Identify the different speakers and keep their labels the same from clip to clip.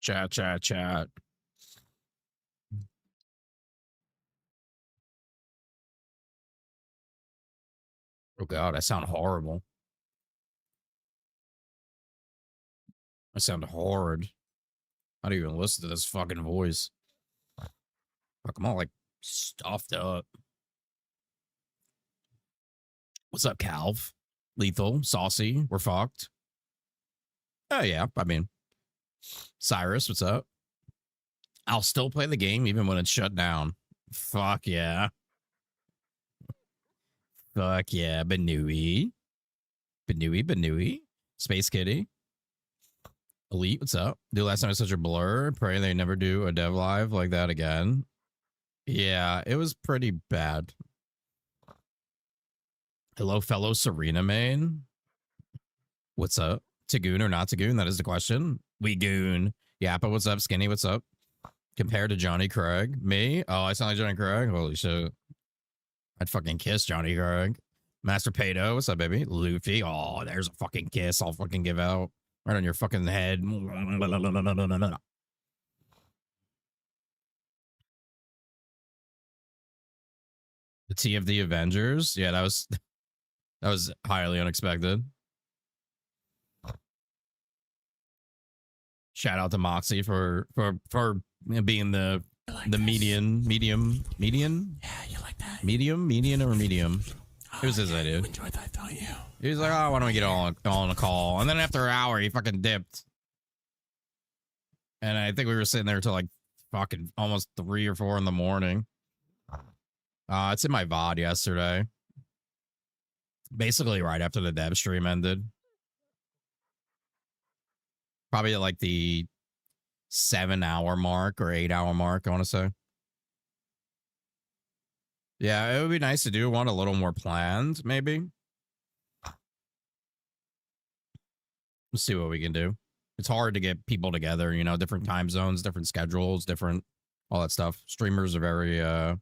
Speaker 1: Chat, chat, chat. Oh god, I sound horrible. I sound horrid. I don't even listen to this fucking voice. Fuck, I'm all like stuffed up. What's up, Calv? Lethal, Saucy, we're fucked. Oh yeah, I mean, Cyrus, what's up? I'll still play the game even when it's shut down. Fuck yeah. Fuck yeah, Benui. Benui. Space Kitty. Elite, what's up? Dude, last time was such a blur. Pray they never do a dev live like that again. Yeah, it was pretty bad. Hello, fellow Serena main. What's up? Tagoon or not Tagoon? That is the question. We goon. Yappa, what's up? Skinny, what's up? Compared to Johnny Craig. Me? Oh, I sound like Johnny Craig? Holy shit. I'd fucking kiss Johnny Craig. Master Pato, what's up, baby? Luffy. Oh, there's a fucking kiss I'll fucking give out. Right on your fucking head. The T of the Avengers. Yeah, that was highly unexpected. Shout out to Moxie for being the like the medium. Yeah, you like that? Median or medium. Oh, it was his idea. You enjoyed that, don't you? He was like, oh, why don't we get all on a call? And then after an hour, he fucking dipped. And I think we were sitting there till like fucking almost 3 or 4 in the morning. It's in my VOD yesterday. Basically right after the dev stream ended. Probably at like the 7-hour mark or 8-hour mark, I want to say. Yeah, it would be nice to do one a little more planned, maybe. Let's see what we can do. It's hard to get people together, you know, different time zones, different schedules, different, all that stuff. Streamers are very, all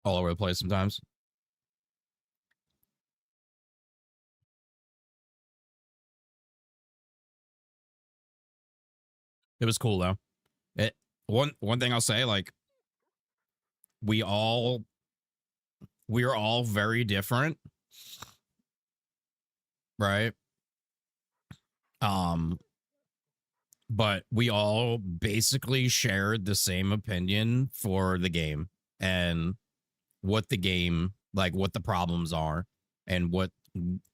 Speaker 1: over the place sometimes. It was cool though. One thing I'll say, like, we're all very different, right? But we all basically shared the same opinion for the game and what the game, like what the problems are and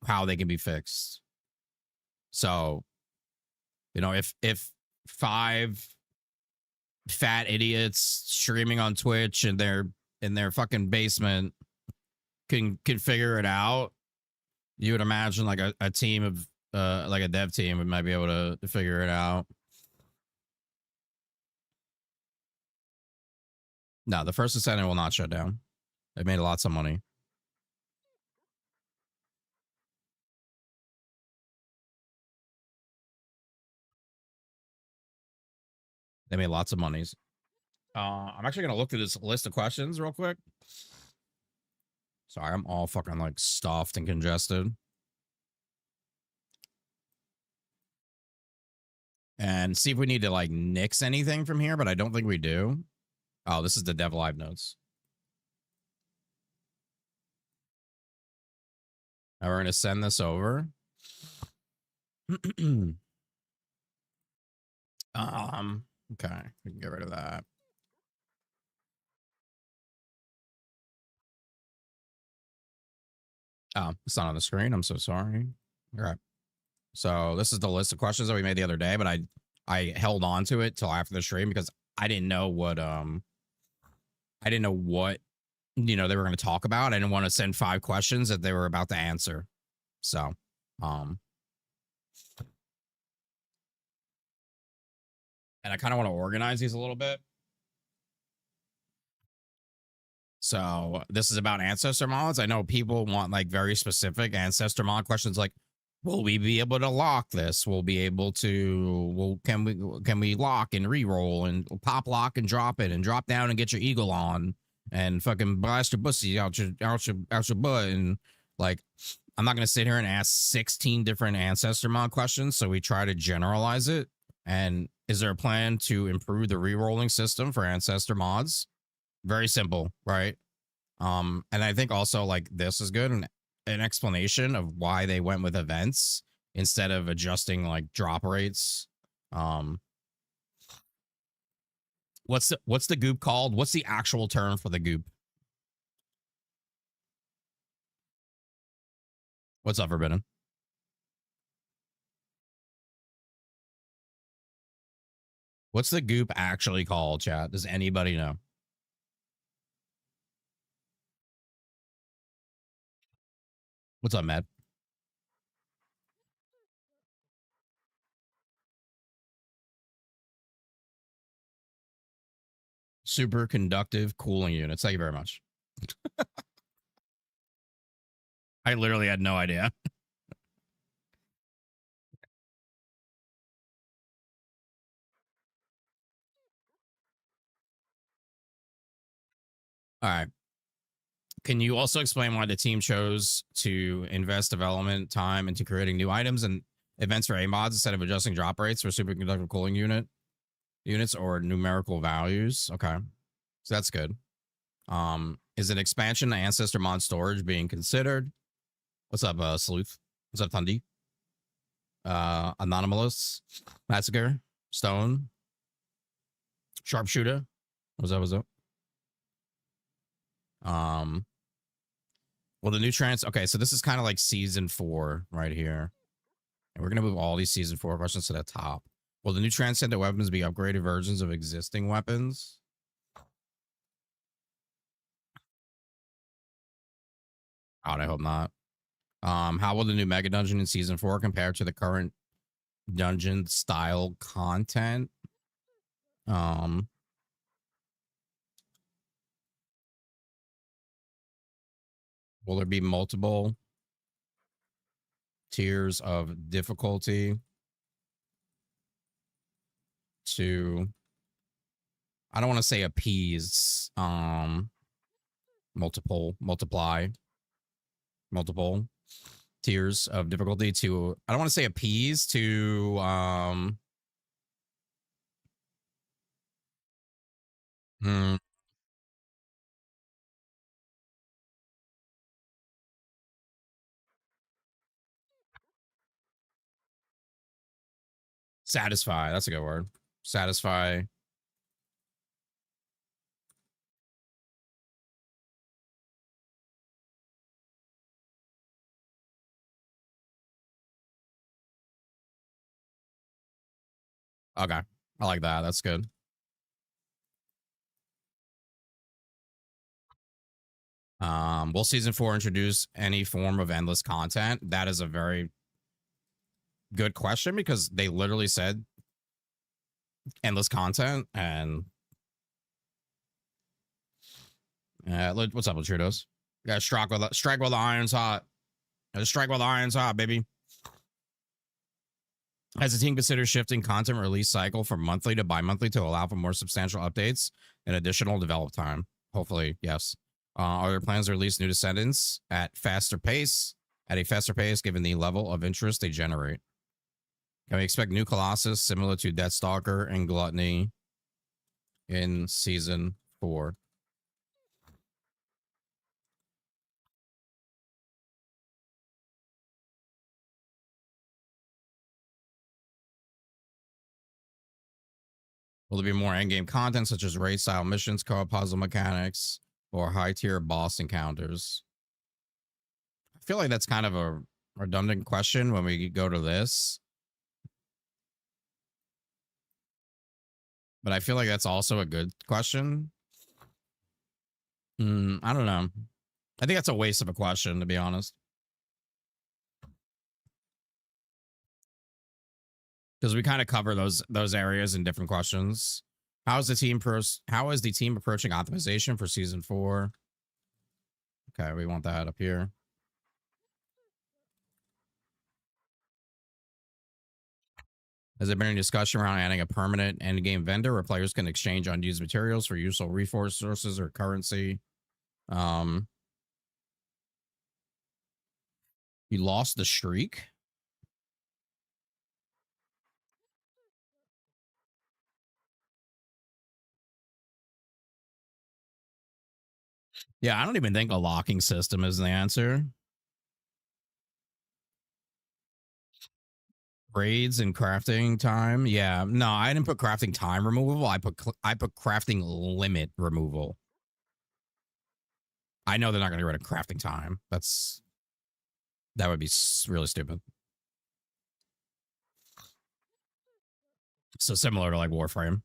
Speaker 1: how they can be fixed. So, you know, if 5 fat idiots streaming on Twitch and they're in their fucking basement can figure it out, you would imagine like a team of like a dev team might be able to figure it out. No, the first Ascendant will not shut down. They made lots of money. They made lots of monies. I'm actually gonna look through this list of questions real quick. Sorry, I'm all fucking like stuffed and congested. And see if we need to like nix anything from here, but I don't think we do. Oh, this is the Dev Live notes. Now we're gonna send this over. Okay, we can get rid of that. Oh, it's not on the screen. I'm so sorry. All right. So this is the list of questions that we made the other day, but I held on to it till after the stream because I didn't know what you know they were going to talk about. I didn't want to send 5 questions that they were about to answer. So, and I kind of want to organize these a little bit. So this is about Ancestor mods. I know people want like very specific Ancestor mod questions like, will we be able to lock this? We'll be able to, well, can we lock and re-roll and pop lock and drop it and drop down and get your eagle on and fucking blast your pussy out your butt and like I'm not going to sit here and ask 16 different ancestor mod questions. So we try to generalize it. And is there a plan to improve the rerolling system for ancestor mods? Very simple, right? And I think also like this is good, an explanation of why they went with events instead of adjusting like drop rates. What's the goop called? What's the actual term for the goop? What's up, Forbidden? What's the goop actually called, chat? Does anybody know? What's up, Matt? Superconductive cooling units. Thank you very much. I literally had no idea. All right. Can you also explain why the team chose to invest development time into creating new items and events for A mods instead of adjusting drop rates for superconductive cooling units or numerical values? Okay. So that's good. Is an expansion to Ancestor mod storage being considered? What's up, Sleuth? What's up, Tundi? Anonymous, Massacre, Stone, Sharpshooter. What's up? What's up? Well, the new trans. Okay, so this is kind of like season 4 right here. And we're going to move all these season 4 questions to the top. Will the new transcendent weapons be upgraded versions of existing weapons? God, I hope not. How will the new mega dungeon in season 4 compare to the current dungeon style content? Will there be multiple tiers of difficulty to, I don't want to say appease, multiple tiers of difficulty to, I don't want to say appease to, satisfy. That's a good word. Satisfy. Okay. I like that. That's good. Will season 4 introduce any form of endless content? That is a very good question because they literally said endless content. And what's up, Latritos? Yeah, strike while the iron's hot. Strike while the iron's hot, baby. Has the team considered shifting content release cycle from monthly to bi-monthly to allow for more substantial updates and additional develop time? Hopefully, yes. Are there plans to release new Descendants at a faster pace, given the level of interest they generate? Can we expect new Colossus similar to Deathstalker and Gluttony in season 4? Will there be more endgame content such as raid style missions, co-op puzzle mechanics, or high tier boss encounters? I feel like that's kind of a redundant question when we go to this. But I feel like that's also a good question. I don't know. I think that's a waste of a question, to be honest. Because we kind of cover those areas in different questions. How is the team approaching optimization for season 4? Okay, we want that up here. Has there been any discussion around adding a permanent endgame vendor where players can exchange unused materials for useful resources or currency? You lost the streak? Yeah, I don't even think a locking system is the answer. Grades and crafting time. Yeah, no, I didn't put crafting time removal. I put crafting limit removal. I know they're not going to get rid of crafting time. That would be really stupid. So similar to like Warframe.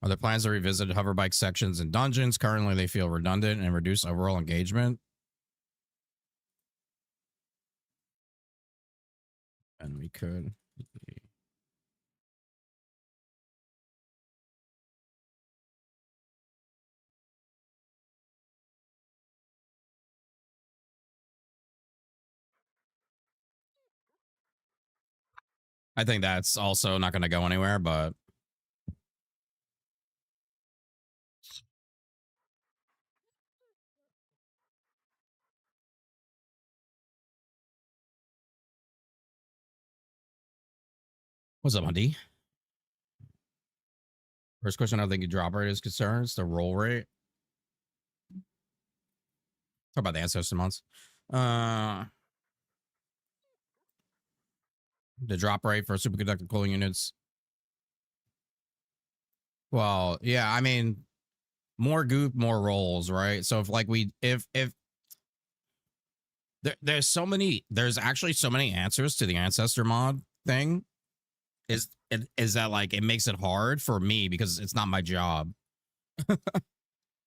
Speaker 1: Are there plans to revisit hoverbike sections and dungeons? Currently, they feel redundant and reduce overall engagement. And we could. I think that's also not going to go anywhere, but what's up, Andy? First question, I think your drop rate is concerned. It's the roll rate. Talk about the ancestor months. The drop rate for superconductor cooling units. Well, yeah, I mean, more goop, more rolls, right? So if like we if there's actually so many answers to the ancestor mod thing. Is that like it makes it hard for me because it's not my job.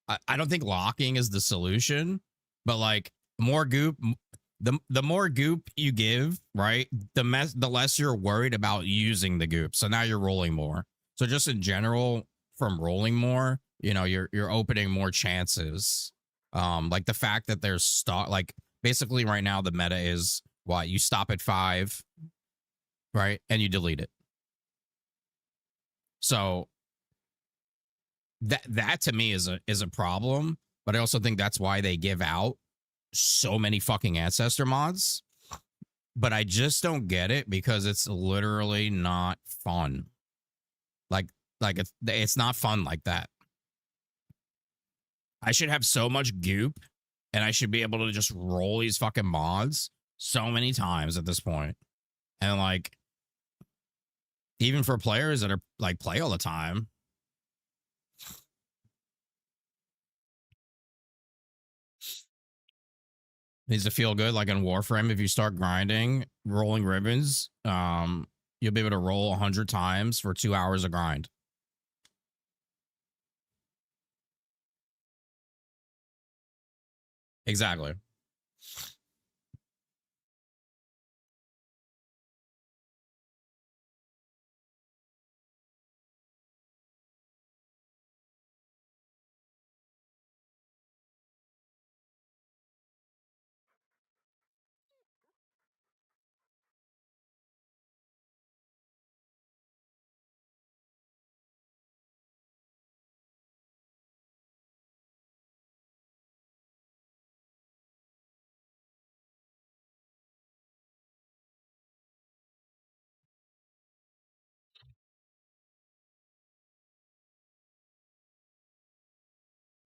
Speaker 1: I don't think locking is the solution, but like more goop, the more goop you give, right? The less you're worried about using the goop. So now you're rolling more. So just in general, from rolling more, you know, you're opening more chances. Like the fact that there's stock, like basically right now the meta is what you stop at 5, right, and you delete it. So that to me is a problem, but I also think that's why they give out so many fucking ancestor mods. But I just don't get it because it's literally not fun. Like it's not fun like that. I should have so much goop and I should be able to just roll these fucking mods so many times at this point. And like even for players that are like play all the time, needs to feel good. Like in Warframe, if you start grinding, rolling ribbons, you'll be able to roll 100 times for 2 hours of grind. Exactly.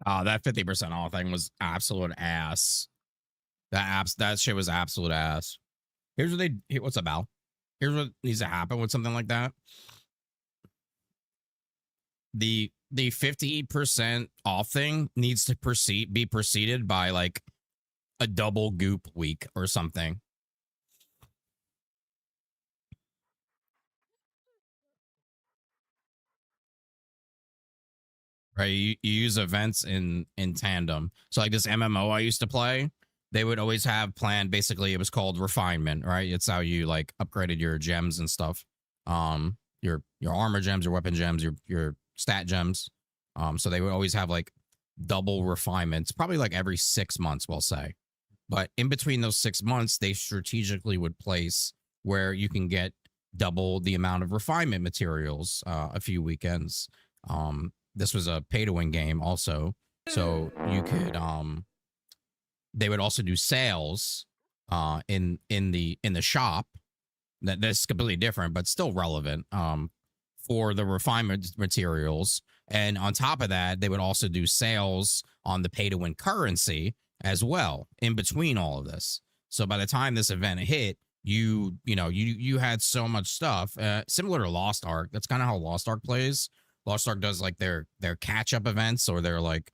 Speaker 1: That 50% off thing was absolute ass. That shit was absolute ass. Here's what what's up, Al? Here's what needs to happen with something like that. The 50% off thing needs to be preceded by like a double goop week or something. Right, you use events in tandem. So like this MMO I used to play, they would always have planned, basically it was called refinement, right? It's how you like upgraded your gems and stuff, your armor gems, your weapon gems, your stat gems. So they would always have like double refinements, probably like every 6 months, we'll say. But in between those 6 months, they strategically would place where you can get double the amount of refinement materials a few weekends. This was a pay to win game also, so you could They would also do sales in the shop. That's completely different, but still relevant. For the refinement materials. And on top of that, they would also do sales on the pay to win currency as well in between all of this. So by the time this event hit, you had so much stuff similar to Lost Ark. That's kind of how Lost Ark plays. Lost Ark does like their catch up events, or their like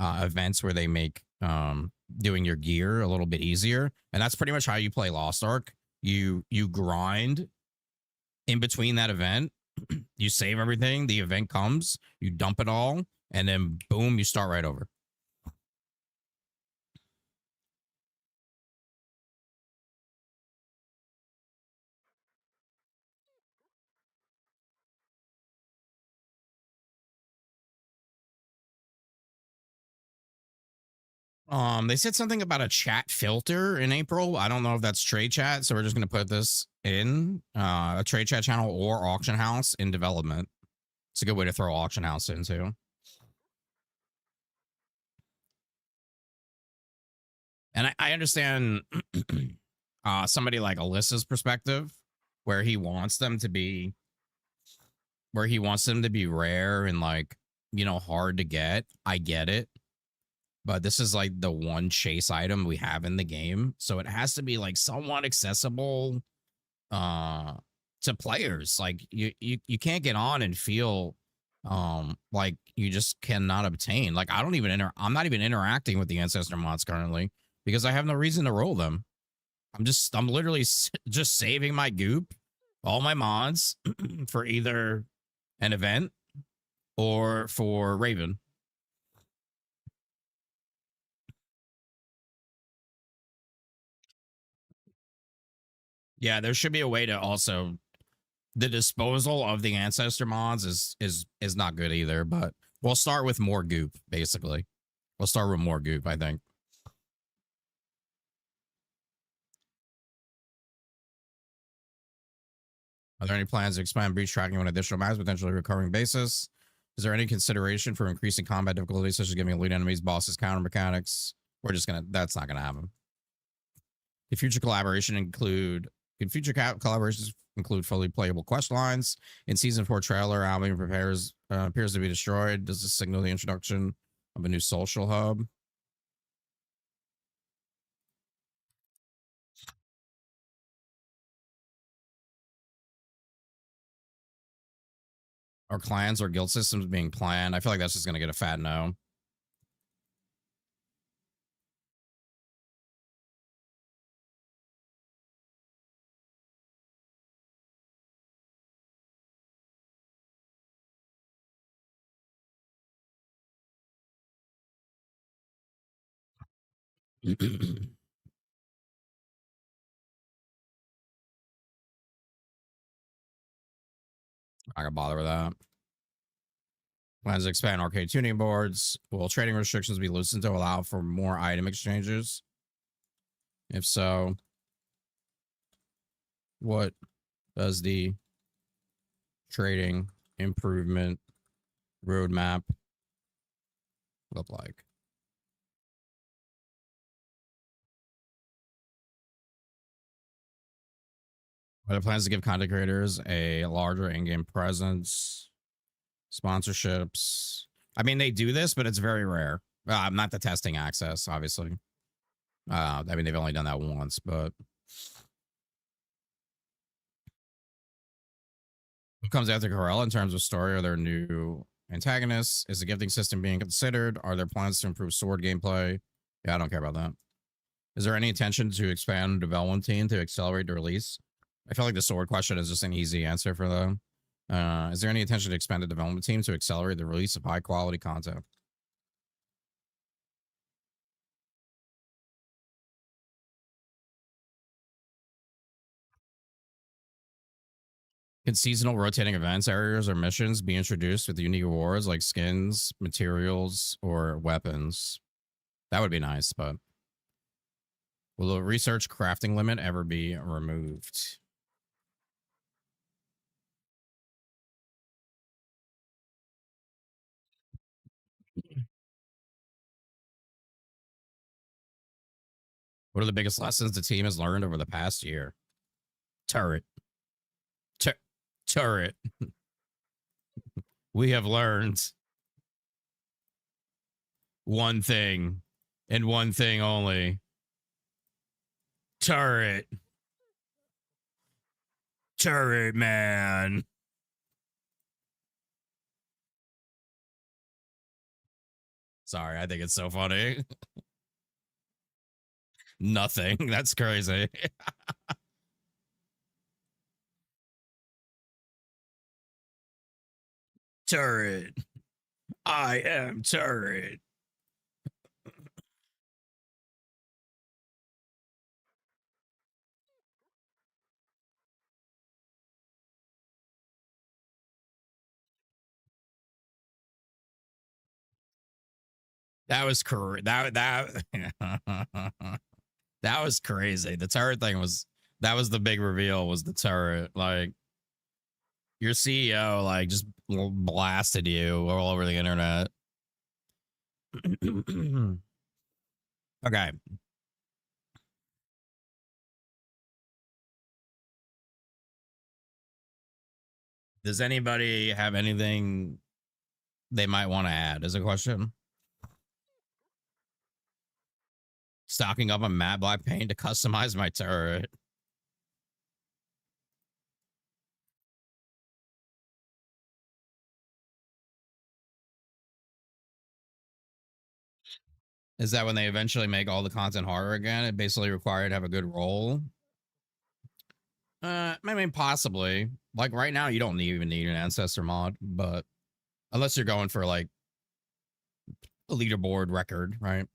Speaker 1: events where they make doing your gear a little bit easier. And that's pretty much how you play Lost Ark. You grind in between that event. You save everything, the event comes, you dump it all, and then boom, you start right over. They said something about a chat filter in April. I don't know if that's trade chat, so we're just gonna put this in a trade chat channel or auction house in development. It's a good way to throw auction house into. And I understand somebody like Alyssa's perspective, where he wants them to be rare and like, hard to get. I get it. But this is like the one chase item we have in the game. So it has to be like somewhat accessible uh to players. Like you can't get on and feel like you just cannot obtain. Like I'm not even interacting with the ancestor mods currently because I have no reason to roll them. I'm literally just saving my goop, all my mods for either an event or for Raven. Yeah, there should be a way to also, the disposal of the ancestor mods is not good either, but we'll start with more goop, basically. We'll start with more goop, I think. Are there any plans to expand breach tracking on additional maps, potentially recurring basis? Is there any consideration for increasing combat difficulty, such as giving elite enemies bosses counter mechanics? That's not gonna happen. Could future collaboration include could future collaborations include fully playable quest lines? In season 4 trailer, Albion appears to be destroyed. Does this signal the introduction of a new social hub? Are clans or guild systems being planned? I feel like that's just gonna get a fat no. I can bother with that. Plans to expand arcade tuning boards. Will trading restrictions be loosened to allow for more item exchanges? If so, what does the trading improvement roadmap look like? Are there plans to give content creators a larger in-game presence? Sponsorships. I mean, they do this, but it's very rare. Not the testing access, obviously. I mean, they've only done that once, but who comes after Corella in terms of story? Are there new antagonists? Is the gifting system being considered? Are there plans to improve sword gameplay? Yeah, I don't care about that. Is there any intention to expand the development team to accelerate the release? I feel like the sword question is just an easy answer for them. Is there any intention to expand the development team to accelerate the release of high quality content? Can seasonal rotating events, areas, or missions be introduced with unique rewards like skins, materials, or weapons? That would be nice, but will the research crafting limit ever be removed? What are the biggest lessons the team has learned over the past year? Turret. Turret. We have learned one thing and one thing only. Turret. Turret, man. Sorry, I think it's so funny. Nothing. That's crazy. Turret. I am Turret. That was that was crazy. The turret thing was that was the big reveal was the turret. Like your CEO like just blasted you all over the internet. Okay. Does anybody have anything they might want to add as a question? Stocking up on matte black paint to customize my turret. Is that when they eventually make all the content harder again? It basically required to have a good role. I mean, possibly. Like right now, you don't even need an ancestor mod, but unless you're going for like a leaderboard record, right?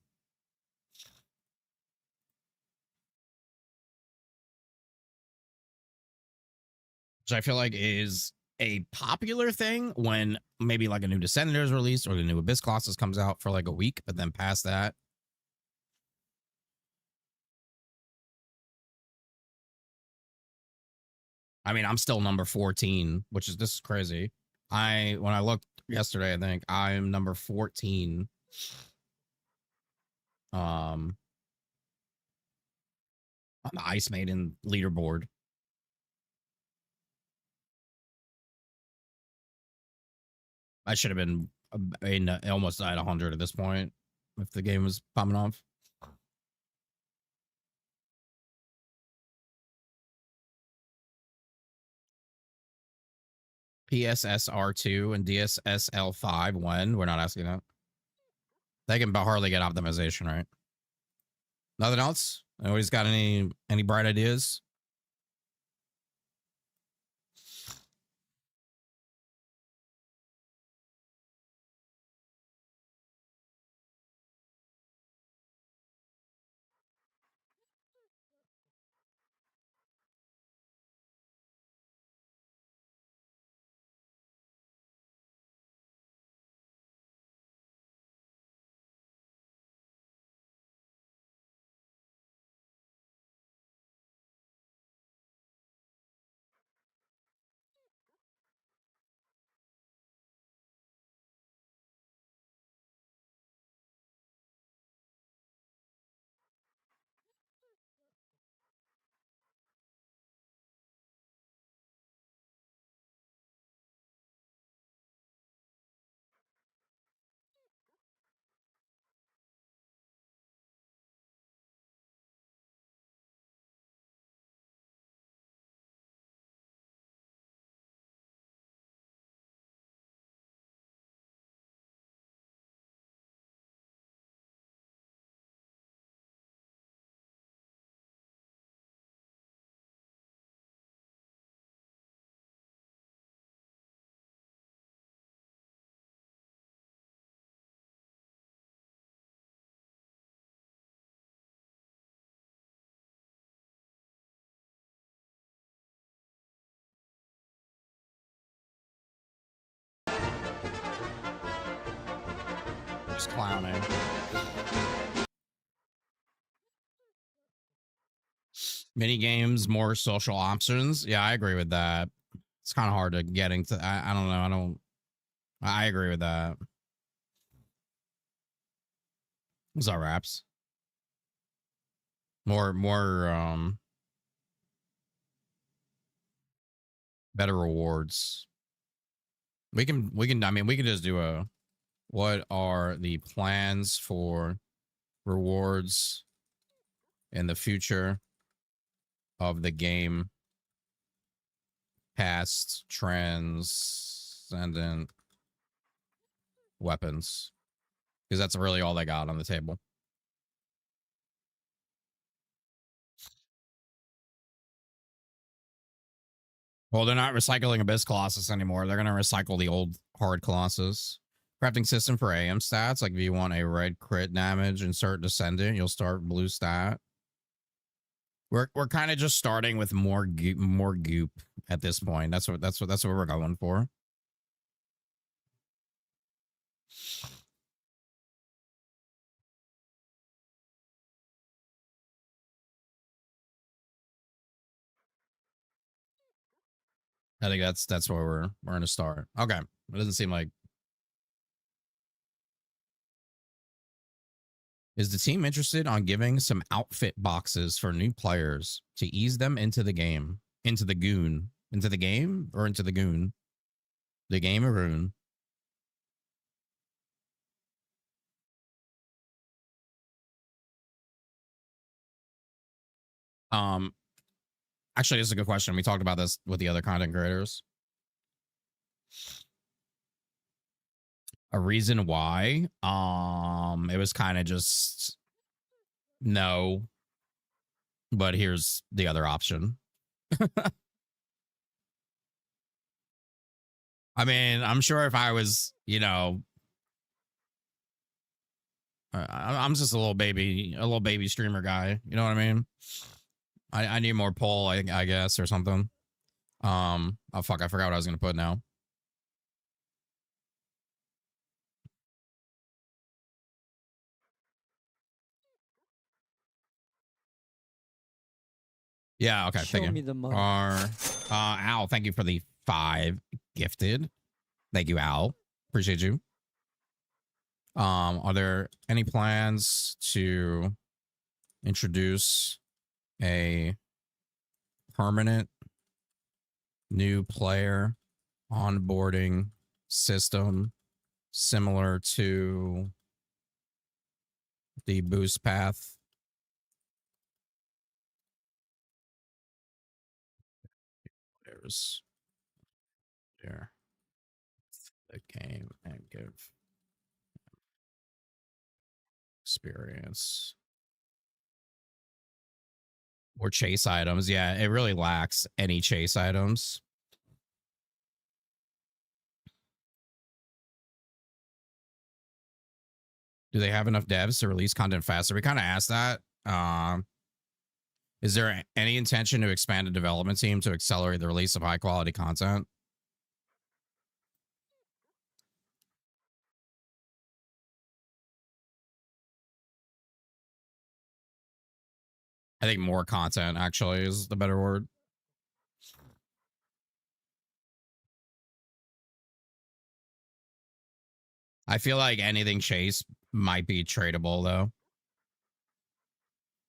Speaker 1: Which I feel like is a popular thing when maybe like a new Descender is released or the new Abyss Colossus comes out for like a week, but then past that, I mean, I'm still number 14, which is this is crazy. When I looked yesterday, I think I'm number 14. On the Ice Maiden leaderboard. I should have been almost at 100 at this point if the game was popping off. PSSR2 and DSSL5 when? We're not asking that. They can hardly get optimization, right? Nothing else? Nobody's got any bright ideas? Just clowning. Mini games, more social options. Yeah, I agree with that. It's kind of hard to get into. I don't know. I agree with that. What's our wraps? More better rewards. We can I mean we can just do a what are the plans for rewards in the future of the game past transcendent weapons, because that's really all they got on the table. Well, they're not recycling Abyss Colossus anymore. They're going to recycle the old hard Colossus. Crafting system for AM stats. Like if you want a red crit damage, insert Descendant, you'll start blue stat. We're kind of just starting with more goop at this point. That's what we're going for. I think that's where we're gonna start. Okay. It doesn't seem like. Is the team interested on giving some outfit boxes for new players to ease them into the game? Into the goon? Into the game or into the goon? The game or goon? Um, Actually, this is a good question. We talked about this with the other content creators. A reason why, it was kind of just no, but here's the other option. I mean, I'm sure if I was, I'm just a little baby streamer guy. You know what I mean? I need more pull, I guess, or something. Oh fuck, I forgot what I was gonna put now. Yeah, okay.
Speaker 2: Show
Speaker 1: Thank you.
Speaker 2: me the mug.
Speaker 1: Al, thank you for the 5 gifted. Thank you, Al. Appreciate you. Are there any plans to introduce a permanent new player onboarding system similar to the boost path? There's there the game and give experience or chase items. Yeah, it really lacks any chase items. Do they have enough devs to release content faster? We kind of asked that. Is there any intention to expand the development team to accelerate the release of high quality content? I think more content actually is the better word. I feel like anything chase might be tradable though.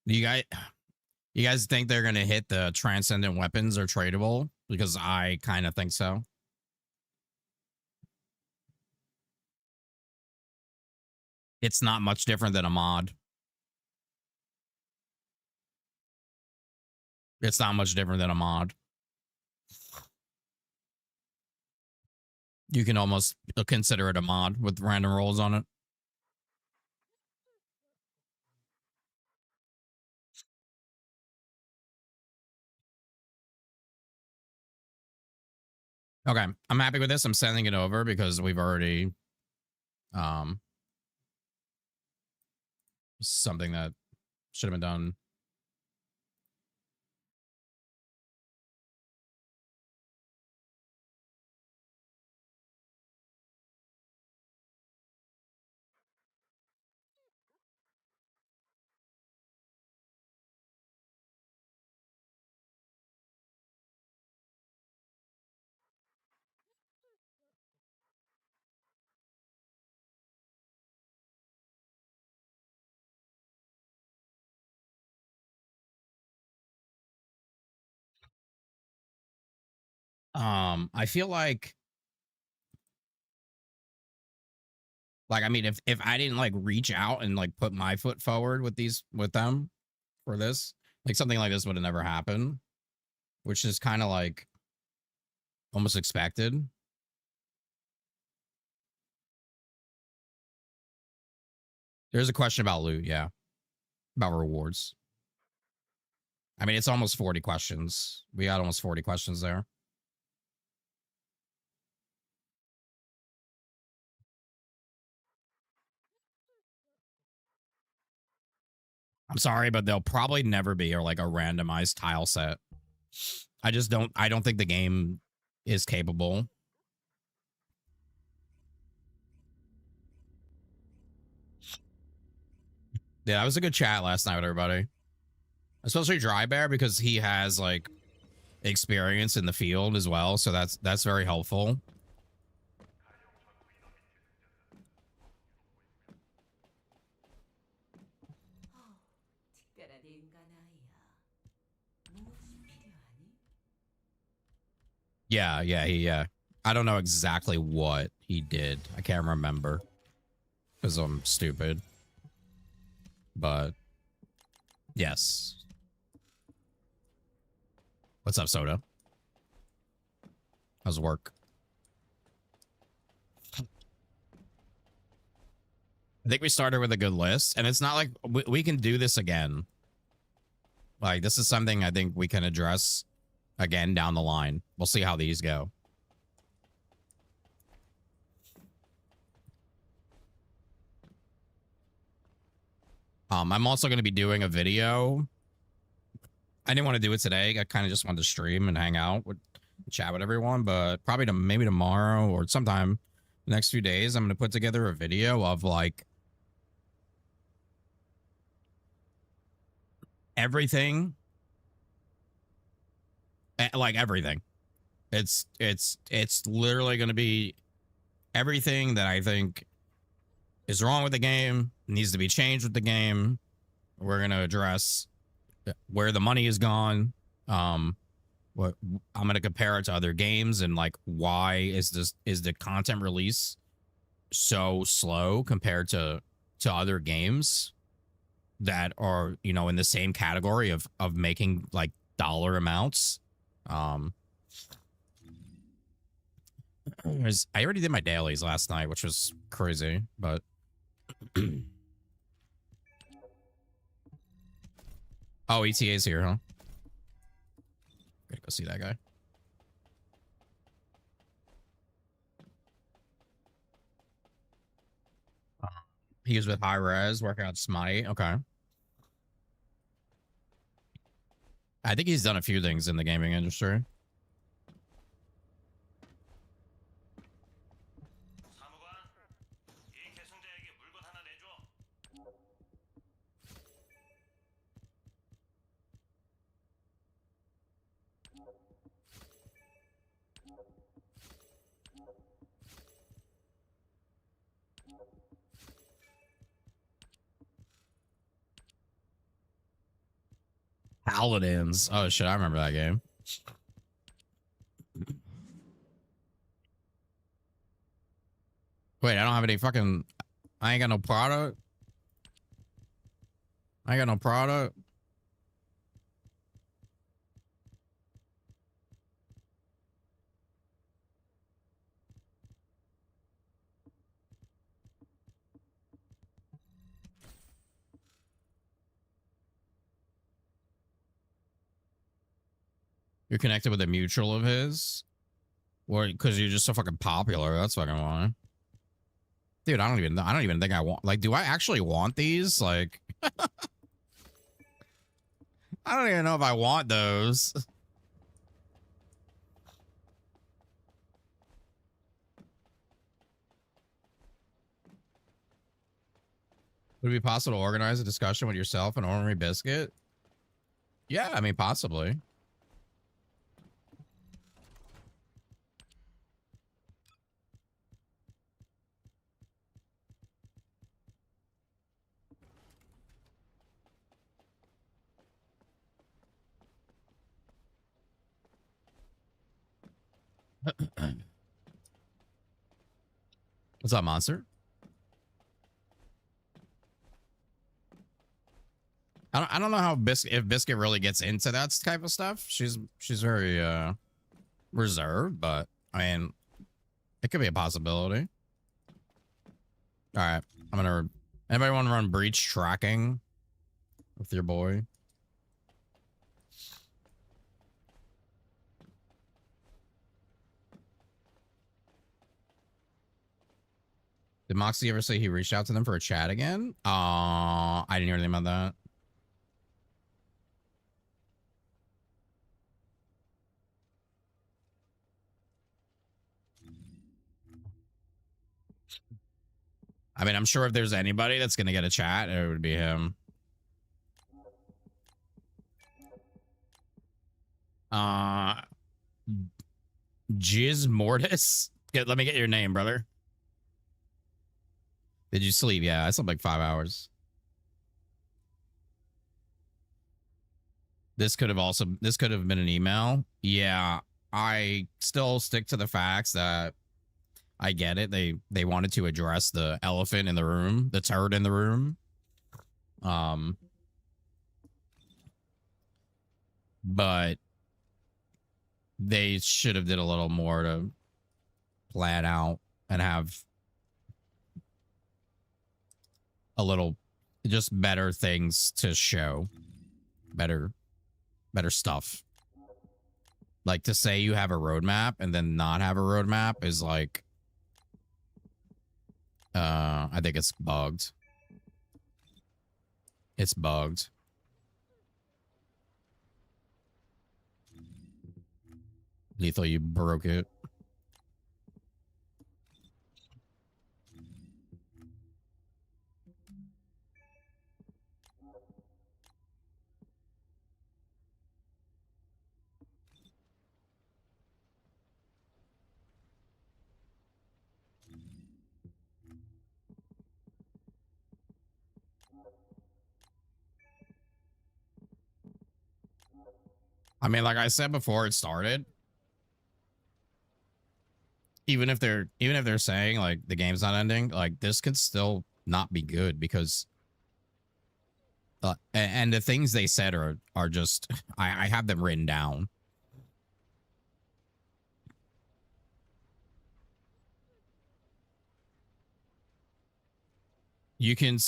Speaker 1: You guys, you guys think they're gonna hit the transcendent weapons are tradable? Because I kind of think so. It's not much different than a mod. It's not much different than a mod. You can almost consider it a mod with random rolls on it. Okay, I'm happy with this. I'm sending it over because we've already um something that should have been done. I feel like I mean, if I didn't like reach out and like put my foot forward with them for this, like something like this would have never happened, which is kind of like almost expected. There's a question about loot, yeah, about rewards. I mean, it's almost 40 questions. We got almost 40 questions there. I'm sorry, but they'll probably never be or like a randomized tile set. I don't think the game is capable. Yeah, that was a good chat last night with everybody. Especially Dry Bear because he has like experience in the field as well, so that's very helpful. Yeah. I don't know exactly what he did. I can't remember because I'm stupid. But yes. What's up, Soda? How's work? I think we started with a good list, and it's not like we can do this again. Like, this is something I think we can address again down the line. We'll see how these go. I'm also going to be doing a video. I didn't want to do it today. I kind of just wanted to stream and hang out with chat with everyone, but probably maybe tomorrow or sometime the next few days, I'm going to put together a video of like everything, like everything. It's literally going to be everything that I think is wrong with the game, needs to be changed with the game. We're going to address where the money is gone. What I'm going to compare it to other games and like why is the content release so slow compared to other games that are, you know, in the same category of making like dollar amounts. I already did my dailies last night, which was crazy, but oh, ETA's here, huh? Gotta go see that guy. He was with High Res, working on Smite. Okay. I think he's done a few things in the gaming industry. Paladins. Oh shit, I remember that game. Wait, I don't have any fucking. I ain't got no product. I ain't got no product. You're connected with a mutual of his, or because you're just so fucking popular. That's fucking why. Dude, I don't even think I want. Like, do I actually want these? Like, I don't even know if I want those. Would it be possible to organize a discussion with yourself and Ornery Biscuit? Yeah, I mean, possibly. What's up, monster? I don't know how if Biscuit really gets into that type of stuff. She's very reserved, but I mean, it could be a possibility. All right, I'm gonna. Anybody want to run breach tracking with your boy? Did Moxie ever say he reached out to them for a chat again? I didn't hear anything about that. I mean, I'm sure if there's anybody that's gonna get a chat, it would be him. Jizz Mortis. Let me get your name, brother. Did you sleep? Yeah, I slept like 5 hours. This could have been an email. Yeah, I still stick to the facts that I get it. They wanted to address the elephant in the room, the turd in the room. But they should have did a little more to plan out and have a little just better things to show. Better stuff. Like to say you have a roadmap and then not have a roadmap is like I think it's bugged. It's bugged. Lethal, you broke it. I mean, like I said before it started, even if they're saying like the game's not ending, like this could still not be good because and the things they said are just I have them written down. You can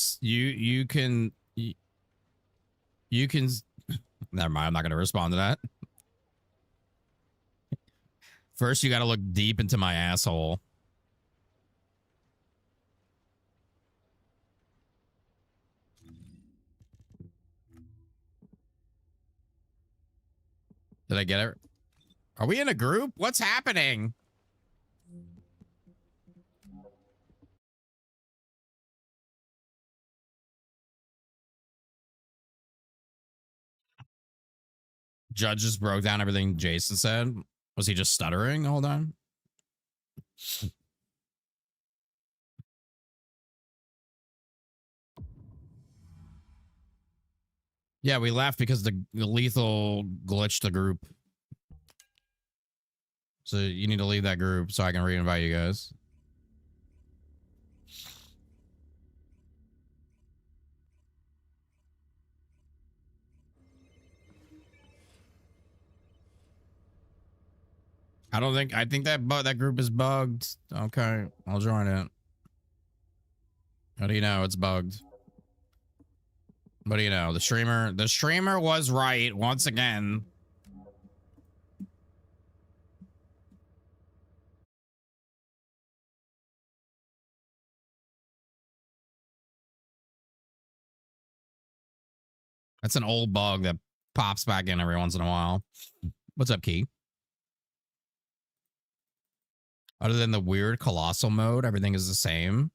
Speaker 1: never mind, I'm not going to respond to that. First you got to look deep into my asshole. Did I get it? Are we in a group? What's happening? Judge just broke down everything Jason said. Was he just stuttering the whole time? Yeah, we left because the lethal glitched the group. So you need to leave that group so I can re-invite you guys. I think that group is bugged. Okay, I'll join it. How do you know it's bugged? What do you know? The streamer was right once again. That's an old bug that pops back in every once in a while. What's up, Key? Other than the weird colossal mode, everything is the same.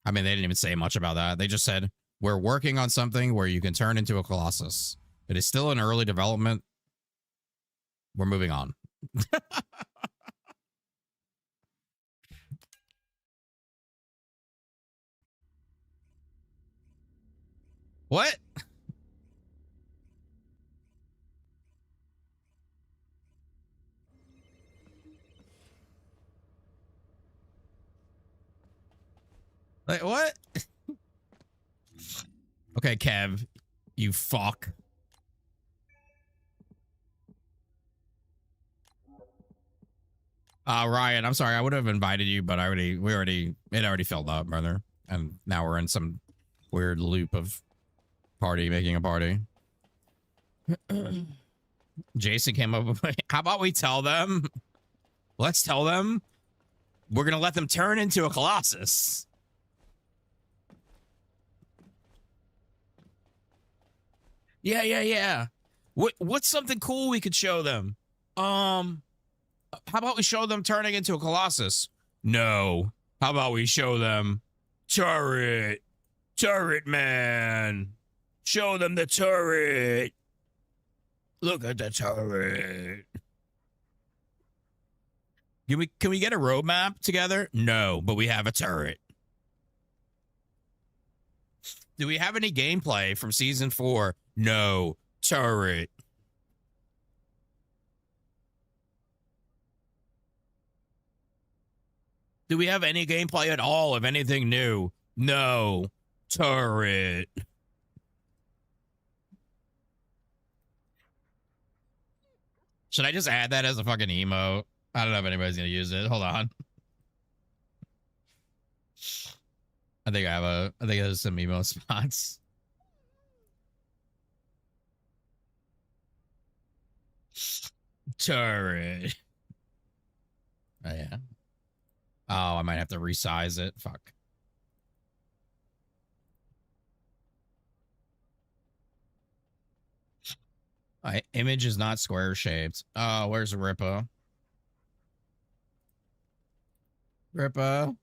Speaker 1: I mean, they didn't even say much about that. They just said, we're working on something where you can turn into a colossus. It is still in early development. We're moving on. What? Like, what? Okay, Kev, you fuck. Ryan, I'm sorry. I would have invited you, but it already filled up, brother. And now we're in some weird loop of making a party. Jason came up with, how about we tell them? Let's tell them we're going to let them turn into a Colossus. Yeah. What's something cool we could show them? How about we show them turning into a Colossus? No. How about we show them turret man? Show them the turret. Look at the turret. Can we get a roadmap together? No, but we have a turret. Do we have any gameplay from season 4? No. Turret. Do we have any gameplay at all of anything new? No. Turret. Should I just add that as a fucking emote? I don't know if anybody's gonna use it. Hold on. I think there's some emote spots. Turret. Oh yeah. Oh, I might have to resize it. Fuck. My image is not square shaped. Oh, where's Rippa? Rippa,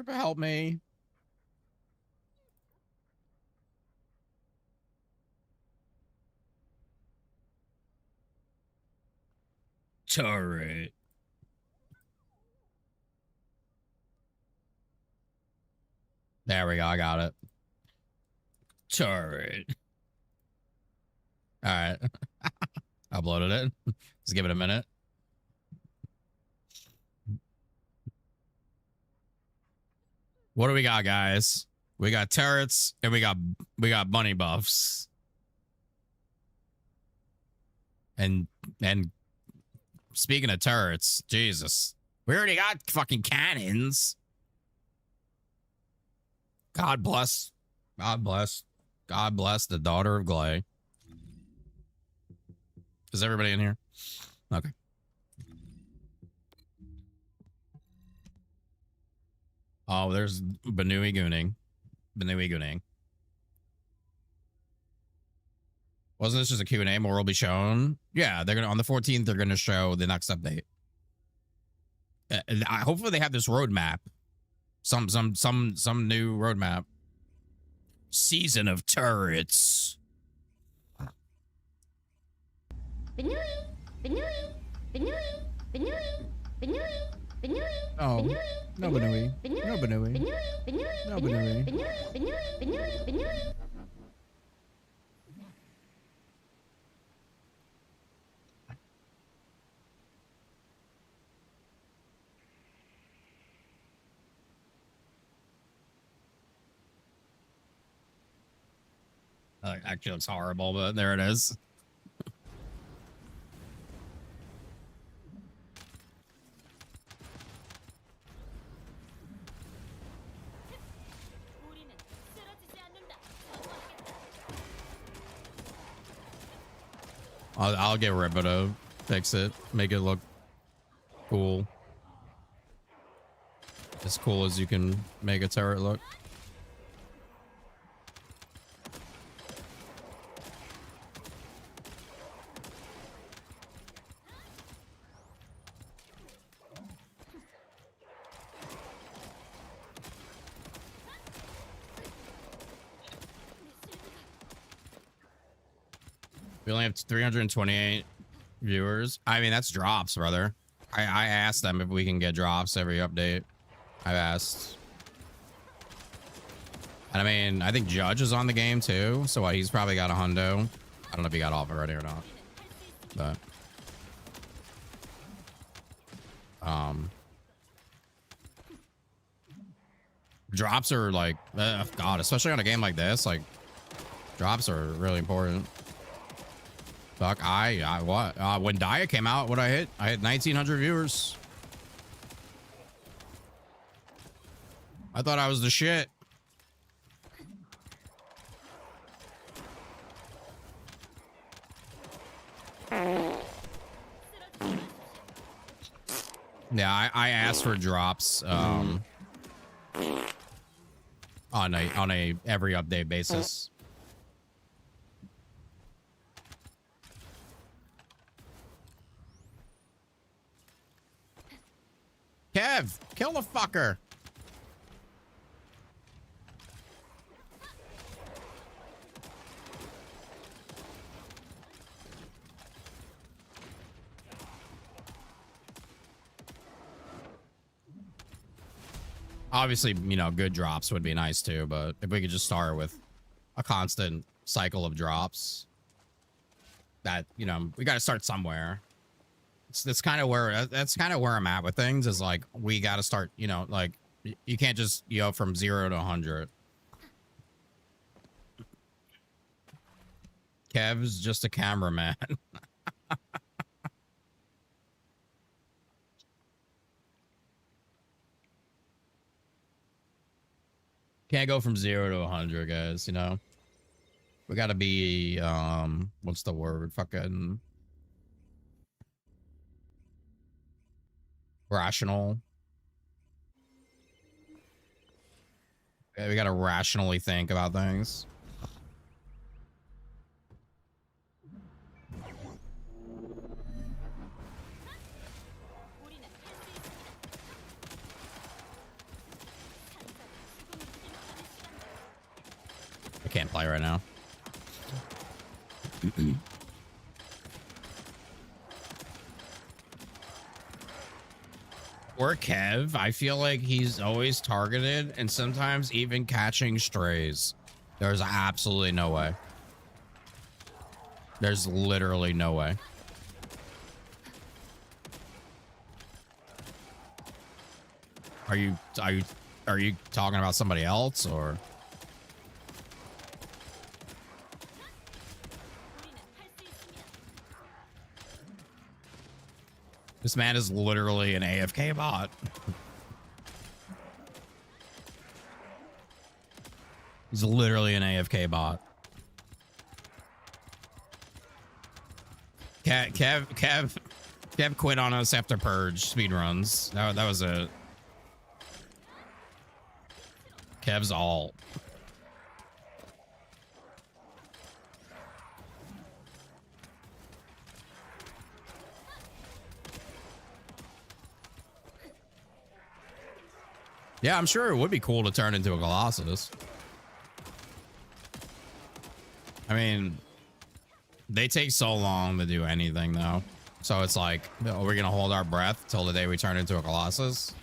Speaker 1: help me. Turret. There we go. I got it. Turret. All right. Uploaded it. Let's give it a minute. What do we got, guys? We got turrets and we got bunny buffs. And speaking of turrets, Jesus, we already got fucking cannons. God bless the daughter of Glay. Is everybody in here? Okay. Oh, there's Banui Gooning. Wasn't this just a Q&A more will be shown? Yeah, they're gonna on the 14th. They're gonna show the next update. Hopefully they have this roadmap. Some new roadmap. Season of turrets. Oh, no Banui. No Banui. No Banui. Actually looks horrible, but there it is. I'll get Rippa to fix it, make it look cool. As cool as you can make a turret look. We only have 328 viewers. I mean, that's drops, brother. I asked them if we can get drops every update. I've asked. And I mean, I think Judge is on the game too. So he's probably got a hundo. I don't know if he got off already or not. But drops are like, God, especially on a game like this, like drops are really important. Fuck, what? When Dia came out, what I hit 1,900 viewers. I thought I was the shit. Yeah, I asked for drops on a every update basis. Kev, kill the fucker. Obviously, you know, good drops would be nice too, but if we could just start with a constant cycle of drops, that, you know, we got to start somewhere. That's kind of where I'm at with things, is like, we got to start, you know, like you can't just, you know, from 0 to 100. Kev's just a cameraman. Can't go from 0 to 100, guys, you know. We got to be what's the word? Fucking rational. We got to rationally think about things. I can't play right now. Or Kev, I feel like he's always targeted and sometimes even catching strays. There's absolutely no way. There's literally no way. Are you talking about somebody else, or? This man is literally an AFK bot. He's literally an AFK bot. Kev quit on us after Purge speedruns. That was it. Kev's alt. Yeah, I'm sure it would be cool to turn into a Colossus. I mean, they take so long to do anything, though. So it's like, are we going to hold our breath till the day we turn into a Colossus?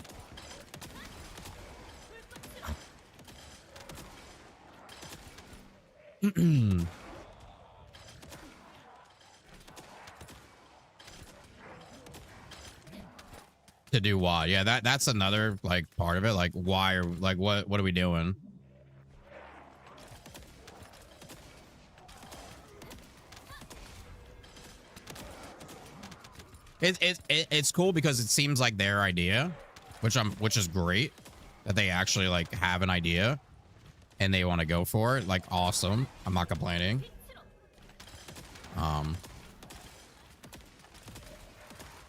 Speaker 1: To do what? Yeah, that's another like part of it. Like, why are like what are we doing? It's cool because it seems like their idea, which is great, that they actually like have an idea and they want to go for it. Like, awesome. I'm not complaining.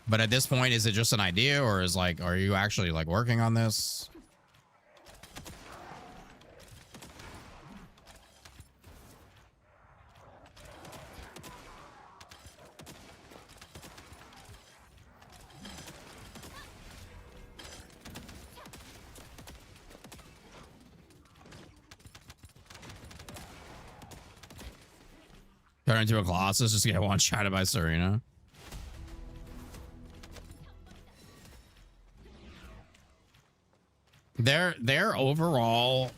Speaker 1: But at this point, is it just an idea, or is like, are you actually like working on this? Turn into a Colossus, just get one shot by Serena. Their overall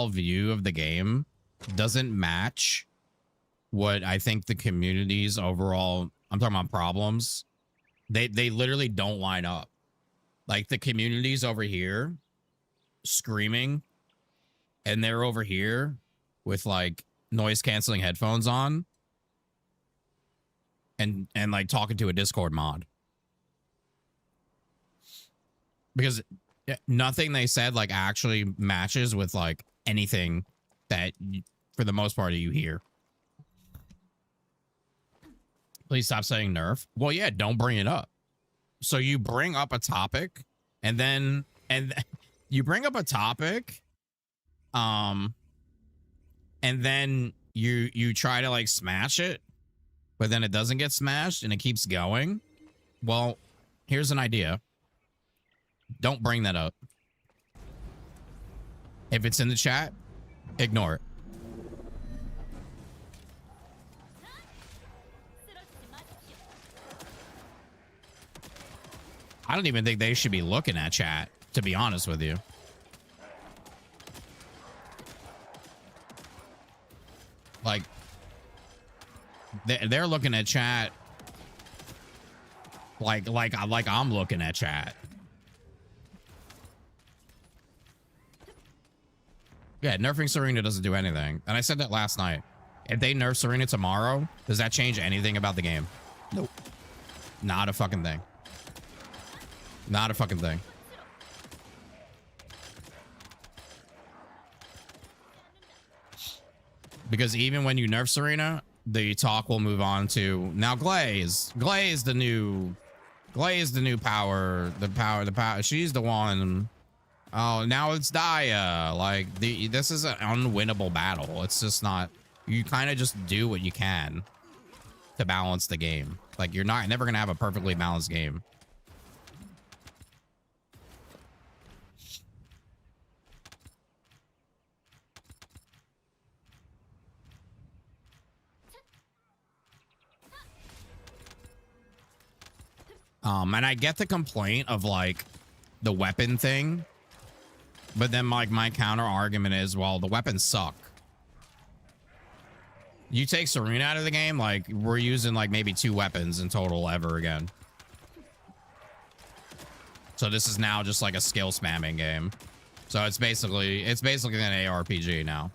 Speaker 1: view of the game doesn't match what I think the community's overall, I'm talking about problems. They literally don't line up. Like, the communities over here screaming and they're over here with like noise canceling headphones on and like talking to a Discord mod. Because nothing they said like actually matches with like anything that for the most part you hear. Please stop saying nerf. Well, yeah, don't bring it up. So you bring up a topic and then you bring up a topic and then you try to like smash it, but then it doesn't get smashed and it keeps going. Well, here's an idea. Don't bring that up. If it's in the chat, ignore it. I don't even think they should be looking at chat, to be honest with you. Like, they're looking at chat like I'm looking at chat. Yeah, nerfing Serena doesn't do anything. And I said that last night. If they nerf Serena tomorrow, does that change anything about the game? Nope. Not a fucking thing. Not a fucking thing. Because even when you nerf Serena, the talk will move on to now Glaze. Glaze the new power. The power. She's the one. Oh, now it's Daya. Like this is an unwinnable battle. It's just not. You kind of just do what you can to balance the game. Like you're never gonna have a perfectly balanced game. And I get the complaint of like the weapon thing. But then like my counter argument is, well, the weapons suck. You take Serena out of the game, like we're using like maybe 2 weapons in total ever again. So this is now just like a skill spamming game. So it's basically an ARPG now.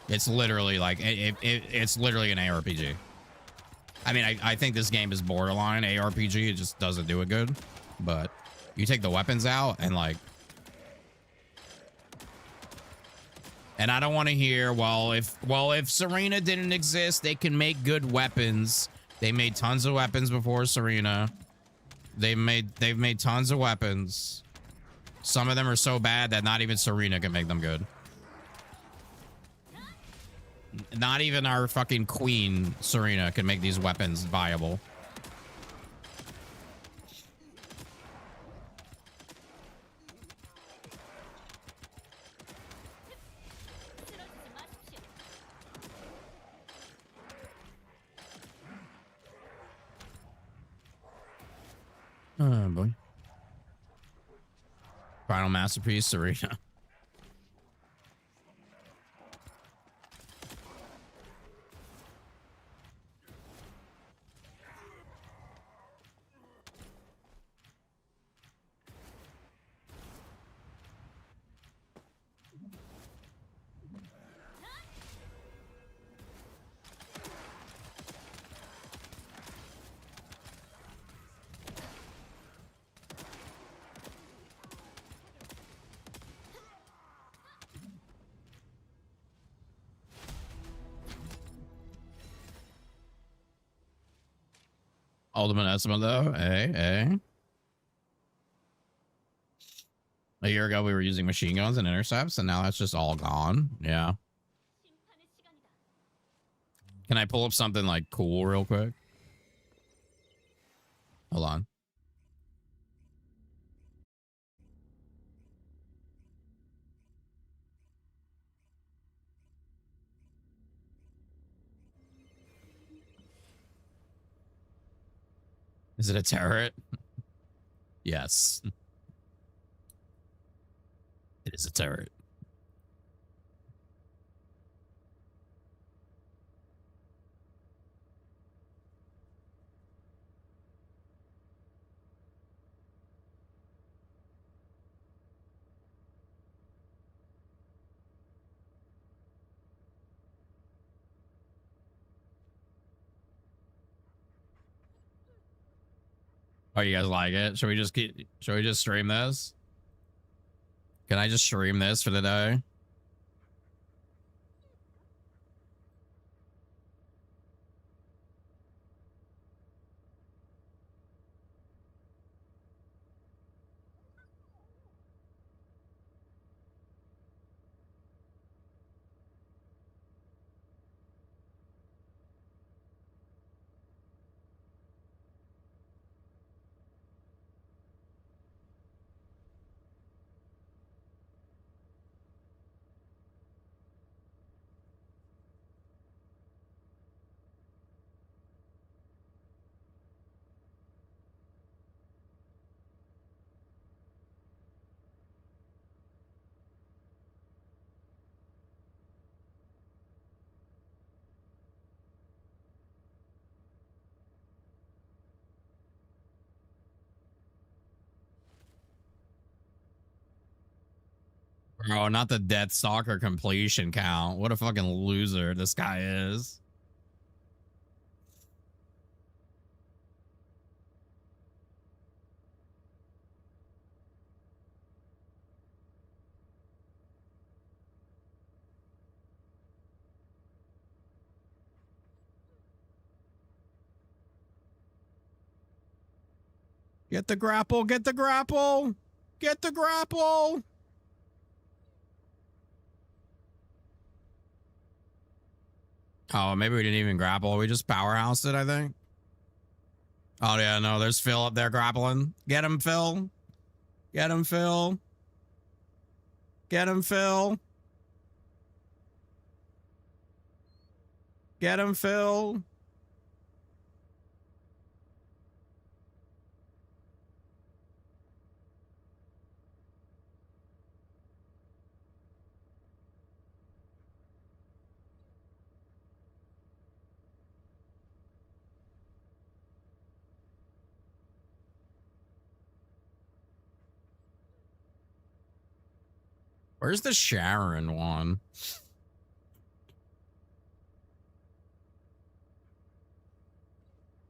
Speaker 1: It's literally like it's literally an ARPG. I mean, I think this game is borderline ARPG. It just doesn't do it good. But you take the weapons out and like. And I don't want to hear, well, if Serena didn't exist, they can make good weapons. They made tons of weapons before Serena. They've made tons of weapons. Some of them are so bad that not even Serena can make them good. Not even our fucking queen, Serena, can make these weapons viable. Oh, boy. Final masterpiece, Serena. Ultimate estimate though, A year ago we were using machine guns and intercepts, and now that's just all gone. Yeah. Can I pull up something like cool real quick? Hold on. Is it a turret? Yes. It is a turret. Oh, you guys like it? Should we just stream this? Can I just stream this for the day? Bro, not the Death Stalker completion count. What a fucking loser this guy is. Get the grapple, get the grapple, get the grapple. Oh, maybe we didn't even grapple. We just powerhoused it, I think. Oh, yeah, no, there's Phil up there grappling. Get him, Phil. Get him, Phil. Get him, Phil. Get him, Phil. Where's the Sharon one?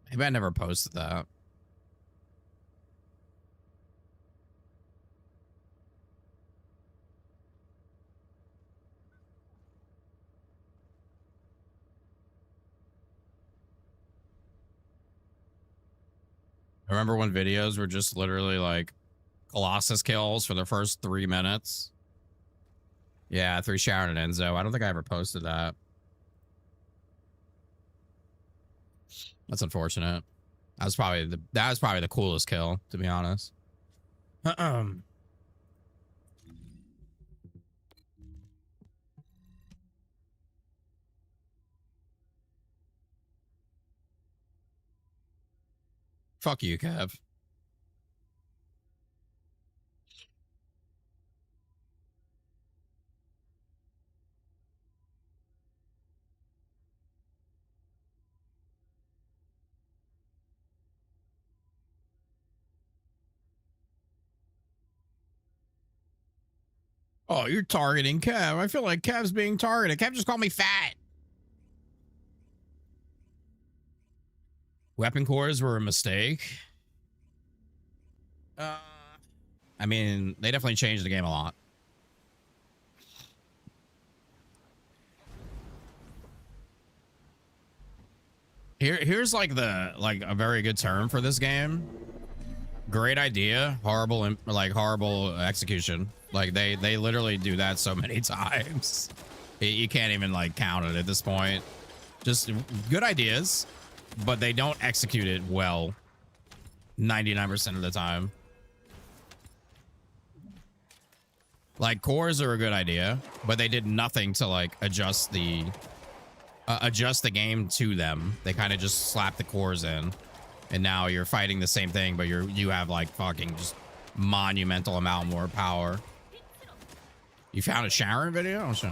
Speaker 1: Maybe I never posted that. I remember when videos were just literally like Colossus kills for the first 3 minutes. Yeah, 3 Sharon and Enzo. I don't think I ever posted that. That's unfortunate. That was probably the coolest kill, to be honest. Fuck you, Kev. Oh, you're targeting Kev. I feel like Kev's being targeted. Kev just called me fat. Weapon cores were a mistake. I mean, they definitely changed the game a lot. Here's like a very good term for this game. Great idea, horrible execution. Like they literally do that so many times. You can't even like count it at this point. Just good ideas, but they don't execute it well 99% of the time. Like cores are a good idea, but they did nothing to like adjust the game to them. They kind of just slapped the cores in, and now you're fighting the same thing, but you have like fucking just monumental amount more power. You found a Sharon video? Oh shit.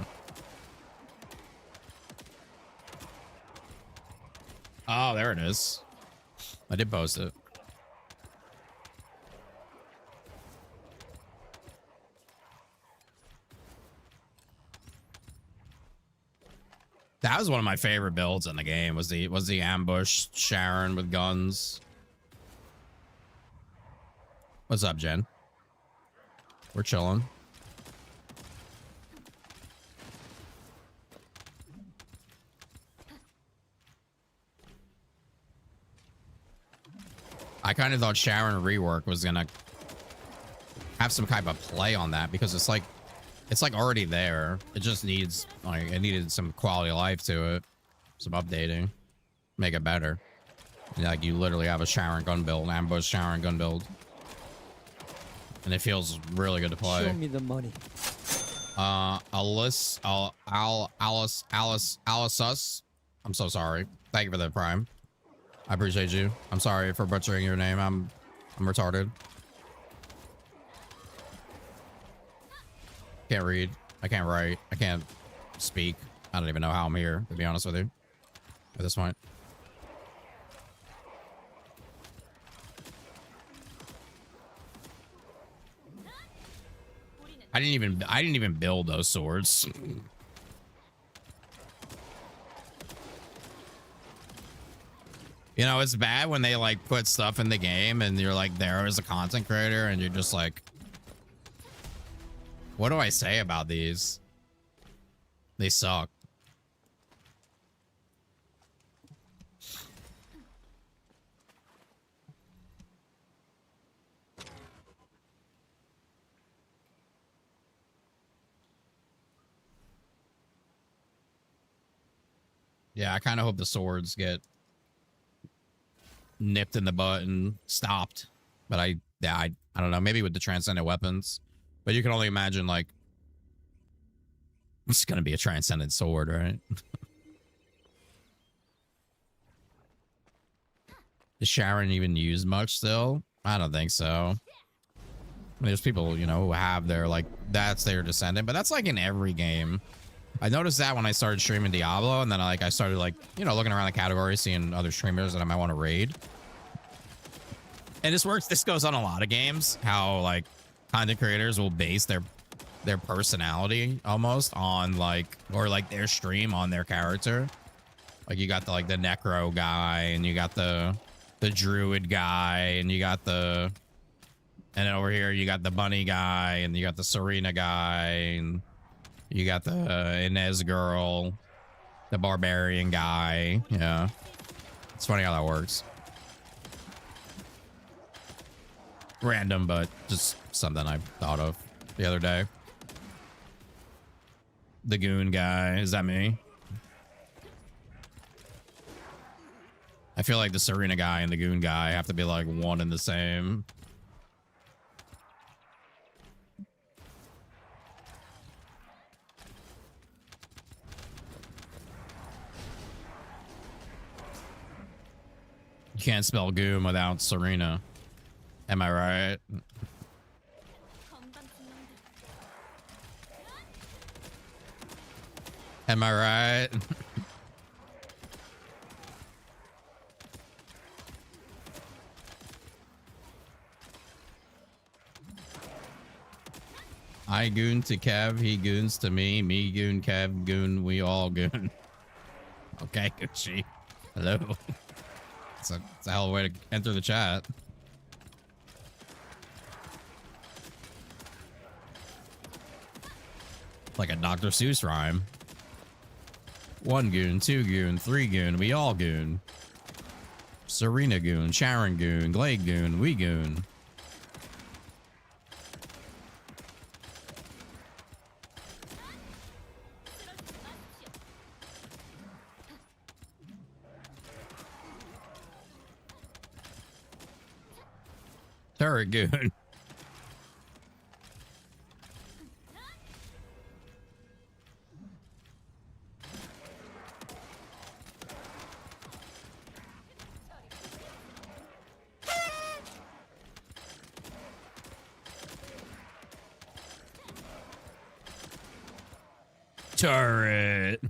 Speaker 1: Oh, there it is. I did post it. That was one of my favorite builds in the game. Was the ambush Sharon with guns. What's up, Jen? We're chilling. I kind of thought Sharon rework was gonna have some type of play on that, because it's like already there. It just needs, like, it needed some quality of life to it, some updating, make it better. Like, you literally have a Sharon gun build, ambush Sharon gun build, and it feels really good to play.
Speaker 2: Show me the money.
Speaker 1: Alice, Alice. I'm so sorry. Thank you for the prime. I appreciate you. I'm sorry for butchering your name. I'm retarded. Can't read. I can't write. I can't speak. I don't even know how I'm here, to be honest with you, at this point. I didn't even build those swords. You know, it's bad when they like put stuff in the game and you're like there as a content creator and you're just like, what do I say about these? They suck. Yeah, I kind of hope the swords get nipped in the butt and stopped. But I don't know, maybe with the transcendent weapons. But you can only imagine, like, it's gonna be a transcendent sword, right? Is Sharon even used much still? I don't think so. I mean, there's people, you know, who have their, like, that's their descendant, but that's like in every game. I noticed that when I started streaming Diablo, and then I started, like, you know, looking around the category, seeing other streamers that I might want to raid. And this works. This goes on a lot of games, how, like, content creators will base their personality almost on, like, or like their stream on their character. Like, you got the, like, the necro guy, and you got the druid guy, and you got the, and then over here you got the bunny guy, and you got the Serena guy, and you got the Inez girl, the barbarian guy. Yeah, it's funny how that works. Random, but just something I thought of the other day. The goon guy, is that me? I feel like the Serena guy and the goon guy have to be like one and the same. You can't spell goon without Serena. Am I right? Am I right? I goon to Kev, he goons to me goon, Kev goon, we all goon. Okay, Gucci. Hello. It's a hell of a way to enter the chat. Like a Dr. Seuss rhyme. 1 goon, 2 goon, 3 goon, we all goon. Serena goon, Sharon goon, Glade goon, we goon. Turret goon. Turret.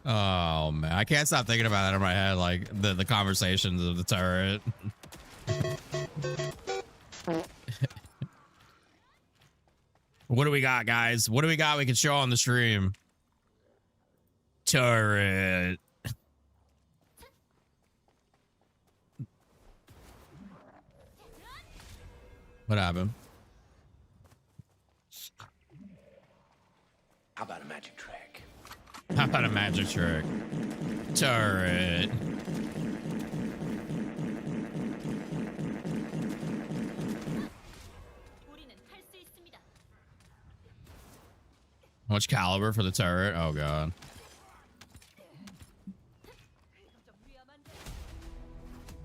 Speaker 1: Oh man, I can't stop thinking about that in my head, like the conversations of the turret. What do we got, guys? What do we got we can show on the stream? Turret. What happened?
Speaker 2: How about a magic trick?
Speaker 1: How about a magic trick? Turret. How much caliber for the turret? Oh god.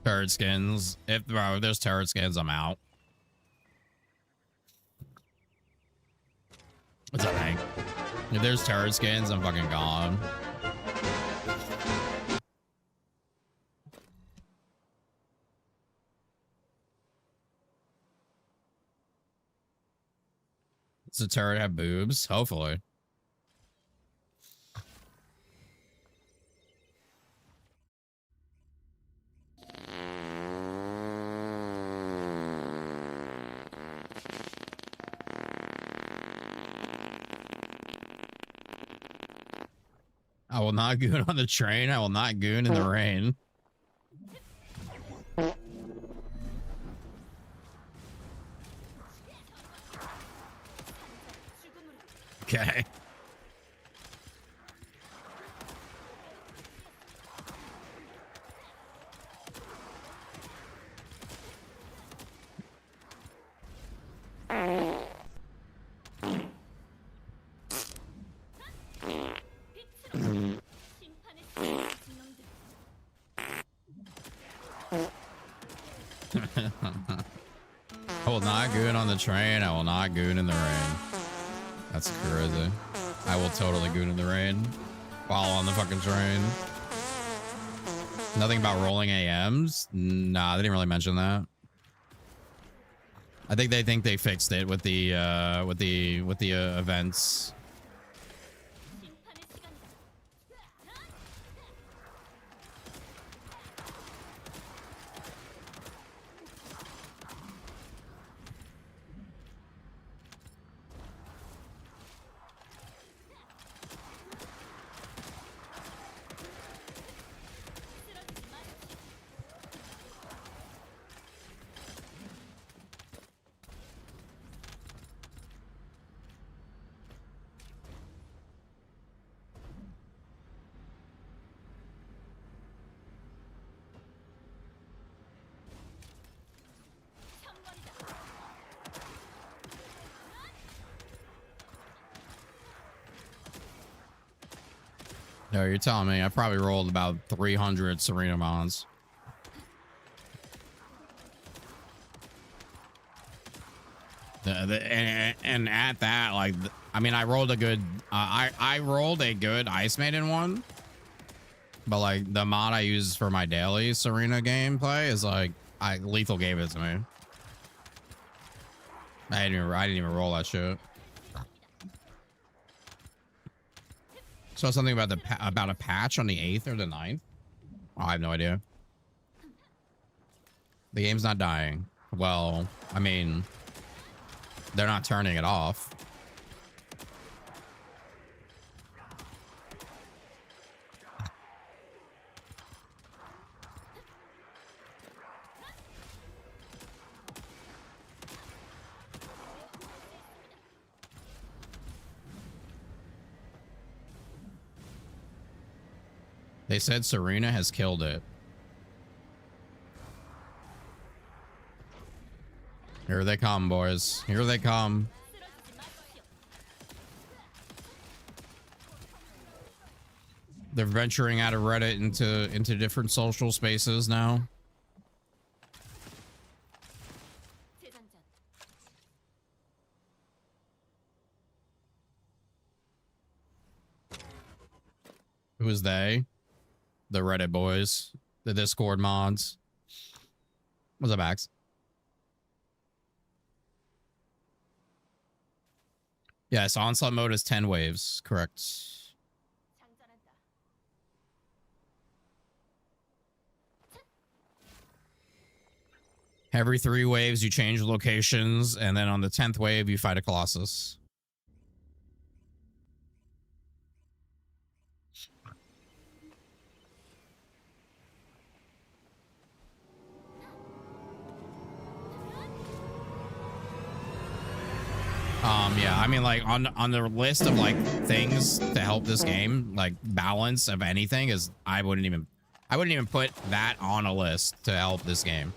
Speaker 1: Turret skins. If there's turret skins, I'm out. What's up, Hank? If there's turret skins, I'm fucking gone. Does the turret have boobs? Hopefully. I will not goon on the train. I will not goon in the rain. Okay. I will not goon on the train. I will not goon in the rain. That's crazy. I will totally goon in the rain while on the fucking train. Nothing about rolling AMs? Nah, they didn't really mention that. I think they fixed it with the events. No, you're telling me I probably rolled about 300 Serena Mons. And at that, like, I mean, I rolled a good, I rolled a good Ice Maiden one, but like the mod I use for my daily Serena gameplay is like, Lethal gave it to me. I didn't even roll that shit. So something about about a patch on the 8th or the 9th? Oh, I have no idea. The game's not dying. Well, I mean, they're not turning it off. They said Serena has killed it. Here they come, boys. Here they come. They're venturing out of Reddit into different social spaces now. Who is they? The Reddit boys, the Discord mods. What's up, Max? Yes, onslaught mode is 10 waves, correct. Every 3 waves, you change locations, and then on the 10th wave, you fight a Colossus. Yeah, I mean, like on the list of like things to help this game, like balance of anything is I wouldn't even put that on a list to help this game.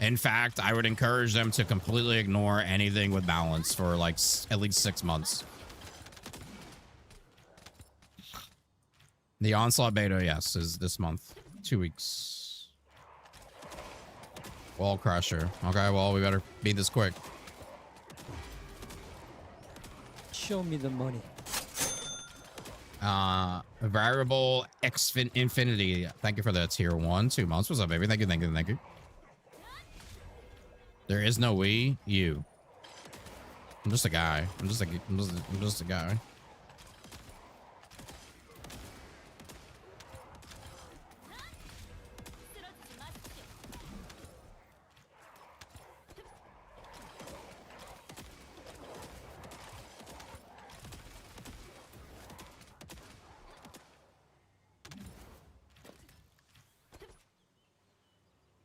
Speaker 1: In fact, I would encourage them to completely ignore anything with balance for like at least 6 months. The Onslaught beta, yes, is this month. 2 weeks. Wall Crusher. Okay, well, we better beat this quick.
Speaker 2: Show me the money.
Speaker 1: Variable Infinity. Thank you for the tier 1. 2 months. What's up, baby? Thank you, thank you, thank you. There is no we, you. I'm just a guy. I'm just a guy.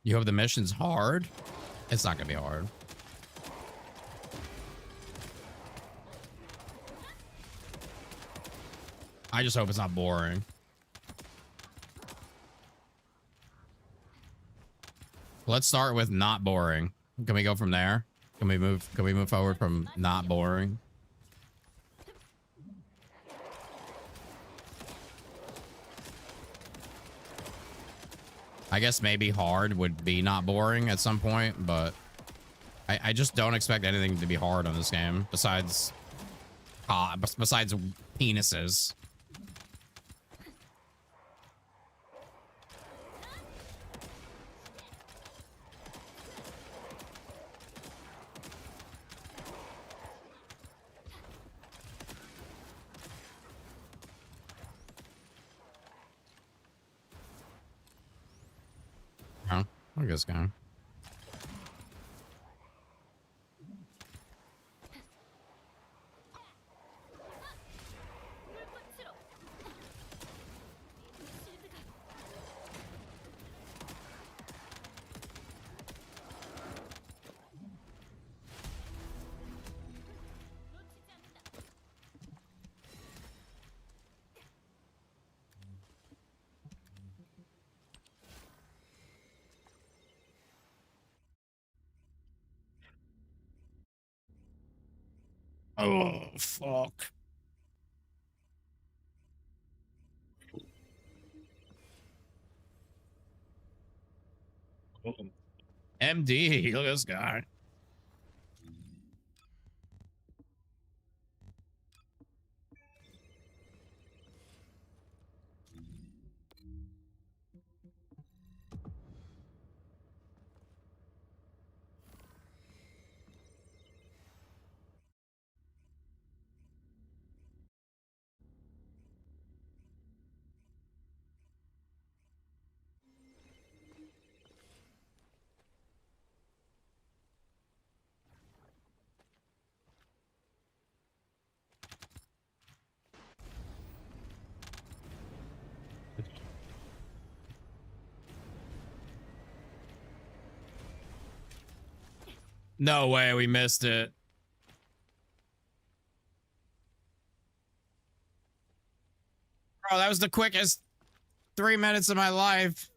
Speaker 1: You hope the mission's hard? It's not gonna be hard. I just hope it's not boring. Let's start with not boring. Can we go from there? Can we move forward from not boring? I guess maybe hard would be not boring at some point, but I just don't expect anything to be hard on this game besides penises. Oh, look at this guy. Oh, fuck. MD, look at this guy. No way, we missed it. Bro, that was the quickest 3 minutes of my life.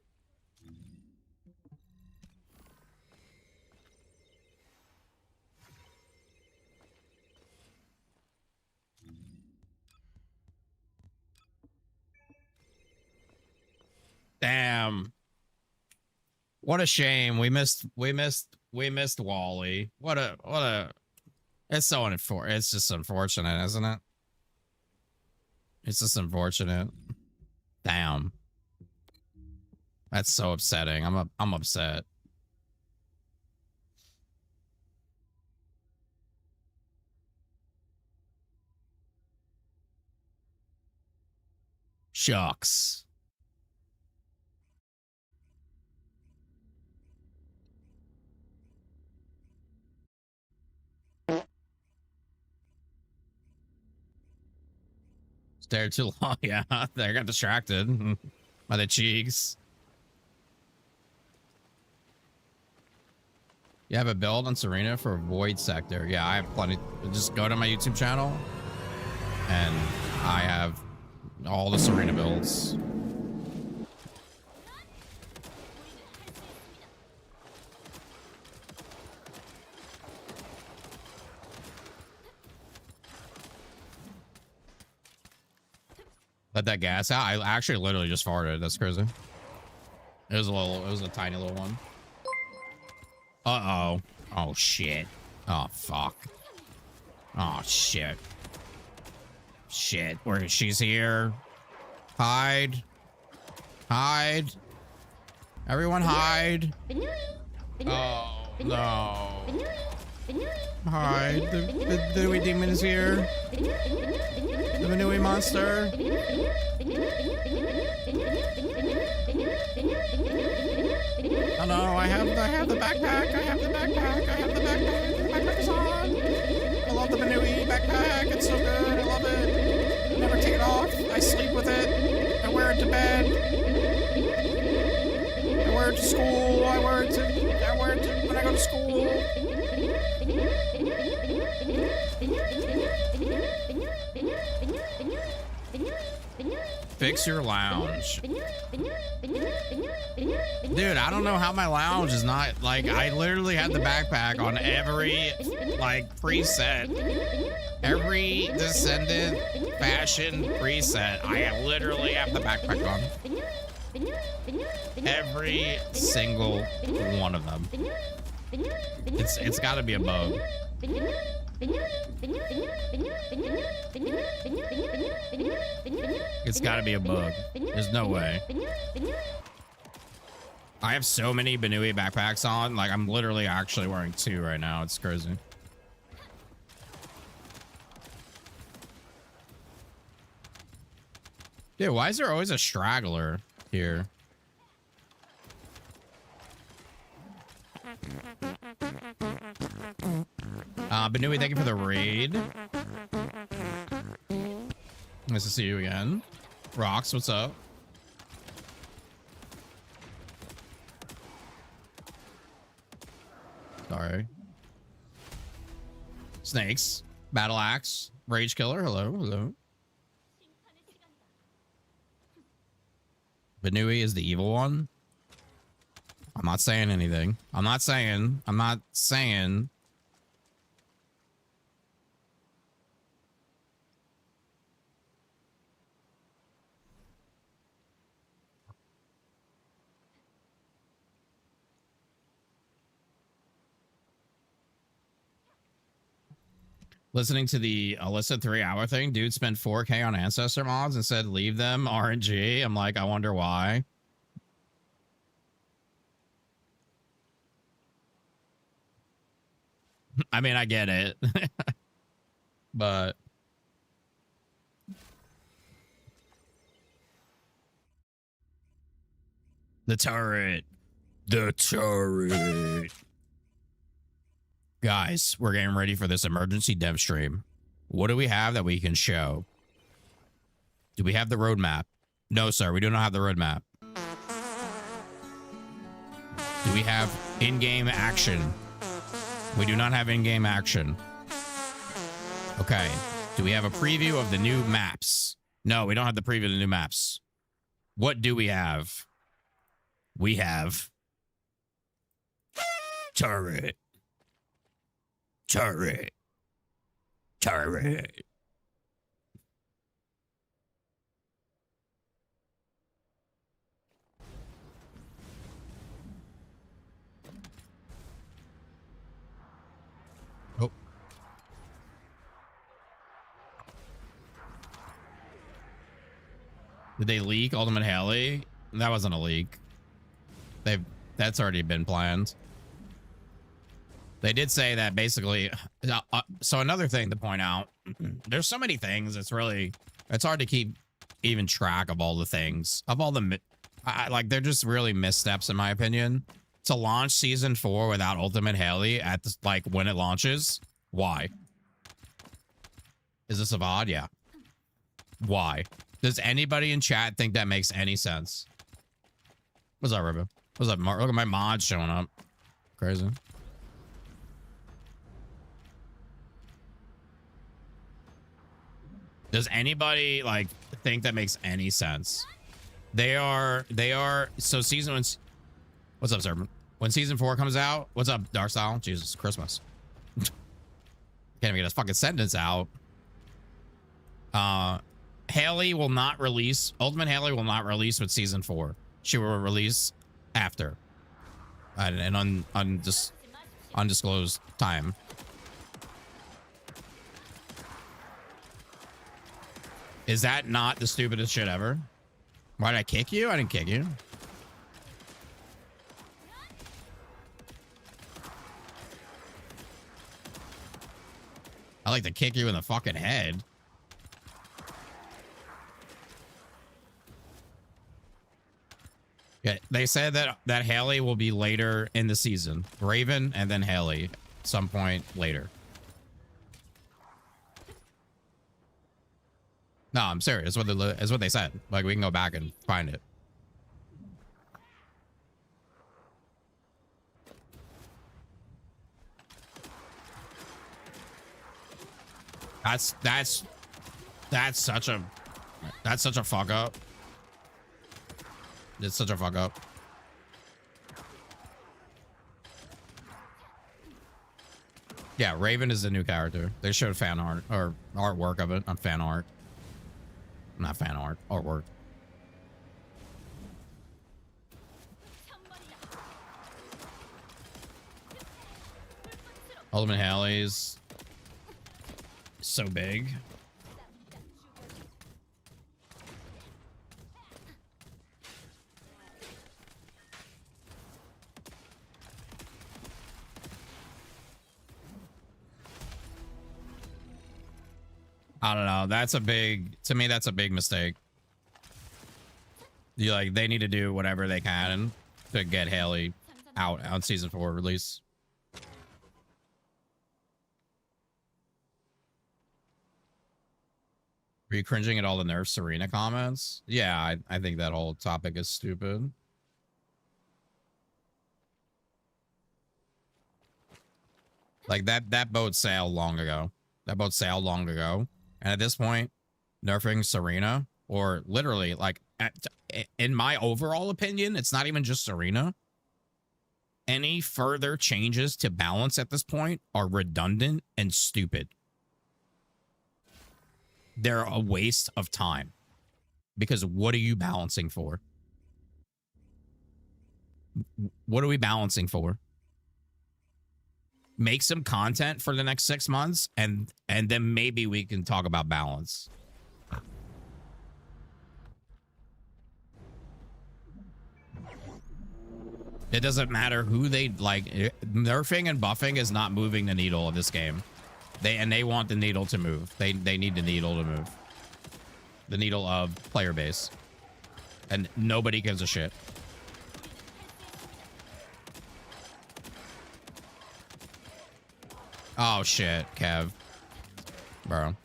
Speaker 1: Damn. What a shame. We missed Wally. What a it's so it's just unfortunate, isn't it? It's just unfortunate. Damn. That's so upsetting. I'm upset. Shucks. Stared too long. Yeah, they got distracted by the cheeks. You have a build on Serena for Void Sector. Yeah, I have plenty. Just go to my YouTube channel and I have all the Serena builds. Let that gas out. I actually literally just farted. That's crazy. It was a tiny little one. Uh-oh. Oh, shit. Oh, fuck. Oh, shit. Shit. Where she's here. Hide. Hide. Everyone hide. Oh, no. Hide. The Dewey demon is here. The Manui monster. Oh no, I have the backpack. I have the backpack. I have the backpack. The backpack is on. I love the Manui backpack. It's so good. I love it. I never take it off. I sleep with it. I wear it to bed. I wear it to school. I wear it to when I go to school. Fix your lounge. Dude, I don't know how my lounge is not, like, I literally had the backpack on every, like, preset. Every descendant fashion preset, I literally have the backpack on. Every single one of them. It's gotta be a bug. It's gotta be a bug. There's no way. I have so many Benui backpacks on. Like, I'm literally actually wearing 2 right now. It's crazy. Dude, why is there always a straggler here? Benui, thank you for the raid. Nice to see you again. Rox, what's up? Sorry. Snakes. Battle Axe. Rage Killer. Hello. Hello. Benui is the evil one. I'm not saying anything. I'm not saying. Listening to the Alyssa 3-hour thing, dude spent 4K on Ancestor mods and said leave them RNG. I'm like, I wonder why. I mean, I get it. But the turret. The turret. Guys, we're getting ready for this emergency dev stream. What do we have that we can show? Do we have the roadmap? No, sir, we do not have the roadmap. Do we have in-game action? We do not have in-game action. Okay. Do we have a preview of the new maps? No, we don't have the preview of the new maps. What do we have? We have turret. Turret. Turret. Oh. Did they leak Ultimate Halley? That wasn't a leak. That's already been planned. They did say that basically. So another thing to point out, there's so many things. It's hard to keep even track of all the things, of all the, like, they're just really missteps in my opinion. To launch season 4 without Ultimate Halley at the, like, when it launches. Why? Is this a VOD? Yeah. Why? Does anybody in chat think that makes any sense? What's up, Ribbon? What's up, Mark? Look at my mods showing up. Crazy. Does anybody like think that makes any sense? They are so season one. What's up, sir? When season 4 comes out, what's up, Darkstyle? Jesus Christmas. Can't even get a fucking sentence out. Haley will not release, Ultimate Haley will not release with season 4. She will release after. And undisclosed time. Is that not the stupidest shit ever? Why did I kick you? I didn't kick you. I like to kick you in the fucking head. Yeah, they said that Haley will be later in the season. Raven and then Haley some point later. No, I'm serious. That's what they said. Like, we can go back and find it. That's such a fuck up. It's such a fuck up. Yeah, Raven is the new character. They showed fan art or artwork of it, not fan art. Not fan art, artwork. Ultimate Haley's so big. I don't know. That's a big, to me, that's a big mistake. You like, they need to do whatever they can to get Haley out on season 4 release. Are you cringing at all the Nerf Serena comments? Yeah, I think that whole topic is stupid. Like that boat sailed long ago. That boat sailed long ago. And at this point, nerfing Serena, or literally, like, in my overall opinion, it's not even just Serena. Any further changes to balance at this point are redundant and stupid. They're a waste of time. Because what are you balancing for? What are we balancing for? Make some content for the next 6 months, and then maybe we can talk about balance. It doesn't matter who they like. Nerfing and buffing is not moving the needle of this game. They want the needle to move. They need the needle to move. The needle of player base. And nobody gives a shit. Oh shit, Kev. Bro.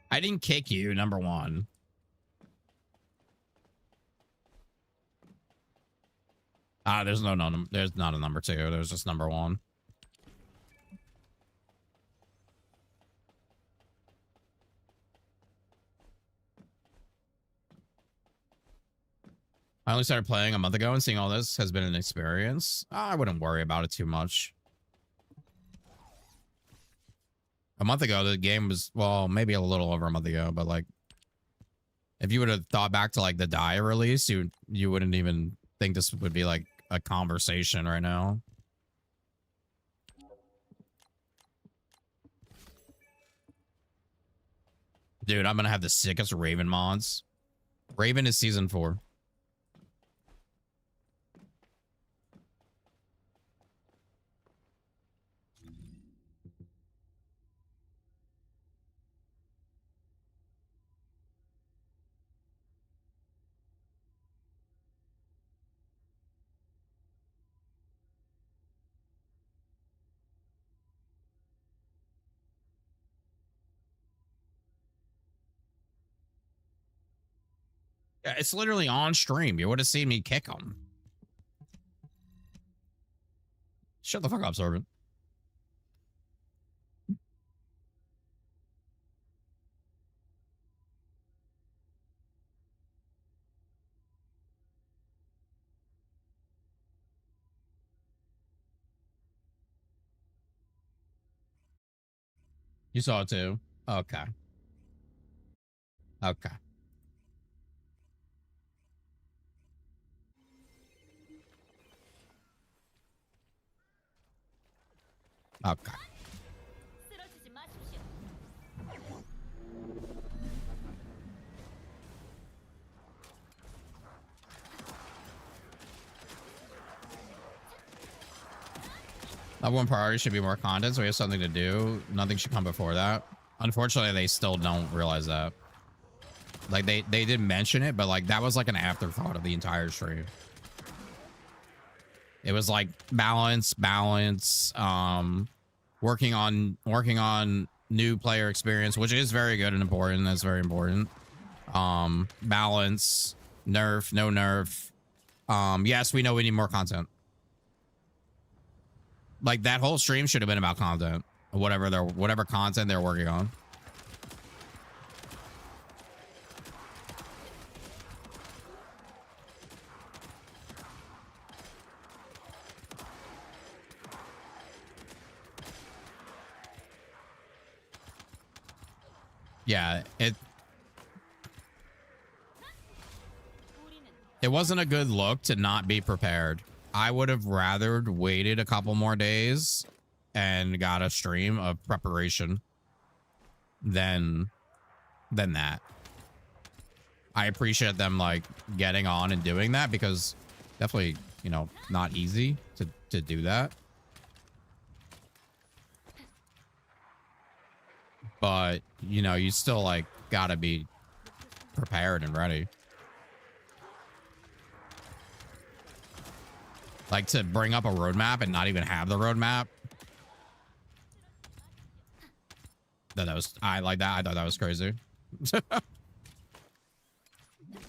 Speaker 1: I didn't kick you, number one. There's there's not a number 2. There's just number 1. I only started playing a month ago, and seeing all this has been an experience. I wouldn't worry about it too much. A month ago, the game was, well, maybe a little over a month ago, but like, if you would have thought back to like the Die release, you wouldn't even think this would be like a conversation right now. Dude, I'm gonna have the sickest Raven mods. Raven is season 4. It's literally on stream. You would have seen me kick him. Shut the fuck up, servant. You saw it too? Okay. Okay. Okay. That one priority should be more content, so we have something to do. Nothing should come before that. Unfortunately, they still don't realize that. Like, they did mention it, but, like, that was, like, an afterthought of the entire stream. It was, like, balance, working on new player experience, which is very good and important. That's very important. Balance, nerf, no nerf. Yes, we know we need more content. Like, that whole stream should have been about content. Whatever content they're working on. Yeah, it wasn't a good look to not be prepared. I would have rather waited a couple more days and got a stream of preparation than that. I appreciate them, like, getting on and doing that, because definitely, you know, not easy to do that. But, you know, you still, like, gotta be prepared and ready. Like, to bring up a roadmap and not even have the roadmap. I thought that was crazy.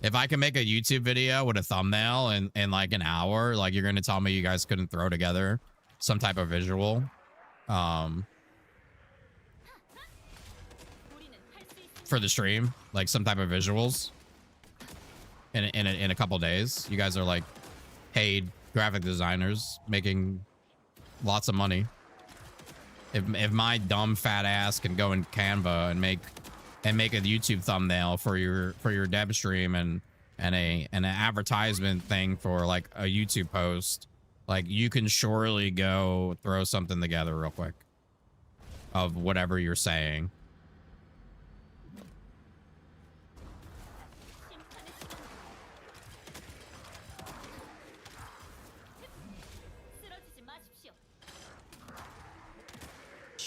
Speaker 1: If I can make a YouTube video with a thumbnail in like an hour, like, you're going to tell me you guys couldn't throw together some type of visual, for the stream, like some type of visuals in a couple days. You guys are like paid graphic designers making lots of money. If my dumb fat ass can go in Canva and make a YouTube thumbnail for your dev stream and an advertisement thing for like a YouTube post, like, you can surely go throw something together real quick of whatever you're saying.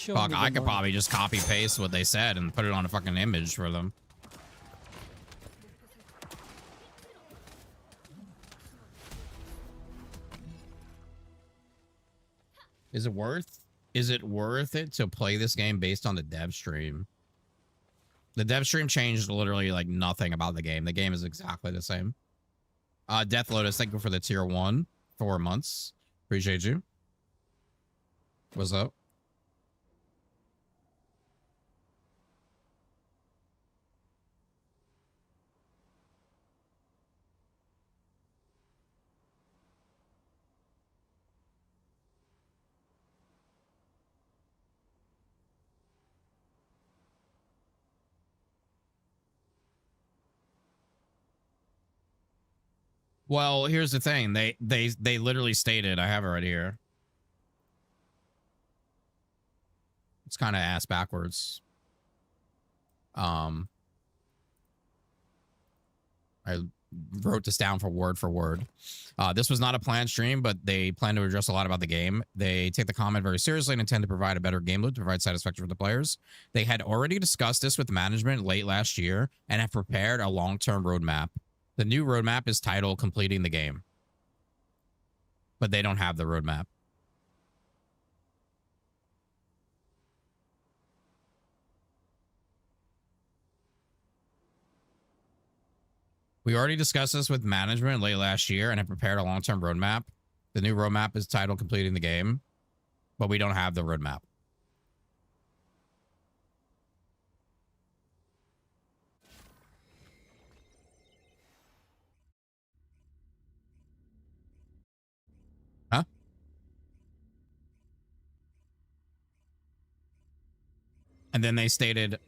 Speaker 1: Fuck, I could probably just copy paste what they said and put it on a fucking image for them. Is it worth it to play this game based on the dev stream? The dev stream changed literally like nothing about the game. The game is exactly the same. Death Lotus, thank you for the tier 1, 4 months. Appreciate you. What's up? Well, here's the thing. They literally stated, I have it right here. It's kind of ass backwards. I wrote this down for word. This was not a planned stream, but they plan to address a lot about the game. They take the comment very seriously and intend to provide a better game loop to provide satisfaction for the players. They had already discussed this with management late last year and have prepared a long-term roadmap. The new roadmap is titled Completing the Game, but they don't have the roadmap. We already discussed this with management late last year and have prepared a long-term roadmap. The new roadmap is titled Completing the Game, but we don't have the roadmap. Huh? And then they stated,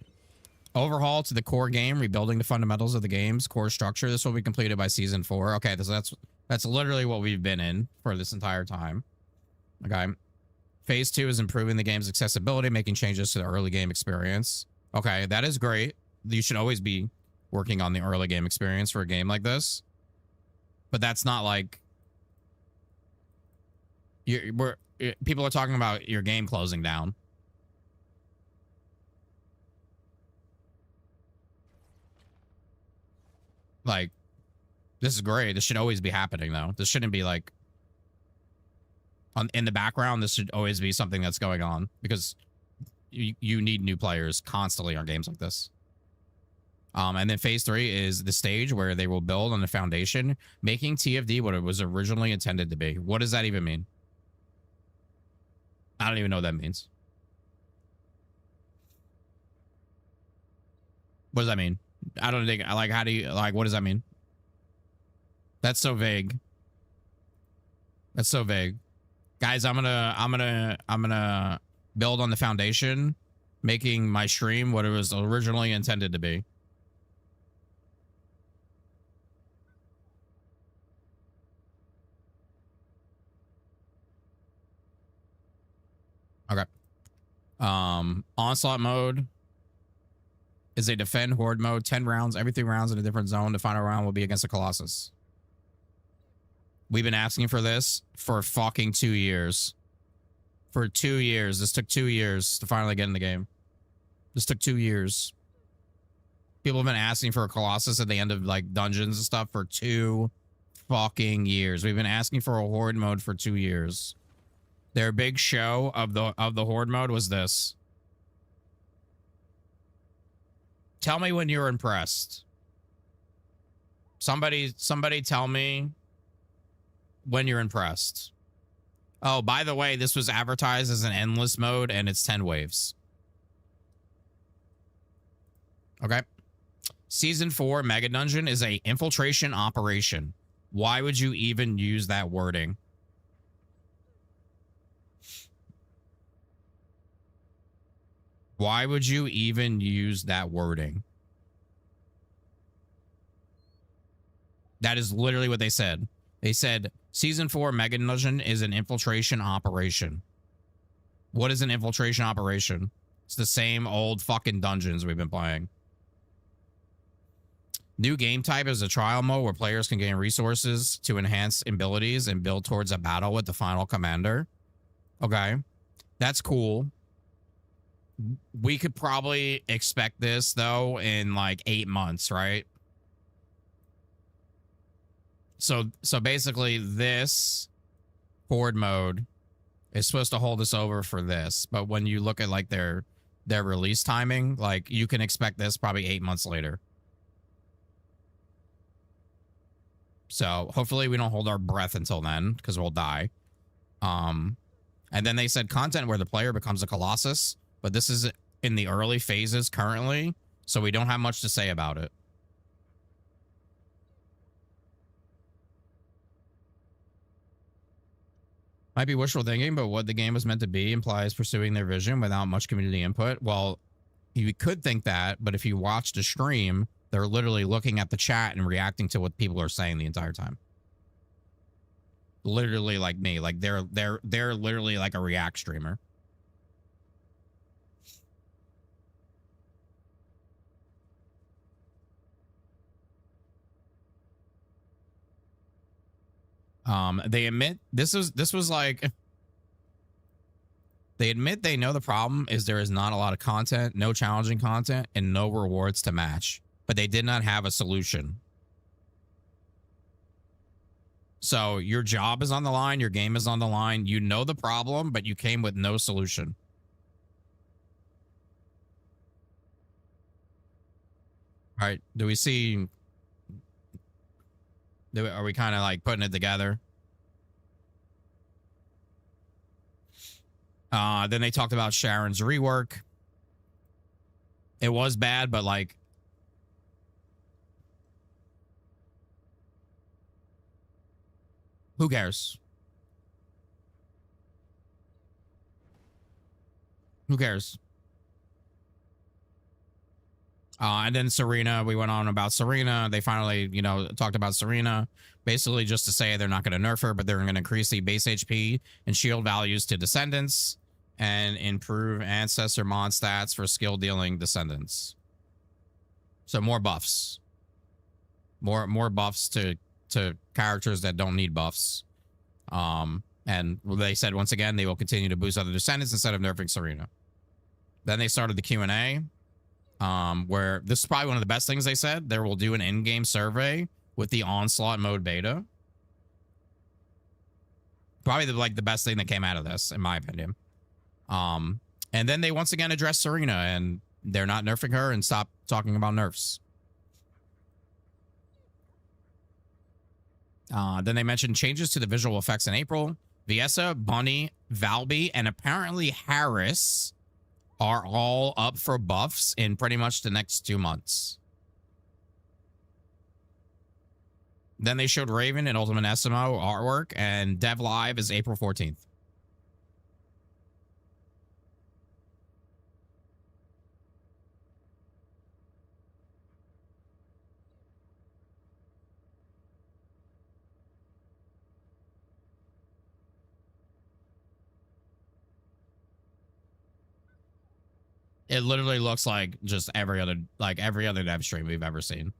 Speaker 1: overhaul to the core game, rebuilding the fundamentals of the game's core structure. This will be completed by season 4. Okay, so that's literally what we've been in for this entire time. Okay. Phase 2 is improving the game's accessibility, making changes to the early game experience. Okay, that is great. You should always be working on the early game experience for a game like this. But that's not like people are talking about your game closing down. Like, this is great. This should always be happening, though. This shouldn't be like in the background. This should always be something that's going on because you need new players constantly on games like this. And then phase 3 is the stage where they will build on the foundation, making TFD what it was originally intended to be. What does that even mean? I don't even know what that means. What does that mean? I don't think, like, how do you, like, what does that mean? That's so vague. That's so vague. Guys, I'm gonna build on the foundation, making my stream what it was originally intended to be. Okay. Onslaught mode is a defend horde mode. 10 rounds, every 3 rounds in a different zone. The final round will be against a Colossus. We've been asking for this for fucking 2 years. For 2 years. This took 2 years to finally get in the game. This took 2 years. People have been asking for a Colossus at the end of like dungeons and stuff for 2 fucking years. We've been asking for a horde mode for 2 years. Their big show of the horde mode was this. Tell me when you're impressed. Somebody tell me when you're impressed. Oh, by the way, this was advertised as an endless mode and it's 10 waves. Okay. Season 4 Mega Dungeon is a infiltration operation. Why would you even use that wording? Why would you even use that wording? That is literally what they said. They said, Season 4 Mega Dungeon is an infiltration operation. What is an infiltration operation? It's the same old fucking dungeons we've been playing. New game type is a trial mode where players can gain resources to enhance abilities and build towards a battle with the final commander. Okay. That's cool. We could probably expect this, though, in like 8 months, right? So basically, this horde mode is supposed to hold us over for this. But when you look at like their release timing, like you can expect this probably 8 months later. So hopefully we don't hold our breath until then because we'll die. And then they said content where the player becomes a Colossus. But this is in the early phases currently, so we don't have much to say about it. Might be wishful thinking, but what the game was meant to be implies pursuing their vision without much community input. Well, you could think that, but if you watch the stream, they're literally looking at the chat and reacting to what people are saying the entire time. Literally like me. Like they're literally like a React streamer. They admit this was like they admit they know the problem is there is not a lot of content, no challenging content, and no rewards to match, but they did not have a solution. So your job is on the line, your game is on the line, you know the problem, but you came with no solution. All right, do we see Are we kind of like putting it together? Then they talked about Sharon's rework. It was bad, but like, who cares? Who cares? And then Serena, we went on about Serena. They finally, you know, talked about Serena, basically just to say they're not going to nerf her, but they're going to increase the base HP and shield values to Descendants and improve Ancestor mod stats for skill dealing Descendants. So more buffs, more buffs to characters that don't need buffs. And they said once again they will continue to boost other Descendants instead of nerfing Serena. Then they started the Q&A. Where this is probably one of the best things they said. They will do an in-game survey with the Onslaught mode beta. Probably the best thing that came out of this, in my opinion. And then they once again addressed Serena, and they're not nerfing her and stop talking about nerfs. Then they mentioned changes to the visual effects in April. Viessa, Bunny, Valby, and apparently Harris are all up for buffs in pretty much the next 2 months. Then they showed Raven and Ultimate SMO artwork, and Dev Live is April 14th. It literally looks like just every other dev stream we've ever seen.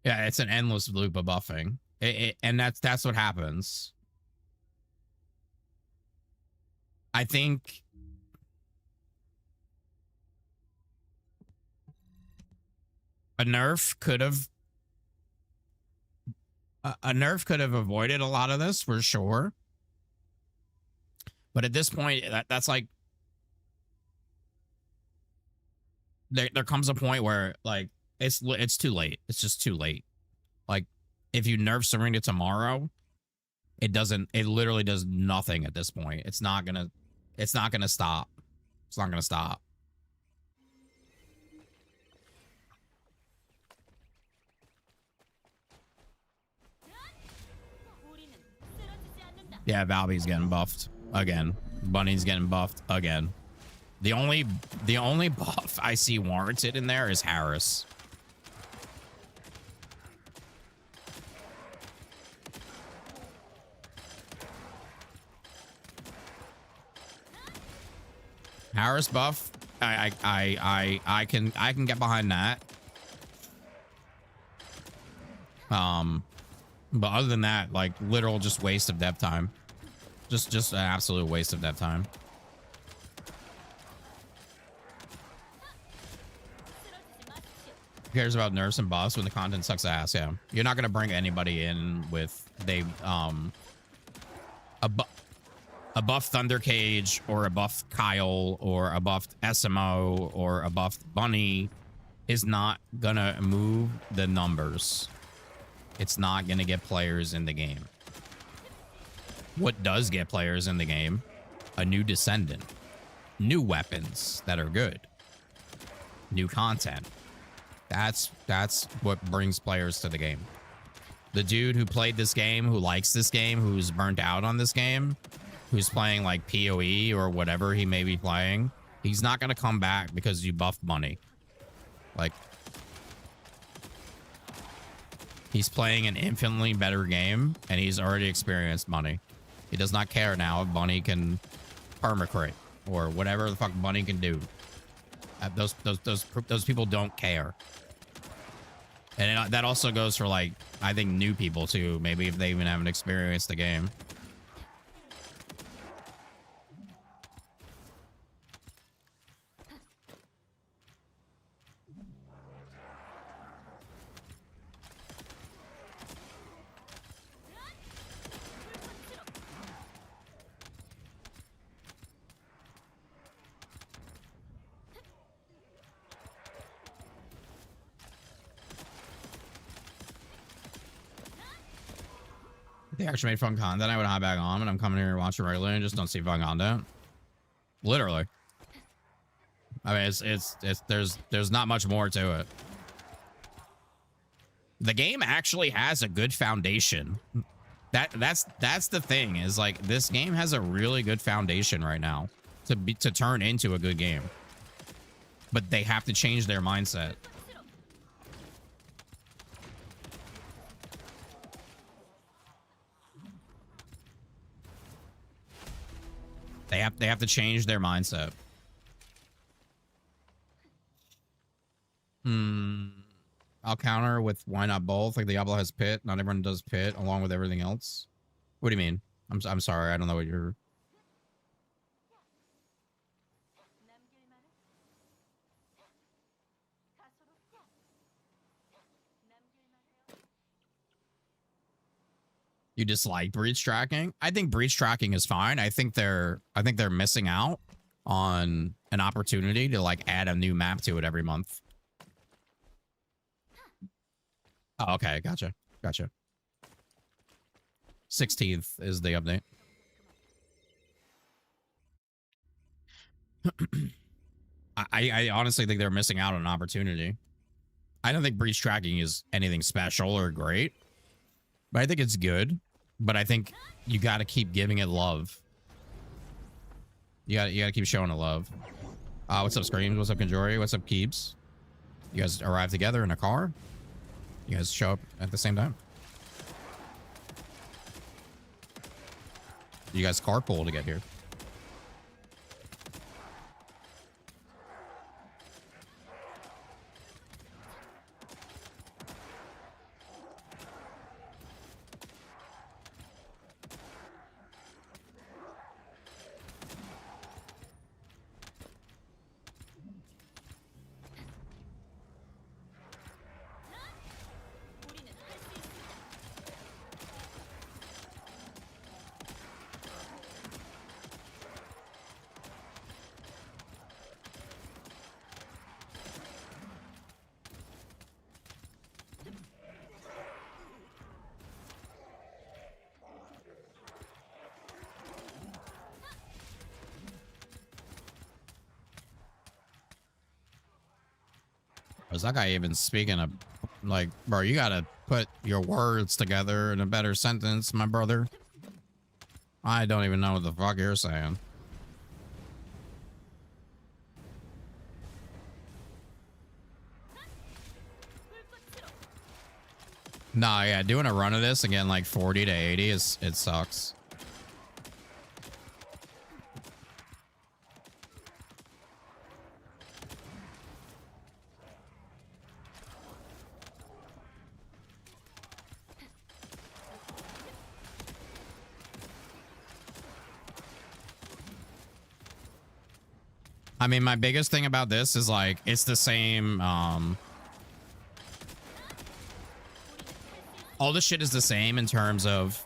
Speaker 1: Yeah, it's an endless loop of buffing. And that's what happens. I think a nerf could have avoided a lot of this for sure. But at this point, that's like there comes a point where like it's too late. It's just too late. Like if you nerf Serena tomorrow, it literally does nothing at this point. It's not gonna stop. It's not gonna stop. Yeah, Valby's getting buffed again. Bunny's getting buffed again. The only buff I see warranted in there is Harris. Harris buff, I can get behind that. But other than that, like literal just waste of dev time. Just an absolute waste of dev time. Who cares about nerfs and buffs when the content sucks ass? Yeah, you're not gonna bring anybody in with a buff Thunder Cage or a buff Kyle or a buffed SMO or a buffed Bunny is not gonna move the numbers. It's not gonna get players in the game. What does get players in the game? A new Descendant, new weapons that are good, new content. That's what brings players to the game. The dude who played this game, who likes this game, who's burnt out on this game, who's playing like PoE or whatever he may be playing, he's not going to come back because you buffed Bunny. Like, he's playing an infinitely better game and he's already experienced Bunny. He does not care now if Bunny can permacrit or whatever the fuck Bunny can do. Those people don't care. And that also goes for like, I think new people too, maybe if they even haven't experienced the game. They actually made fun content. I would hop back on, and I'm coming here and watching regularly and just don't see fun content. Literally. I mean, there's not much more to it. The game actually has a good foundation. That's the thing, is like this game has a really good foundation right now to turn into a good game. But they have to change their mindset. They have to change their mindset. I'll counter with why not both? Like Diablo has pit, not everyone does pit along with everything else. What do you mean? I'm sorry, I don't know what you're. You dislike breach tracking? I think breach tracking is fine. I think they're missing out on an opportunity to like add a new map to it every month. Oh, okay, gotcha. 16th is the update. I honestly think they're missing out on an opportunity. I don't think breach tracking is anything special or great, but I think it's good. But I think you got to keep giving it love. You got to keep showing it love. What's up, Screams? What's up, Conjori? What's up, Keeps? You guys arrive together in a car? You guys show up at the same time? You guys carpool to get here? Was that guy even speaking of, like, bro, you gotta put your words together in a better sentence, my brother. I don't even know what the fuck you're saying. Nah, yeah, doing a run of this again, like 40 to 80 it sucks. I mean, my biggest thing about this is like, it's the same, all this shit is the same in terms of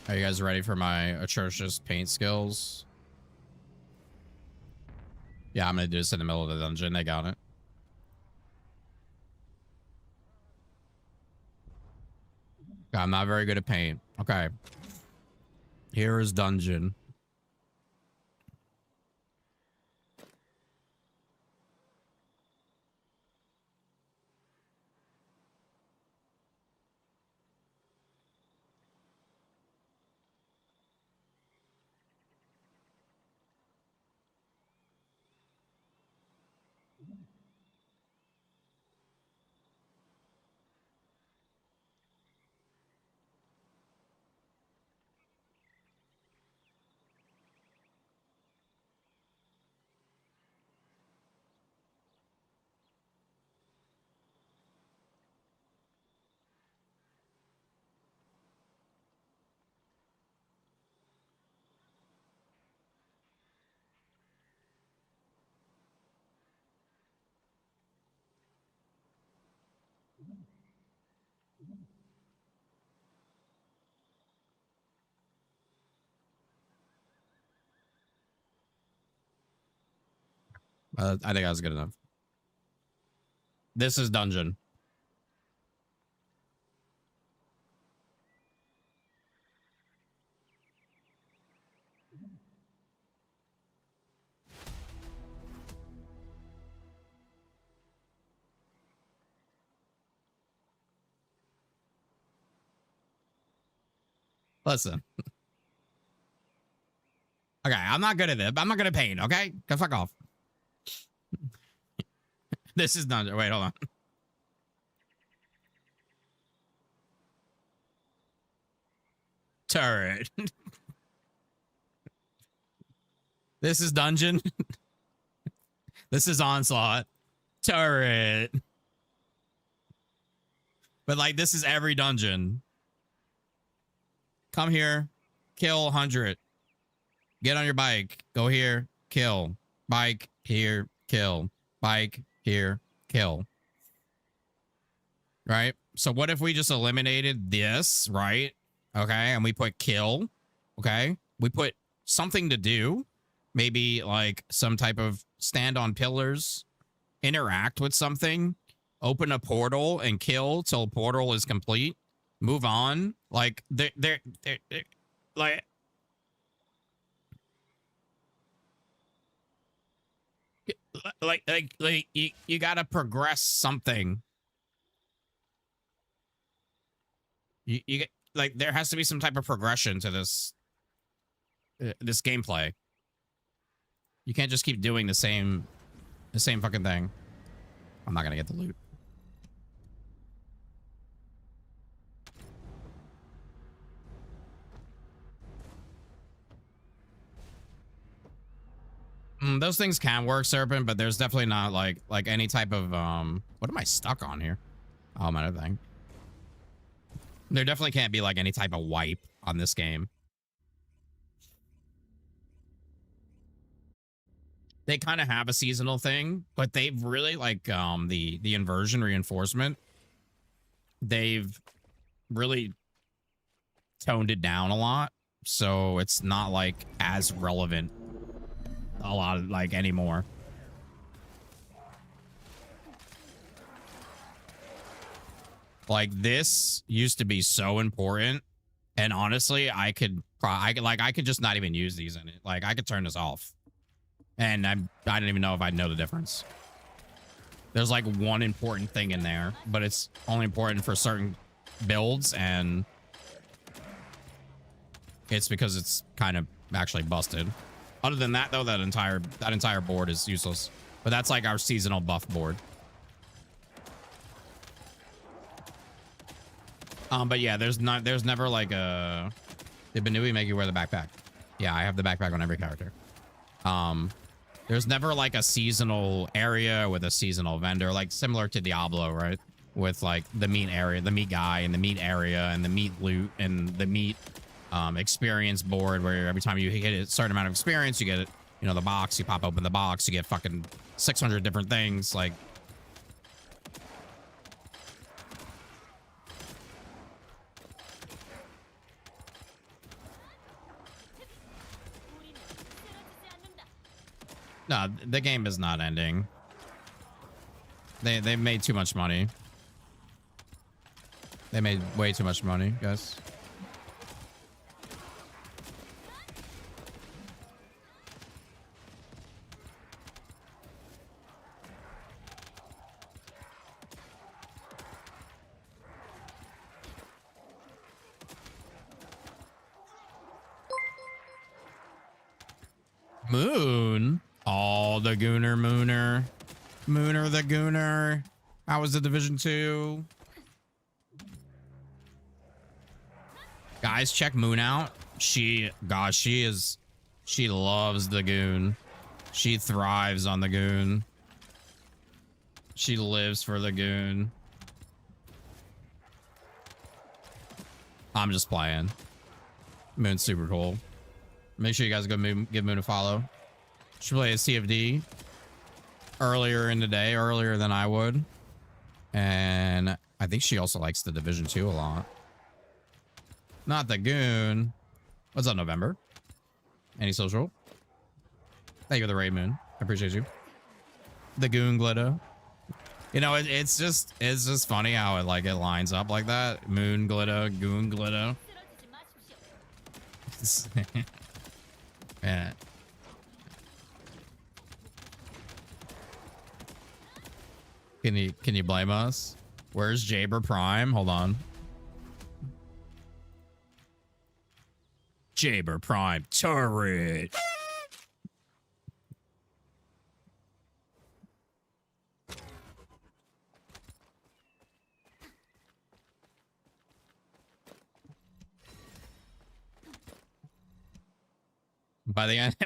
Speaker 1: Are you guys ready for my atrocious paint skills? Yeah, I'm gonna do this in the middle of the dungeon. They got it. I'm not very good at paint. Okay. Here is dungeon. I think that was good enough. This is dungeon. Listen. Okay, I'm not good at it. I'm not good at pain, okay? Go fuck off. This is dungeon. Wait, hold on. Turret. This is dungeon. This is onslaught. Turret. But like, this is every dungeon. Come here. Kill 100. Get on your bike. Go here. Kill. Bike. Here. Kill. Bike. Here. Kill. Right? So what if we just eliminated this, right? Okay. And we put kill. Okay. We put something to do. Maybe like some type of stand on pillars. Interact with something. Open a portal and kill till portal is complete. Move on. Like, they're like... Like you gotta progress something. You get, like, there has to be some type of progression to this this gameplay. You can't just keep doing the same fucking thing. I'm not gonna get the loot. Those things can work, Serpent, but there's definitely not like any type of what am I stuck on here? Oh, my other thing. There definitely can't be like any type of wipe on this game. They kind of have a seasonal thing, but they've really like the inversion reinforcement. They've really toned it down a lot, so it's not like as relevant a lot of like anymore. Like, this used to be so important, and honestly, I could just not even use these in it. Like, I could turn this off, and I don't even know if I'd know the difference. There's like one important thing in there, but it's only important for certain builds, and it's because it's kind of actually busted. Other than that, though, that entire board is useless. But that's like our seasonal buff board. But yeah, there's never like a... Did Benui make you wear the backpack? Yeah, I have the backpack on every character. There's never like a seasonal area with a seasonal vendor, like similar to Diablo, right? With like the meat area, the meat guy, and the meat area, and the meat loot, and the meat experience board, where every time you hit a certain amount of experience, you get it, you know, the box, you pop open the box, you get fucking 600 different things. Like, no, the game is not ending. They've made too much money. They made way too much money, guys. Moon. Oh, the Gooner Mooner. Mooner the Gooner. How was the Division 2? Guys, check Moon out. She loves the Goon. She thrives on the Goon. She lives for the Goon. I'm just playing. Moon's super cool. Make sure you guys go give Moon a follow. She played a CFD earlier in the day, earlier than I would. And I think she also likes the Division 2 a lot. Not the Goon. What's up, November? Any social? Thank you for the raid, Moon. I appreciate you. The goon glitter. You know, it's just funny how it like it lines up like that. Moon glitter, goon glitter. Yeah. Can you blame us? Where's Jaber Prime? Hold on. Jaber Prime turret. By the end,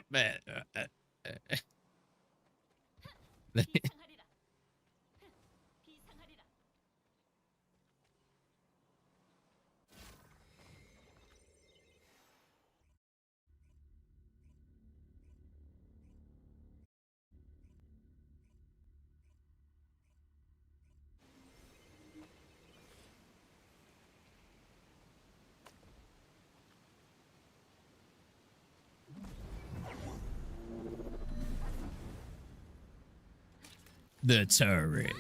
Speaker 1: the turret.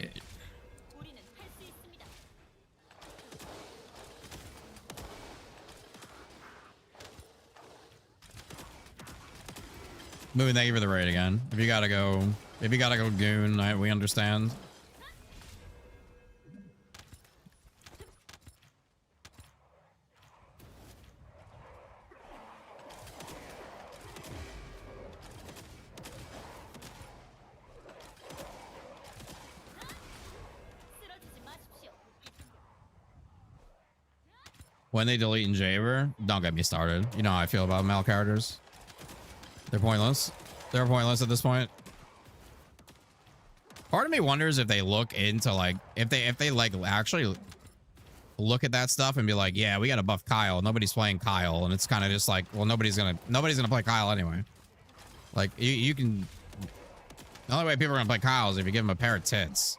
Speaker 1: Moon, thank you for the raid again. If you gotta go goon, we understand. When they delete in Jaber, don't get me started. You know how I feel about male characters. They're pointless. They're pointless at this point. Part of me wonders if they look into like if they like actually look at that stuff and be like, yeah, we gotta buff Kyle. Nobody's playing Kyle, and it's kind of just like, well, nobody's gonna play Kyle anyway. Like you can. The only way people are gonna play Kyle is if you give them a pair of tits.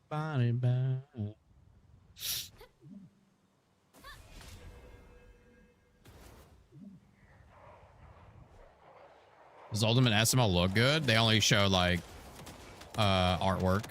Speaker 1: Body back. Does Ultimate SML look good? They only show like artwork.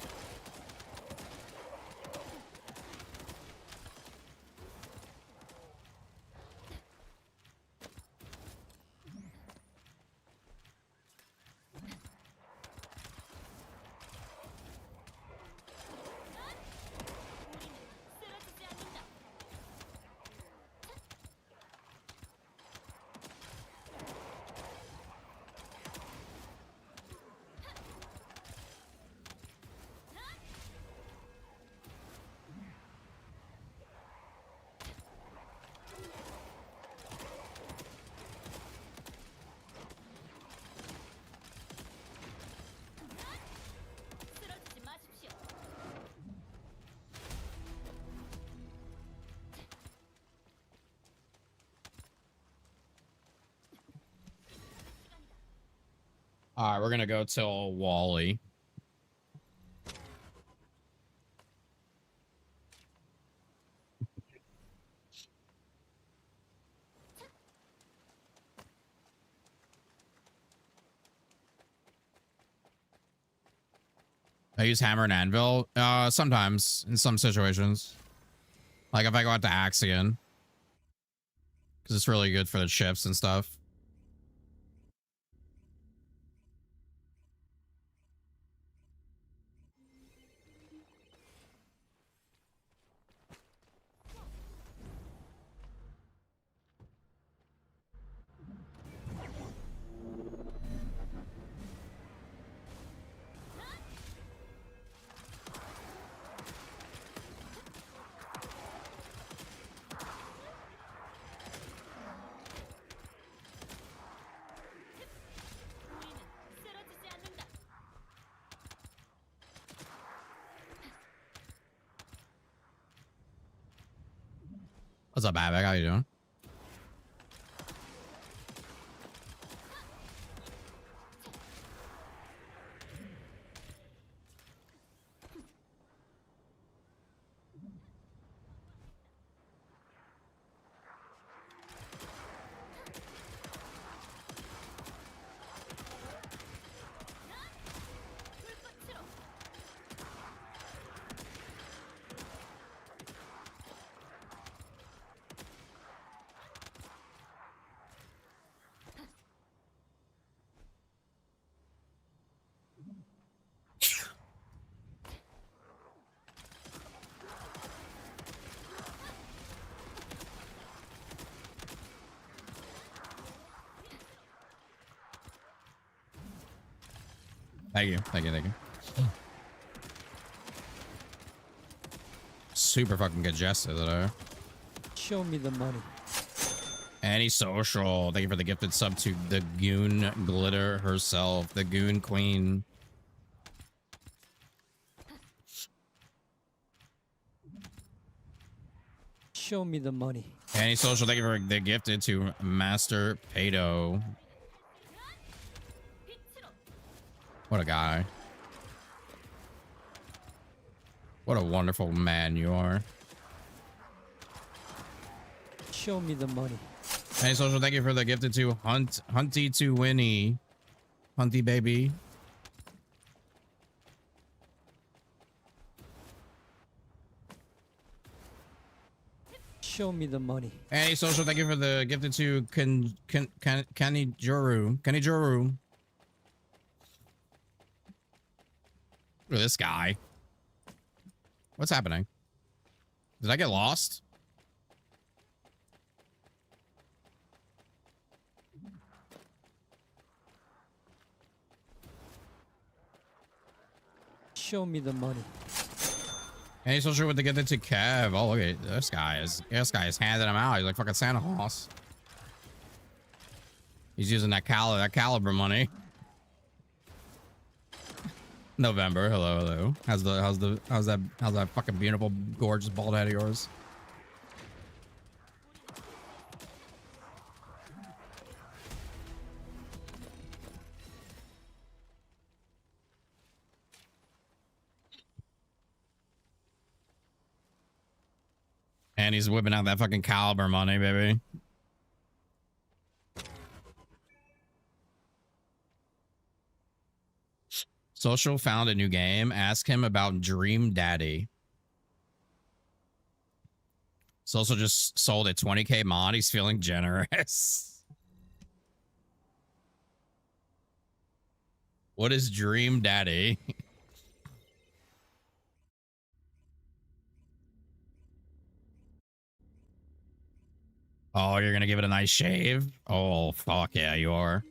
Speaker 1: All right, we're gonna go till Wally. I use hammer and anvil. Sometimes in some situations, like if I go out to Axion, because it's really good for the ships and stuff. What's up, Babbitt? How you doing? Thank you. Thank you. Thank you. Super fucking congested though.
Speaker 2: Show me the money.
Speaker 1: Antisocial. Thank you for the gifted sub to the Goon Glitter herself, the Goon Queen.
Speaker 2: Show me the money.
Speaker 1: Antisocial. Thank you for the gifted to Master Pato. What a guy. What a wonderful man you are.
Speaker 2: Show me the money.
Speaker 1: Antisocial. Thank you for the gifted to Hunty to Winnie. Hunty baby.
Speaker 2: Show me the money.
Speaker 1: Antisocial. Thank you for the gifted to Kanijuru. Kanijuru. Look at this guy. What's happening? Did I get lost?
Speaker 2: Show me the money.
Speaker 1: Antisocial with the gifted to Kev. Oh, look at this guy. This guy is handing him out. He's like fucking Santa Claus. He's using that caliber money. November, hello. How's that fucking beautiful, gorgeous bald head of yours? And he's whipping out that fucking caliber money, baby. Social found a new game. Ask him about Dream Daddy. Social just sold a 20k mod. He's feeling generous. What is Dream Daddy? Oh, you're gonna give it a nice shave? Oh, fuck yeah, you are.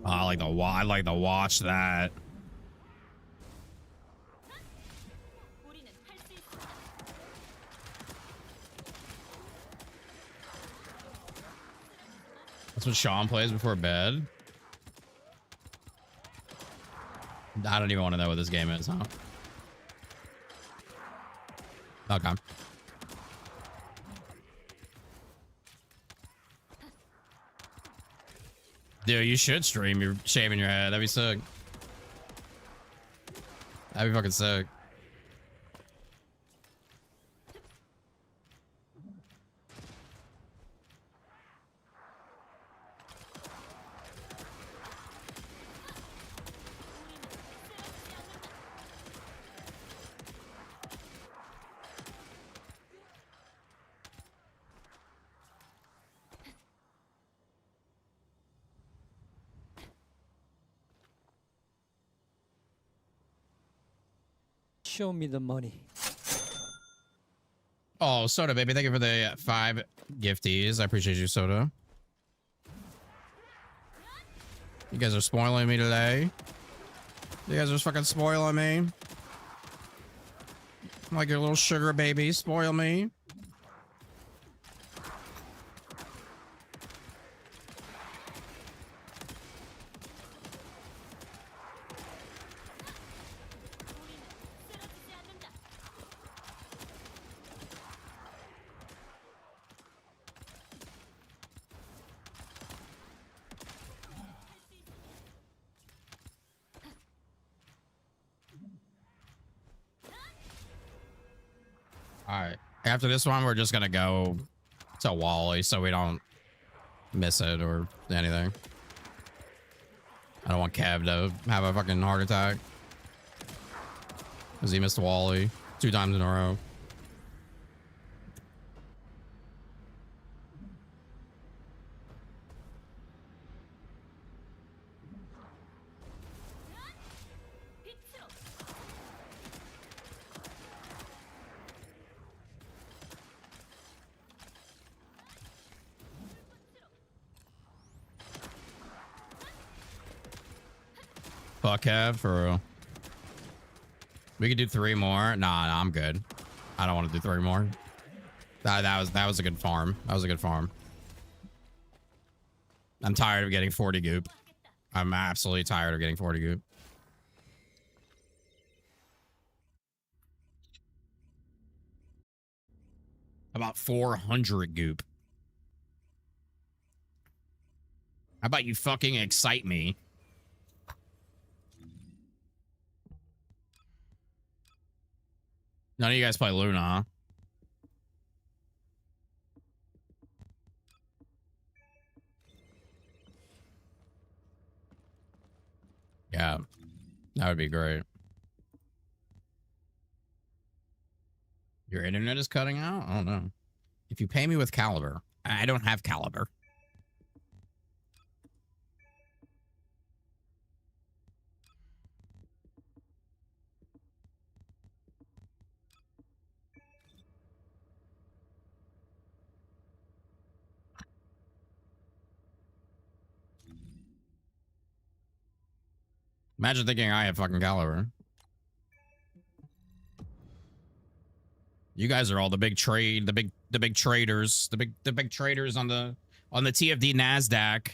Speaker 1: Oh, I like to watch that. That's what Sean plays before bed. I don't even want to know what this game is, huh? Okay. Dude, you should stream your shaving your head. That'd be sick. That'd be fucking sick.
Speaker 2: Show me the money.
Speaker 1: Oh, Soda, baby. Thank you for the 5 gifties. I appreciate you, Soda. You guys are spoiling me today. You guys are just fucking spoiling me. I'm like your little sugar baby. Spoil me. All right. After this one, we're just gonna go to Wally so we don't miss it or anything. I don't want Kev to have a fucking heart attack because he missed Wally 2 times in a row. Fuck Kev, for real. We could do 3 more. Nah, I'm good. I don't want to do 3 more. That was a good farm. That was a good farm. I'm tired of getting 40 goop. I'm absolutely tired of getting 40 goop. About 400 goop. How about you fucking excite me? None of you guys play Luna, huh? Yeah, that would be great. Your internet is cutting out? I don't know. If you pay me with Caliber. I don't have Caliber. Imagine thinking I have fucking Caliber. You guys are all the big trade, the big traders, the big traders on the TFD NASDAQ.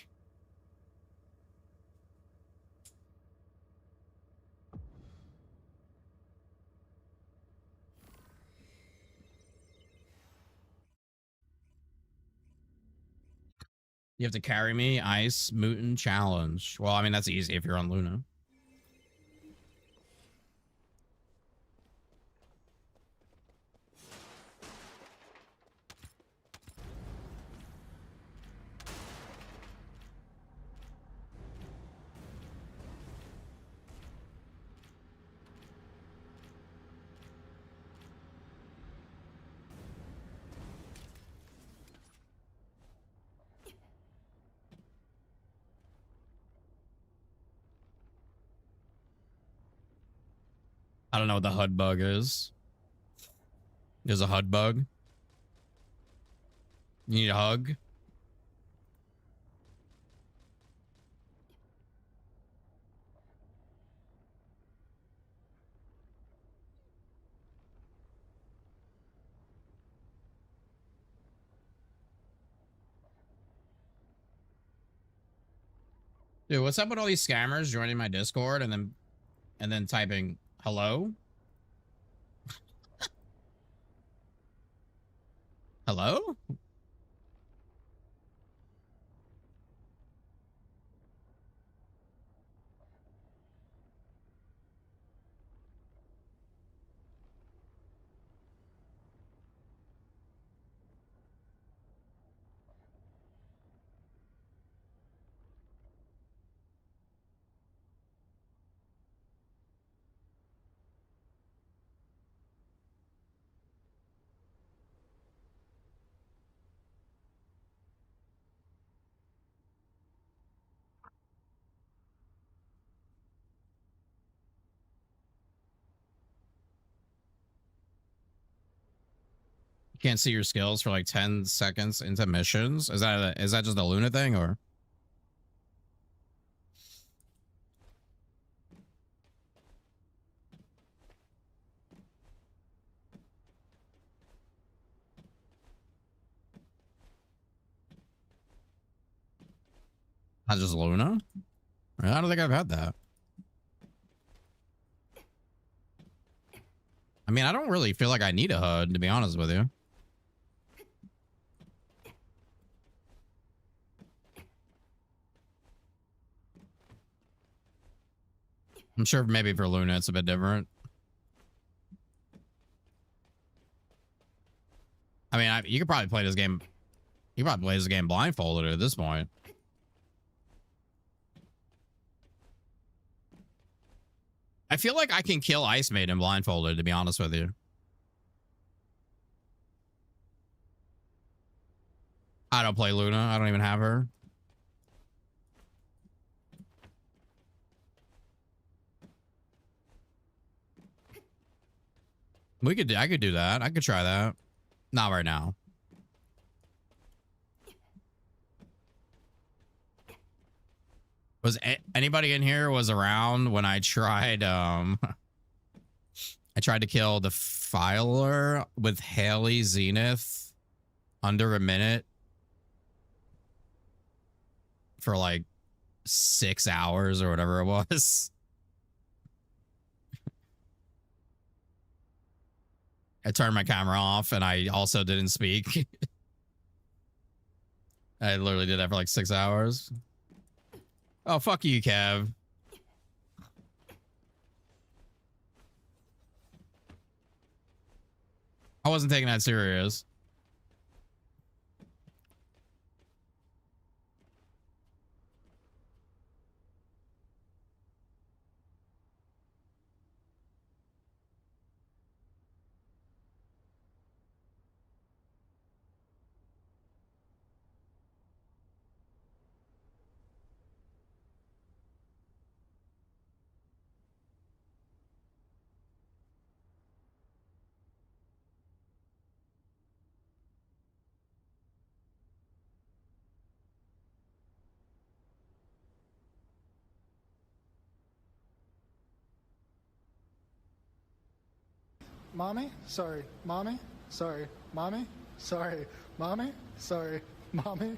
Speaker 1: You have to carry me, Ice, Mutant, Challenge. Well, I mean, that's easy if you're on Luna. I don't know what the HUD bug is. There's a HUD bug. You need a hug? Dude, what's up with all these scammers joining my Discord and then typing hello? Hello? You can't see your skills for like 10 seconds into missions. Is that just a Luna thing or? Not just Luna? I don't think I've had that. I mean, I don't really feel like I need a HUD, to be honest with you. I'm sure maybe for Luna it's a bit different. I mean, you could probably play this game. You could probably play this game blindfolded at this point. I feel like I can kill Ice Maiden blindfolded, to be honest with you. I don't play Luna. I don't even have her. I could do that. I could try that. Not right now. Was anybody in here was around when I tried I tried to kill the Filer with Haley Zenith under a minute for like 6 hours or whatever it was. I turned my camera off and I also didn't speak. I literally did that for like 6 hours. Oh, fuck you, Kev. I wasn't taking that serious.
Speaker 3: Mommy? Sorry. Mommy? Sorry. Mommy? Sorry. Mommy? Sorry. Mommy?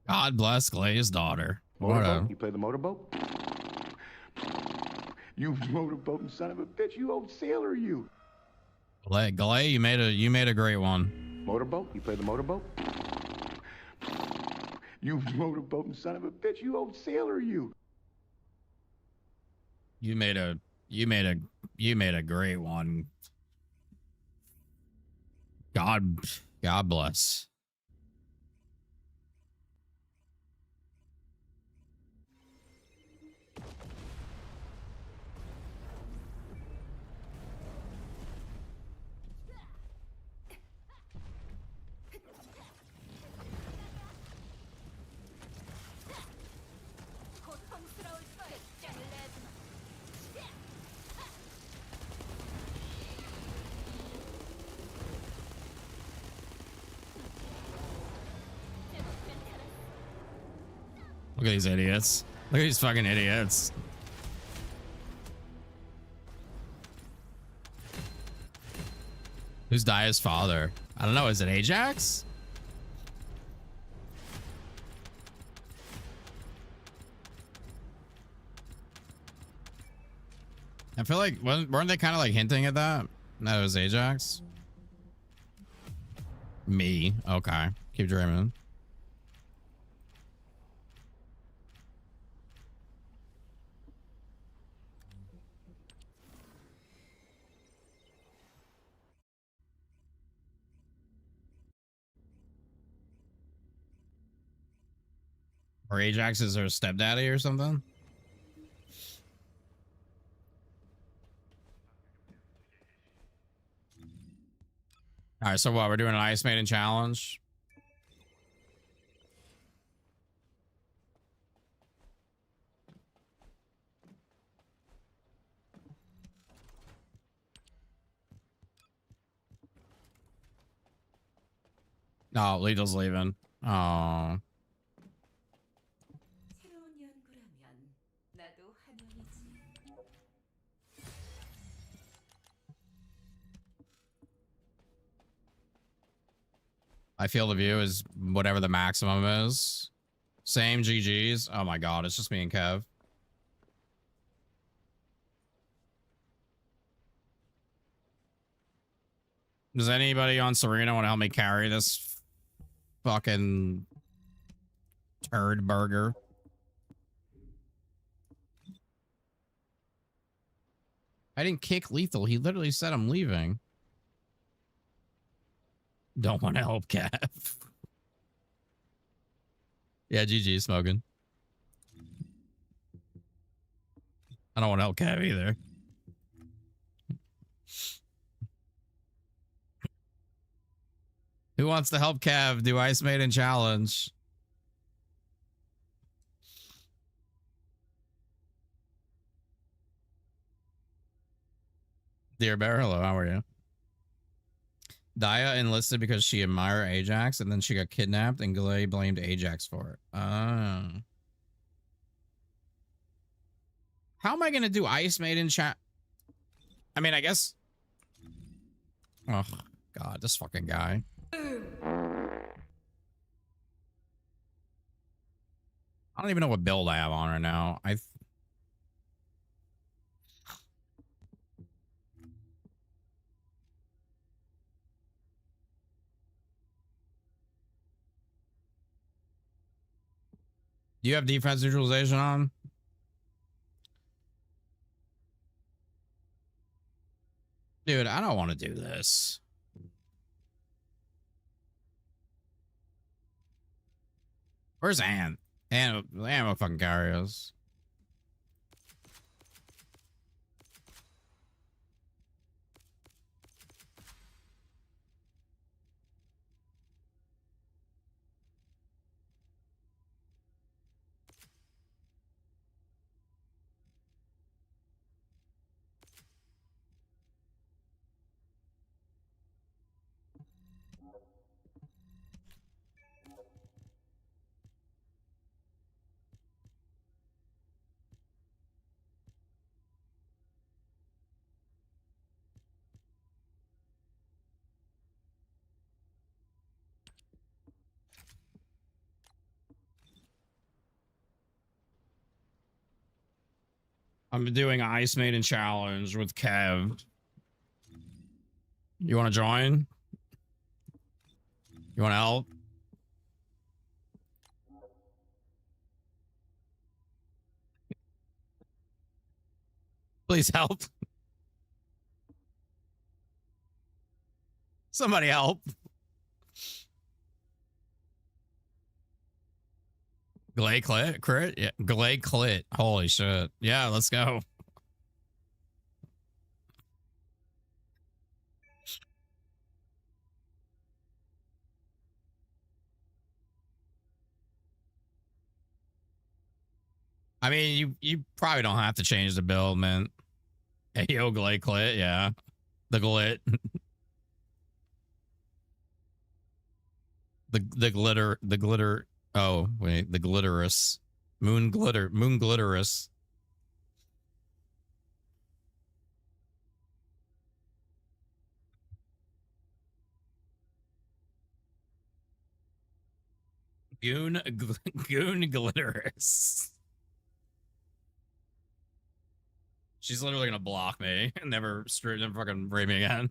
Speaker 1: God bless Clay's daughter.
Speaker 4: Motorboat? You play the motorboat? You motorboating son of a bitch. You old sailor, you.
Speaker 1: Glay, you made a great one.
Speaker 4: Motorboat? You play the motorboat? You motorboating son of a bitch. You old sailor, you.
Speaker 1: You made a great one. God bless. Look at these idiots. Look at these fucking idiots. Who's Dia's father? I don't know. Is it Ajax? I feel like, weren't they kind of like hinting at that? That it was Ajax? Me. Okay. Keep dreaming. Or Ajax is her stepdaddy or something? All right, so what? We're doing an Ice Maiden challenge. No, Lidl's leaving. Oh. I feel the view is whatever the maximum is. Same GGs. Oh my god, it's just me and Kev. Does anybody on Serena want to help me carry this fucking turd burger. I didn't kick Lethal. He literally said I'm leaving. Don't want to help Cav. Yeah, GG smoking. I don't want to help Cav either. Who wants to help Cav do Ice Maiden Challenge? Dear Bear, hello, how are you? Daya enlisted because she admired Ajax, and then she got kidnapped, and Galay blamed Ajax for it. How am I going to do Ice Maiden chat? I mean, I guess... Oh, God, this fucking guy. I don't even know what build I have on right now. Do you have defense neutralization on? Dude, I don't want to do this. Where's Ann? Ann will fucking carry us. I'm doing Ice Maiden Challenge with Kev. You want to join? You want to help? Please help. Somebody help. Glay clit? Crit? Yeah. Glay clit. Holy shit. Yeah, let's go. I mean, you probably don't have to change the build, man. Hey, yo, Glay clit. Yeah. The glit. the glitter. Oh, wait. The glitterous. Moon glitterous. Goon glitterous. She's literally gonna block me and never fucking raid me again.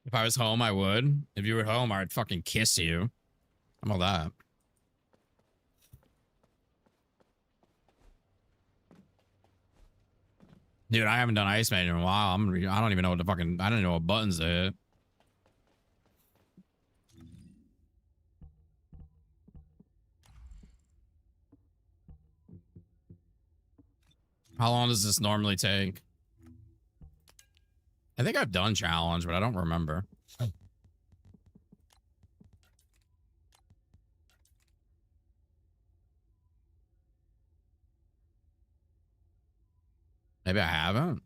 Speaker 1: If I was home, I would. If you were home, I'd fucking kiss you. How about that? Dude, I haven't done Ice Maiden in a while. I don't even know what the fucking... I don't know what buttons to hit. How long does this normally take? I think I've done challenge, but I don't remember. Maybe I haven't.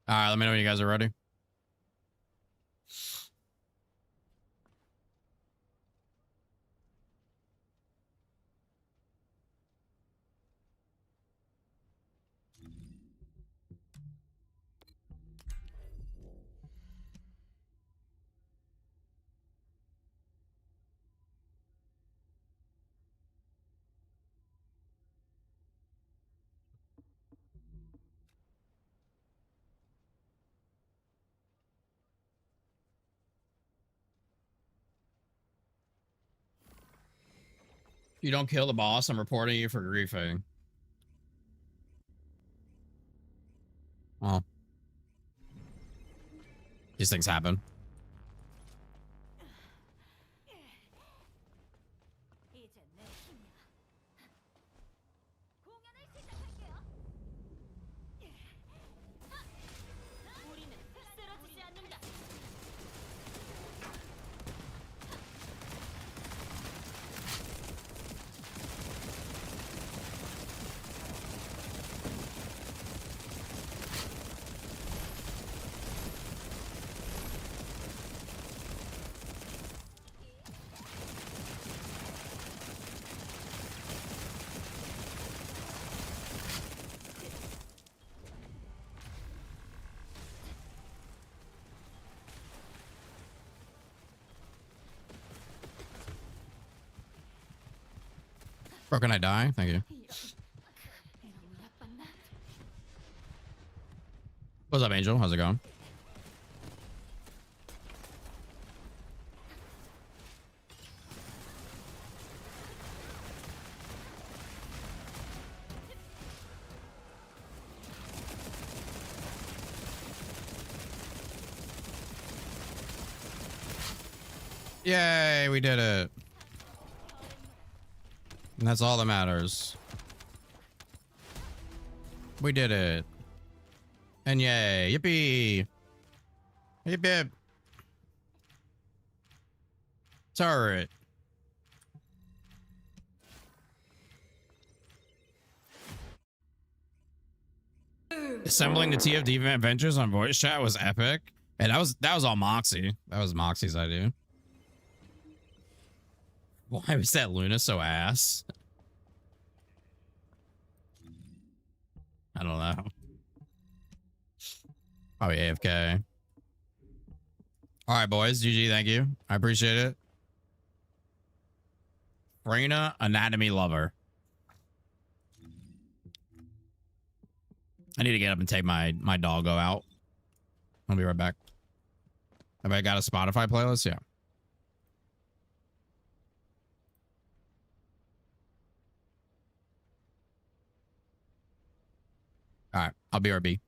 Speaker 1: All right, let me know when you guys are ready. You don't kill the boss, I'm reporting you for griefing. Well, these things happen. Bro, can I die? Thank you. What's up, Angel? How's it going? Yay, we did it. And that's all that matters. We did it. And yay, yippee. Yip yip. Turret. Assembling the TFD adventures on voice chat was epic. And that was all Moxie. That was Moxie's idea. Why was that Luna so ass? I don't know. Probably AFK. All right, boys. GG, thank you. I appreciate it. Freyna, anatomy lover. I need to get up and take my doggo out. I'll be right back. Have I got a Spotify playlist? Yeah. All right. I'll be RB.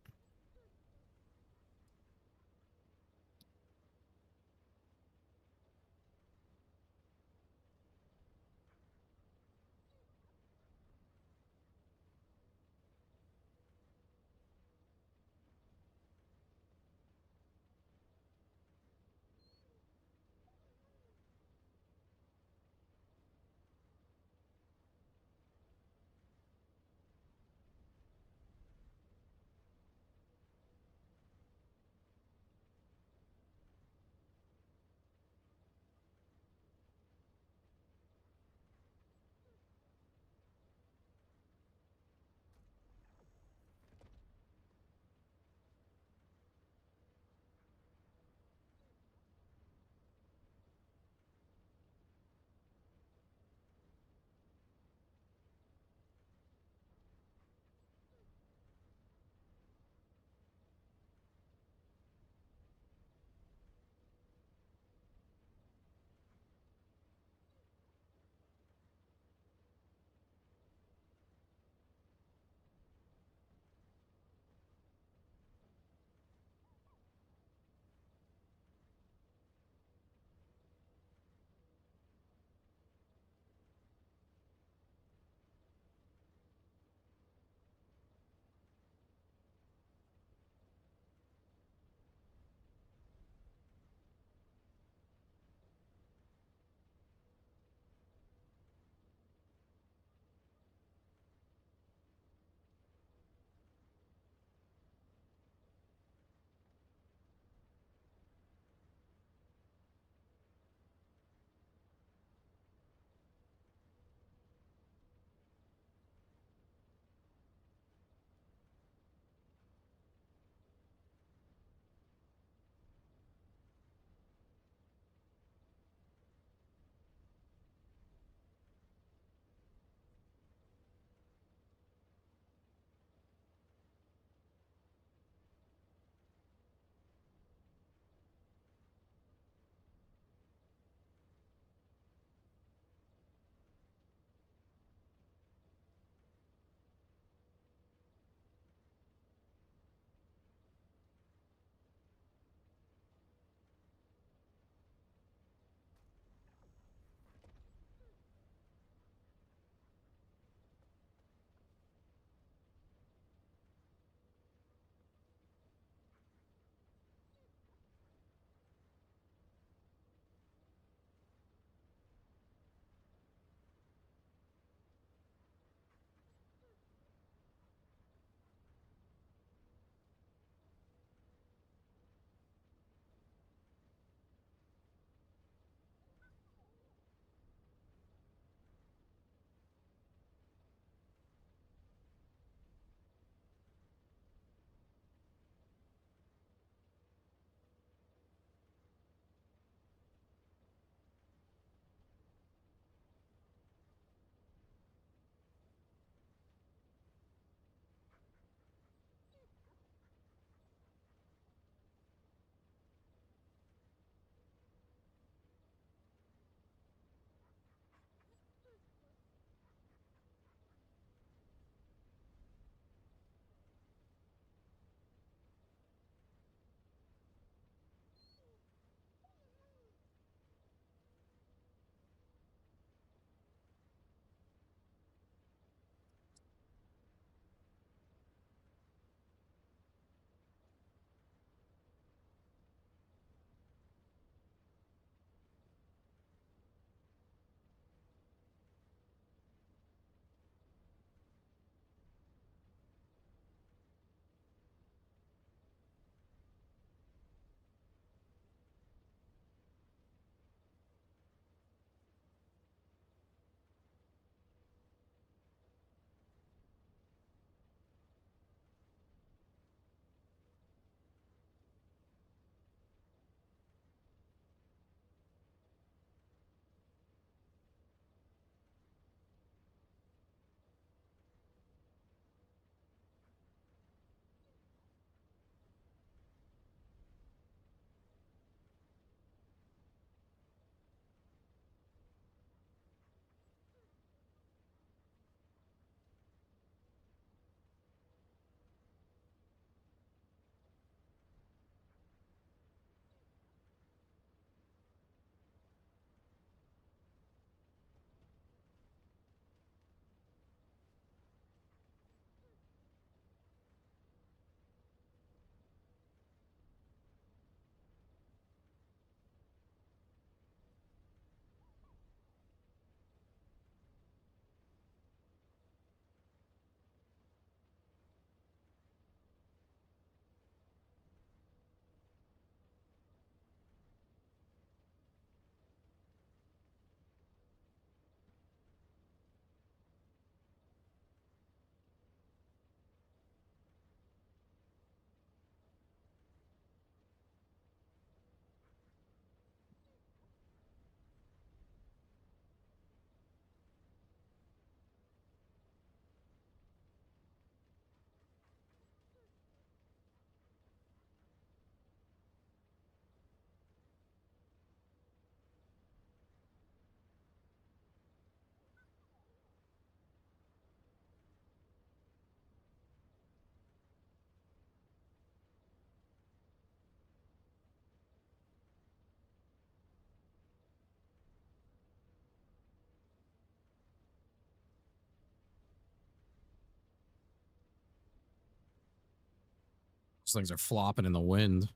Speaker 1: These things are flopping in the wind.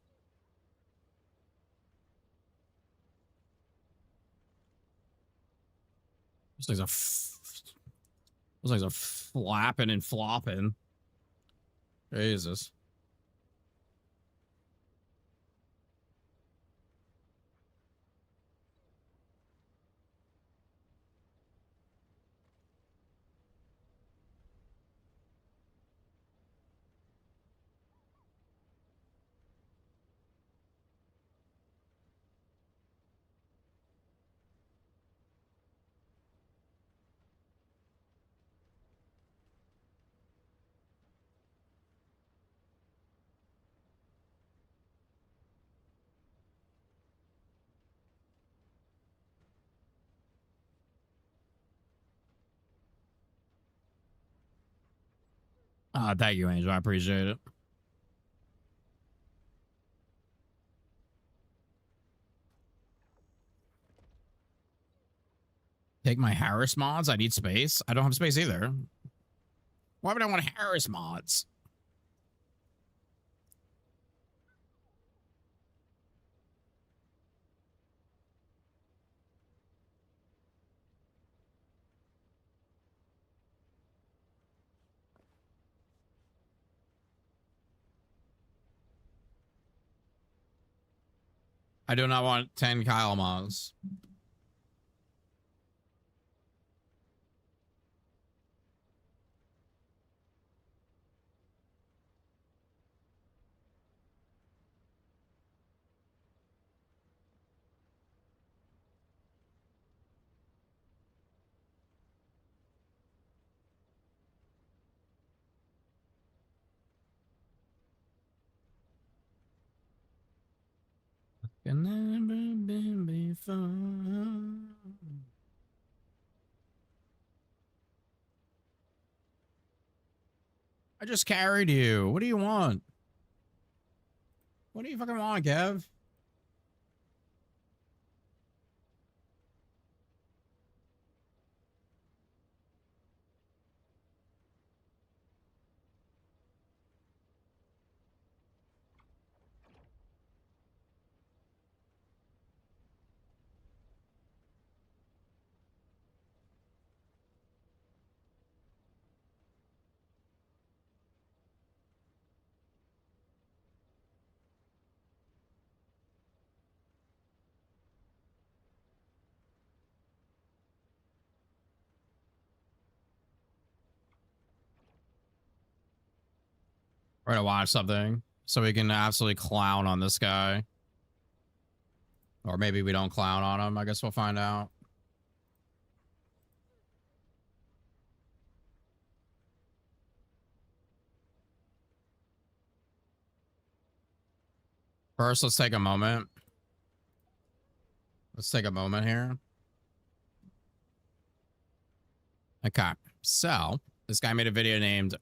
Speaker 1: Those things are flapping and flopping. Jesus. Thank you, Angel. I appreciate it. Take my Harris mods. I need space. I don't have space either. Why would I want Harris mods? I do not want 10 Kyle mods. Can never be fun. I just carried you. What do you want? What do you fucking want, Kev? We're gonna watch something so we can absolutely clown on this guy. Or maybe we don't clown on him. I guess we'll find out. First, let's take a moment. Let's take a moment here. Okay. So, this guy made a video named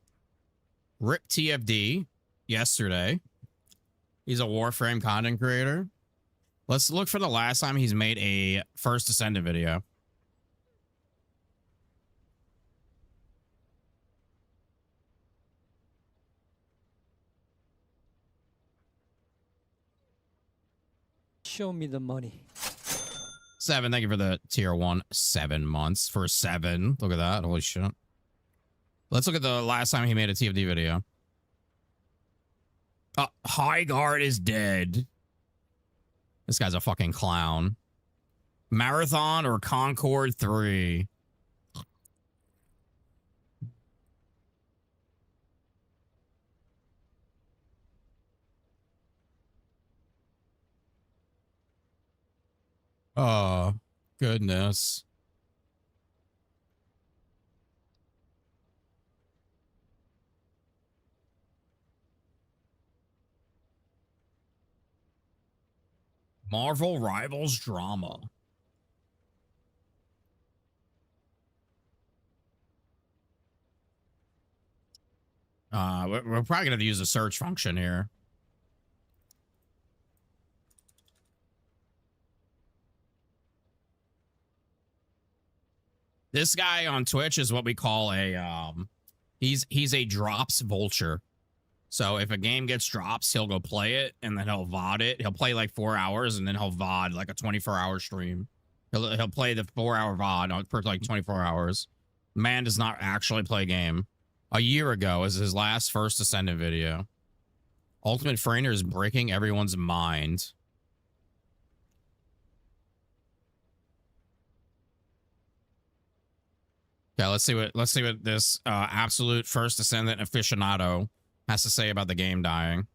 Speaker 1: Rip TFD yesterday. He's a Warframe content creator. Let's look for the last time he's made a First Descendant video.
Speaker 2: Show me the money.
Speaker 1: 7. Thank you for the tier 1. 7 months for 7. Look at that. Holy shit. Let's look at the last time he made a TFD video. High Guard is dead. This guy's a fucking clown. Marathon or Concord 3? Oh, goodness. Marvel Rivals drama. We're probably gonna have to use the search function here. This guy on Twitch is what we call a he's a drops vulture. So if a game gets drops, he'll go play it and then he'll VOD it. He'll play like 4 hours and then he'll VOD like a 24-hour stream. He'll play the 4-hour VOD for like 24 hours. Man does not actually play game. A year ago was his last First Ascendant video. Ultimate Frainer is breaking everyone's mind. Okay, let's see what this absolute First Ascendant aficionado has to say about the game dying.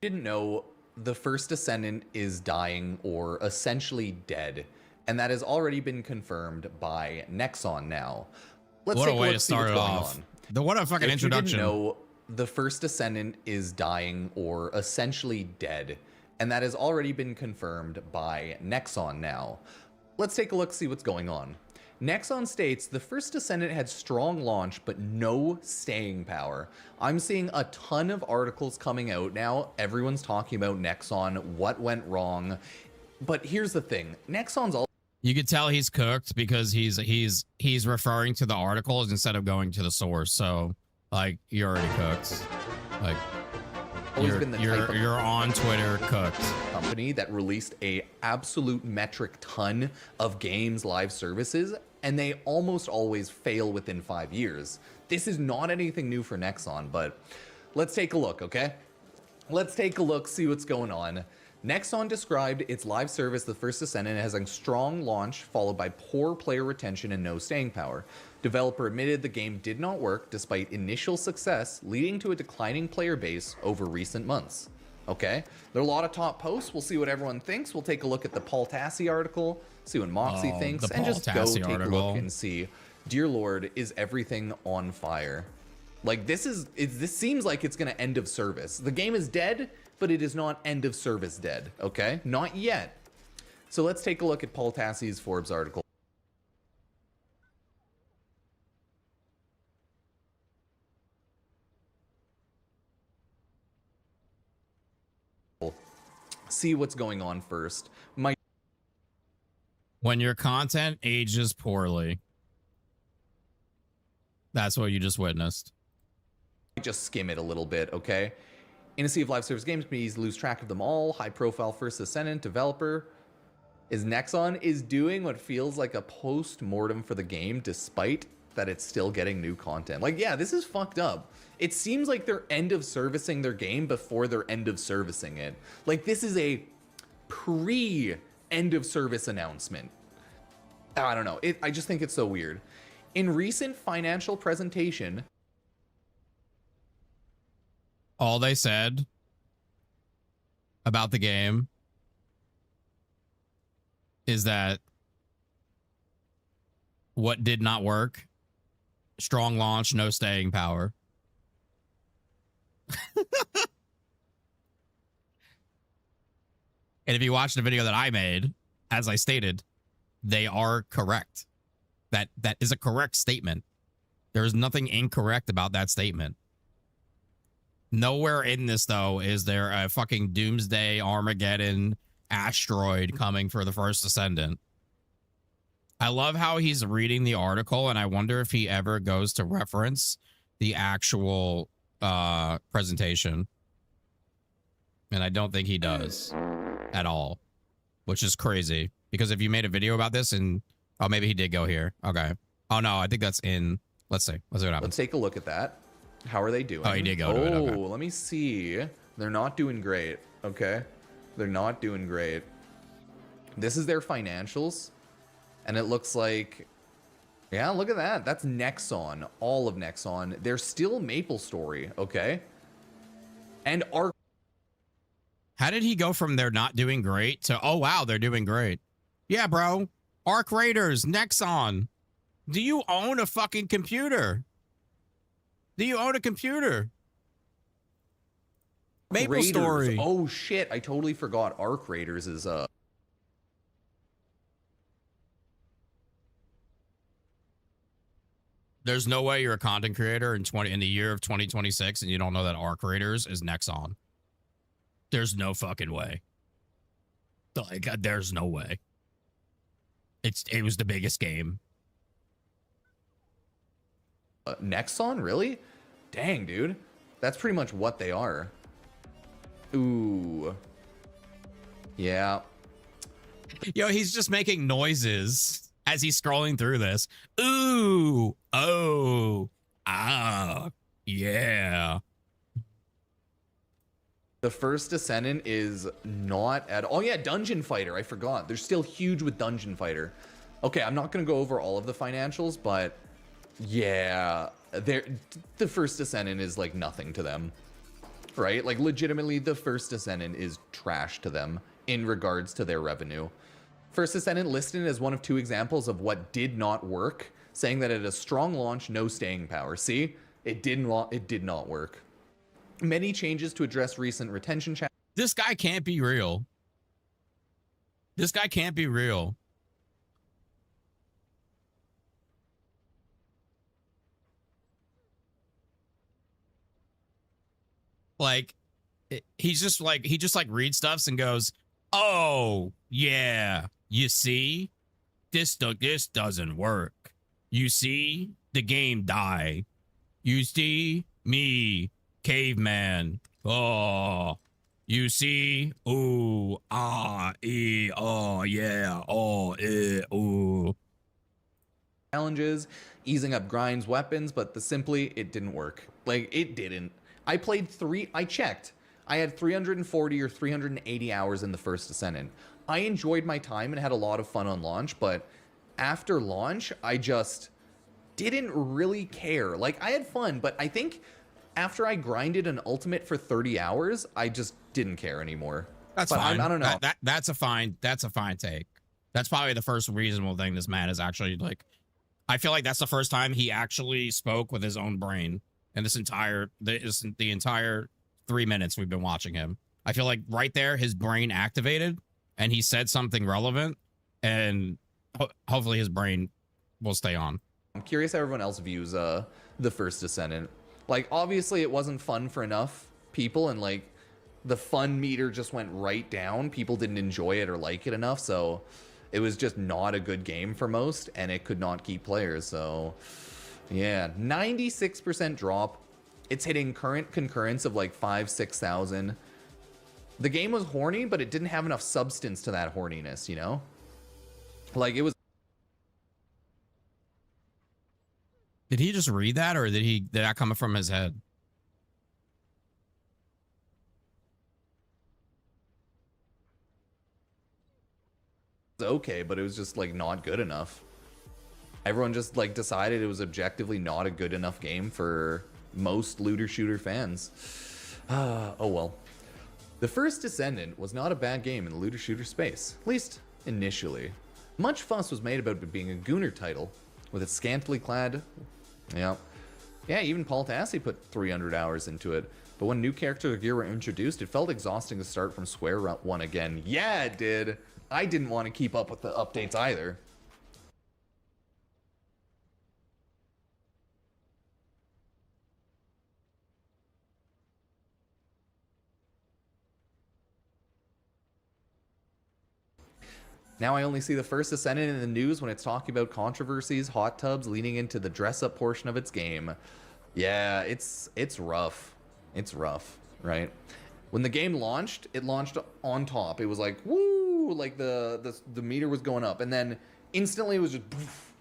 Speaker 5: Didn't know the First Ascendant is dying or essentially dead, and that has already been confirmed by Nexon now. Let's
Speaker 1: What
Speaker 5: take
Speaker 1: a way
Speaker 5: look,
Speaker 1: to
Speaker 5: see
Speaker 1: start
Speaker 5: what's
Speaker 1: it
Speaker 5: going
Speaker 1: off.
Speaker 5: on.
Speaker 1: What a fucking
Speaker 5: If
Speaker 1: introduction.
Speaker 5: You didn't know the First Ascendant is dying or essentially dead, and that has already been confirmed by Nexon now. Let's take a look, see what's going on. Nexon states the First Ascendant had strong launch but no staying power. I'm seeing a ton of articles coming out now. Everyone's talking about Nexon, what went wrong. But here's the thing, Nexon's all
Speaker 1: You could tell he's cooked because he's referring to the articles instead of going to the source. So like you're already cooked. Like
Speaker 5: always been the type of
Speaker 1: you're on Twitter cooked.
Speaker 5: company that released a absolute metric ton of games live services, and they almost always fail within 5 years. This is not anything new for Nexon, but let's take a look, okay? Let's take a look, see what's going on. Nexon described its live service, the First Ascendant, as a strong launch followed by poor player retention and no staying power. Developer admitted the game did not work despite initial success, leading to a declining player base over recent months. Okay, there are a lot of top posts. We'll see what everyone thinks. We'll take a look at the Paul Tassi article, see what Moxie thinks, and just go take a look and see. Dear Lord, is everything on fire? Like this seems like it's gonna end of service. The game is dead, but it is not end of service dead. Okay, not yet. So let's take a look at Paul Tassi's Forbes article. See what's going on first.
Speaker 1: When your content ages poorly. That's what you just witnessed.
Speaker 5: Just skim it a little bit, okay? In a sea of live service games, companies lose track of them all. High-profile First Ascendant developer is Nexon is doing what feels like a post-mortem for the game, despite that it's still getting new content. Like, yeah, this is fucked up. It seems like they're end of servicing their game before they're end of servicing it. Like, this is a pre-end of service announcement. I don't know. I just think it's so weird. In recent financial presentation,
Speaker 1: all they said about the game is that what did not work, strong launch, no staying power. And if you watch the video that I made, as I stated, they are correct. That is a correct statement. There is nothing incorrect about that statement. Nowhere in this, though, is there a fucking doomsday Armageddon asteroid coming for the First Ascendant. I love how he's reading the article, and I wonder if he ever goes to reference the actual presentation. And I don't think he does at all, which is crazy. Because if you made a video about this and... Oh, maybe he did go here. Okay. Oh, no, I think that's in... Let's see. Let's see what happens.
Speaker 5: let's take a look at that. How are they doing?
Speaker 1: Oh, he did go to it. Okay.
Speaker 5: Let me see. They're not doing great. Okay. They're not doing great. This is their financials. And it looks like... Yeah, look at that. That's Nexon. All of Nexon. They're still MapleStory. Okay. And Arc...
Speaker 1: How did he go from they're not doing great to, oh, wow, they're doing great? Yeah, bro. Arc Raiders, Nexon. Do you own a fucking computer? Do you own a computer? MapleStory.
Speaker 5: Oh, shit. I totally forgot Arc Raiders is...
Speaker 1: There's no way you're a content creator in the year of 2026 and you don't know that Arc Raiders is Nexon. There's no fucking way. Like, there's no way. It was the biggest game.
Speaker 5: Nexon, really? Dang, dude. That's pretty much what they are. Ooh. Yeah.
Speaker 1: Yo, he's just making noises as he's scrolling through this. Ooh. Oh. Ah. Yeah.
Speaker 5: The first Descendant is not at all. Oh yeah, Dungeon Fighter. I forgot. They're still huge with Dungeon Fighter. Okay, I'm not going to go over all of the financials, but yeah, the first Descendant is like nothing to them, right? Like legitimately, the first Descendant is trash to them in regards to their revenue. First Descendant listed as one of 2 examples of what did not work, saying that it had a strong launch, no staying power. See, it did not work. Many changes to address recent retention challenges.
Speaker 1: This guy can't be real. This guy can't be real. Like, he just like reads stuffs and goes, "Oh yeah, you see, this doesn't work. You see, the game die. You see, me, caveman. Oh, you see, ooh, ah, oh yeah, oh, ooh."
Speaker 5: Challenges, easing up grinds, weapons, but it didn't work. Like, it didn't. I played I checked. I had 340 or 380 hours in the first Descendant. I enjoyed my time and had a lot of fun on launch, but after launch, I just didn't really care. Like, I had fun, but I think after I grinded an ultimate for 30 hours, I just didn't care anymore.
Speaker 1: That's
Speaker 5: but
Speaker 1: fine.
Speaker 5: I don't know.
Speaker 1: That's a fine take. That's probably the first reasonable thing this man is actually like. I feel like that's the first time he actually spoke with his own brain. And the entire 3 minutes we've been watching him. I feel like right there, his brain activated and he said something relevant, and hopefully his brain will stay on.
Speaker 5: I'm curious how everyone else views the first Descendant. Like, obviously it wasn't fun for enough people, and like the fun meter just went right down. People didn't enjoy it or like it enough, so it was just not a good game for most, and it could not keep players. So yeah, 96% drop. It's hitting current concurrence of like 5,000-6,000. The game was horny, but it didn't have enough substance to that horniness, you know? Like, it was.
Speaker 1: Did he just read that, or did that come from his head?
Speaker 5: Okay, but it was just like not good enough. Everyone just like decided it was objectively not a good enough game for most looter shooter fans. Oh well. The first Descendant was not a bad game in the looter shooter space, at least initially. Much fuss was made about it being a Gooner title, with its scantily clad. Yeah, even Paul Tassi put 300 hours into it. But when new character gear were introduced, it felt exhausting to start from square one again. Yeah, it did. I didn't want to keep up with the updates either. Now I only see the first Descendant in the news when it's talking about controversies, hot tubs, leaning into the dress-up portion of its game. Yeah, it's rough. It's rough, right? When the game launched, it launched on top. It was like, woo, like the meter was going up, and then instantly it was just boof.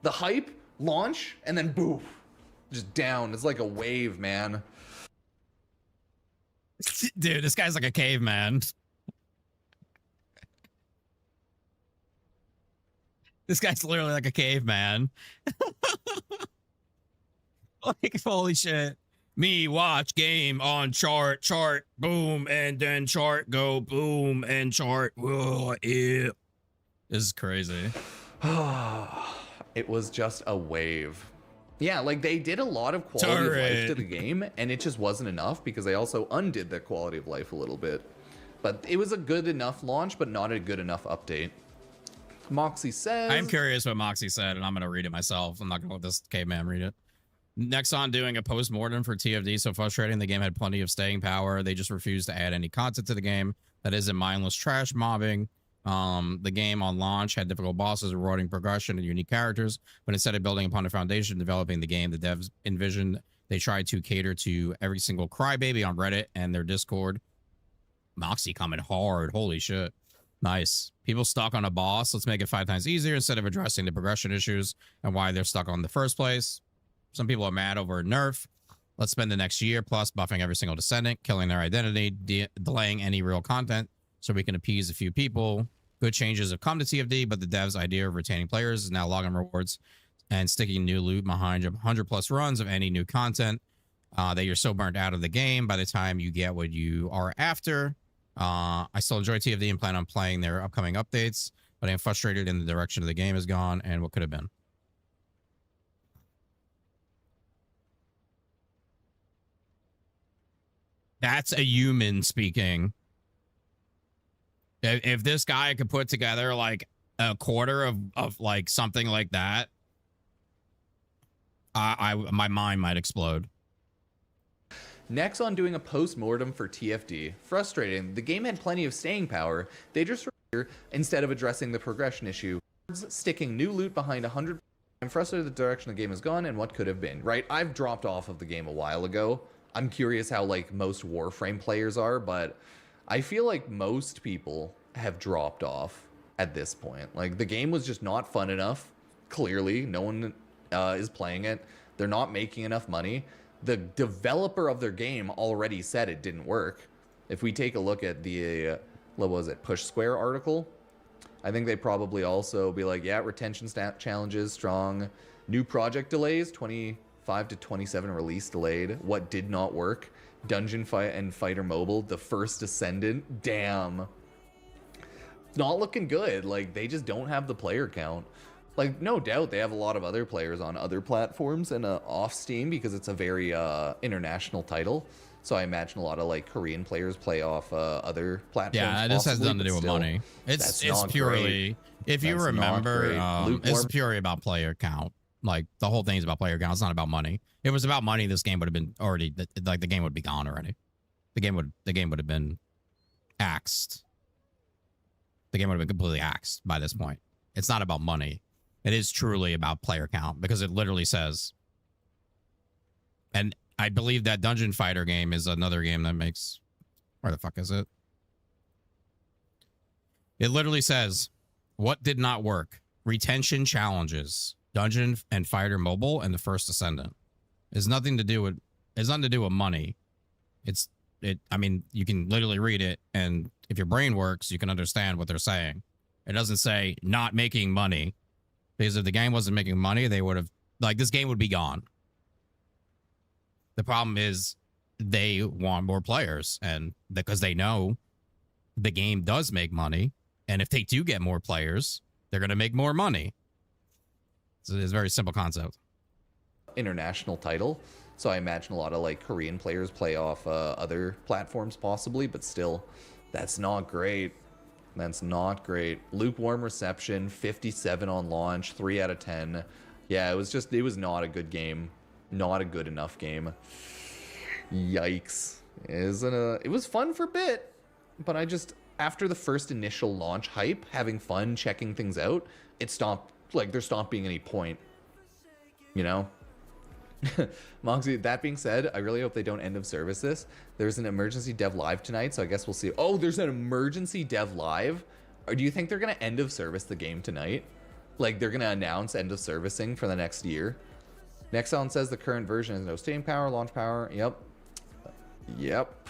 Speaker 5: The hype, launch, and then boof, just down. It's like a wave, man.
Speaker 1: Dude, this guy's like a caveman. This guy's literally like a caveman. Like, holy shit. Me watch game on chart, boom, and then chart go boom and chart. Whoa, ew. This is crazy.
Speaker 5: It was just a wave. Yeah, like they did a lot of quality of life to the game, and it just wasn't enough because they also undid the quality of life a little bit. But it was a good enough launch, but not a good enough update. Moxie says...
Speaker 1: I'm curious what Moxie said, and I'm going to read it myself. I'm not going to let this caveman read it. Nexon doing a post-mortem for TFD, so frustrating. The game had plenty of staying power. They just refused to add any content to the game that isn't mindless trash mobbing. The game on launch had difficult bosses, rewarding progression, and unique characters, but instead of building upon a foundation, developing the game, the devs envisioned They try to cater to every single crybaby on Reddit and their Discord. Moxie coming hard. Holy shit. Nice. People stuck on a boss. Let's make it 5 times easier instead of addressing the progression issues and why they're stuck on the first place. Some people are mad over a nerf. Let's spend the next year plus buffing every single descendant, killing their identity, delaying any real content so we can appease a few people. Good changes have come to TFD, but the devs' idea of retaining players is now logging rewards and sticking new loot behind 100 plus runs of any new content that you're so burnt out of the game by the time you get what you are after. I still enjoy TFD and plan on playing their upcoming updates, but I'm frustrated in the direction of the game has gone and what could have been. That's a human speaking. If this guy could put together like a quarter of like something like that, my mind might explode.
Speaker 5: Nexon doing a post-mortem for TFD. Frustrating. The game had plenty of staying power. They just instead of addressing the progression issue, sticking new loot behind 100. I'm frustrated the direction the game has gone and what could have been. Right? I've dropped off of the game a while ago. I'm curious how like most Warframe players are, but I feel like most people have dropped off at this point. Like the game was just not fun enough. Clearly, no one is playing it. They're not making enough money. The developer of their game already said it didn't work. If we take a look at the, what was it, Push Square article, I think they probably also be like, yeah, retention stat challenges, strong. New project delays, 25 to 27 release delayed. What did not work? Dungeon Fight and Fighter Mobile, the first Ascendant. Damn. It's not looking good. Like, they just don't have the player count. Like, no doubt they have a lot of other players on other platforms and off Steam because it's a very international title. So I imagine a lot of like Korean players play off other platforms.
Speaker 1: Yeah, this has nothing to do with
Speaker 5: still,
Speaker 1: money. It's purely,
Speaker 5: great.
Speaker 1: if you
Speaker 5: That's
Speaker 1: remember,
Speaker 5: not great.
Speaker 1: it's purely about player count. Like the whole thing is about player count. It's not about money. If it was about money, this game would have been already, like the game would be gone already. The game would have been axed. The game would have been completely axed by this point. It's not about money. It is truly about player count because it literally says, and I believe that Dungeon Fighter game is another game that makes, where the fuck is it? It literally says, what did not work? Retention challenges, Dungeon and Fighter Mobile, and the First Ascendant. It's nothing to do with money. I mean, you can literally read it, and if your brain works, you can understand what they're saying. It doesn't say not making money. Because if the game wasn't making money, they would have, like, this game would be gone. The problem is they want more players, and because they know the game does make money, and if they do get more players, they're going to make more money. So it's a very simple concept.
Speaker 5: International title. So I imagine a lot of like Korean players play off other platforms possibly, but still, that's not great. That's not great. Lukewarm reception, 57 on launch, 3 out of 10. Yeah, it was not a good game. Not a good enough game. Yikes. It was fun for a bit, but after the first initial launch hype, having fun, checking things out, it stopped, like there stopped being any point. You know? Moxie, that being said, I really hope they don't end of service this. There's an emergency dev live tonight, so I guess we'll see. Oh, there's an emergency dev live? Or do you think they're going to end of service the game tonight? Like, they're going to announce end of servicing for the next year? Nexon says the current version has no staying power, launch power. Yep.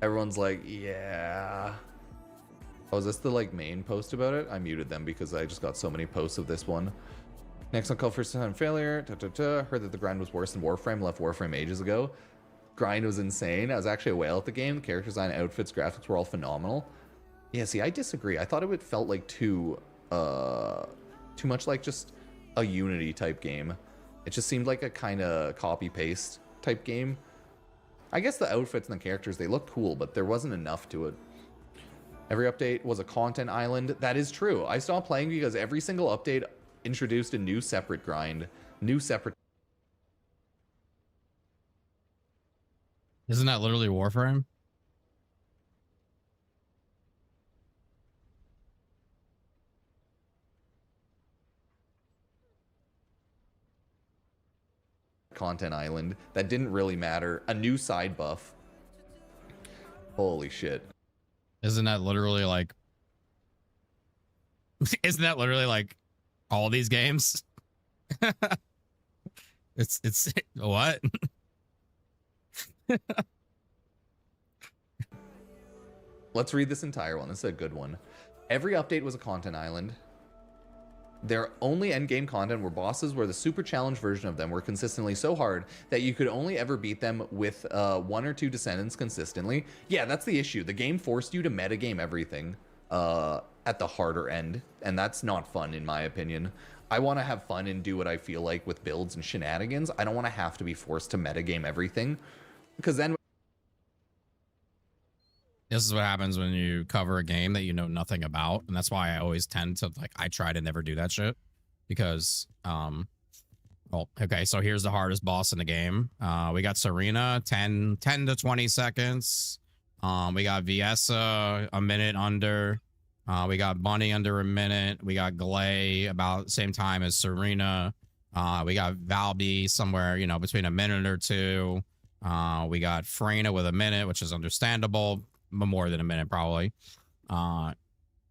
Speaker 5: Everyone's like, yeah. Oh, is this the, like, main post about it? I muted them because I just got so many posts of this one. Next one called first time failure. Heard that the grind was worse than Warframe. Left Warframe ages ago. Grind was insane. I was actually a whale at the game. The character design, outfits, graphics were all phenomenal. Yeah, see, I disagree. I thought it felt like too much like just a Unity type game. It just seemed like a kind of copy paste type game. I guess the outfits and the characters, they look cool, but there wasn't enough to it. Every update was a content island. That is true. I stopped playing because every single update introduced a new separate grind, new separate.
Speaker 1: Isn't that literally Warframe?
Speaker 5: content island that didn't really matter. A new side buff. Holy shit.
Speaker 1: Isn't that literally like... Isn't that literally like all these games? It's what?
Speaker 5: Let's read this entire one. This is a good one. Every update was a content island. Their only endgame content were bosses where the super challenge version of them were consistently so hard that you could only ever beat them with 1 or 2 descendants consistently. Yeah, that's the issue. The game forced you to metagame everything at the harder end, and that's not fun in my opinion. I want to have fun and do what I feel like with builds and shenanigans. I don't want to have to be forced to metagame everything, because then...
Speaker 1: This is what happens when you cover a game that you know nothing about, and that's why I always tend to, like, I try to never do that shit, because, well, okay, so here's the hardest boss in the game. We got Serena, 10 to 20 seconds. We got Viessa, a minute under. We got Bunny under a minute. We got Glay about the same time as Serena. We got Valby somewhere, you know, between a minute or 2. We got Freyna with a minute, which is understandable. More than a minute, probably.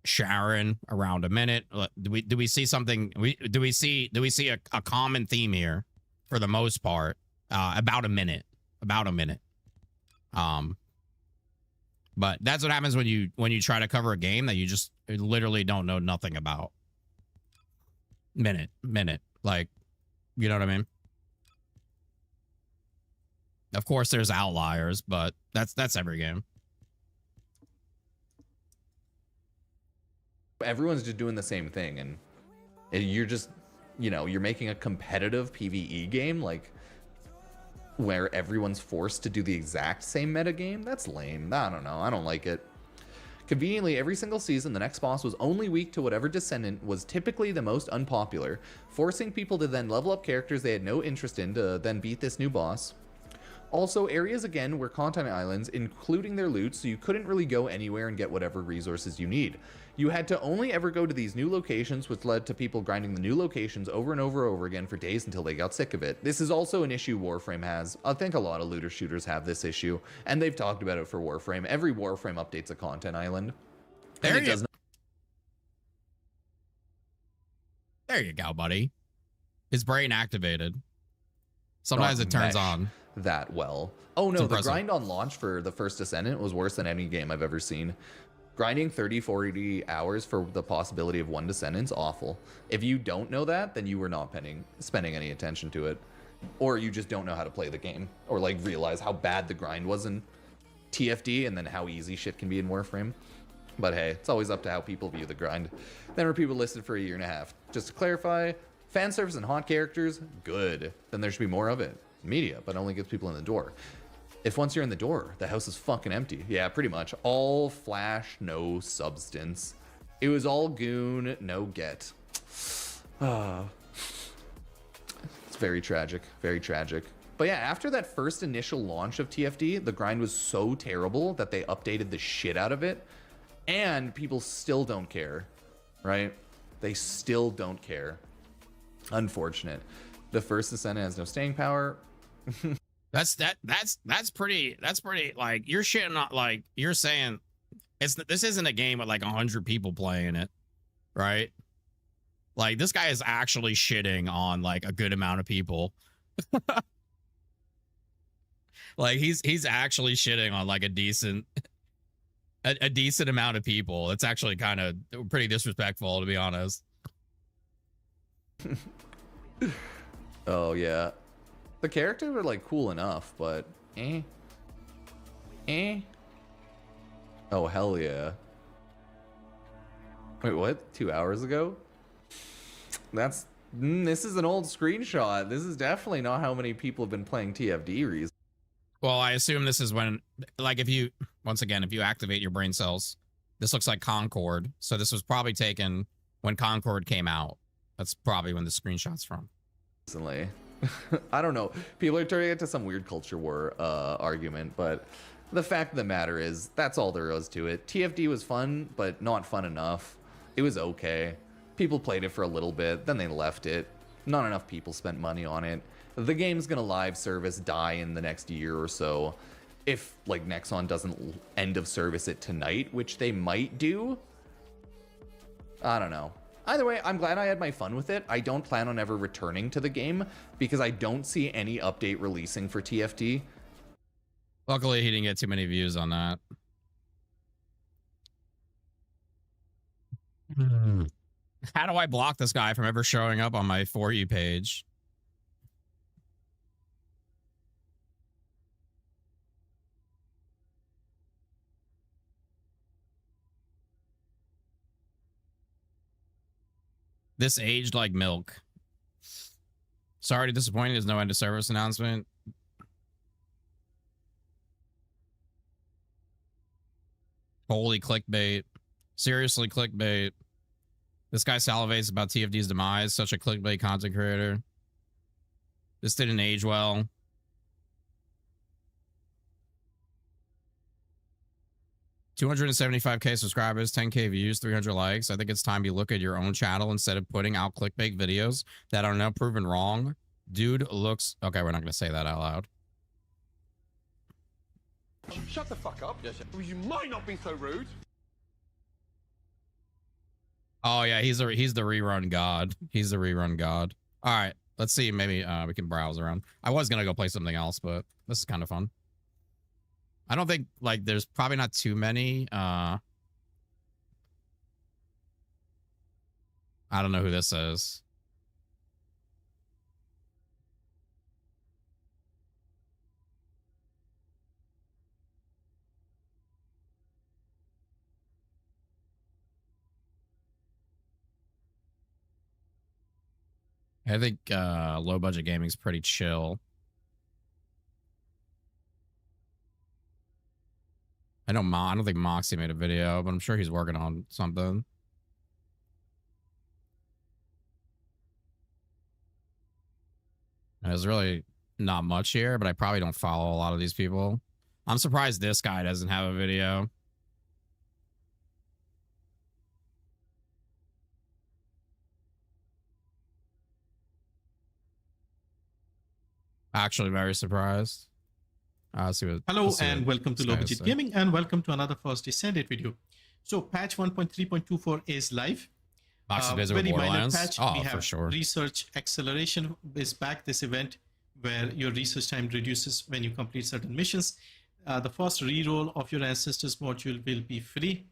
Speaker 1: Sharon around a minute. Do we see something? Do we see a common theme here for the most part? About a minute. But that's what happens when you try to cover a game that you just literally don't know nothing about. Minute, like, you know what I mean? Of course, there's outliers, but that's every game.
Speaker 5: Everyone's just doing the same thing, and you're just, you know, you're making a competitive PvE game like where everyone's forced to do the exact same meta game. That's lame. I don't know. I don't like it. Conveniently, every single season, the next boss was only weak to whatever descendant was typically the most unpopular, forcing people to then level up characters they had no interest in to then beat this new boss. Also, areas again were content islands, including their loot, so you couldn't really go anywhere and get whatever resources you need. You had to only ever go to these new locations, which led to people grinding the new locations over and over again for days until they got sick of it. This is also an issue Warframe has. I think a lot of looter shooters have this issue, and they've talked about it for Warframe. Every Warframe update's a content island.
Speaker 1: There you go, buddy. His brain activated. Sometimes it turns on.
Speaker 5: That well. Oh no, the grind on launch for the first Descendant was worse than any game I've ever seen. Grinding 30-40 hours for the possibility of 1 Descendant's awful. If you don't know that, then you were not spending any attention to it. Or you just don't know how to play the game. Or like realize how bad the grind was in TFD and then how easy shit can be in Warframe. But hey, it's always up to how people view the grind. Then were people listed for a year and a half. Just to clarify, fan service and hot characters, good. Then there should be more of it. Media, but only gets people in the door. If once you're in the door, the house is fucking empty. Yeah, pretty much. All flash, no substance. It was all goon, no get. It's very tragic, very tragic. But yeah, after that first initial launch of TFD, the grind was so terrible that they updated the shit out of it. And people still don't care, right? They still don't care. Unfortunate. The first Descendant has no staying power.
Speaker 1: That's pretty like you're shitting on, like you're saying this isn't a game with like 100 people playing it, right? Like this guy is actually shitting on like a good amount of people. Like he's actually shitting on like a decent amount of people. It's actually kind of pretty disrespectful, to be honest.
Speaker 5: Oh yeah. The characters were like cool enough, but Oh hell yeah. Wait, what? 2 hours ago? This is an old screenshot. This is definitely not how many people have been playing TFD recently.
Speaker 1: Well, I assume this is when, like, if you activate your brain cells, this looks like Concord. So this was probably taken when Concord came out. That's probably when the screenshot's from.
Speaker 5: Recently. I don't know. People are turning it to some weird culture war argument, but the fact of the matter is that's all there is to it. TFD was fun, but not fun enough. It was okay. People played it for a little bit, then they left it. Not enough people spent money on it. the game's gonna live service die in the next year or so. If like Nexon doesn't end of service it tonight, which they might do. I don't know. Either way, I'm glad I had my fun with it. I don't plan on ever returning to the game because I don't see any update releasing for TFT.
Speaker 1: Luckily, he didn't get too many views on that. How do I block this guy from ever showing up on my For You page? This aged like milk. Sorry to disappoint. There's no end of service announcement. Holy clickbait. Seriously, clickbait. This guy salivates about TFD's demise. Such a clickbait content creator. This didn't age well. $275K subscribers, 10K views, 300 likes. I think it's time you look at your own channel instead of putting out clickbait videos that are now proven wrong. Dude looks... Okay, we're not going to say that out loud.
Speaker 6: Shut the fuck up. Yes, you might not be so rude.
Speaker 1: Oh, yeah, he's the rerun god. He's the rerun god. All right, let's see. Maybe we can browse around. I was going to go play something else, but this is kind of fun. I don't think, like, there's probably not too many. I don't know who this is. I think low budget gaming is pretty chill. I don't think Moxie made a video, but I'm sure he's working on something. There's really not much here, but I probably don't follow a lot of these people. I'm surprised this guy doesn't have a video. Actually, very surprised.
Speaker 7: Hello and welcome to Low Budget Gaming, and welcome to another First Descended video. So patch 1.3.24 is live. Very minor patch. We have
Speaker 1: for sure.
Speaker 7: Research acceleration is back. This event where your research time reduces when you complete certain missions. The first reroll of your Ancestors module will be free,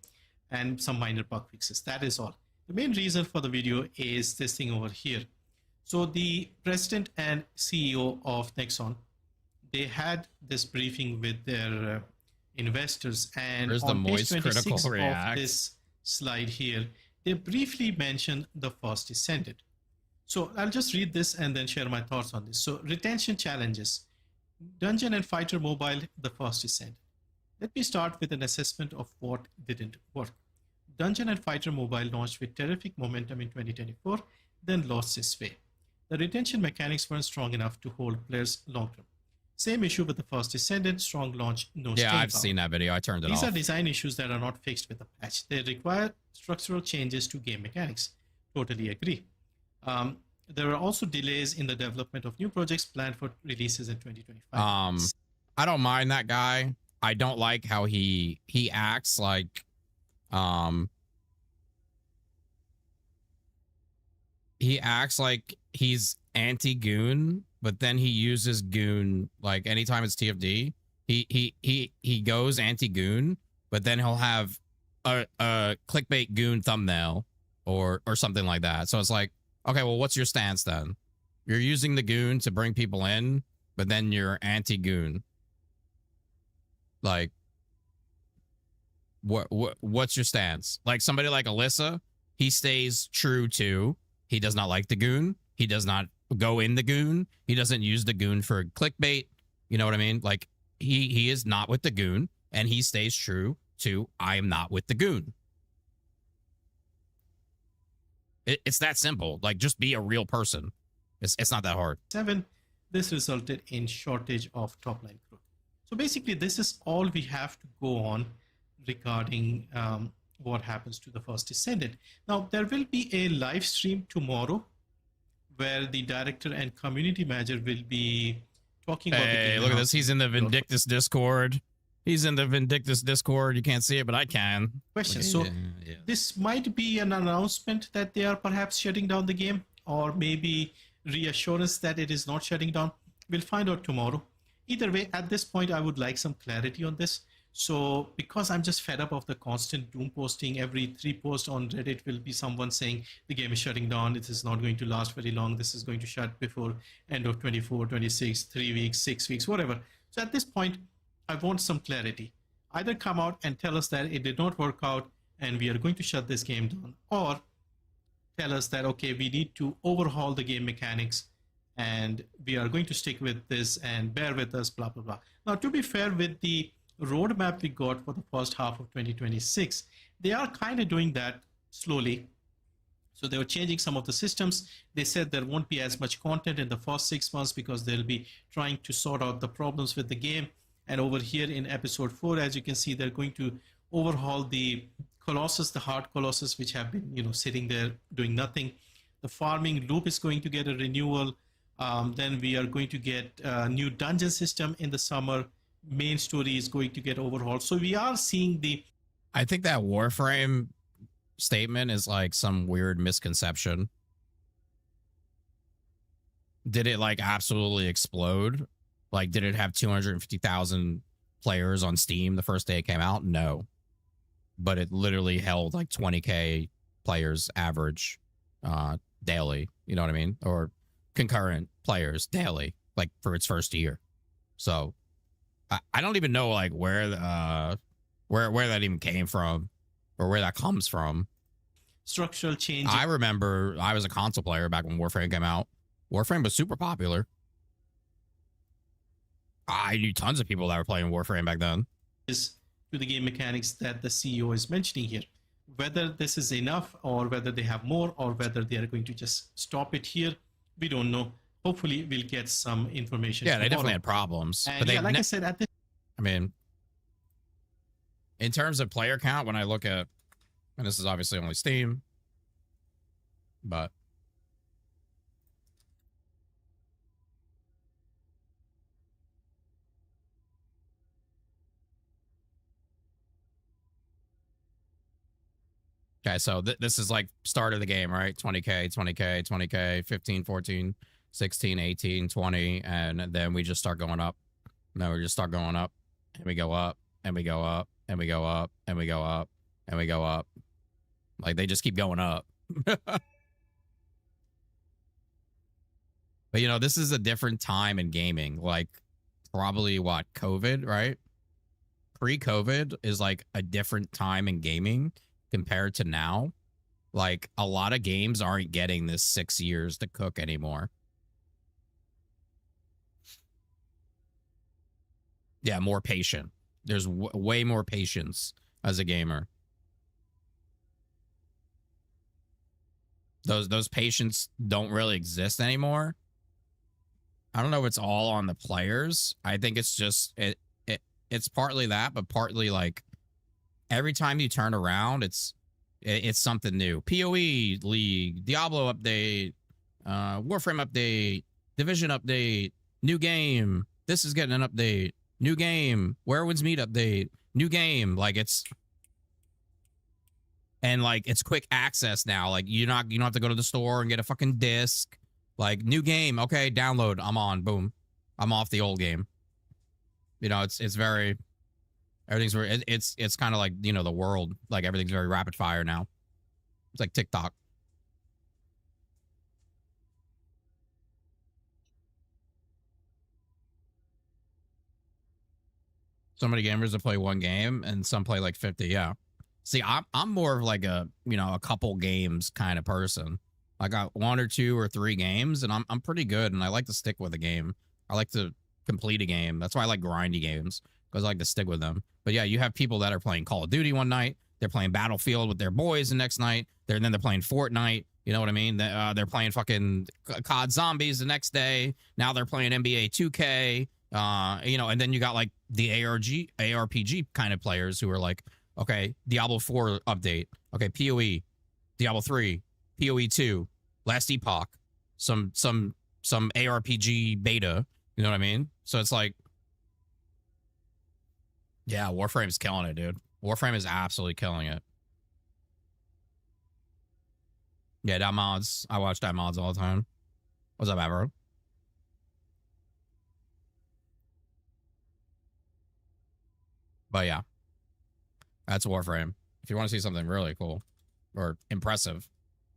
Speaker 7: and some minor bug fixes. That is all. The main reason for the video is this thing over here. So the president and CEO of Nexon, they had this briefing with their investors, and on page 26 of this slide here, they briefly mentioned the First Descended. So I'll just read this and then share my thoughts on this. So retention challenges. Dungeon and Fighter Mobile, the First Descended. Let me start with an assessment of what didn't work. Dungeon and Fighter Mobile launched with terrific momentum in 2024, then lost its way. The retention mechanics weren't strong enough to hold players long term. Same issue with the First Descendant, strong launch, no staying
Speaker 1: I've
Speaker 7: power.
Speaker 1: seen that video. I turned it off.
Speaker 7: These are design issues that are not fixed with the patch. They require structural changes to game mechanics. Totally agree. There are also delays in the development of new projects planned for releases in 2025.
Speaker 1: I don't mind that guy. I don't like how he acts like he's anti-goon, but then he uses goon like anytime it's TFD. He goes anti-goon, but then he'll have a clickbait goon thumbnail or something like that. So it's like, okay, well, what's your stance then? You're using the goon to bring people in, but then you're anti-goon. Like, what's your stance? Like somebody like Alyssa, he stays true to, he does not like the goon. He does not go in the goon. He doesn't use the goon for clickbait. You know what I mean? Like he is not with the goon, and he stays true to, I am not with the goon. It's that simple. Like, just be a real person. It's not that hard.
Speaker 7: 7, this resulted in shortage of top line growth. So basically, this is all we have to go on regarding what happens to the First Descendant. Now, there will be a live stream tomorrow where the director and community manager will be talking about the
Speaker 1: Hey,
Speaker 7: game.
Speaker 1: look at this. He's in the Vindictus Discord. He's in the Vindictus Discord. You can't see it, but I can.
Speaker 7: Question.
Speaker 1: Okay,
Speaker 7: So
Speaker 1: yeah.
Speaker 7: this might be an announcement that they are perhaps shutting down the game, or maybe reassurance that it is not shutting down. We'll find out tomorrow. Either way, at this point, I would like some clarity on this. So because I'm just fed up of the constant doom posting, every 3 posts on Reddit will be someone saying the game is shutting down. It is not going to last very long. This is going to shut before end of 24, 26, 3 weeks, 6 weeks, whatever. So at this point, I want some clarity. Either come out and tell us that it did not work out and we are going to shut this game down, or tell us that, okay, we need to overhaul the game mechanics and we are going to stick with this and bear with us, blah, blah, blah. Now, to be fair, with the roadmap we got for the first half of 2026, they are kind of doing that slowly. So they were changing some of the systems. They said there won't be as much content in the first 6 months because they'll be trying to sort out the problems with the game. And over here in episode 4, as you can see, they're going to overhaul the Colossus, the hard Colossus, which have been, sitting there doing nothing. The farming loop is going to get a renewal. Then we are going to get a new dungeon system in the summer. Main story is going to get overhauled. So we are seeing the...
Speaker 1: I think that Warframe statement is like some weird misconception. Did it like absolutely explode? Like, did it have 250,000 players on Steam the first day it came out? No. But it literally held like 20K players average daily. You know what I mean? Or concurrent players daily, like for its first year. So I don't even know like where that even came from or where that comes from.
Speaker 7: Structural change.
Speaker 1: I remember I was a console player back when Warframe came out. Warframe was super popular. I knew tons of people that were playing Warframe back then.
Speaker 7: Is to the game mechanics that the CEO is mentioning here. Whether this is enough or whether they have more or whether they are going to just stop it here, we don't know. Hopefully we'll get some information.
Speaker 1: Yeah, they
Speaker 7: tomorrow.
Speaker 1: definitely had problems.
Speaker 7: And
Speaker 1: but they
Speaker 7: yeah, like I said, at this...
Speaker 1: I mean, in terms of player count, when I look at, and this is obviously only Steam, but okay, so this is like start of the game, right? 20K, 20K, 20K, 15, 14, 16, 18, 20, and then we just start going up. And then we just start going up, and we go up, and we go up, and we go up, and we go up, and we go up. Like, they just keep going up. But, this is a different time in gaming. Like, probably, what, COVID, right? Pre-COVID is, like, a different time in gaming compared to now. Like, a lot of games aren't getting this 6 years to cook anymore. Yeah, more patient. There's way more patience as a gamer. Those patients don't really exist anymore. I don't know if it's all on the players. I think it's just it's partly that, but partly like every time you turn around, it's something new. PoE League, Diablo update, Warframe update, Division update, new game. This is getting an update. New game. Werewolves Meet update. New game. Like it's quick access now. Like you don't have to go to the store and get a fucking disc. Like new game. Okay, download. I'm on. Boom. I'm off the old game. It's very everything's very it's kind of like, the world. Like everything's very rapid fire now. It's like TikTok. So many gamers that play one game and some play like 50. Yeah. See, I'm more of like a couple games kind of person. I got 1 or 2 or 3 games and I'm pretty good. And I like to stick with a game. I like to complete a game. That's why I like grindy games, because I like to stick with them. But yeah, you have people that are playing Call of Duty one night. They're playing Battlefield with their boys the next night. Then they're playing Fortnite. You know what I mean? They're playing fucking COD Zombies the next day. Now they're playing NBA 2K. And then you got like the ARPG kind of players who are like, okay, Diablo 4 update. Okay, PoE, Diablo 3, PoE 2, Last Epoch. some ARPG beta. You know what I mean? So it's like, yeah, Warframe's killing it, dude. Warframe is absolutely killing it. Yeah, that mods. I watch that mods all the time. What's up, Avro? But yeah, that's Warframe. If you want to see something really cool or impressive,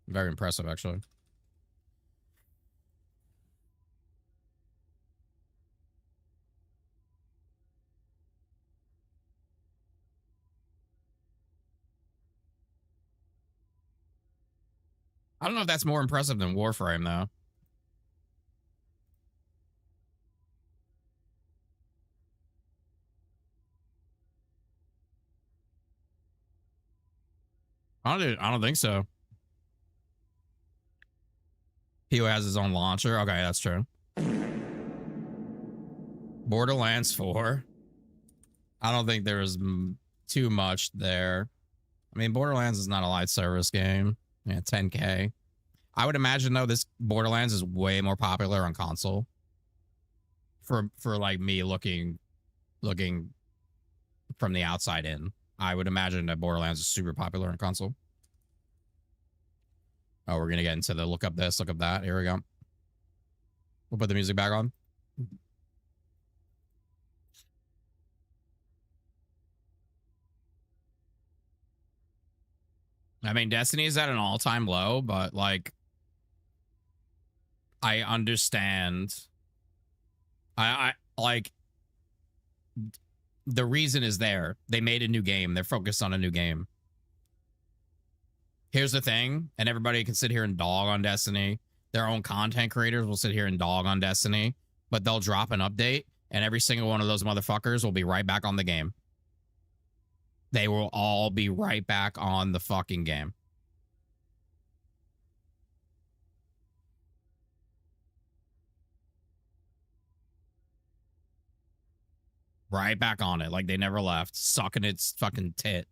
Speaker 1: very impressive, actually. I don't know if that's more impressive than Warframe, though. I don't think so. He has his own launcher. Okay, that's true. Borderlands 4. I don't think there was too much there. I mean, Borderlands is not a live service game. Yeah, 10K. I would imagine though this Borderlands is way more popular on console. For like me looking from the outside in, I would imagine that Borderlands is super popular on console. Oh, we're gonna get into the look up this, look up that. Here we go. We'll put the music back on. I mean, Destiny is at an all-time low, but like, I understand. I like, the reason is there. They made a new game. They're focused on a new game. Here's the thing, and everybody can sit here and dog on Destiny. Their own content creators will sit here and dog on Destiny, but they'll drop an update, and every single one of those motherfuckers will be right back on the game. They will all be right back on the fucking game. Right back on it, like they never left, sucking its fucking tit.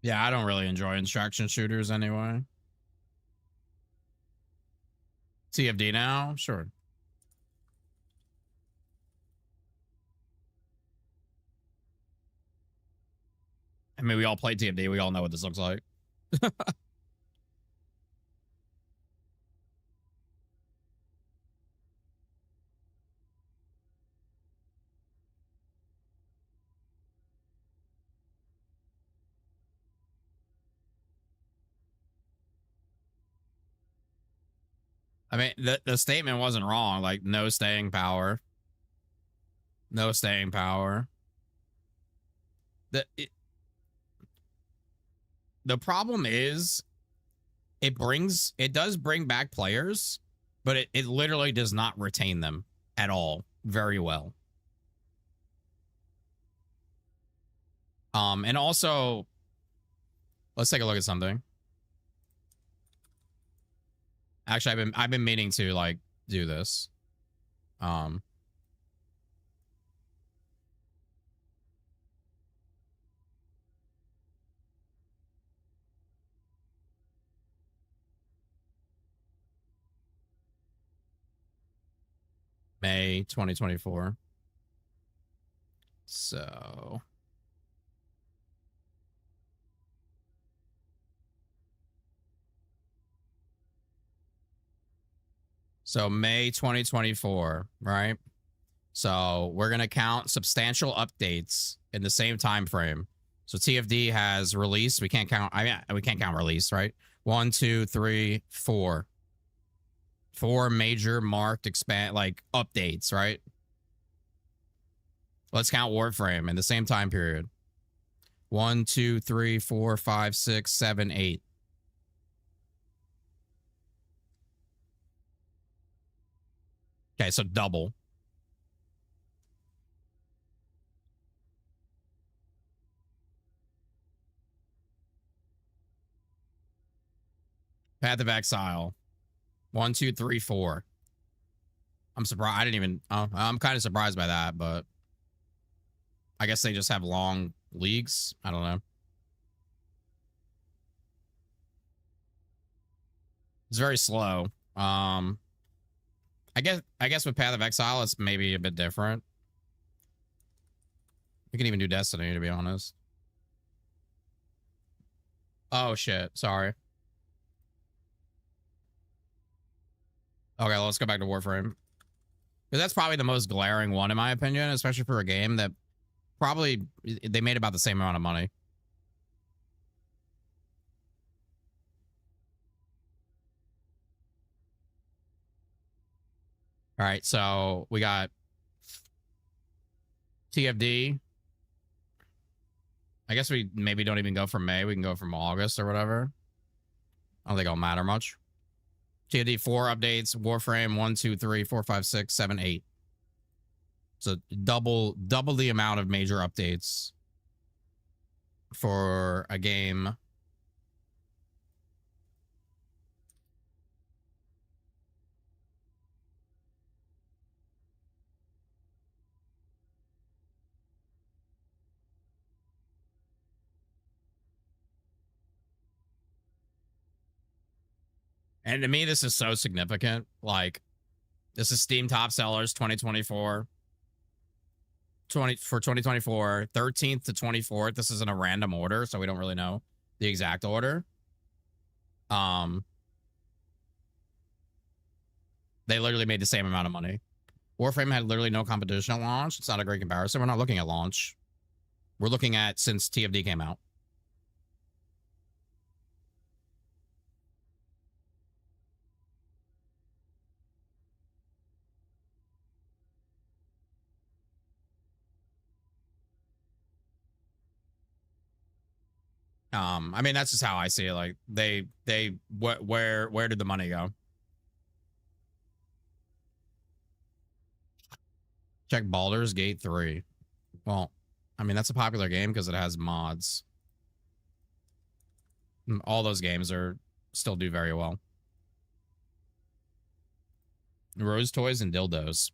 Speaker 1: Yeah, I don't really enjoy instruction shooters anyway. TFD now? Sure. I mean, we all play TFD. We all know what this looks like. I mean, the statement wasn't wrong. Like, no staying power. No staying power. The problem is it does bring back players, but it literally does not retain them at all very well. And also, let's take a look at something. Actually, I've been meaning to like do this. May 2024. So May 2024, right? So we're gonna count substantial updates in the same time frame. So TFD has release. We can't count. I mean, we can't count release, right? 1, 2, 3, 4. 4 major marked updates, right? Let's count Warframe in the same time period. 1, 2, 3, 4, 5, 6, 7, 8. Okay, so double. Path of Exile. 1, 2, 3, 4. I'm surprised. I didn't even. I'm kind of surprised by that, but I guess they just have long leagues. I don't know. It's very slow. I guess with Path of Exile, it's maybe a bit different. You can even do Destiny, to be honest. Oh shit! Sorry. Okay, let's go back to Warframe. Because that's probably the most glaring one, in my opinion, especially for a game that probably they made about the same amount of money. All right, so we got TFD. I guess we maybe don't even go from May. We can go from August or whatever. I don't think it'll matter much. TFD 4 updates. Warframe 1, 2, 3, 4, 5, 6, 7, 8. So double the amount of major updates for a game. And to me, this is so significant. Like, this is Steam top sellers 2024. For 2024, 13th to 24th. This is in a random order, so we don't really know the exact order. They literally made the same amount of money. Warframe had literally no competition at launch. It's not a great comparison. We're not looking at launch. We're looking at since TFD came out. I mean, that's just how I see it. Like where did the money go? Check Baldur's Gate 3. Well, I mean, that's a popular game because it has mods. All those games still do very well. Rose toys and dildos.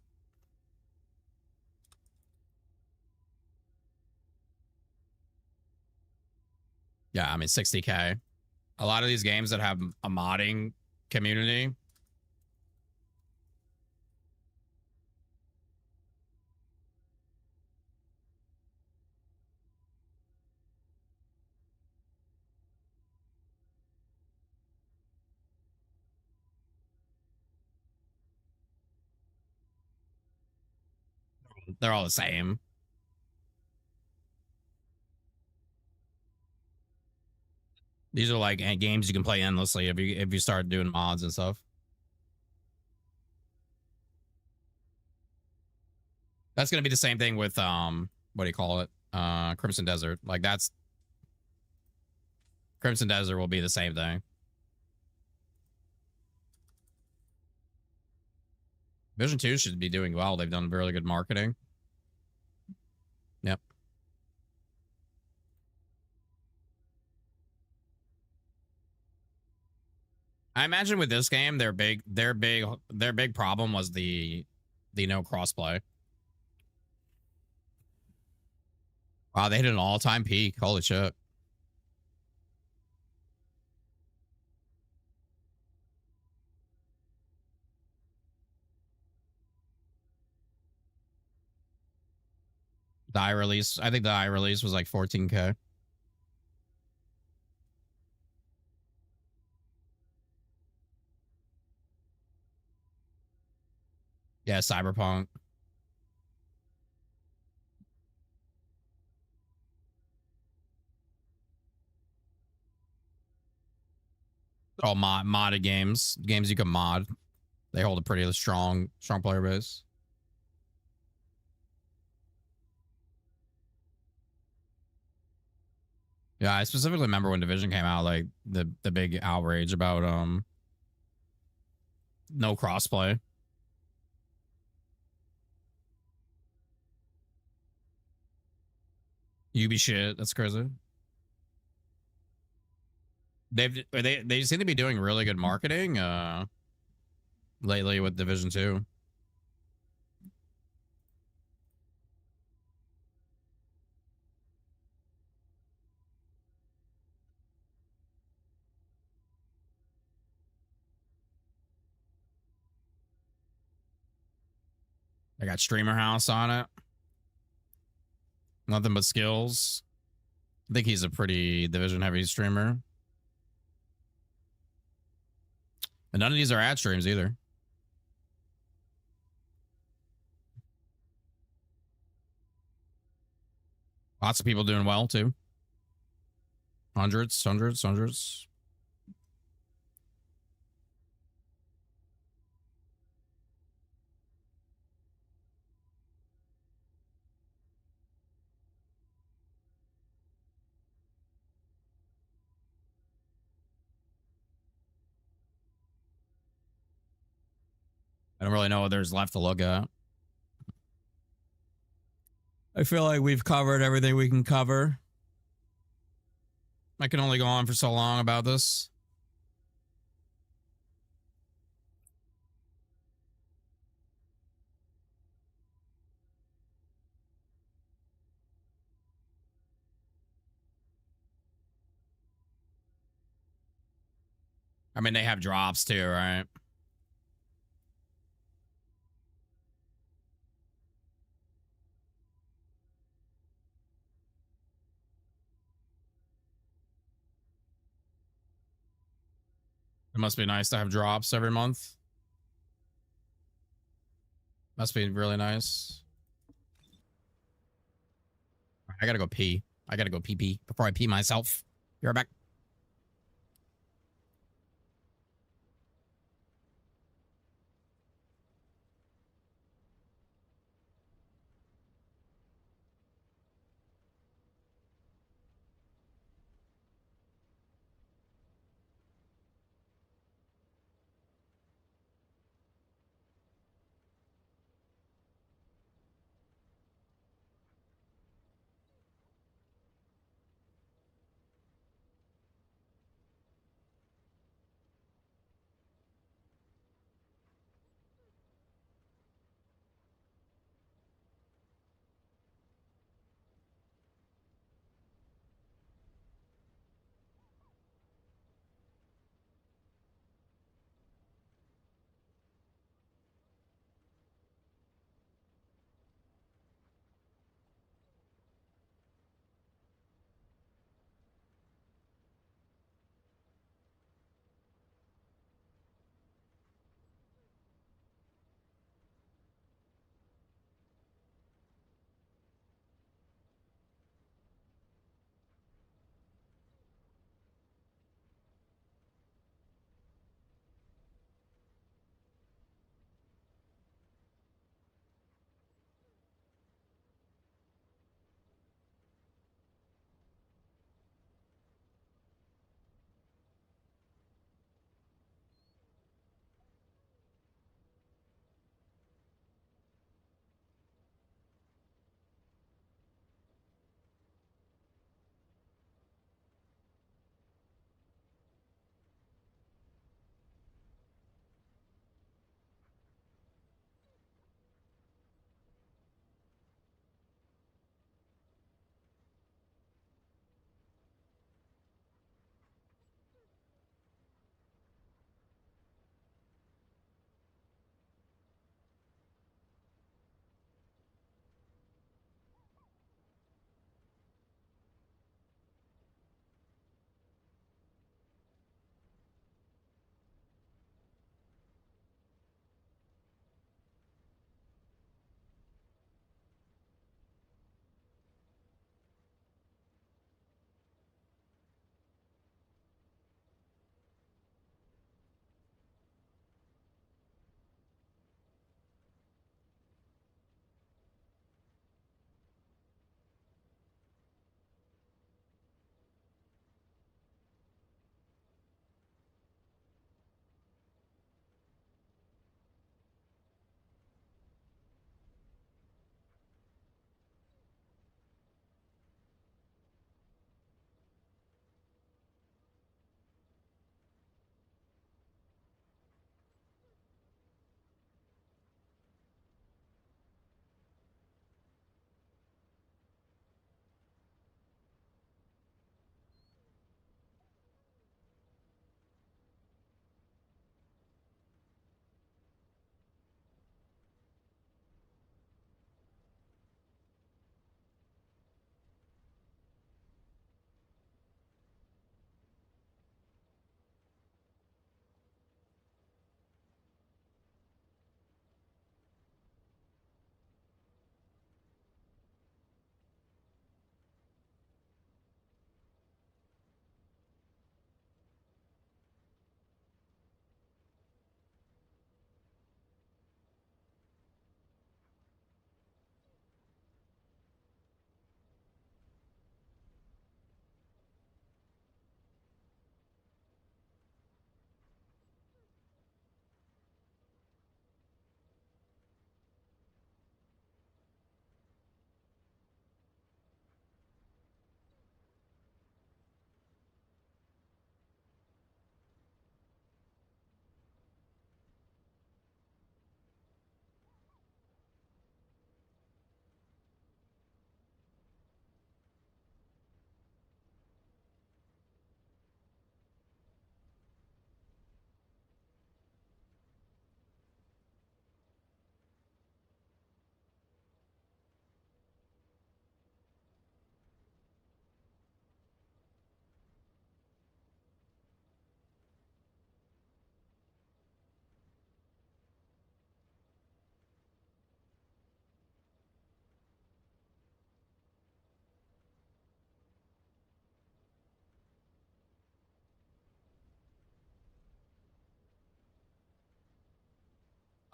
Speaker 1: Yeah, I mean, 60K. A lot of these games that have a modding community. They're all the same. These are like games you can play endlessly if you start doing mods and stuff. That's gonna be the same thing with what do you call it? Crimson Desert. Like that's Crimson Desert will be the same thing. Vision 2 should be doing well. They've done really good marketing. Yep. I imagine with this game, their big problem was the no crossplay. Wow, they hit an all-time peak. Holy shit. The release, I think the release was like 14K. Yeah, Cyberpunk. All modded games you can mod. They hold a pretty strong player base. Yeah, I specifically remember when Division came out, like the big outrage about no crossplay. UB shit. That's crazy. They seem to be doing really good marketing lately with Division 2. I got Streamer House on it. Nothing but skills. I think he's a pretty Division heavy streamer. And none of these are ad streams either. Lots of people doing well too. Hundreds. I don't really know what there's left to look at. I feel like we've covered everything we can cover. I can only go on for so long about this. I mean, they have drops too, right? It must be nice to have drops every month. Must be really nice. I gotta go pee. I gotta go pee before I pee myself. Be right back.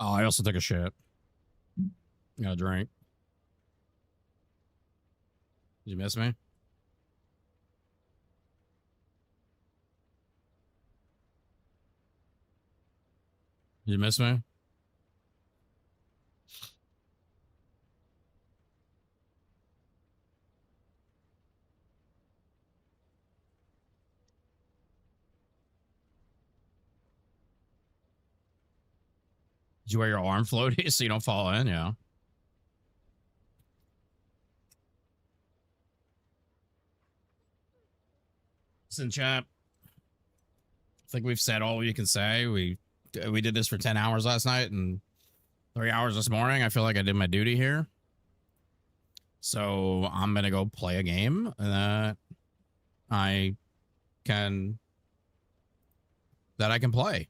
Speaker 1: Oh, I also took a shit. Got a drink. Did you miss me? Did you miss me? Did you wear your arm floaty so you don't fall in? Yeah. Listen, chap. I think we've said all we can say. We did this for 10 hours last night and 3 hours this morning. I feel like I did my duty here. So I'm going to go play a game that I can play.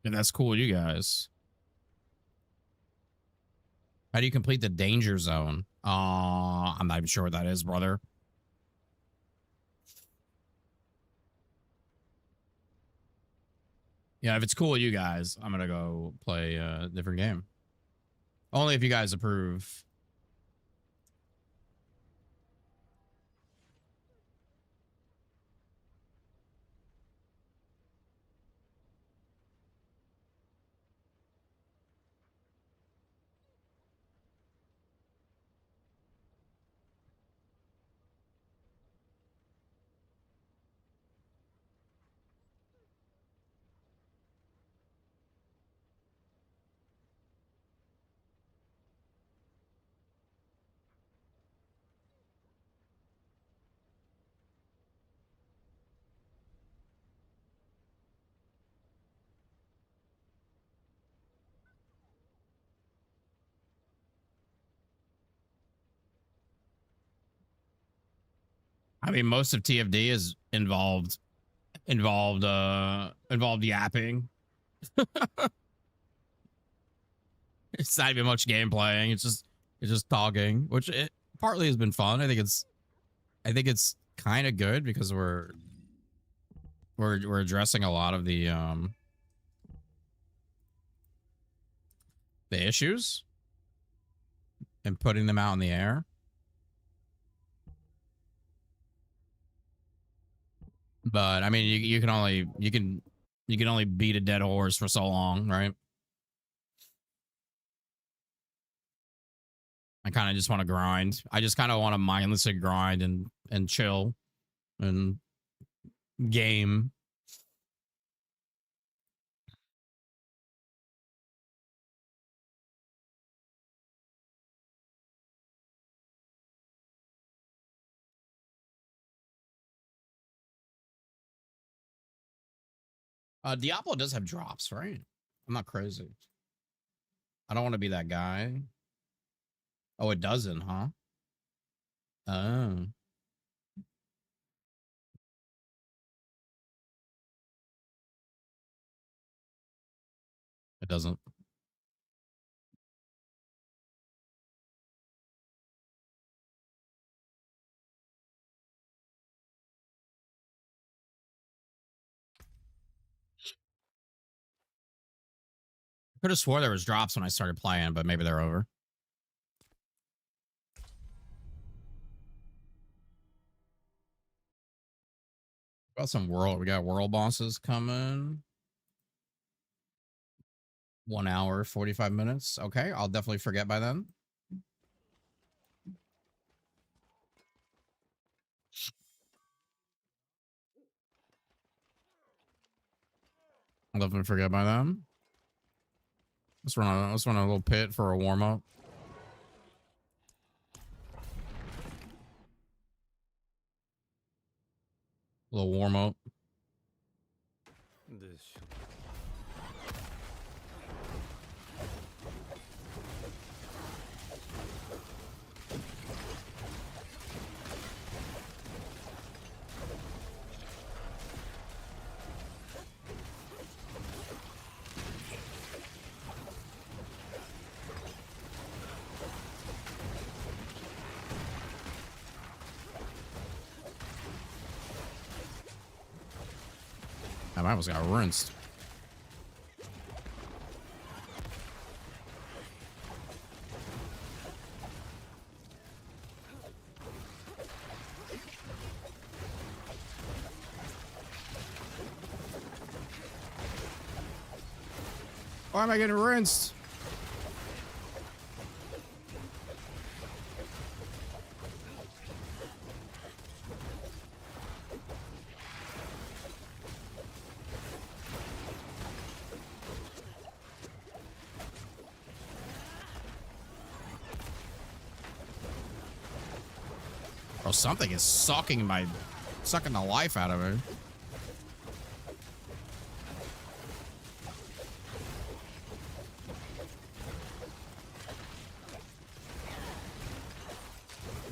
Speaker 1: And that's cool, you guys. How do you complete the danger zone? I'm not even sure what that is, brother. Yeah, if it's cool with you guys, I'm gonna go play a different game. Only if you guys approve. I mean, most of TFD is involved yapping. It's not even much game playing. It's just talking, which it partly has been fun. I think it's kind of good because we're addressing a lot of the issues and putting them out in the air. But I mean, you can only beat a dead horse for so long, right? I kind of just want to grind. I just kind of want to mindlessly grind and chill and game. Diablo does have drops, right? I'm not crazy. I don't want to be that guy. Oh, it doesn't, huh? Oh. It doesn't. Could have swore there was drops when I started playing, but maybe they're over. We got world bosses coming. 1 hour, 45 minutes. Okay, I'll definitely forget by then. I'll definitely forget by then. Let's run a little pit for a warm up. A little warm up. I almost got rinsed. Why am I getting rinsed? Bro, something is sucking the life out of me.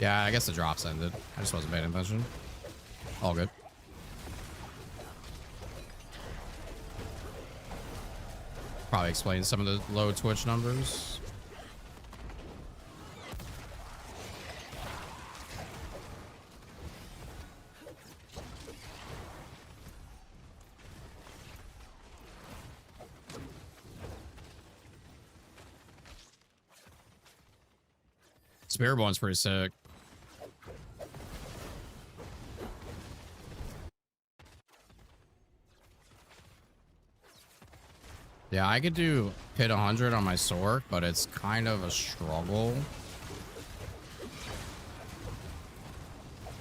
Speaker 1: Yeah, I guess the drops ended. I just wasn't paying attention. All good. Probably explains some of the low Twitch numbers. SPIRITBORN's pretty sick. Yeah, I could do hit 100 on my SORC, but it's kind of a struggle.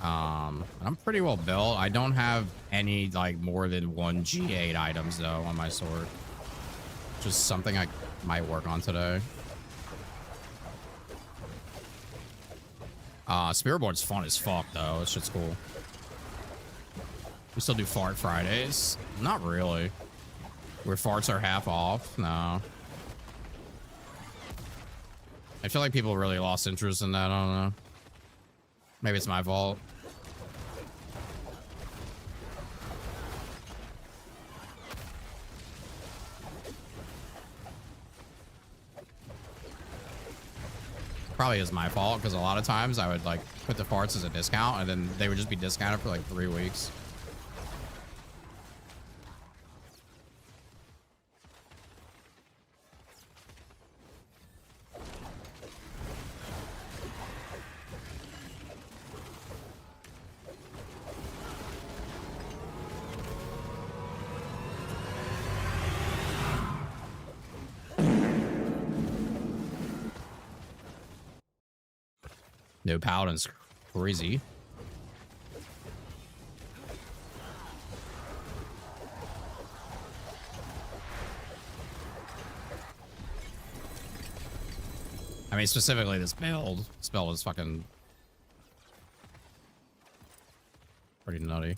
Speaker 1: I'm pretty well built. I don't have any like more than 1 G8 items though on my SORC. Just something I might work on today. SPIRITBORN's fun as fuck though. This shit's cool. We still do fart Fridays? Not really. Where farts are half off? No. I feel like people really lost interest in that. I don't know. Maybe it's my fault. Probably is my fault because a lot of times I would like put the farts as a discount and then they would just be discounted for like 3 weeks. No, Paladin's crazy. I mean, specifically this build. This build is fucking pretty nutty.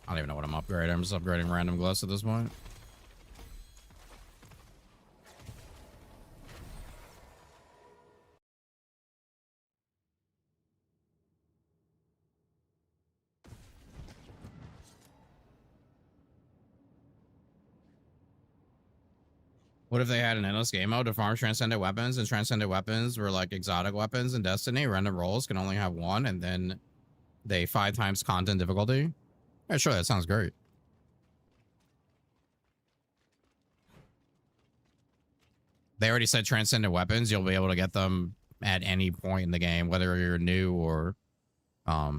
Speaker 1: I don't even know what I'm upgrading. I'm just upgrading random glyphs at this point. What if they had an endless game mode to farm transcendent weapons, and transcendent weapons were like exotic weapons in Destiny? Random rolls can only have one, and then they 5 times content difficulty. Yeah, sure, that sounds great. They already said transcendent weapons. You'll be able to get them at any point in the game, whether you're new or a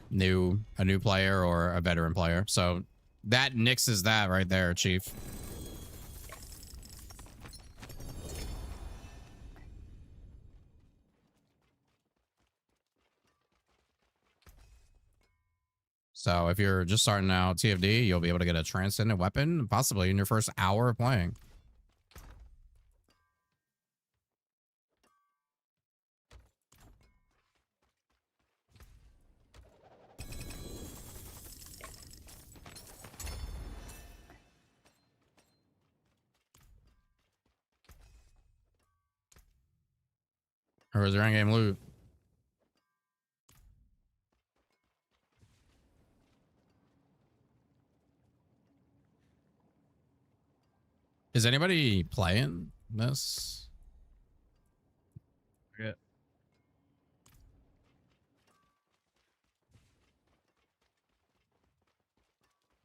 Speaker 1: new player or a veteran player. So that nixes that right there, Chief. So if you're just starting out TFD, you'll be able to get a transcendent weapon possibly in your first hour of playing. Or is there in-game loot? Is anybody playing this? Yeah.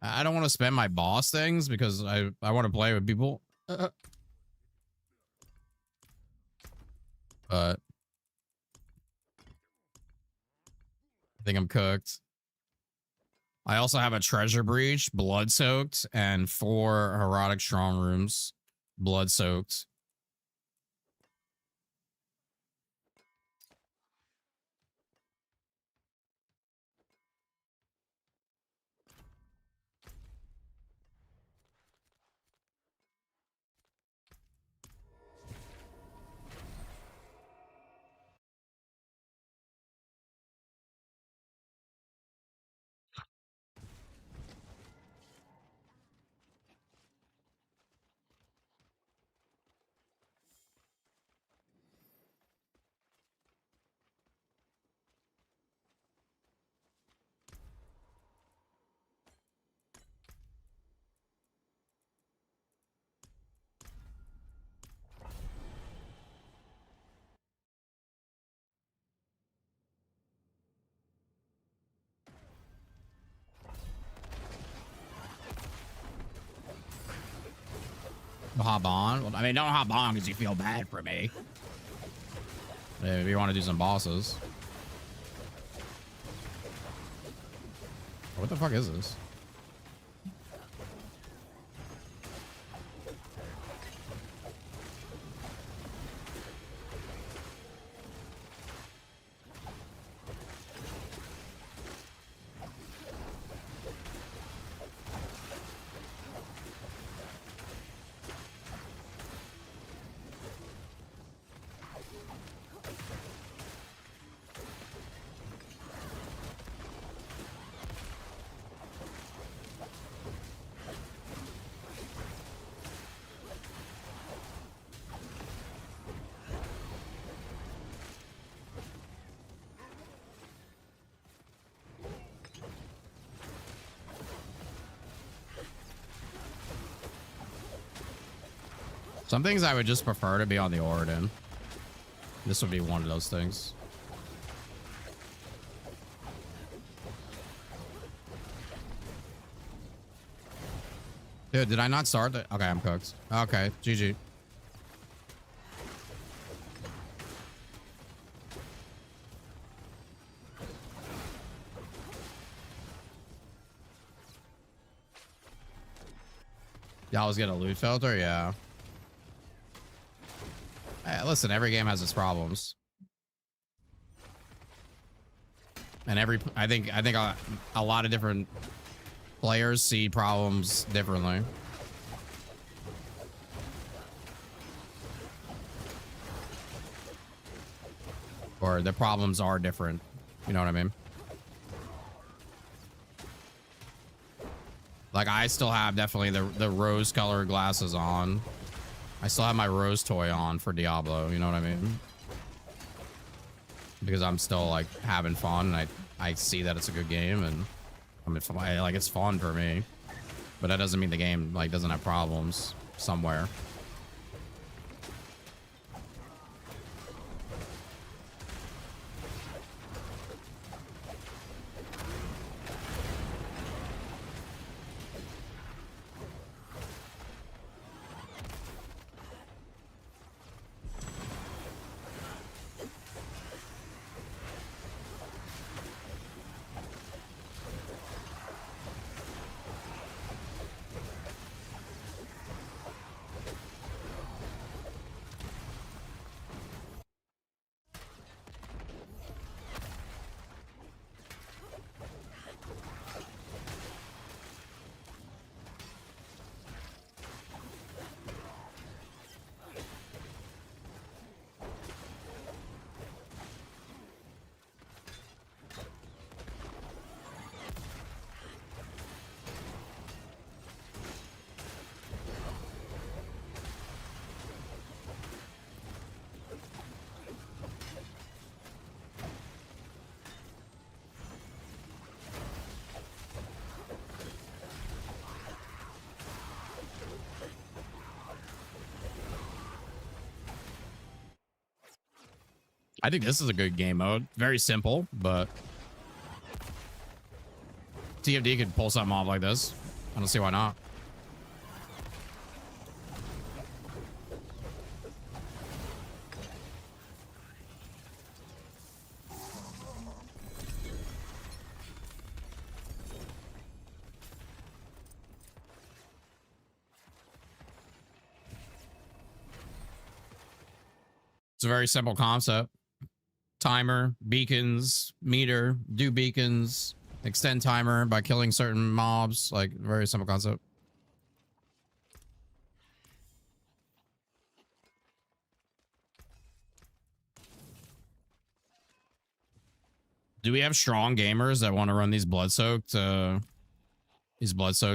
Speaker 1: I don't want to spend my boss things because I want to play with people. But I think I'm cooked. I also have a treasure breach, blood soaked, and 4 erotic strong rooms, blood soaked. Hop on. Well, I mean, don't hop on because you feel bad for me. If you want to do some bosses. What the fuck is this? Some things I would just prefer to be on the Oridan. This would be one of those things. Dude, did I not start the... Okay, I'm cooked. Okay, GG. Y'all was get a loot filter? Yeah. Hey, listen, every game has its problems. And I think a lot of different players see problems differently. Or the problems are different. You know what I mean? Like, I still have definitely the rose colored glasses on. I still have my rose toy on for Diablo, you know what I mean? Because I'm still like having fun, and I see that it's a good game, and I mean, like, it's fun for me. But that doesn't mean the game like doesn't have problems somewhere. I think this is a good game mode. Very simple, but TFD could pull something off like this. I don't see why not. It's a very simple concept. Timer, beacons, meter, do beacons, extend timer by killing certain mobs. Like, very simple concept. Do we have strong gamers that want to run these blood-soaked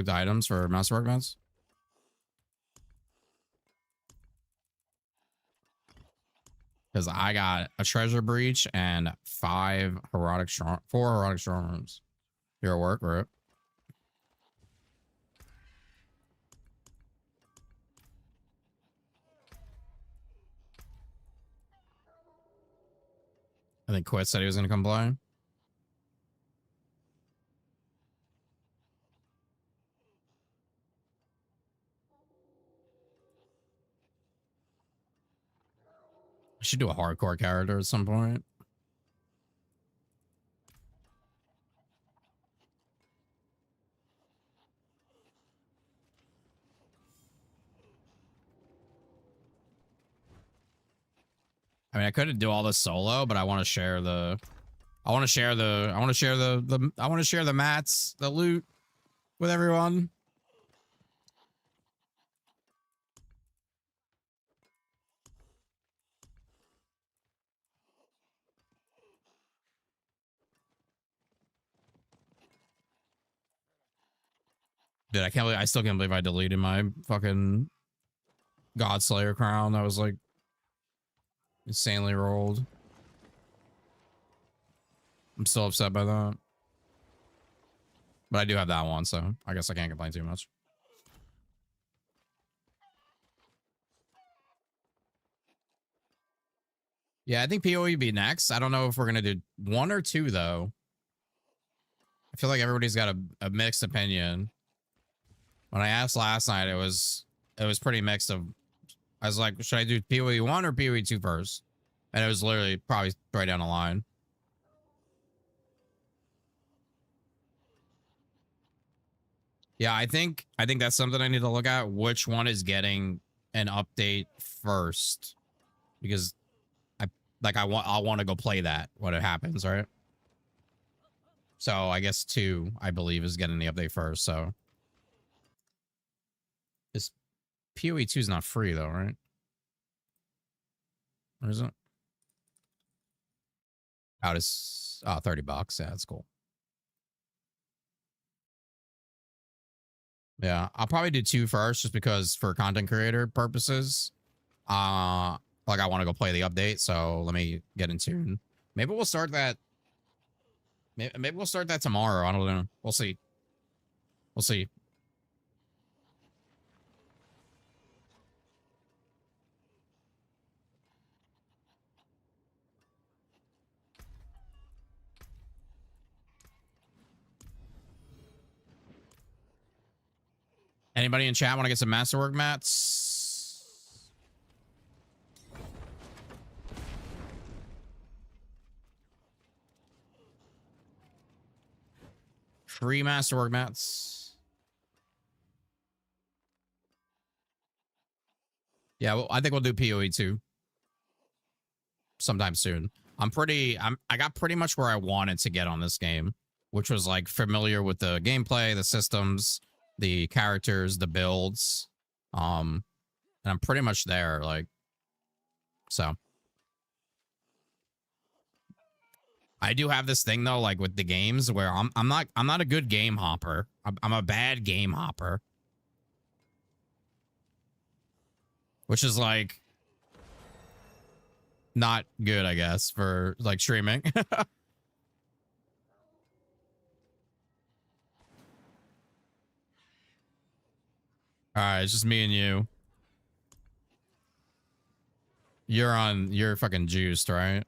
Speaker 1: items for masterwork mods? Because I got a treasure breach and 4 heroic strong rooms. Here at work, right? I think Quit said he was going to come play. I should do a hardcore character at some point. I mean, I could do all this solo, but I want to share the mats, the loot with everyone. Dude, I still can't believe I deleted my fucking Godslayer crown. That was like insanely rolled. I'm still upset by that. But I do have that one, so I guess I can't complain too much. Yeah, I think PoE would be next. I don't know if we're going to do 1 or 2, though. I feel like everybody's got a mixed opinion. When I asked last night, it was pretty mixed. I was like, should I do PoE 1 or PoE 2 first? And it was literally probably right down the line. Yeah, I think that's something I need to look at. Which one is getting an update first? Because I want to go play that when it happens, right? So I guess 2, I believe, is getting the update first. So this PoE 2 is not free though, right? Or is it? Oh, it's $30. Yeah, that's cool. Yeah, I'll probably do 2 first, just because for content creator purposes. Like I want to go play the update, so let me get in tune. Maybe we'll start that. Maybe we'll start that tomorrow. I don't know. We'll see. We'll see. Anybody in chat want to get some masterwork mats? Free masterwork mats. Yeah, well, I think we'll do PoE 2 sometime soon. I got pretty much where I wanted to get on this game, which was like familiar with the gameplay, the systems, the characters, the builds. And I'm pretty much there, like, so. I do have this thing though, like with the games where I'm not a good game hopper. I'm a bad game hopper. Which is like not good, I guess, for like streaming. All right, it's just me and you. You're fucking juiced, right?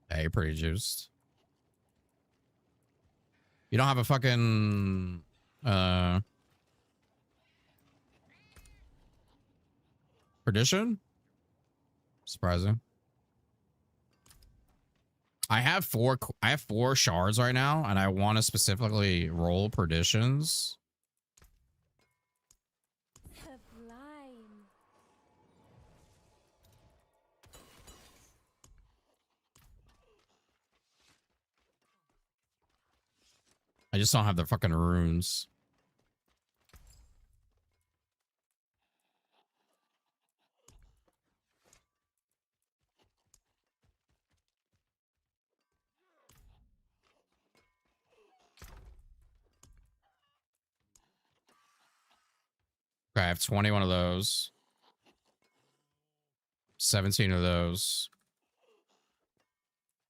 Speaker 1: Hey, you're pretty juiced. You don't have a fucking perdition? Surprising. I have four shards right now, and I want to specifically roll perditions.
Speaker 8: Sublime.
Speaker 1: I just don't have the fucking runes. Okay, I have 21 of those. 17 of those.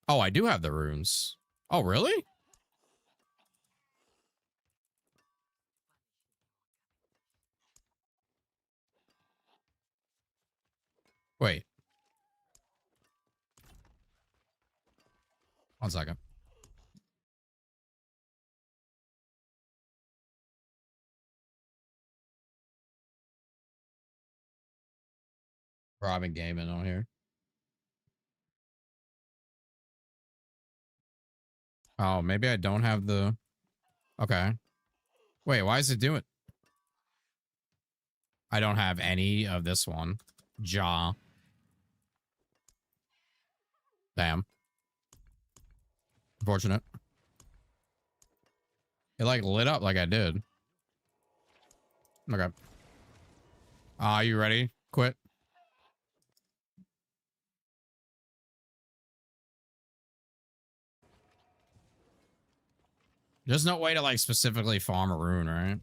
Speaker 1: Oh, I do have the runes. Oh, really? Wait. 1 second. Bro, I've been gaming on here. Oh, maybe I don't have the... Okay. Wait, why is it doing... I don't have any of this one. Jaw. Damn. Unfortunate. It like lit up like I did. Okay. Are you ready? Quit. There's no way to like specifically farm a rune, right?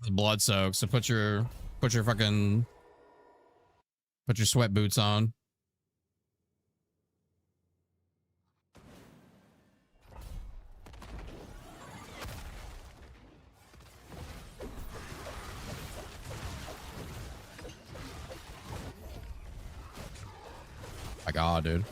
Speaker 1: The blood soak. So put your fucking sweat boots on. My God, dude.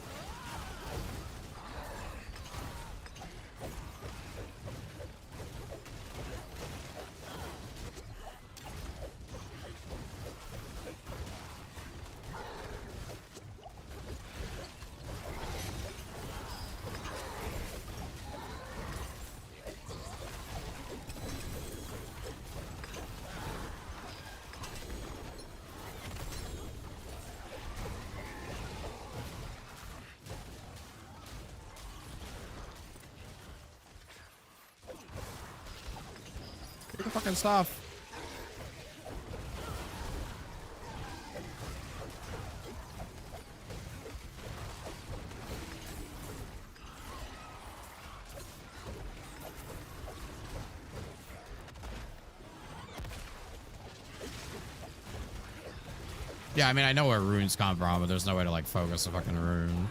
Speaker 1: Get the fucking stuff. Yeah, I mean, I know where runes come from, but there's no way to like focus a fucking rune.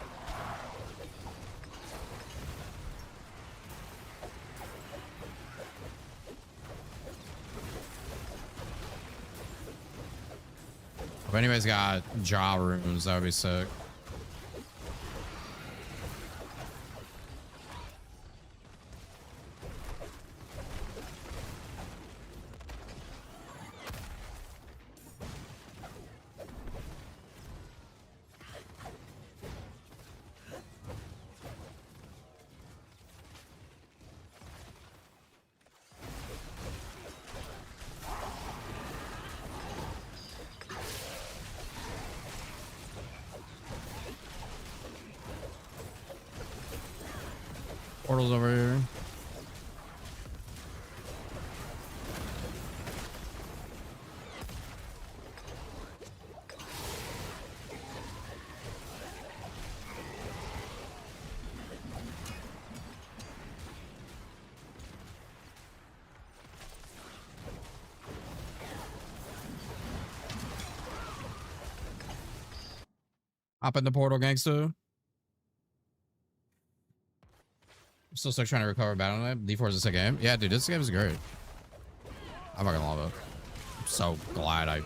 Speaker 1: If anybody's got jaw runes, that would be sick. Portals over here. Hop in the portal, gangster. I'm still stuck trying to recover Battle.net. D4 is a sick game. Yeah, dude, this game is great. I fucking love it. I'm so glad I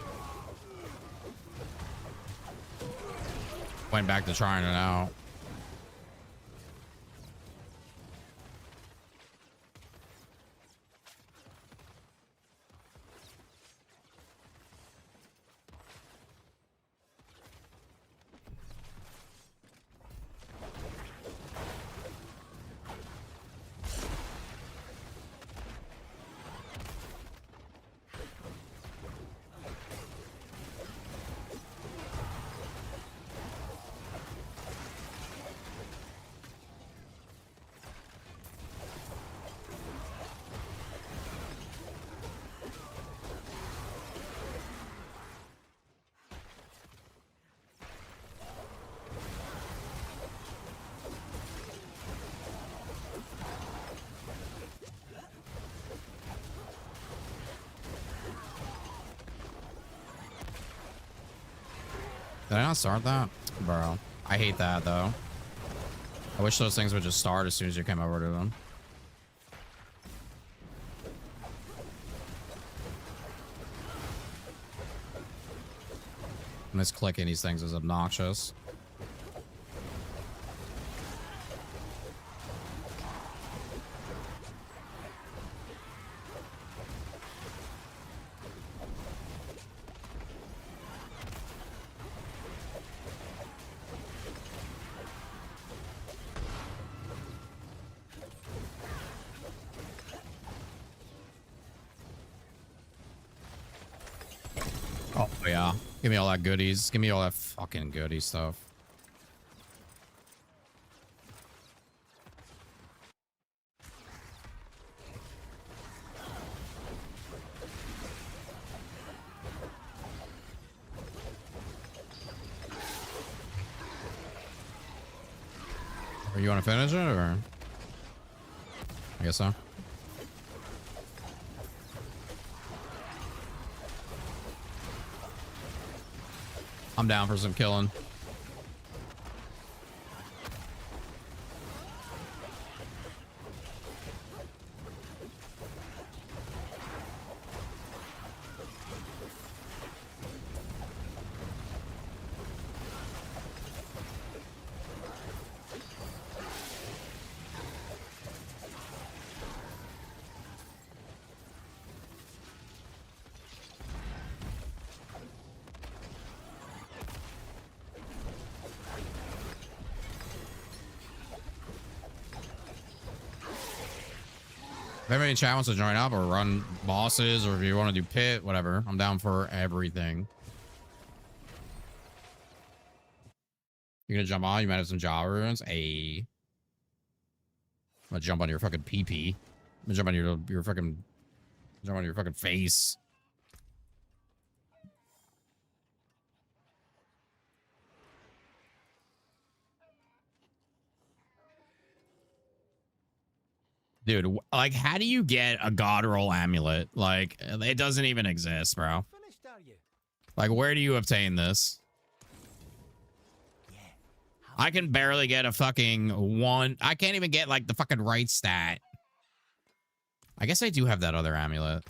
Speaker 1: went back to trying it out. Did I not start that? Bro, I hate that though. I wish those things would just start as soon as you came over to them. Misclicking these things is obnoxious. Oh, yeah. Give me all that goodies. Give me all that fucking goodie stuff. Or you want to finish it, or? I guess so. I'm down for some killing. If anybody in chat wants to join up or run bosses, or if you want to do pit, whatever, I'm down for everything. You're gonna jump on? You might have some Java runes. Hey, I'm gonna jump on your fucking pee-pee. I'm gonna jump on your fucking jump on your fucking face. Dude, like, how do you get a god roll amulet? Like, it doesn't even exist, bro. Like, where do you obtain this? I can barely get a fucking one. I can't even get, like, the fucking right stat. I guess I do have that other amulet.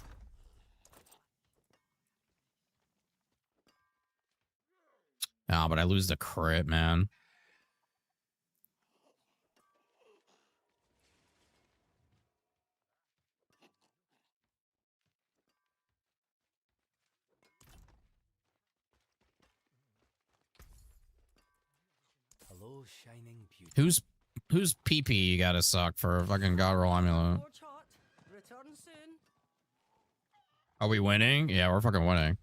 Speaker 1: Oh, but I lose the crit, man. Who's PP you gotta suck for a fucking god roll amulet? Are we winning? Yeah, we're fucking winning.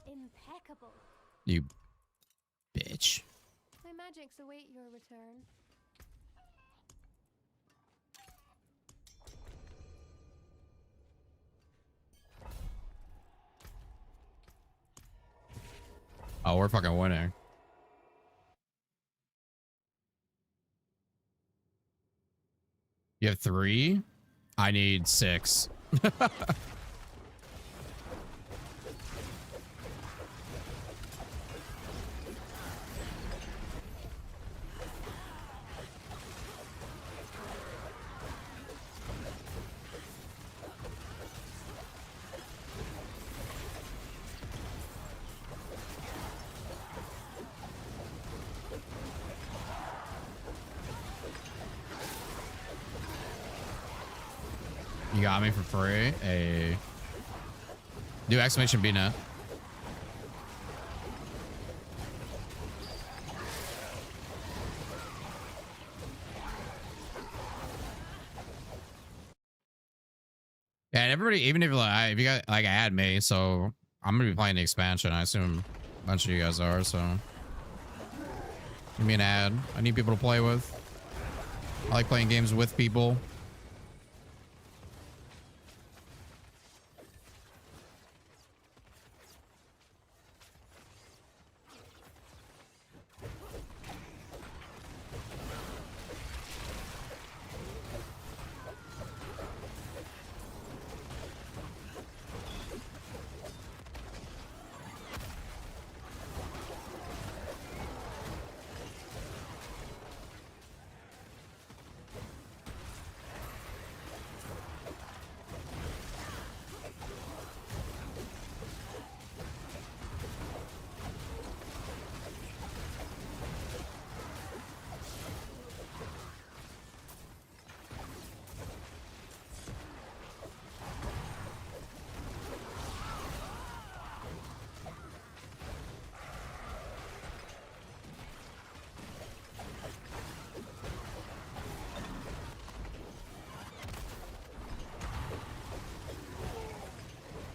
Speaker 8: Impeccable.
Speaker 1: You bitch.
Speaker 8: My magics await your return.
Speaker 1: Oh, we're fucking winning. You have 3? I need 6. You got me for free. A do exclamation B net. Yeah, and everybody, even if like if you got like add me, so I'm gonna be playing the expansion. I assume a bunch of you guys are, so give me an ad. I need people to play with. I like playing games with people.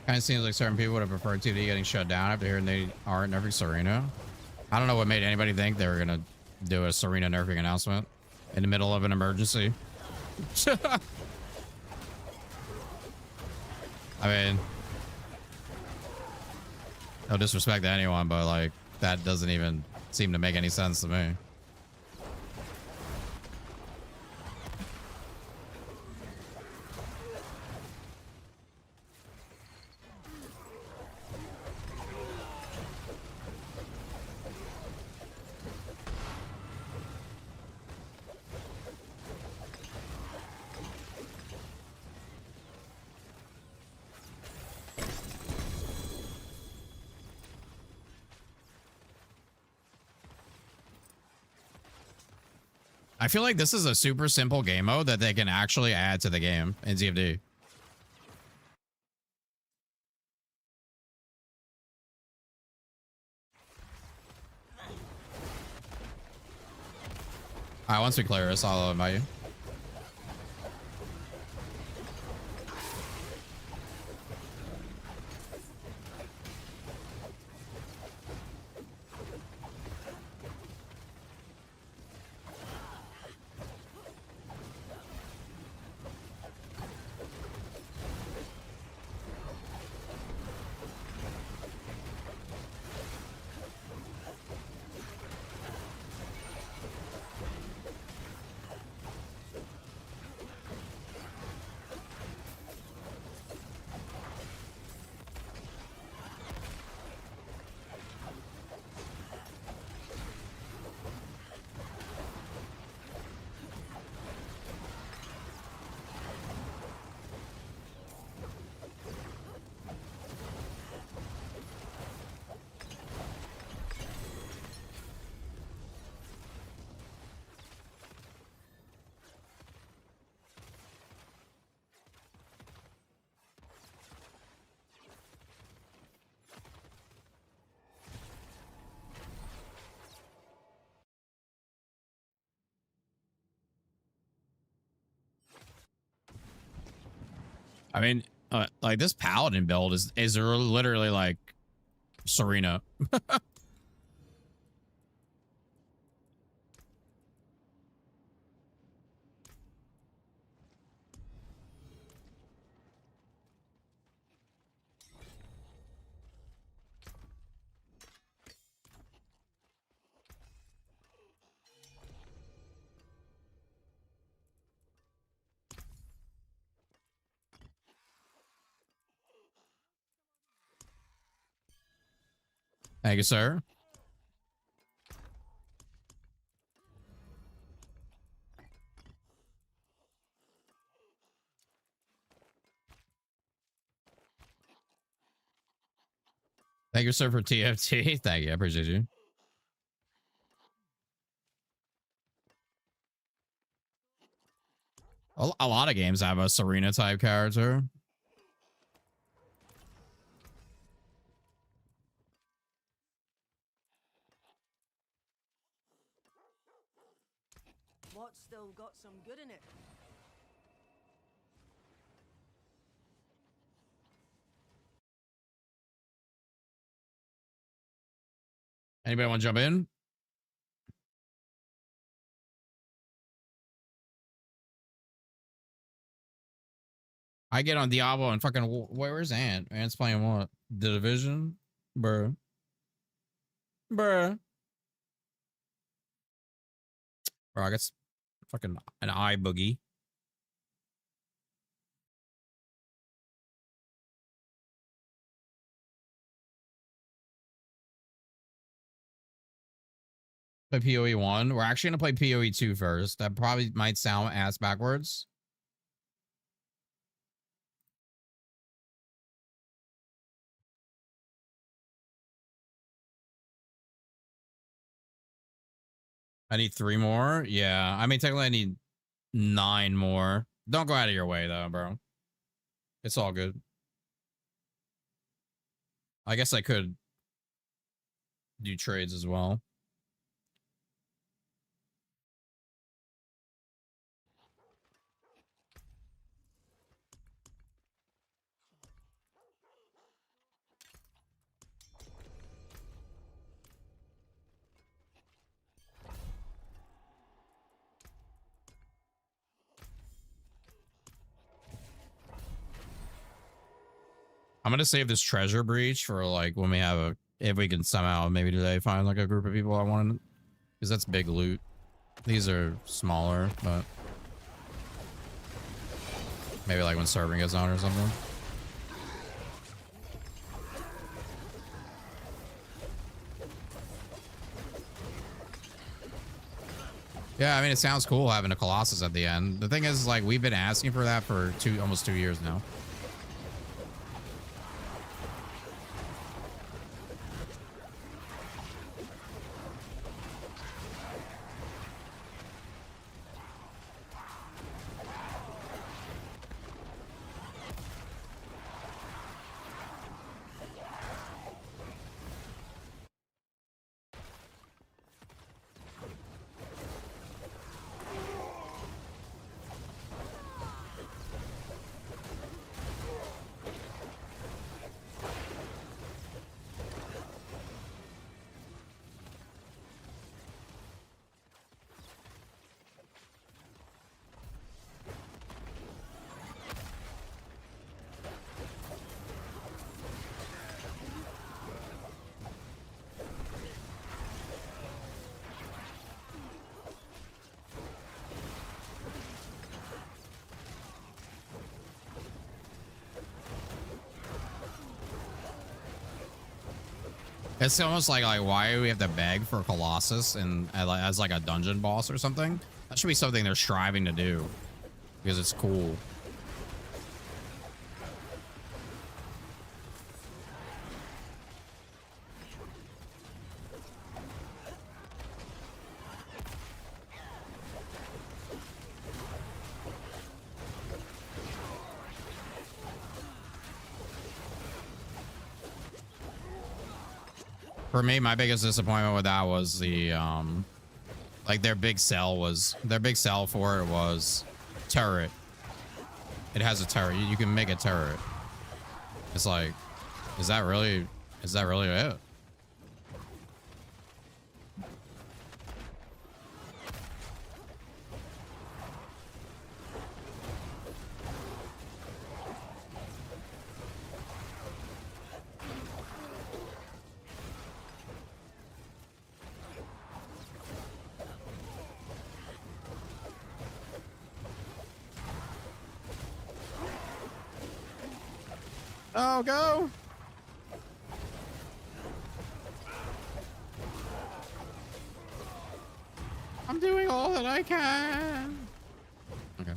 Speaker 1: Kind of seems like certain people would have preferred TD getting shut down after hearing they aren't nerfing Serena. I don't know what made anybody think they were gonna do a Serena nerfing announcement in the middle of an emergency. I mean, no disrespect to anyone, but like that doesn't even seem to make any sense to me. I feel like this is a super simple game mode that they can actually add to the game in ZFD. All right, once we clear this, I'll invite you. I mean, like this paladin build is literally like Serena. Thank you, sir. Thank you, sir, for TFT. Thank you. I appreciate you. A lot of games have a Serena type character.
Speaker 9: What's still got some good in it?
Speaker 1: Anybody want to jump in? I get on Diablo and fucking where's Ant? Ant's playing what? The Division, bruh. Bruh. Bro, I guess fucking an eye boogie. Play PoE 1. We're actually gonna play PoE 2 first. That probably might sound ass backwards. I need 3 more. Yeah, I mean technically I need 9 more. Don't go out of your way though, bro. It's all good. I guess I could do trades as well. I'm gonna save this treasure breach for like when we have a, if we can somehow maybe today find like a group of people I want, because that's big loot. These are smaller, but maybe like when serving gets on or something. Yeah, I mean it sounds cool having a Colossus at the end. The thing is, like, we've been asking for that for almost 2 years now. It's almost like why do we have to beg for Colossus and as like a dungeon boss or something? That should be something they're striving to do because it's cool. For me, my biggest disappointment with that was the like their big sell for it was turret. It has a turret. You can make a turret. It's like, is that really it? Oh, go! I'm doing all that I can. Okay.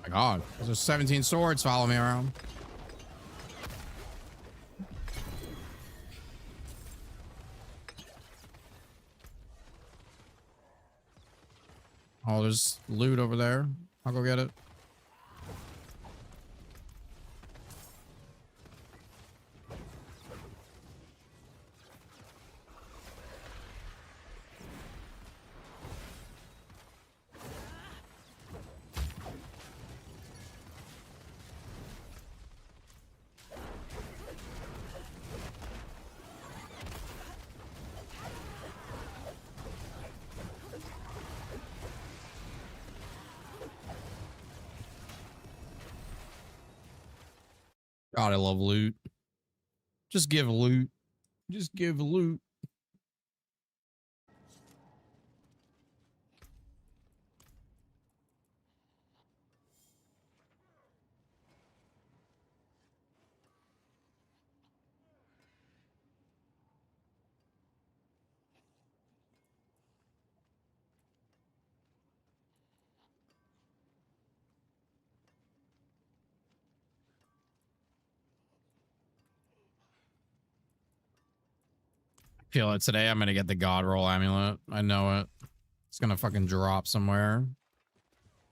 Speaker 1: My God, there's 17 swords following me around. Oh, there's loot over there. I'll go get it. God, I love loot. Just give loot. Just give loot. Feel it today. I'm gonna get the God Roll amulet. I know it. It's gonna fucking drop somewhere.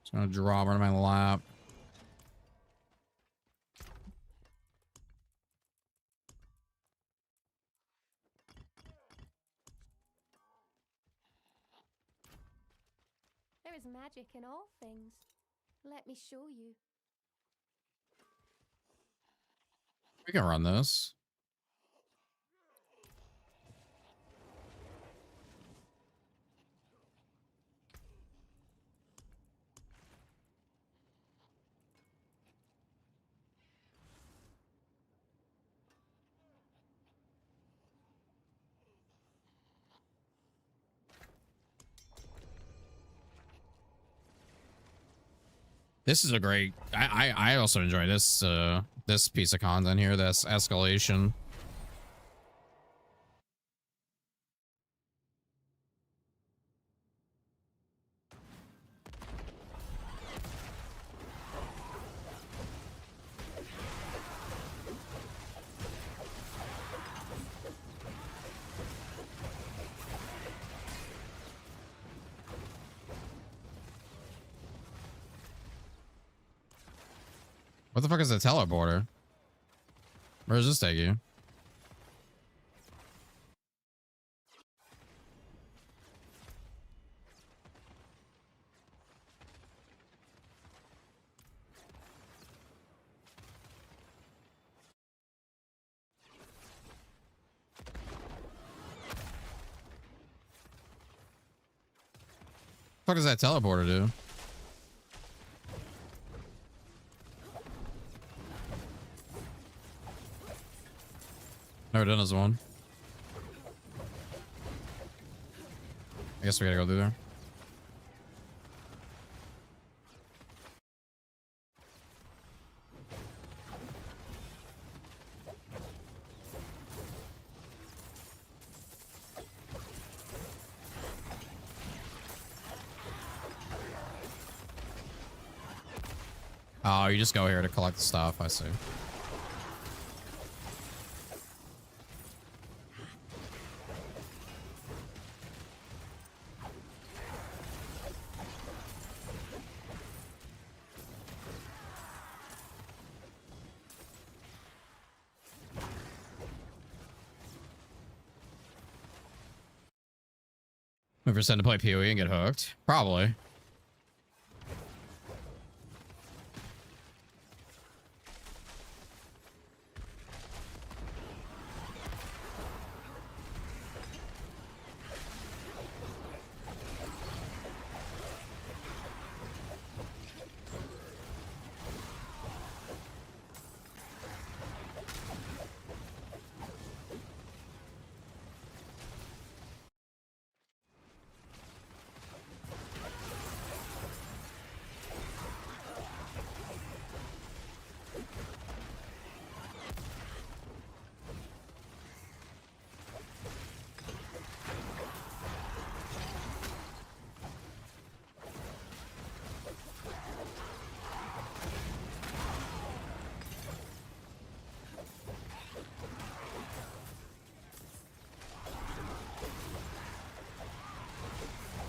Speaker 1: It's gonna drop right in my lap.
Speaker 8: There is magic in all things. Let me show you.
Speaker 1: We can run this. This is a great. I also enjoy this this piece of content here. This escalation. What the fuck is a teleporter? Where does this take you? What the fuck does that teleporter do? Never done this one. I guess we gotta go through there. Oh, you just go here to collect the stuff. I see. Ever send to play PoE and get hooked? Probably.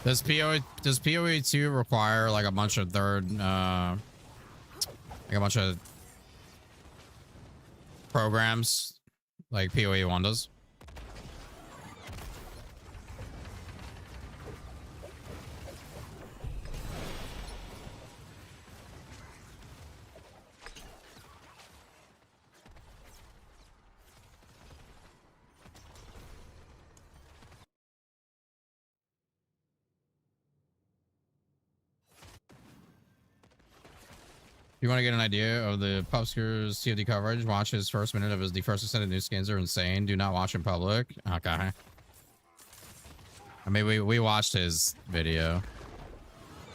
Speaker 1: Does PoE 2 require like a bunch of programs like PoE 1 does? If you want to get an idea of the Pupsker's COD coverage, watch his first minute of the first extended news skins are insane. Do not watch in public. Okay. I mean, we watched his video.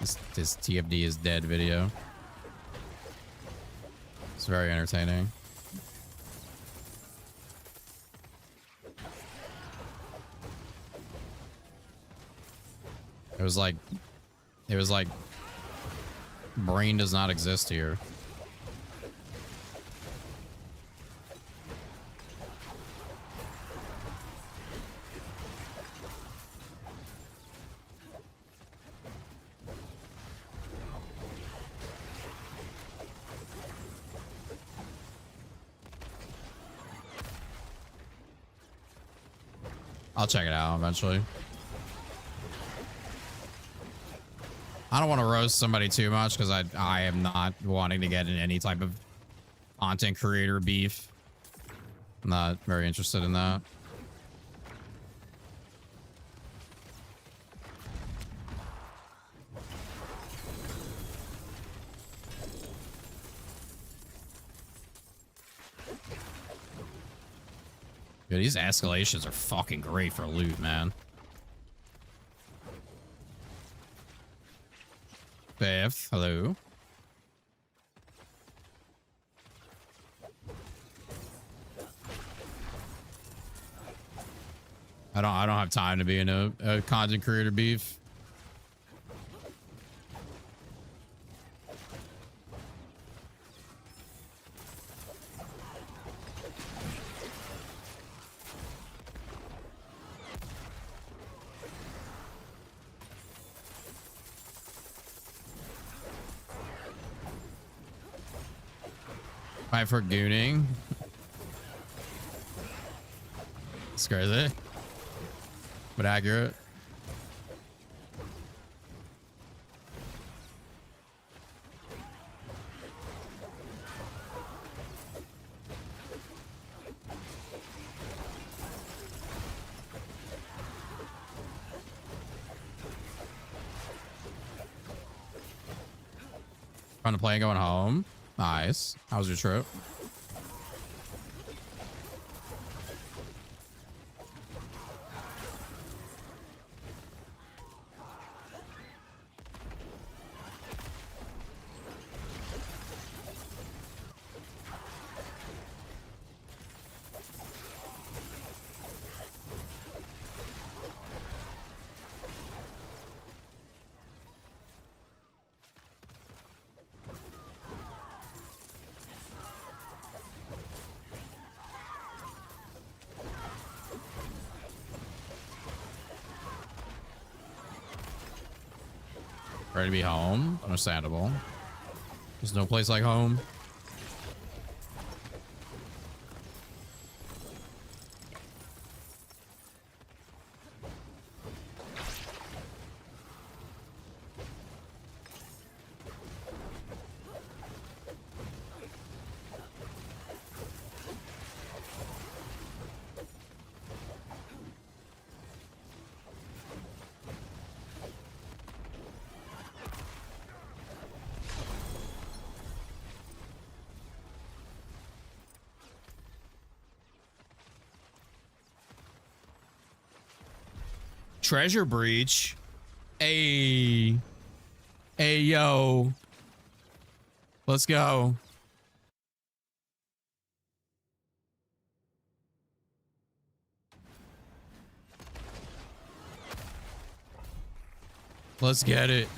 Speaker 1: His TFD is dead video. It's very entertaining. It was like brain does not exist here. I'll check it out eventually. I don't want to roast somebody too much because I am not wanting to get in any type of content creator beef. I'm not very interested in that. Dude, these escalations are fucking great for loot, man. Fifth, hello. I don't have time to be in a content creator beef. Fight for gooning. It's crazy, but accurate. Fun to play going home. Nice. How was your trip? Ready to be home. Understandable. There's no place like home. Treasure breach. Hey, yo, let's go. Let's get it.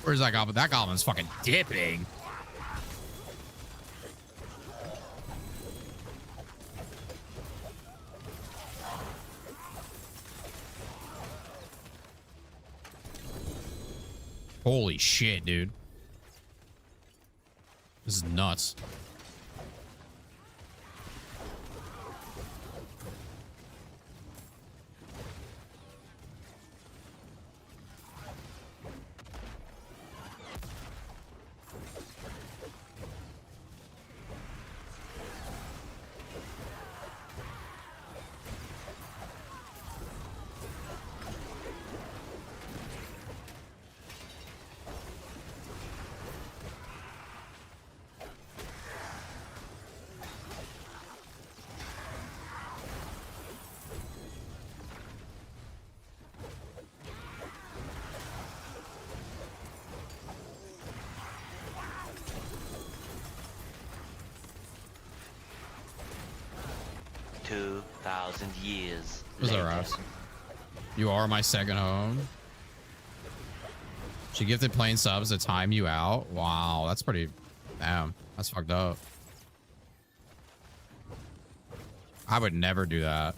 Speaker 1: Where's that goblin? That goblin's fucking dipping. Holy shit, dude. This is nuts.
Speaker 10: Years.
Speaker 1: Where's our ass? You are my second home. She gifted plain subs to time you out. Wow, that's pretty. Damn, that's fucked up. I would never do that.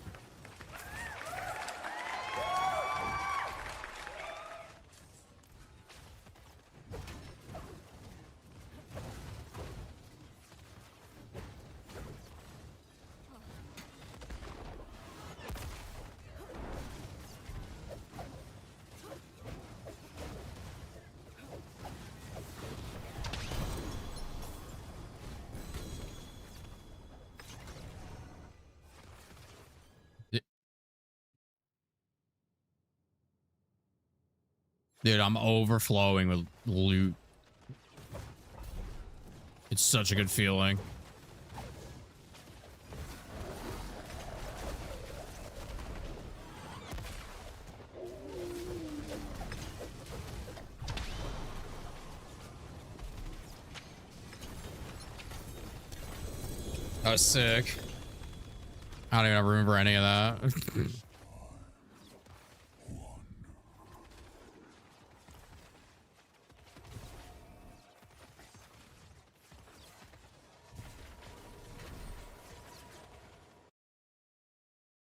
Speaker 1: Dude, I'm overflowing with loot. It's such a good feeling. That was sick. I don't even have room for any of that.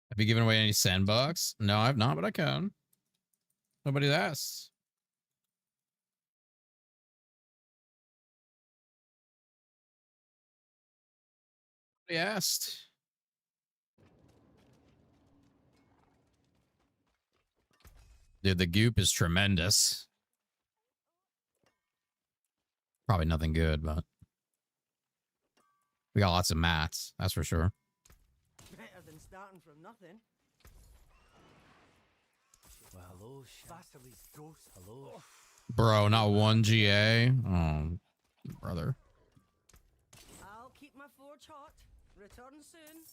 Speaker 1: Have you given away any sandbox? No, I've not, but I can. Nobody's asked. Nobody asked. Dude, the goop is tremendous. Probably nothing good, but we got lots of mats, that's for sure.
Speaker 9: Better than starting from nothing.
Speaker 11: Well, hello, Vasili's ghost. Hello.
Speaker 1: Bro, not one GA. Oh, brother.
Speaker 9: I'll keep my forge hot. Return soon.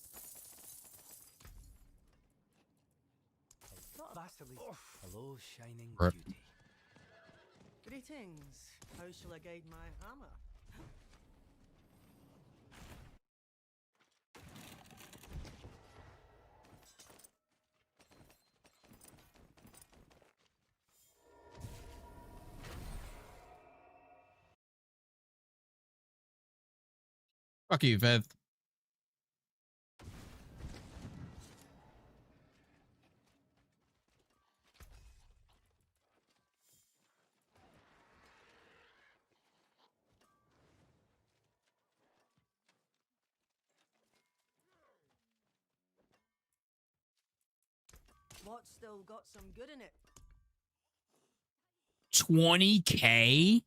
Speaker 11: Vasily. Hello, shining
Speaker 1: Rip.
Speaker 11: beauty.
Speaker 9: Greetings. How shall I guide my hammer?
Speaker 1: Fuck you, Viv.
Speaker 9: What's still got some good in it?
Speaker 1: 20K?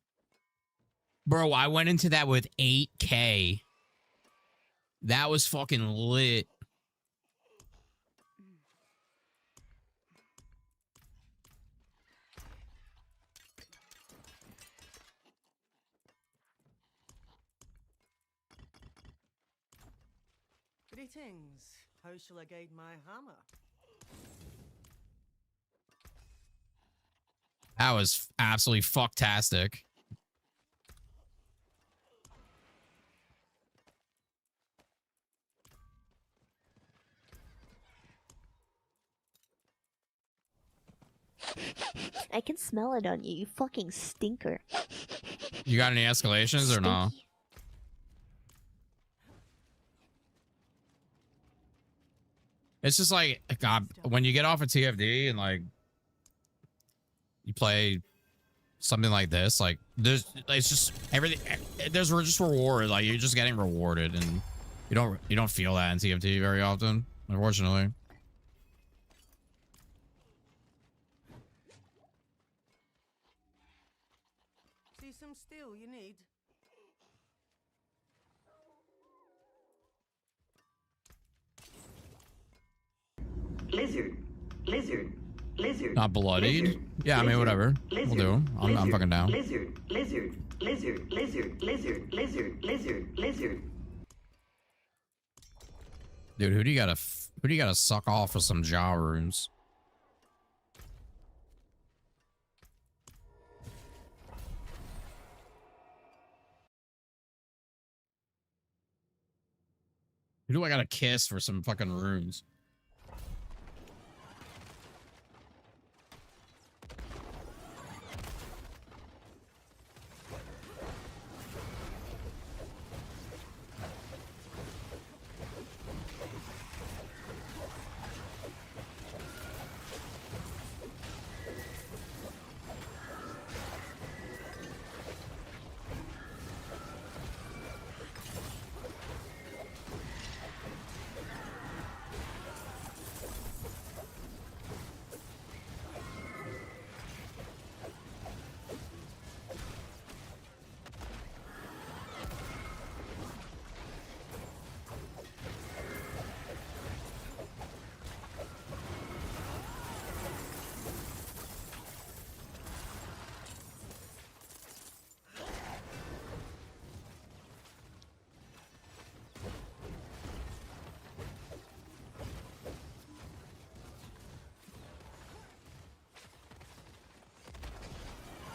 Speaker 1: Bro, I went into that with 8K. That was fucking lit.
Speaker 9: Greetings. How shall I guide my hammer?
Speaker 1: That was absolutely fucktastic.
Speaker 10: I can smell it on you, you fucking stinker.
Speaker 1: You got any escalations or no?
Speaker 10: Stinky.
Speaker 1: It's just like, God, when you get off of TFD and like you play something like this, like it's just everything. There's just reward. Like you're just getting rewarded, and you don't feel that in TFT very often, unfortunately.
Speaker 9: See some steel you need?
Speaker 12: Lizard. Lizard. Lizard.
Speaker 1: Not bloodied.
Speaker 12: Lizard.
Speaker 1: Yeah, I mean whatever.
Speaker 12: Lizard.
Speaker 1: We'll do. I'm fucking down.
Speaker 12: Lizard. Lizard. Lizard. Lizard. Lizard. Lizard. Lizard. Lizard.
Speaker 1: Dude, who do you gotta suck off for some jaw runes? Who do I gotta kiss for some fucking runes?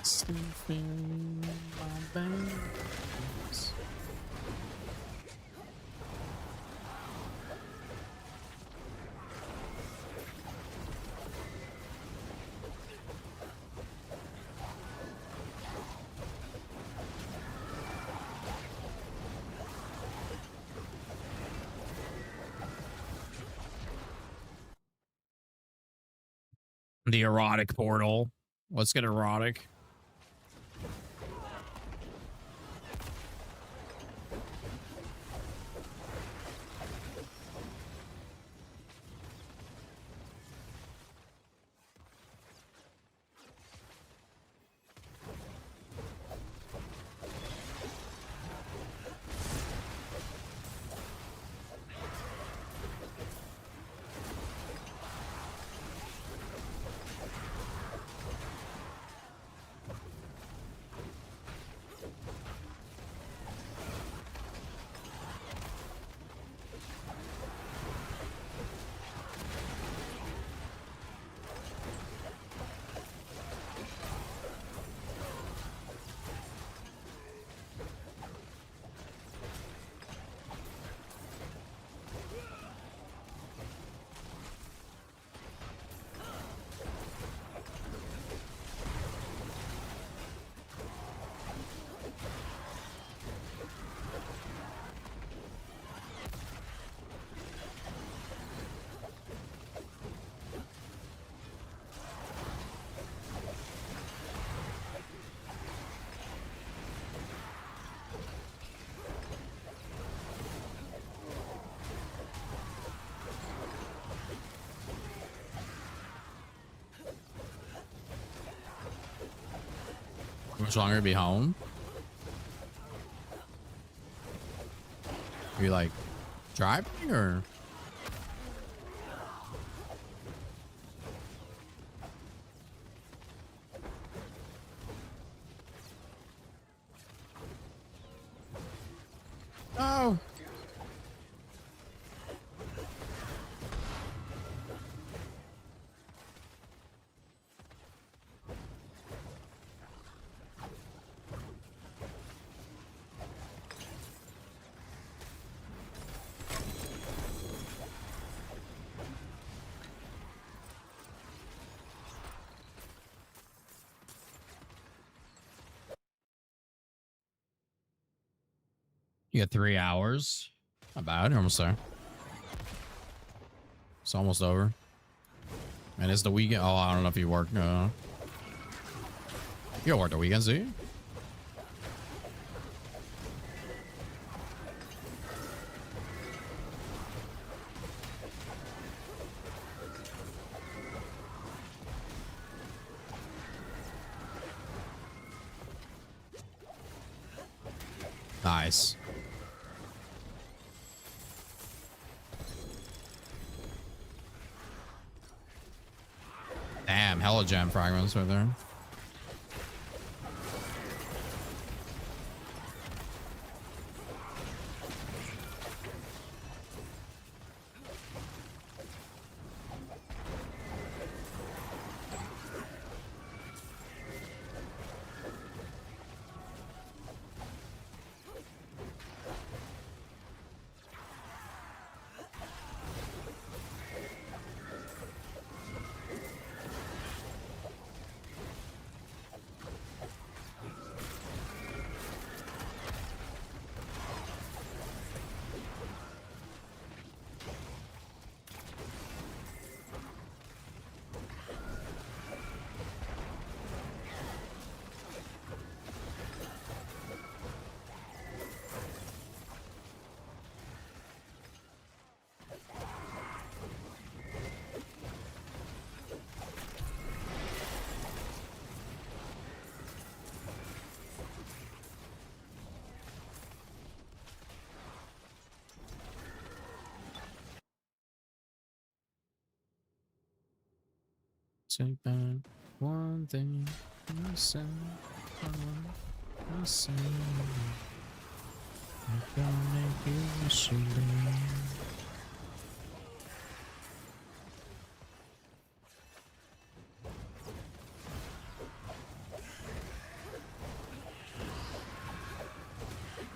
Speaker 1: Sniffing my bones. The erotic portal. Let's get erotic. How much longer to be home? Are you like driving or? Oh. You got 3 hours. Not bad. You're almost there. It's almost over. And it's the weekend. Oh, I don't know if you work. You don't work the weekends, do you? Nice. Damn, hella gem fragments right there. Take back one thing you said. I said I'm gonna make you wish you leave.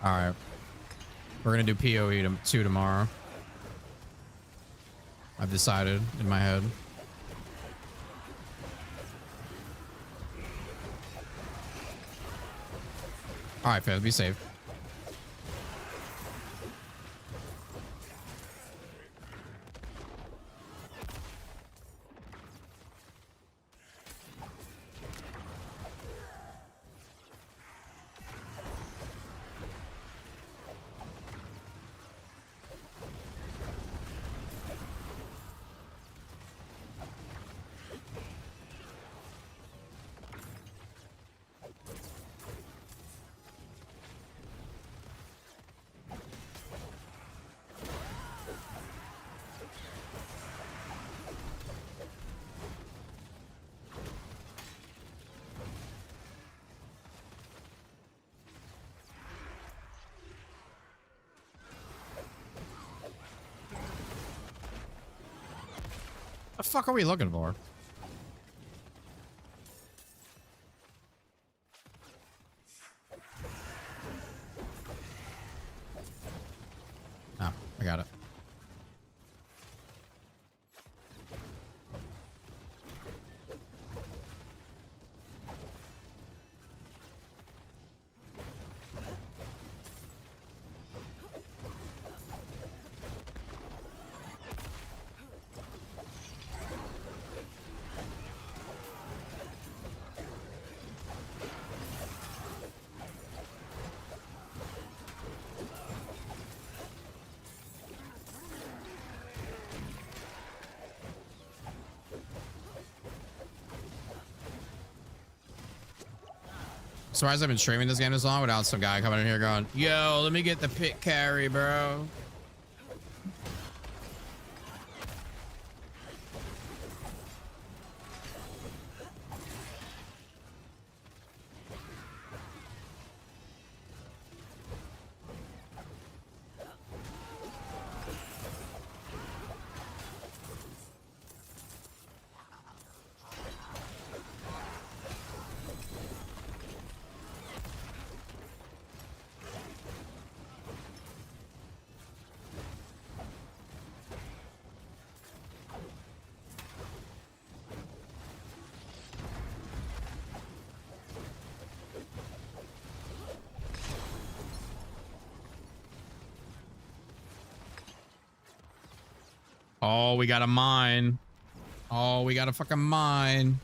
Speaker 1: All right, we're gonna do PoE 2 tomorrow. I've decided in my head. All right, fam, be safe. The fuck are we looking for? Oh, I got it. Surprised I've been streaming this game this long without some guy coming in here going, yo, let me get the pit carry, bro. Oh, we got a mine. Oh, we got a fucking mine.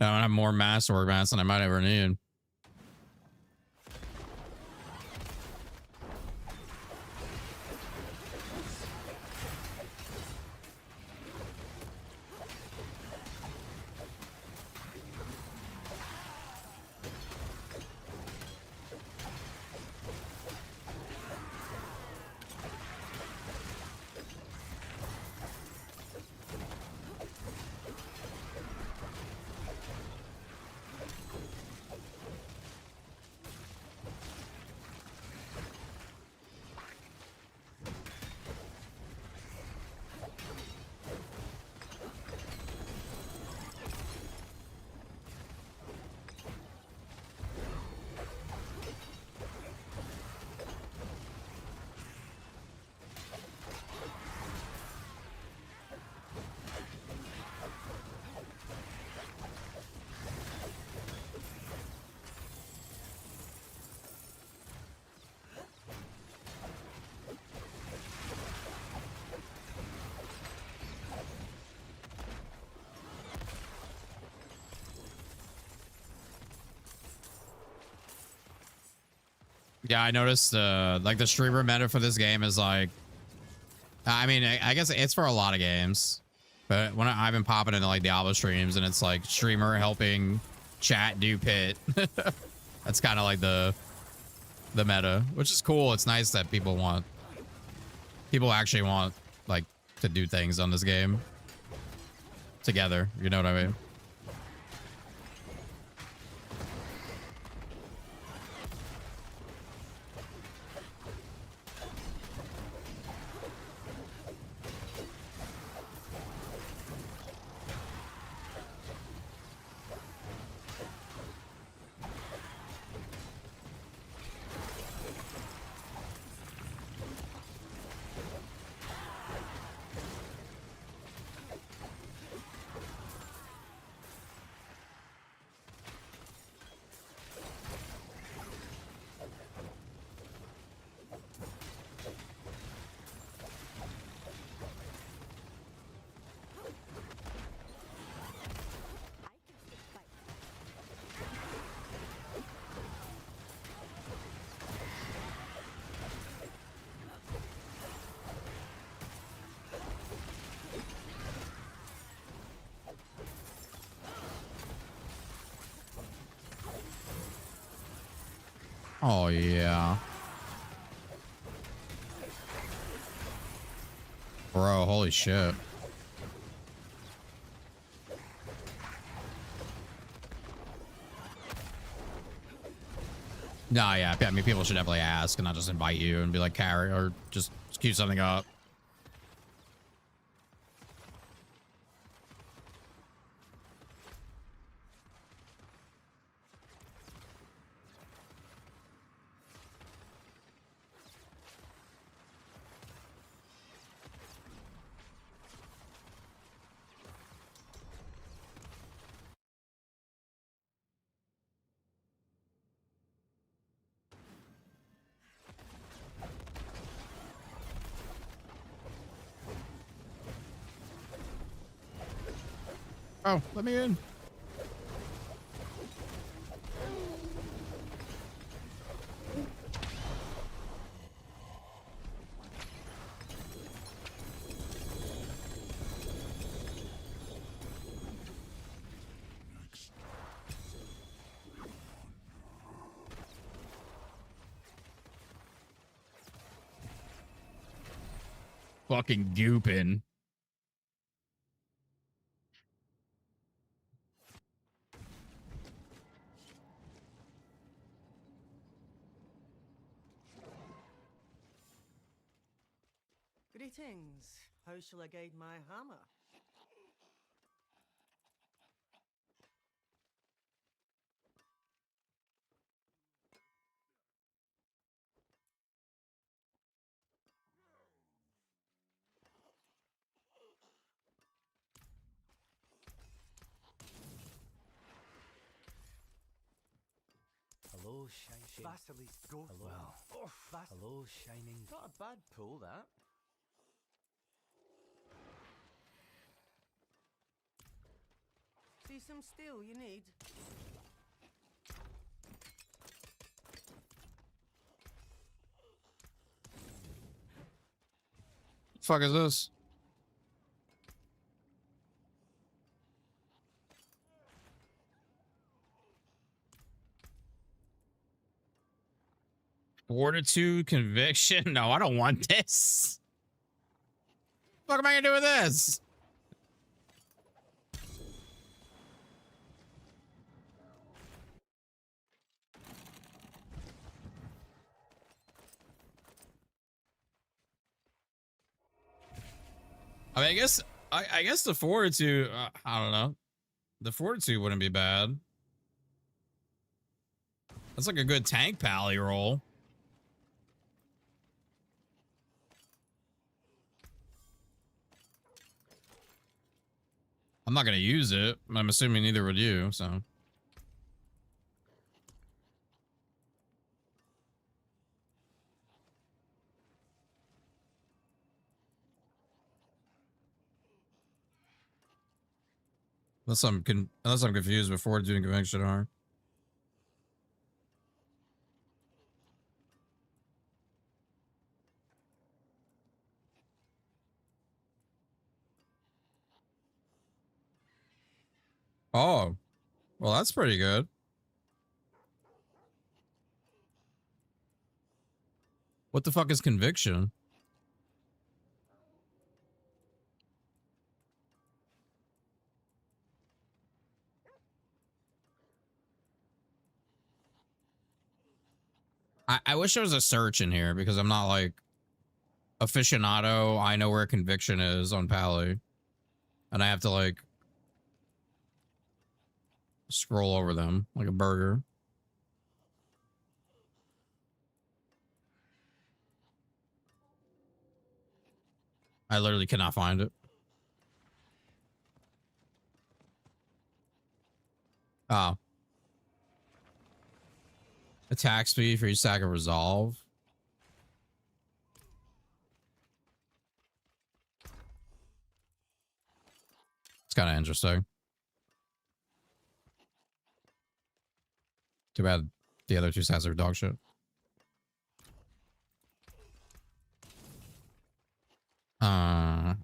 Speaker 1: I don't have more masterwork mats than I might ever need. Yeah, I noticed like the streamer meta for this game is like, I mean, I guess it's for a lot of games, but when I've been popping into like Diablo streams and it's like streamer helping chat do pit. That's kind of like the meta, which is cool. It's nice that people actually want like to do things on this game together. You know what I mean? Oh, yeah. Bro, holy shit. No, yeah. I mean, people should definitely ask and not just invite you and be like, carry or just queue something up. Oh, let me in. Fucking gooping.
Speaker 9: Greetings. How shall I guide my hammer?
Speaker 11: Hello, Hello, shining. Vasily's ghost. Hello. Hello, shining.
Speaker 6: Not a bad pull, that.
Speaker 9: See some steel you need?
Speaker 1: Fuck is this? Fortitude, conviction. No, I don't want this. What am I gonna do with this? I mean, I guess the fortitude. I don't know. The fortitude wouldn't be bad. That's like a good tank pally roll. I'm not gonna use it. I'm assuming neither would you, so. Unless I'm confused with fortitude and conviction are. Oh, well, that's pretty good. What the fuck is conviction? I wish there was a search in here because I'm not like aficionado. I know where conviction is on Pally. And I have to like scroll over them like a burger. I literally cannot find it. Oh. Attack speed for each stack of resolve. It's kind of interesting. Too bad the other two stats are dog shit.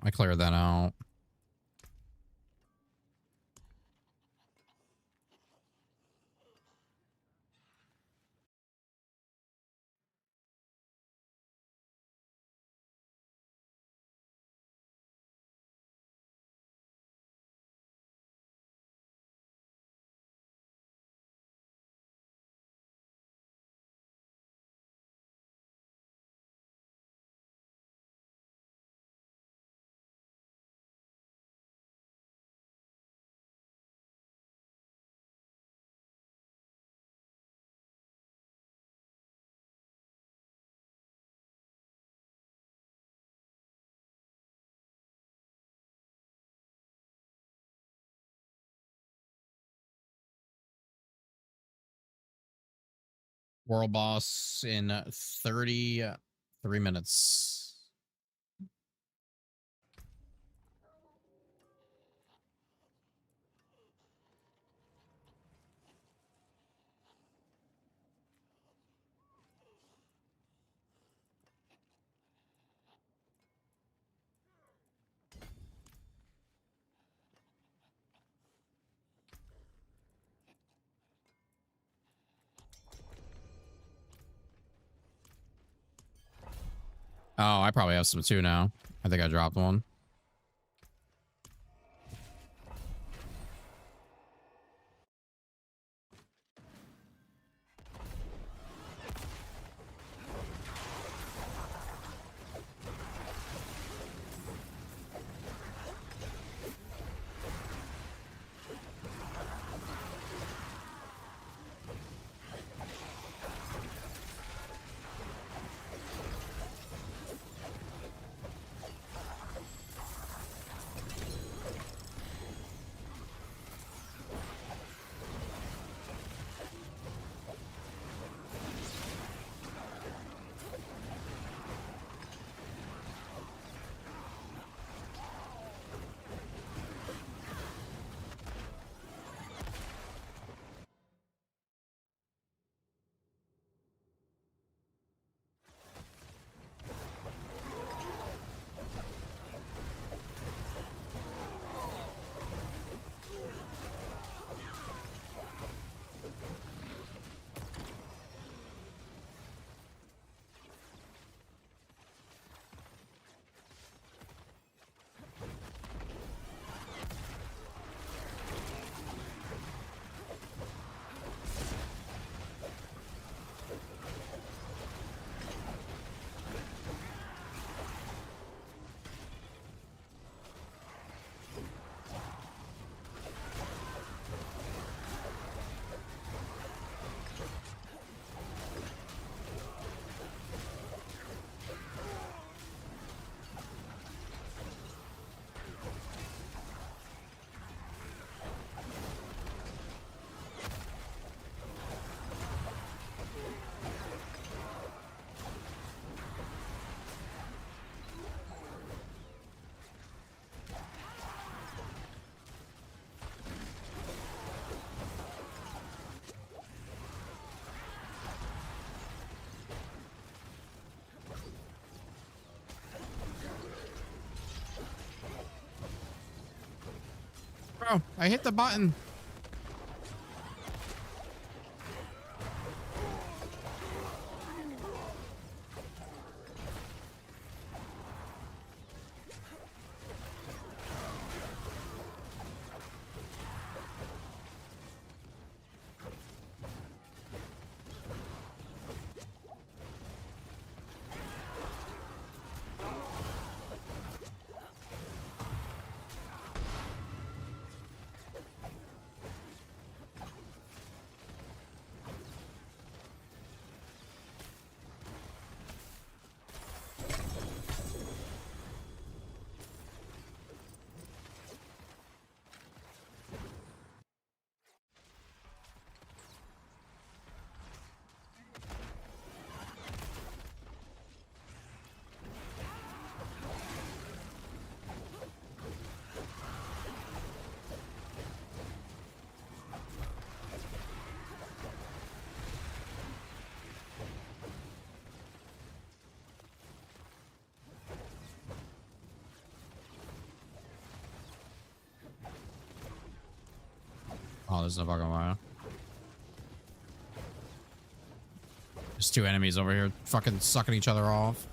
Speaker 1: I cleared that out. World boss in 33 minutes. Oh, I probably have some too now. I think I dropped one. bro. I hit the button. Oh, this is a fucking while. There's two enemies over here fucking sucking each other off.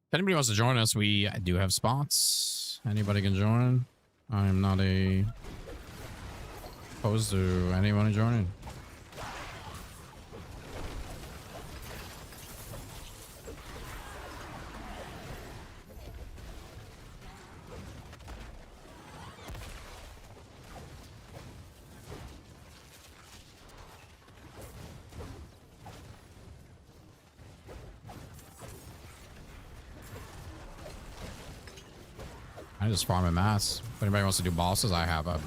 Speaker 1: If anybody wants to join us, we do have spots. Anybody can join. I am not opposed to anyone joining. I just farm in mass. If anybody wants to do bosses, I have a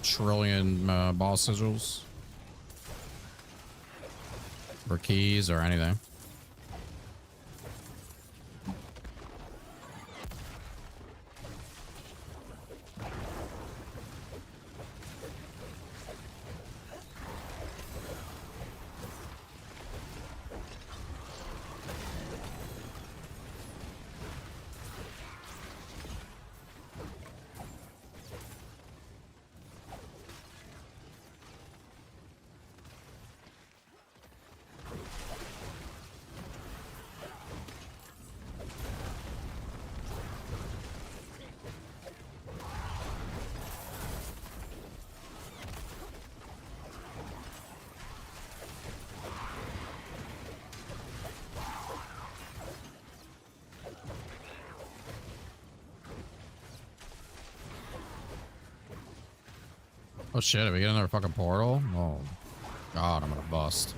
Speaker 1: trillion boss sigils or keys or anything. Oh shit, are we getting another fucking portal? Oh god, I'm gonna bust.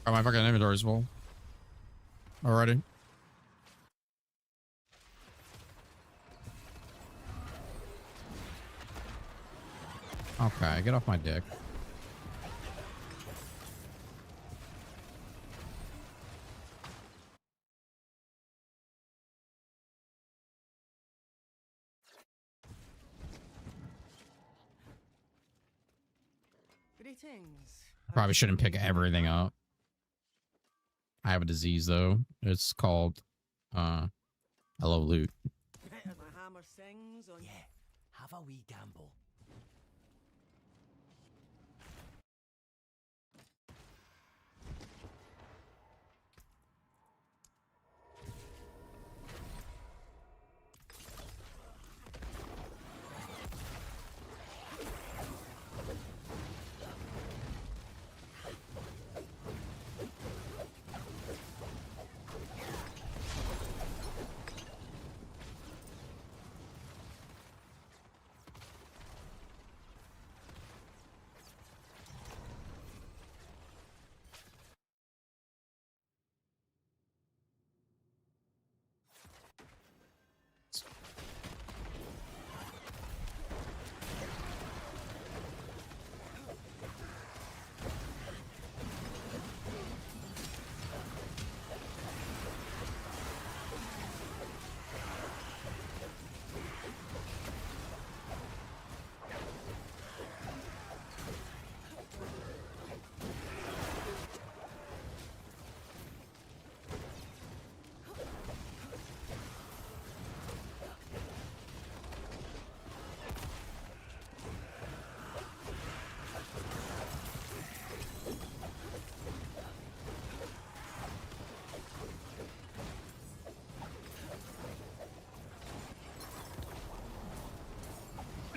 Speaker 1: Oh, my fucking inventory's full already. Okay, get off my dick.
Speaker 9: Greetings.
Speaker 1: Probably shouldn't pick everything up. I have a disease though. It's called hello loot.
Speaker 9: My hammer sings on.
Speaker 11: Yeah, have a wee gamble.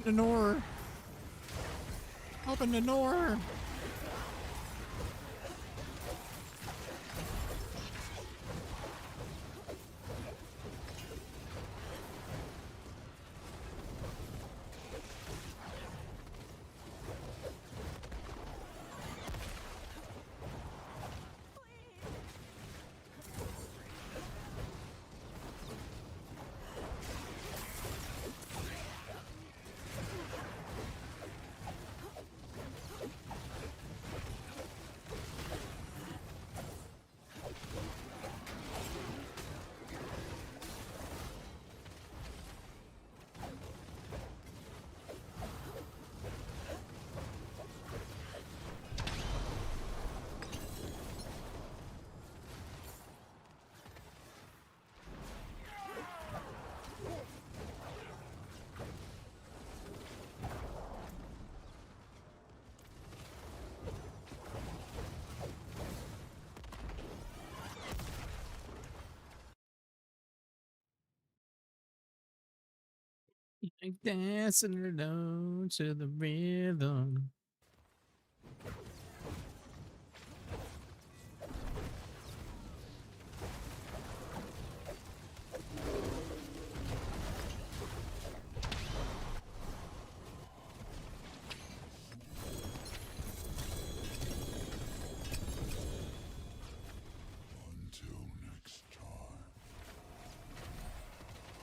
Speaker 1: Open the door. Open the door. Like dancing alone to the rhythm.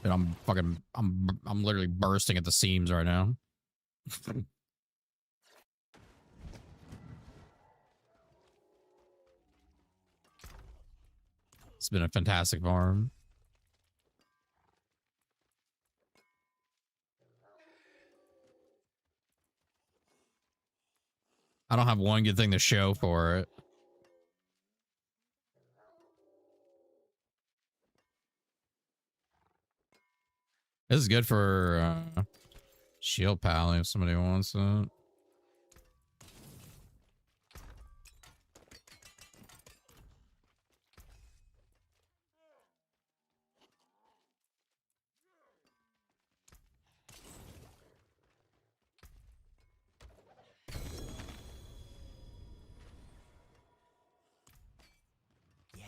Speaker 1: Dude, I'm literally bursting at the seams right now. It's been a fantastic farm. I don't have one good thing to show for it. This is good for shield pally if somebody wants it.
Speaker 11: Yeah,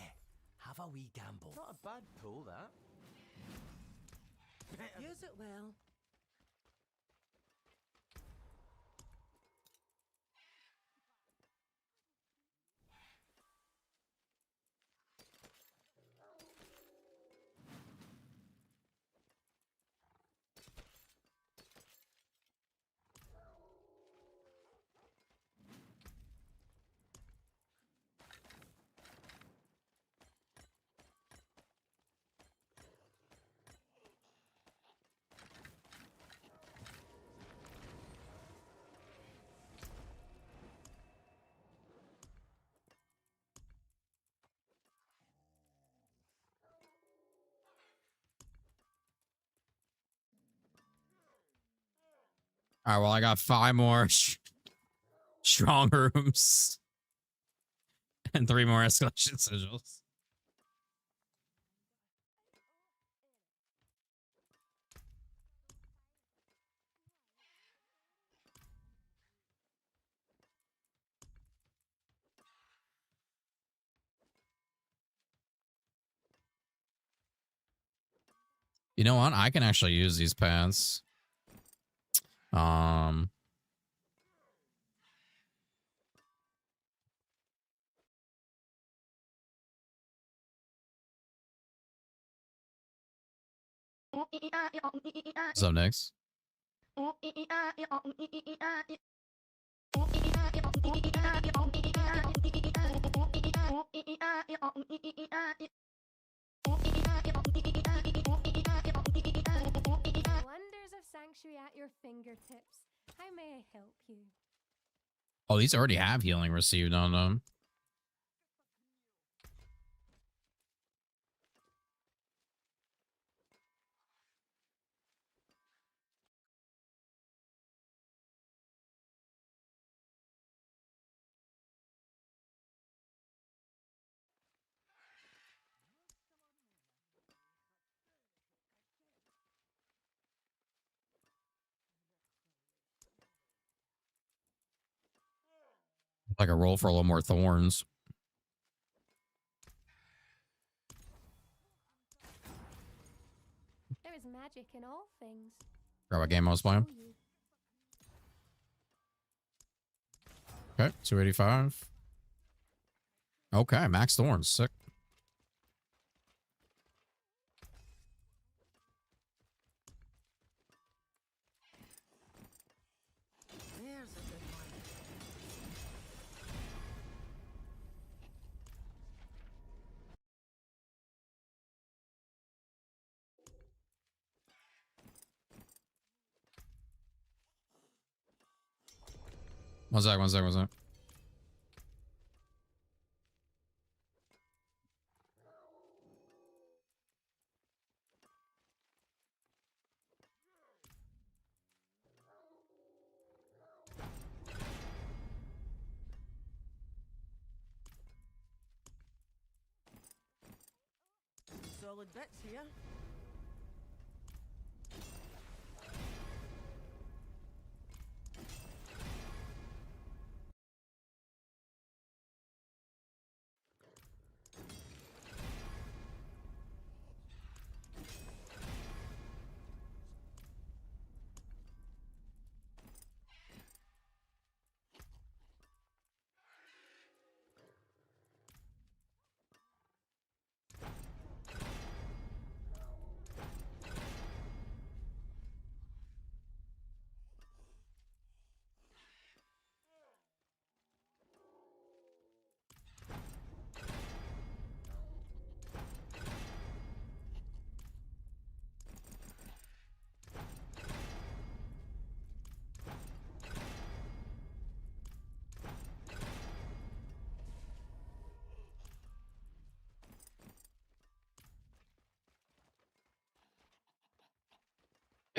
Speaker 11: have a wee gamble.
Speaker 6: Not a bad pull, that.
Speaker 9: Use it well.
Speaker 1: All right, well, I got 5 more strong rooms and 3 more escalation sigils. You know what? I can actually use these pants. What's up next?
Speaker 8: Wonders of Sanctuary at your fingertips. How may I help you?
Speaker 1: Oh, these already have healing received on them. Like a roll for a little more thorns.
Speaker 8: There is magic in all things.
Speaker 1: Grab a game I was playing. Okay, 285. Okay, max thorns. Sick.
Speaker 9: There's a good one.
Speaker 1: One sec.
Speaker 9: Solid bits here.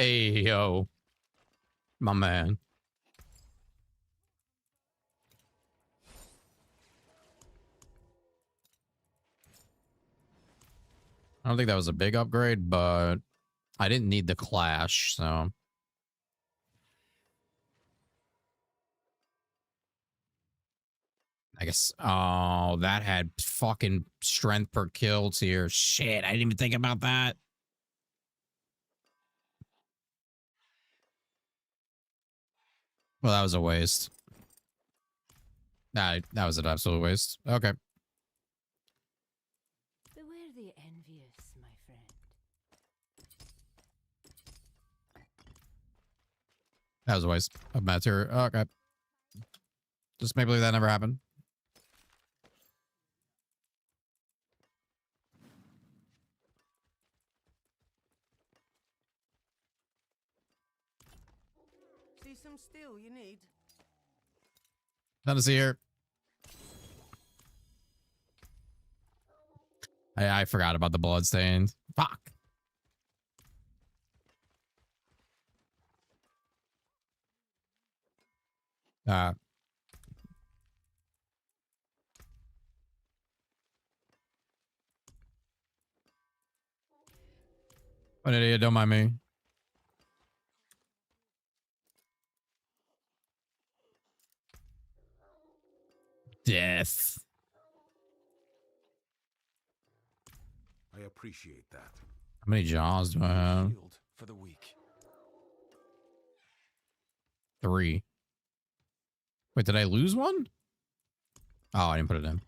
Speaker 1: Hey, yo. My man. I don't think that was a big upgrade, but I didn't need the clash, so. I guess, oh, that had fucking strength per kill tier. Shit, I didn't even think about that. Well, that was a waste. That was an absolute waste. Okay.
Speaker 8: Beware the envious, my friend.
Speaker 1: That was a waste of material. Okay. Just make believe that never happened.
Speaker 9: See some steel you need?
Speaker 1: None to see here. I forgot about the bloodstains. Fuck. An idiot, don't mind me. Death.
Speaker 11: I appreciate that.
Speaker 1: How many jaws do I have?
Speaker 11: Shield for the weak.
Speaker 1: 3. Wait, did I lose one? Oh, I didn't put it in.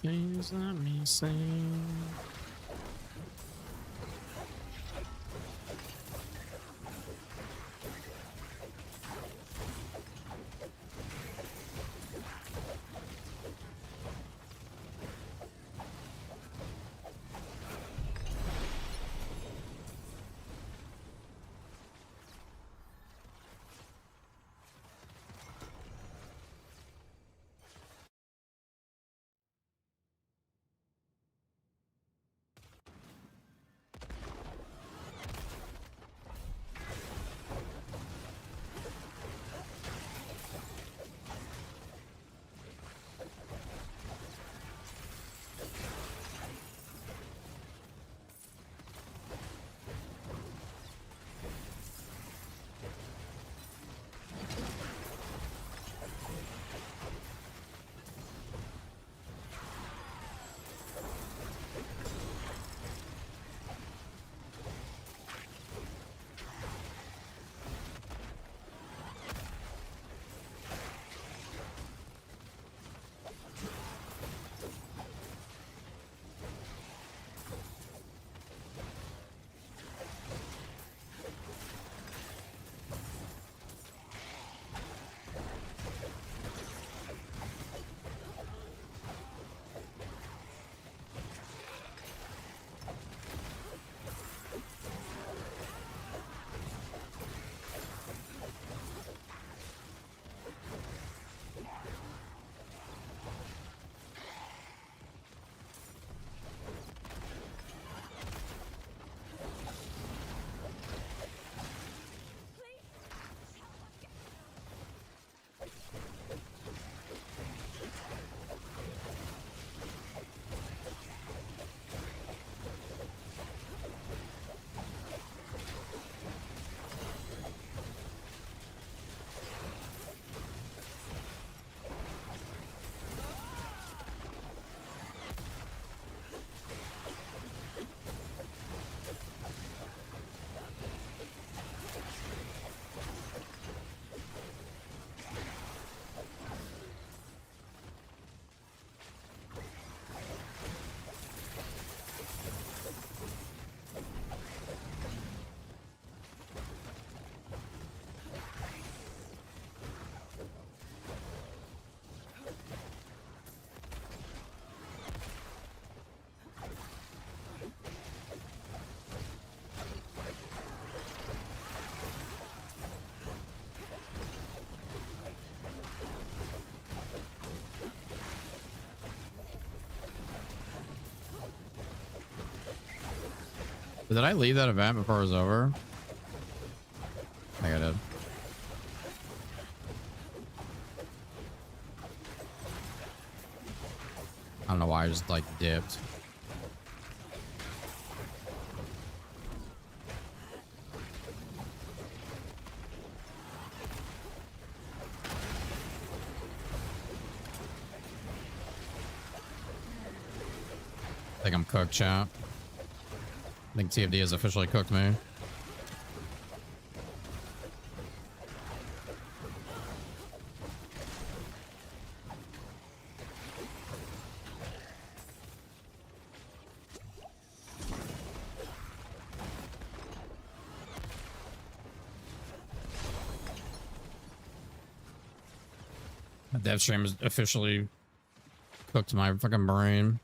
Speaker 1: Please let me sing. Did I leave that event before it was over? I think I did. I don't know why I just like dipped. I think I'm cooked, chat. I think TFD has officially cooked me. Dev stream has officially cooked my fucking brain.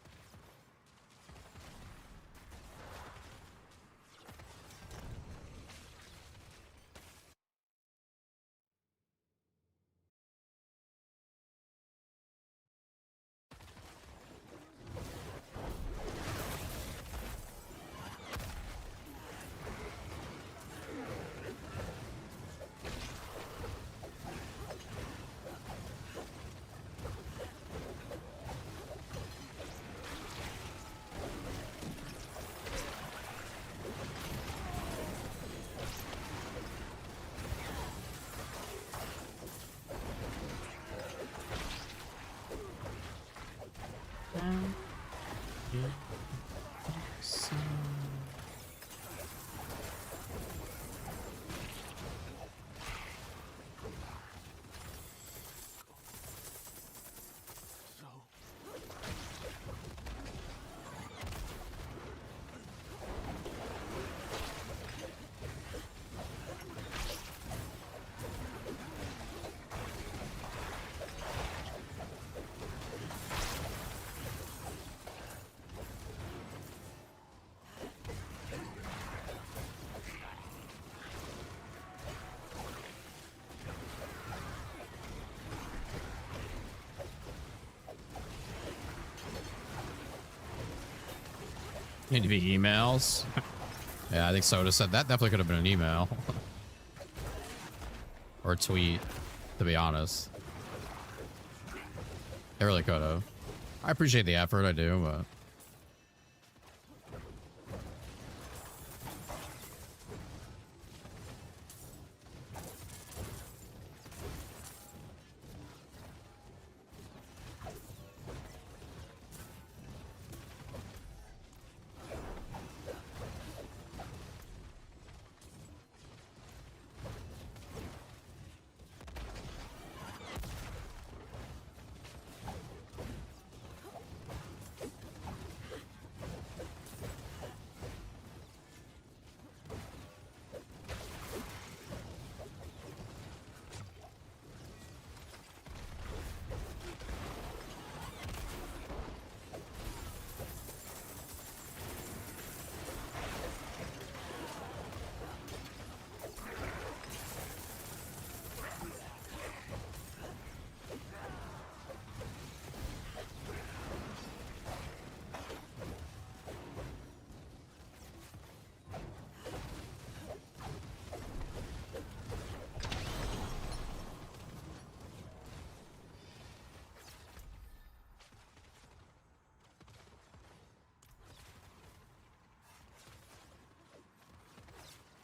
Speaker 1: Need to be emails. Yeah, I think Soda said that definitely could have been an email. Or a tweet, to be honest. They really could have. I appreciate the effort, I do, but...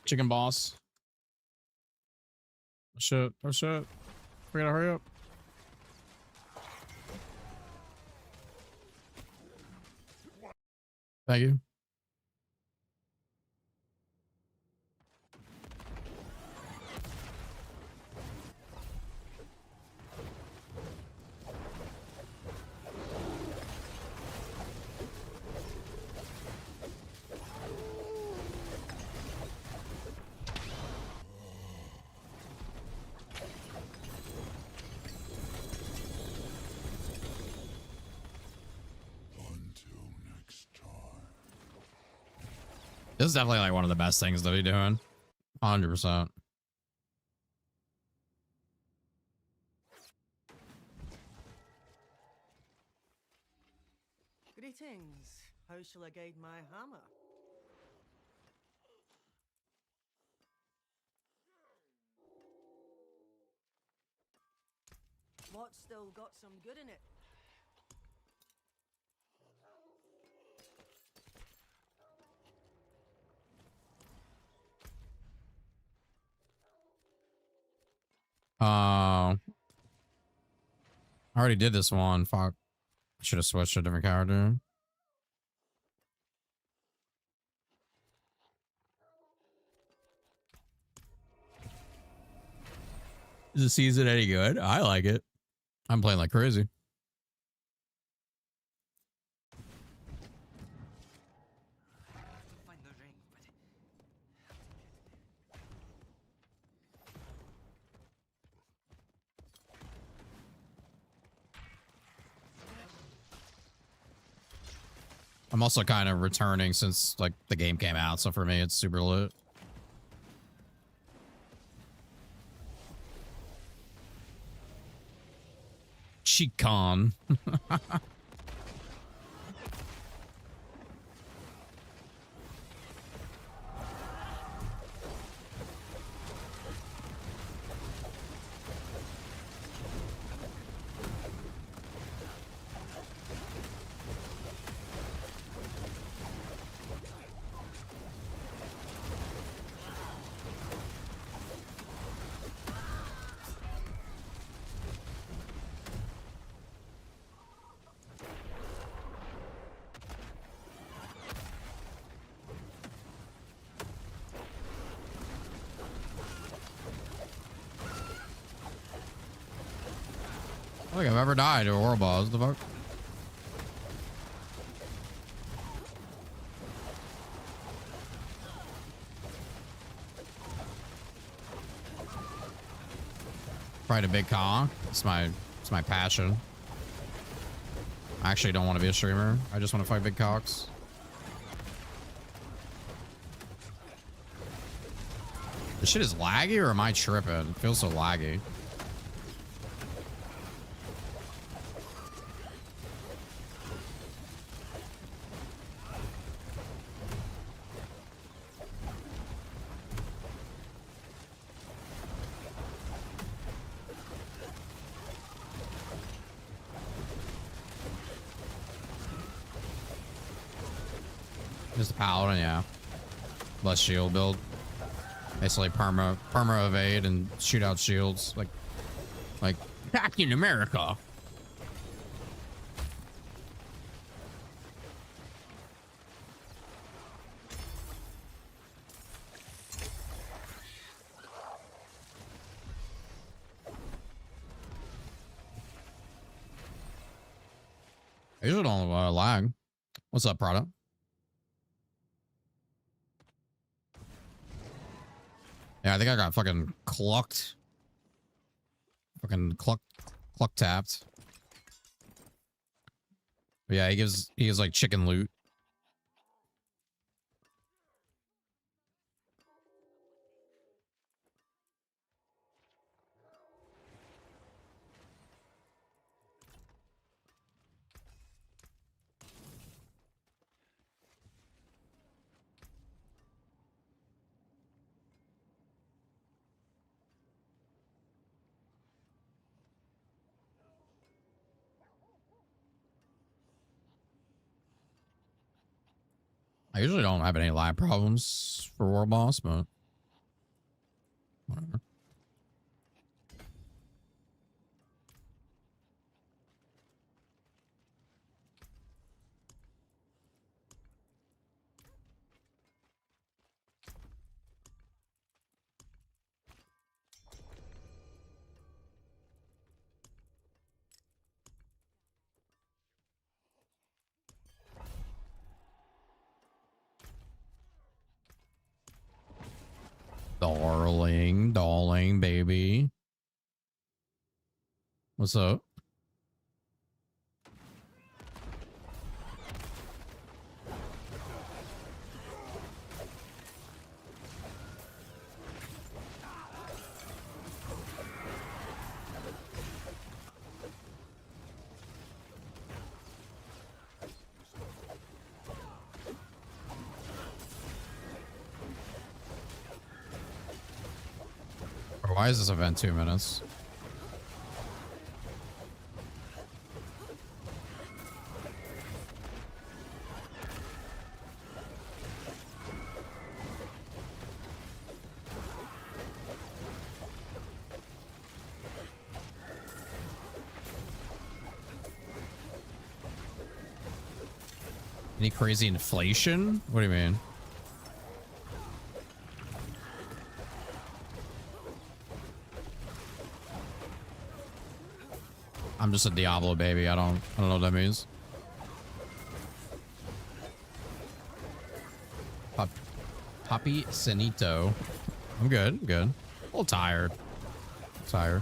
Speaker 1: Chicken boss. Oh shit. Oh shit. We gotta hurry up. Thank you. This is definitely like one of the best things to be doing. 100%.
Speaker 9: Greetings. How shall I guide my hammer? What's still got some good in it?
Speaker 1: I already did this one. Fuck. I should have switched to a different character. Is the season any good? I like it. I'm playing like crazy. I'm also kind of returning since like the game came out, so for me it's super lit. Chicon. I don't think I've ever died to a war boss. The fuck? Fight a big cock. It's my passion. I actually don't want to be a streamer. I just want to fight big cocks. This shit is laggy, or am I tripping? It feels so laggy. Just a paladin, yeah. Less shield build. Basically perma evade and shoot out shields like Captain America. I usually don't lag. What's up, product? Yeah, I think I got fucking clucked. Fucking cluck tapped. But yeah, he gives like chicken loot. I usually don't have any lag problems for War Boss, but whatever. Darling, baby. What's up? Why is this event 2 minutes? Any crazy inflation? What do you mean? I'm just a Diablo baby. I don't know what that means. Poppy Sanito. I'm good. I'm good. A little tired. Tired.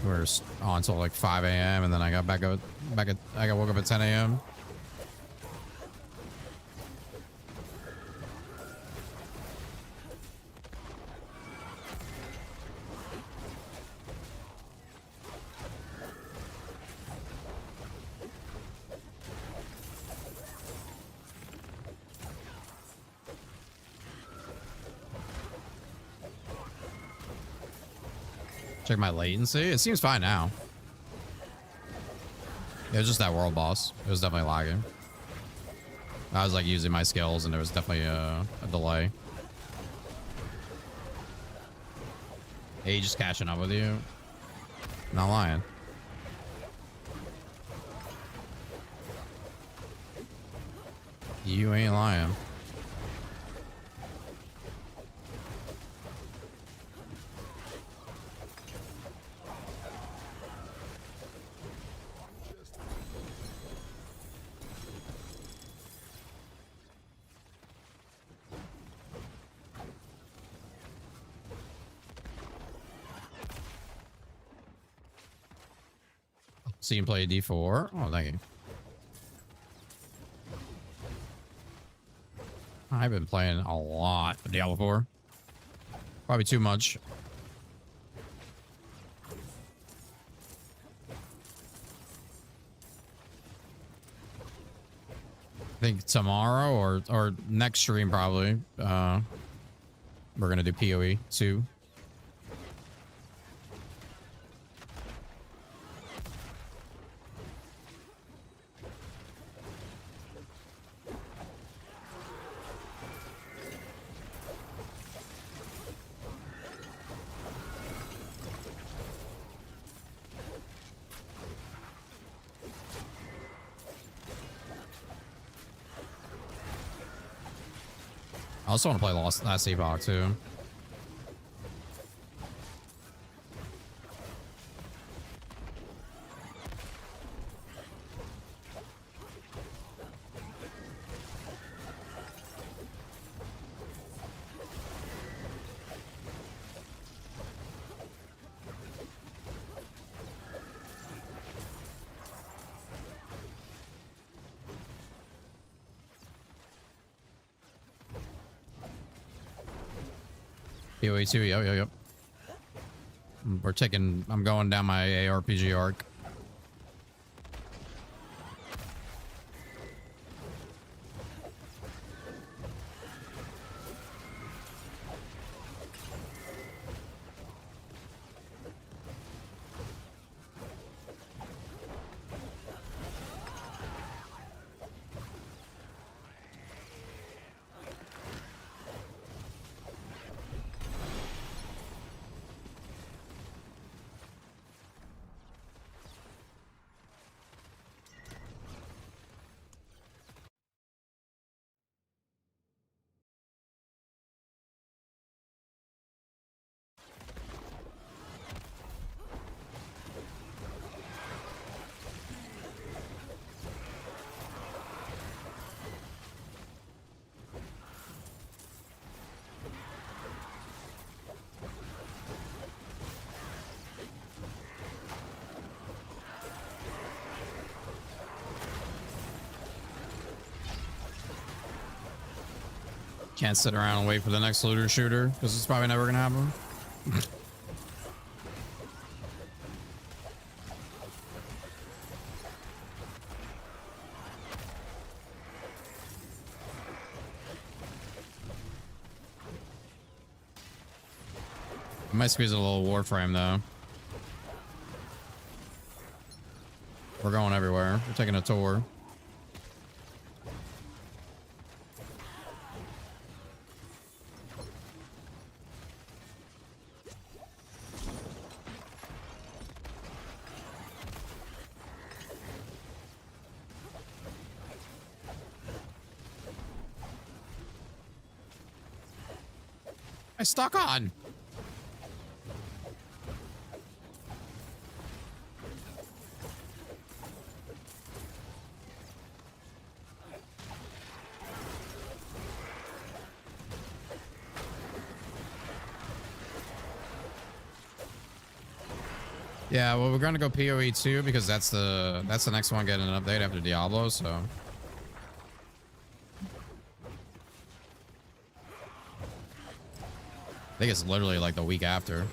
Speaker 1: We were on until like 5 a.m. and then I got I woke up at 10 a.m. Check my latency. It seems fine now. It was just that world boss. It was definitely lagging. I was like using my skills and there was definitely a delay. Hey, just catching up with you. Not lying. You ain't lying. So you can play a D4. Oh, thank you. I've been playing a lot of Diablo 4. Probably too much. I think tomorrow or next stream probably. We're gonna do PoE 2. I also want to play Last Epoch too. PoE 2, yep. I'm going down my ARPG arc. Can't sit around and wait for the next looter shooter because it's probably never gonna happen. I might squeeze a little Warframe though. We're going everywhere. We're taking a tour. I stuck on. Yeah, well, we're gonna go PoE 2 because that's the next one getting an update after Diablo, so. I think it's literally like the week after.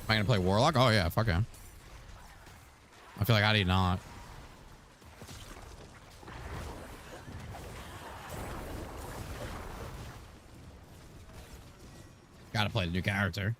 Speaker 1: Am I gonna play Warlock? Oh yeah, fuck yeah. I feel like I did not. Gotta play the new character.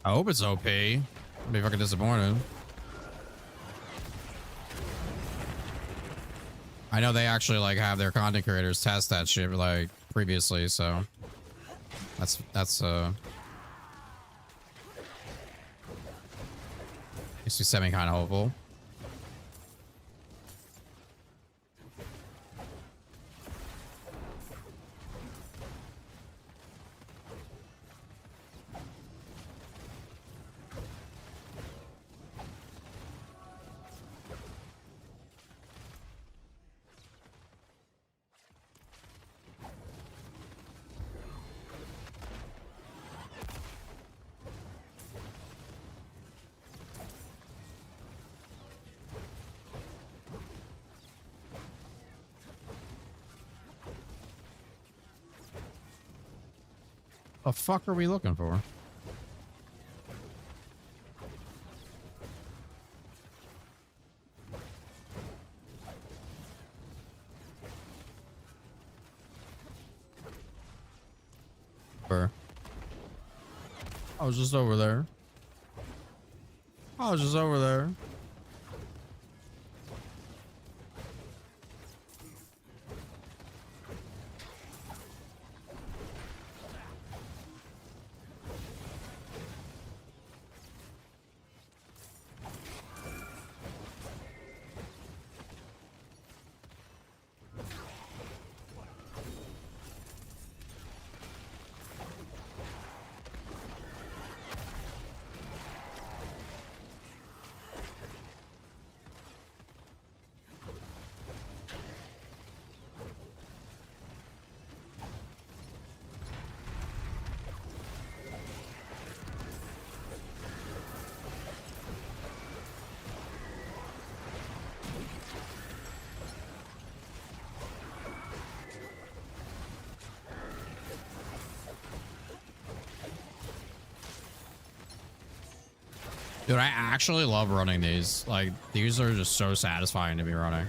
Speaker 1: I hope it's OP. I'd be fucking disappointed. I know they actually like have their content creators test that shit like previously, so that's makes me semi kind of hopeful. The fuck are we looking for? Where? I was just over there. I was just over there. Dude, I actually love running these. Like, these are just so satisfying to be running.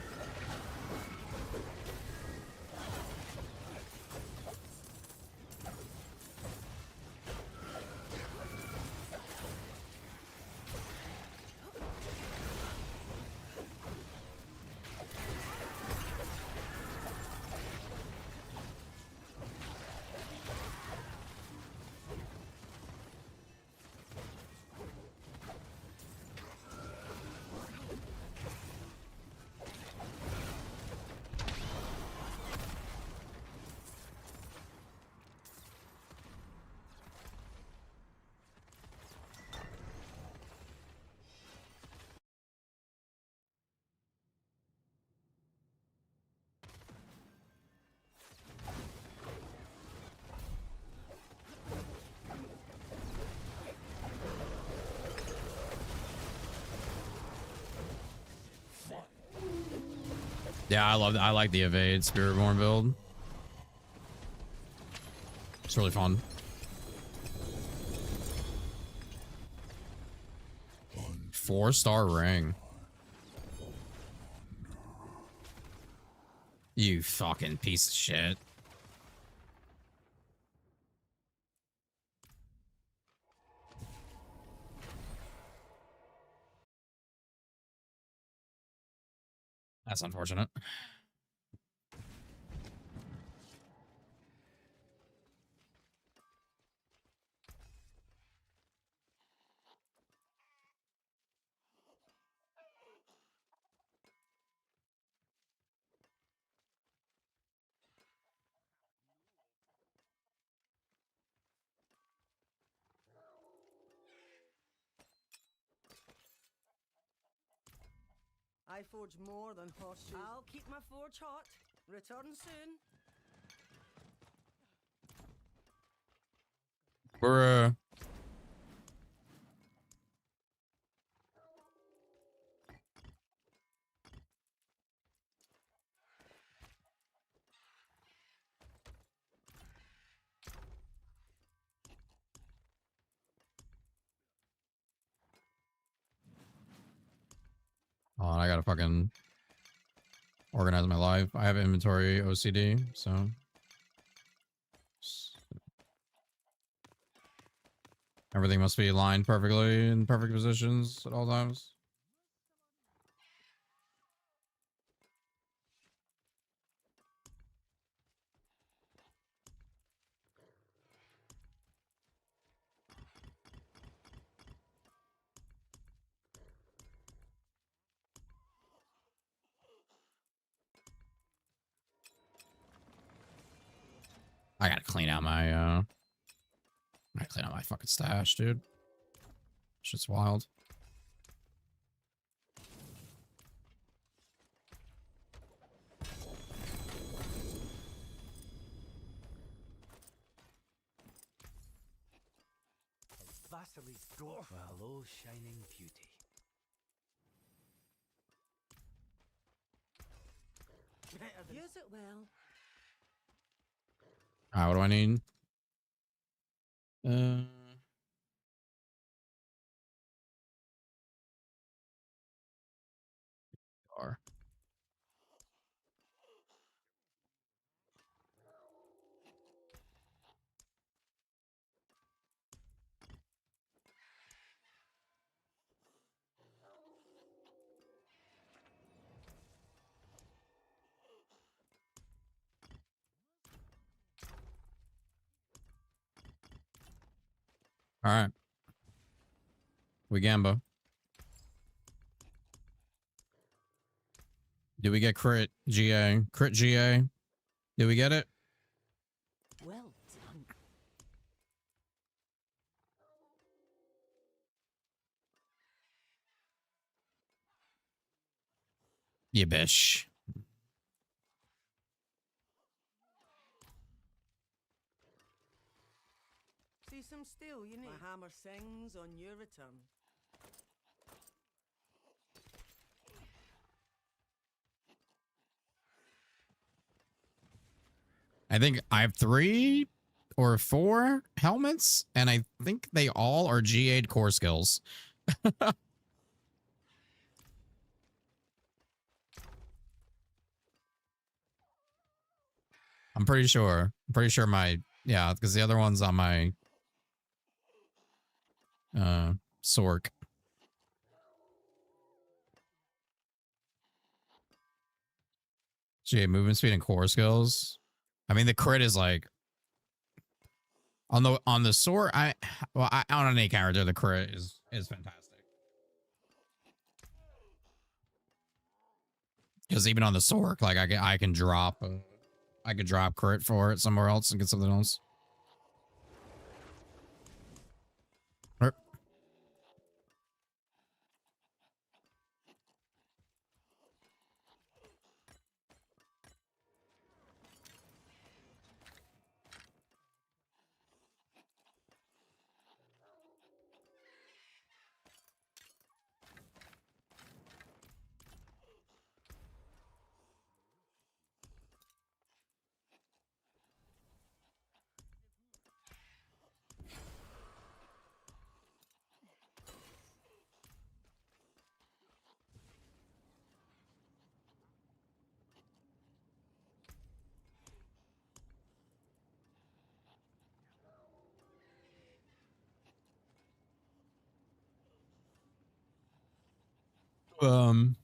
Speaker 1: Yeah, I like the evade Spiritborn build. It's really fun. Four-star ring. You fucking piece of shit. That's unfortunate.
Speaker 9: I forge more than horseshoes. I'll keep my forge hot. Return soon.
Speaker 1: Bruh. Oh, I gotta fucking organize my life. I have inventory OCD, so everything must be aligned perfectly in perfect positions at all times. I gotta clean out my I gotta clean out my fucking stash, dude. Shit's wild.
Speaker 11: Vasily's door. Well, hello, shining beauty.
Speaker 9: Use it well.
Speaker 1: Alright, what do I need? R. All right. We Gamba. Did we get crit GA? Crit GA? Did we get it?
Speaker 9: Well done.
Speaker 1: Yeah, bitch.
Speaker 9: See some steel, you need. My hammer sings on your return.
Speaker 1: I think I have 3 or 4 helmets, and I think they all are GA'd core skills. I'm pretty sure. I'm pretty sure my yeah, because the other one's on my SORC. Gee, movement speed and core skills. I mean, the crit is like on the SORC. I on any character, the crit is fantastic. Because even on the SORC, like I can drop I could drop crit for it somewhere else and get something else. Er. Um.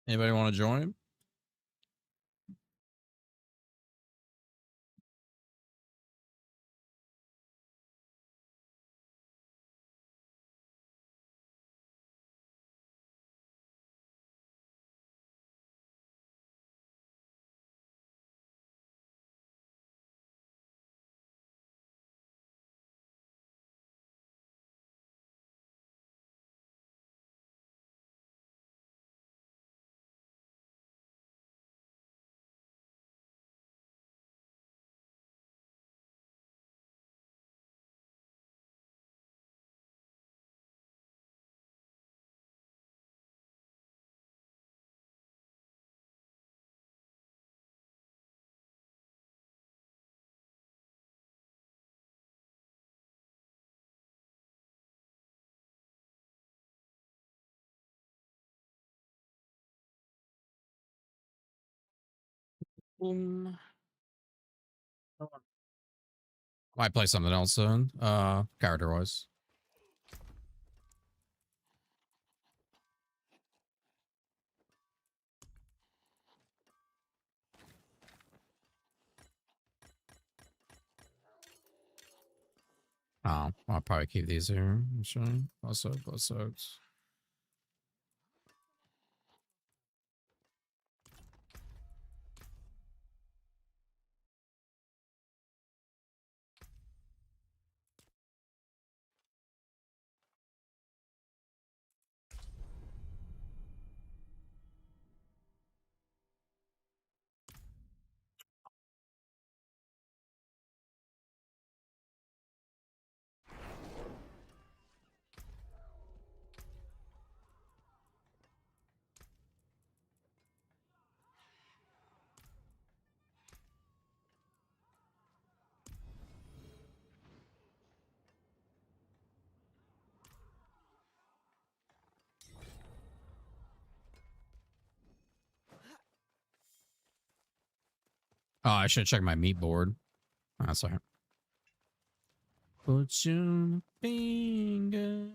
Speaker 1: Anybody want to join? Might play something else soon. Character wise. Oh, I'll probably keep these here. Actually, also both sides. Oh, I should check my meat board. Oh, sorry. Put your fingers.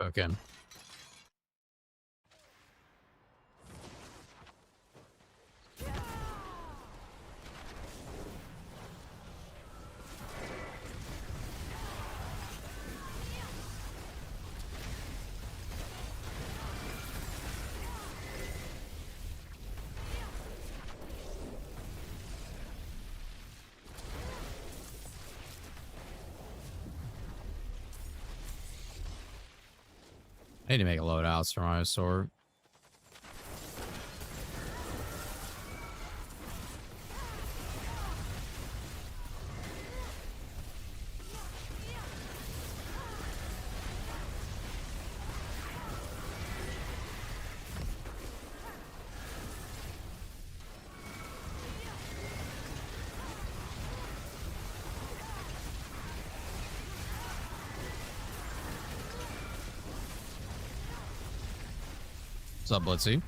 Speaker 1: Okay. I need to make a loadouts for my sword. What's up, Blitzy?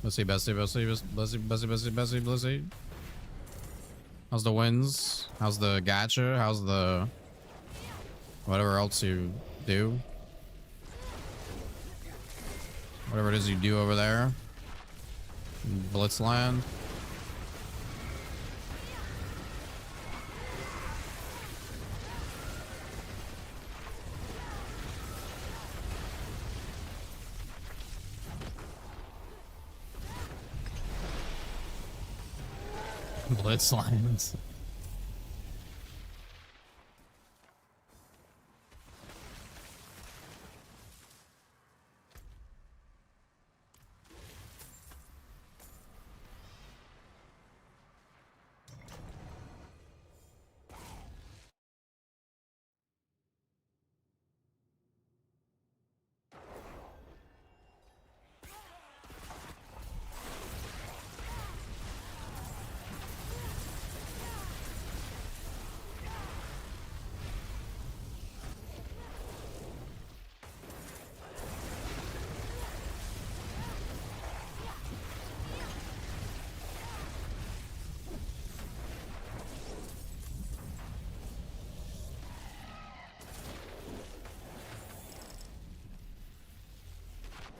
Speaker 1: Blitzy. How's the wins? How's the gacha? How's the whatever else you do? Whatever it is you do over there. Blitzland. Blitzlands.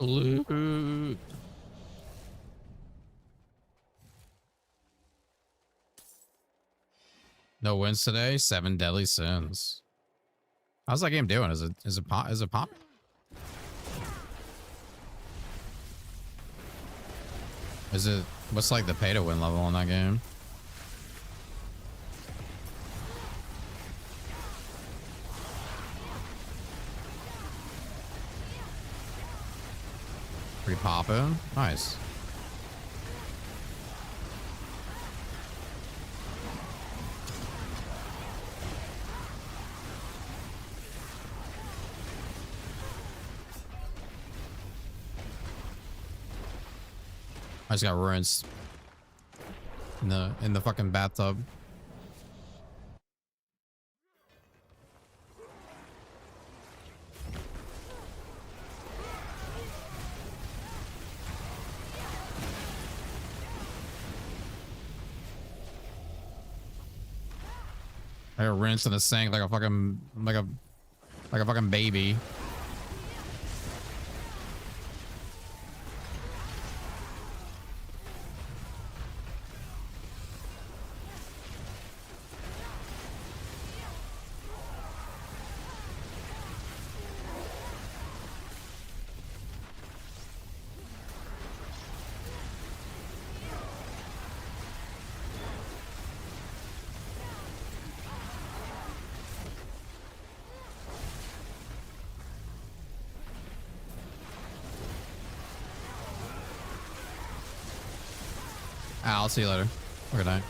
Speaker 1: Loot. No wins today. 7 deadly sins. How's that game doing? Is it pop? Is it what's like the pay to win level in that game? Pretty poppin'. Nice. I just got rinsed in the fucking bathtub. I got rinsed in the sink like a fucking like a fucking baby. I'll see you later. Good night.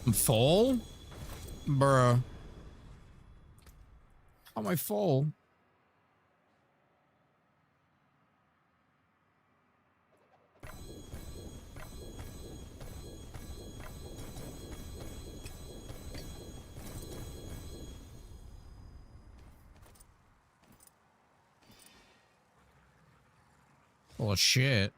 Speaker 1: I'm full? Bruh. How am I full? Oh shit.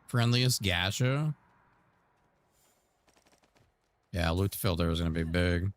Speaker 1: Friendliest gacha? Yeah, loot filter is gonna be big.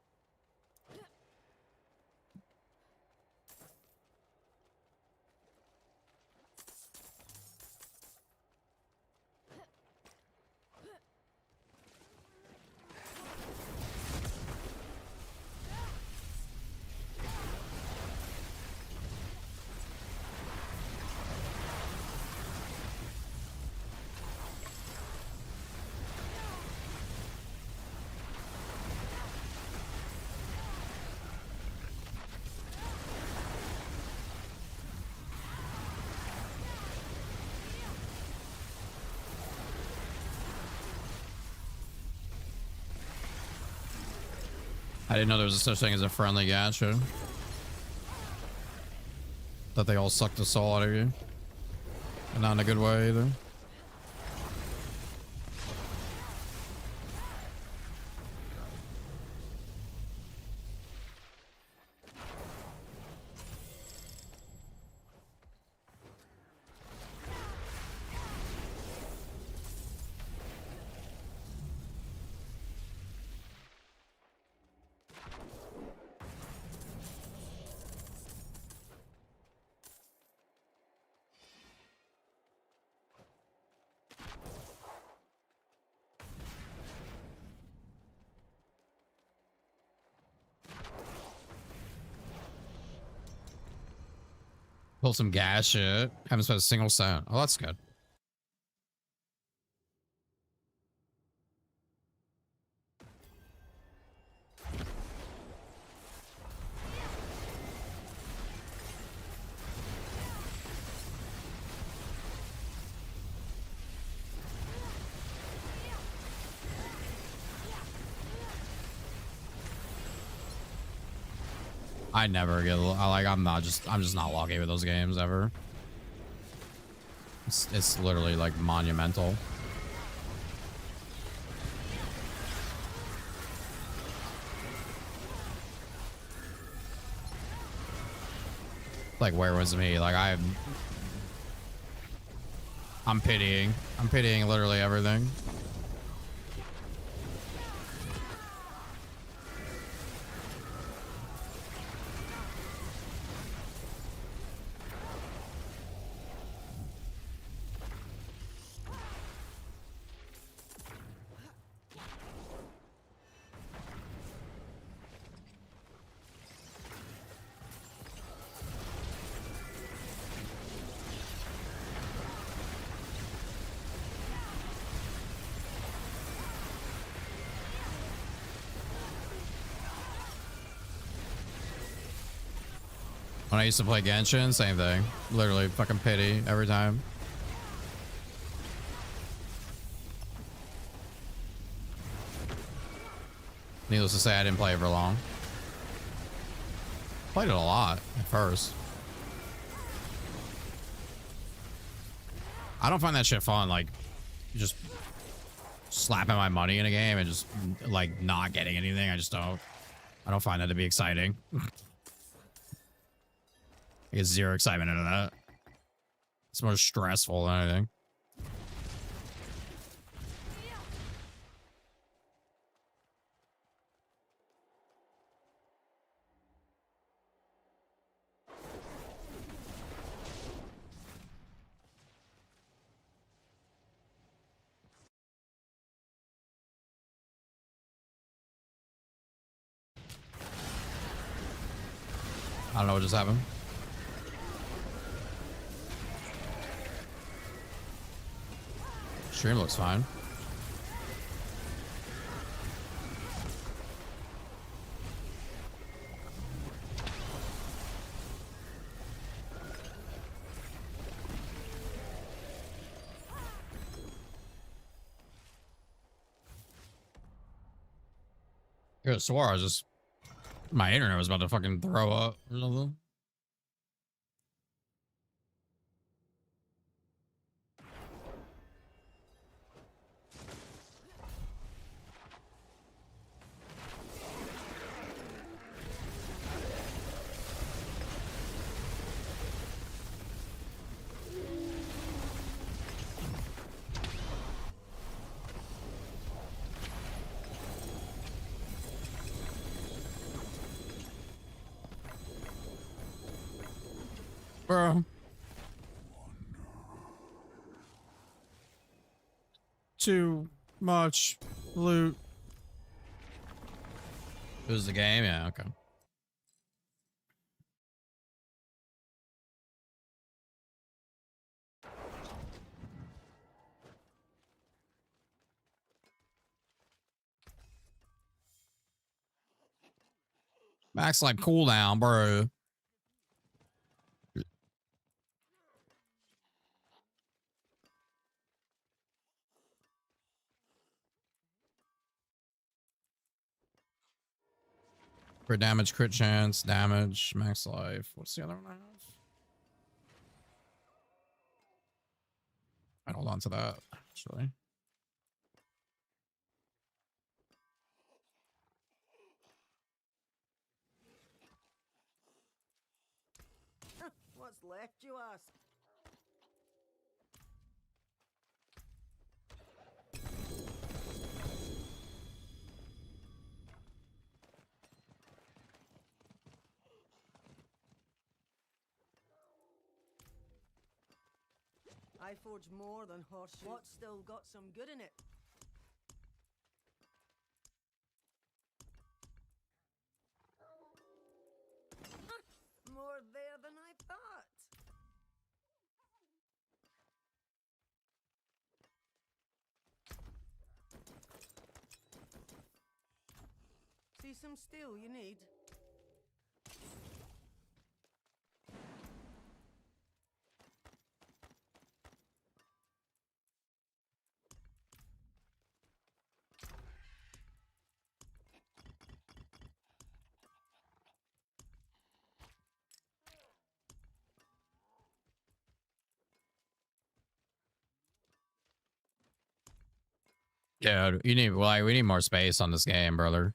Speaker 1: I didn't know there was such thing as a friendly gacha. That they all suck the soul out of you. And not in a good way either. Pull some gas shit. Haven't spent a single cent. Oh, that's good. I never get like I'm just not lucky with those games ever. It's literally like monumental. Like where was me? Like I'm pitying literally everything. When I used to play Genshin, same thing. Literally fucking pity every time. Needless to say, I didn't play it for long. Played it a lot at first. I don't find that shit fun, like just slapping my money in a game and just like not getting anything. I don't find that to be exciting. I get zero excitement out of that. It's more stressful than anything. I don't know what just happened. Stream looks fine. I could have swore I was just my internet was about to fucking throw up or something. Bro. Too much loot. It was the game? Yeah, okay. Max like cooldown, bro. Crit damage, crit chance, damage, max life. What's the other one I have? I hold on to that, actually.
Speaker 9: What's left, you ask? I forge more than horseshoes. What's still got some good in it? More there than I thought. See some steel you need?
Speaker 1: Yeah, you need like we need more space on this game, brother.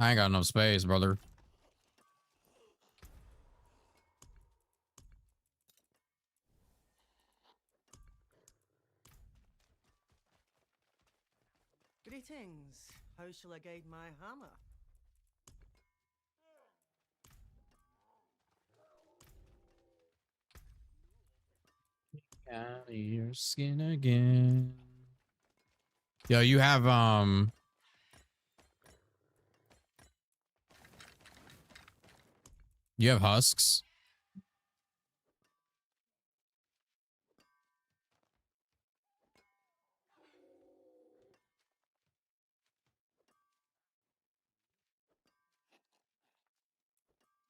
Speaker 1: I ain't got enough space, brother.
Speaker 9: Greetings. How shall I guide my hammer?
Speaker 1: Out of your skin again. Yo, you have you have husks?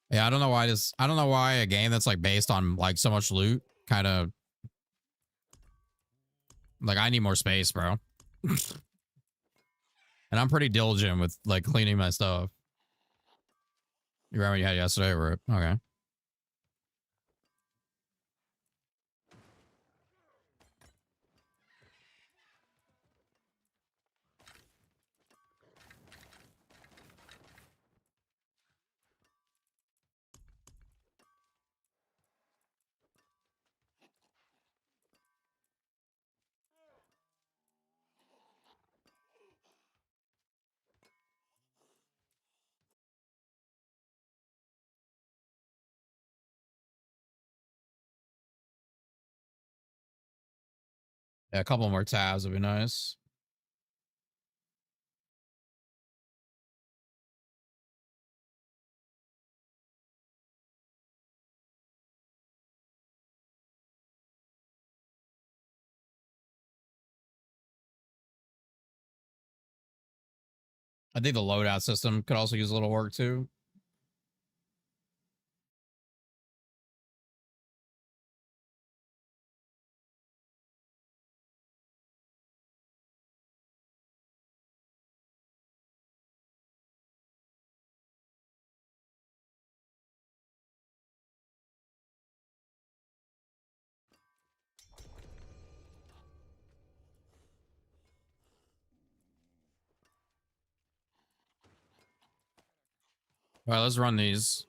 Speaker 1: Yeah, I don't know why a game that's like based on like so much loot kind of like I need more space, bro. And I'm pretty diligent with like cleaning my stuff. You remember what you had yesterday, or okay. Yeah, a couple more tabs would be nice. I think the loadout system could also use a little work too. All right, let's run these.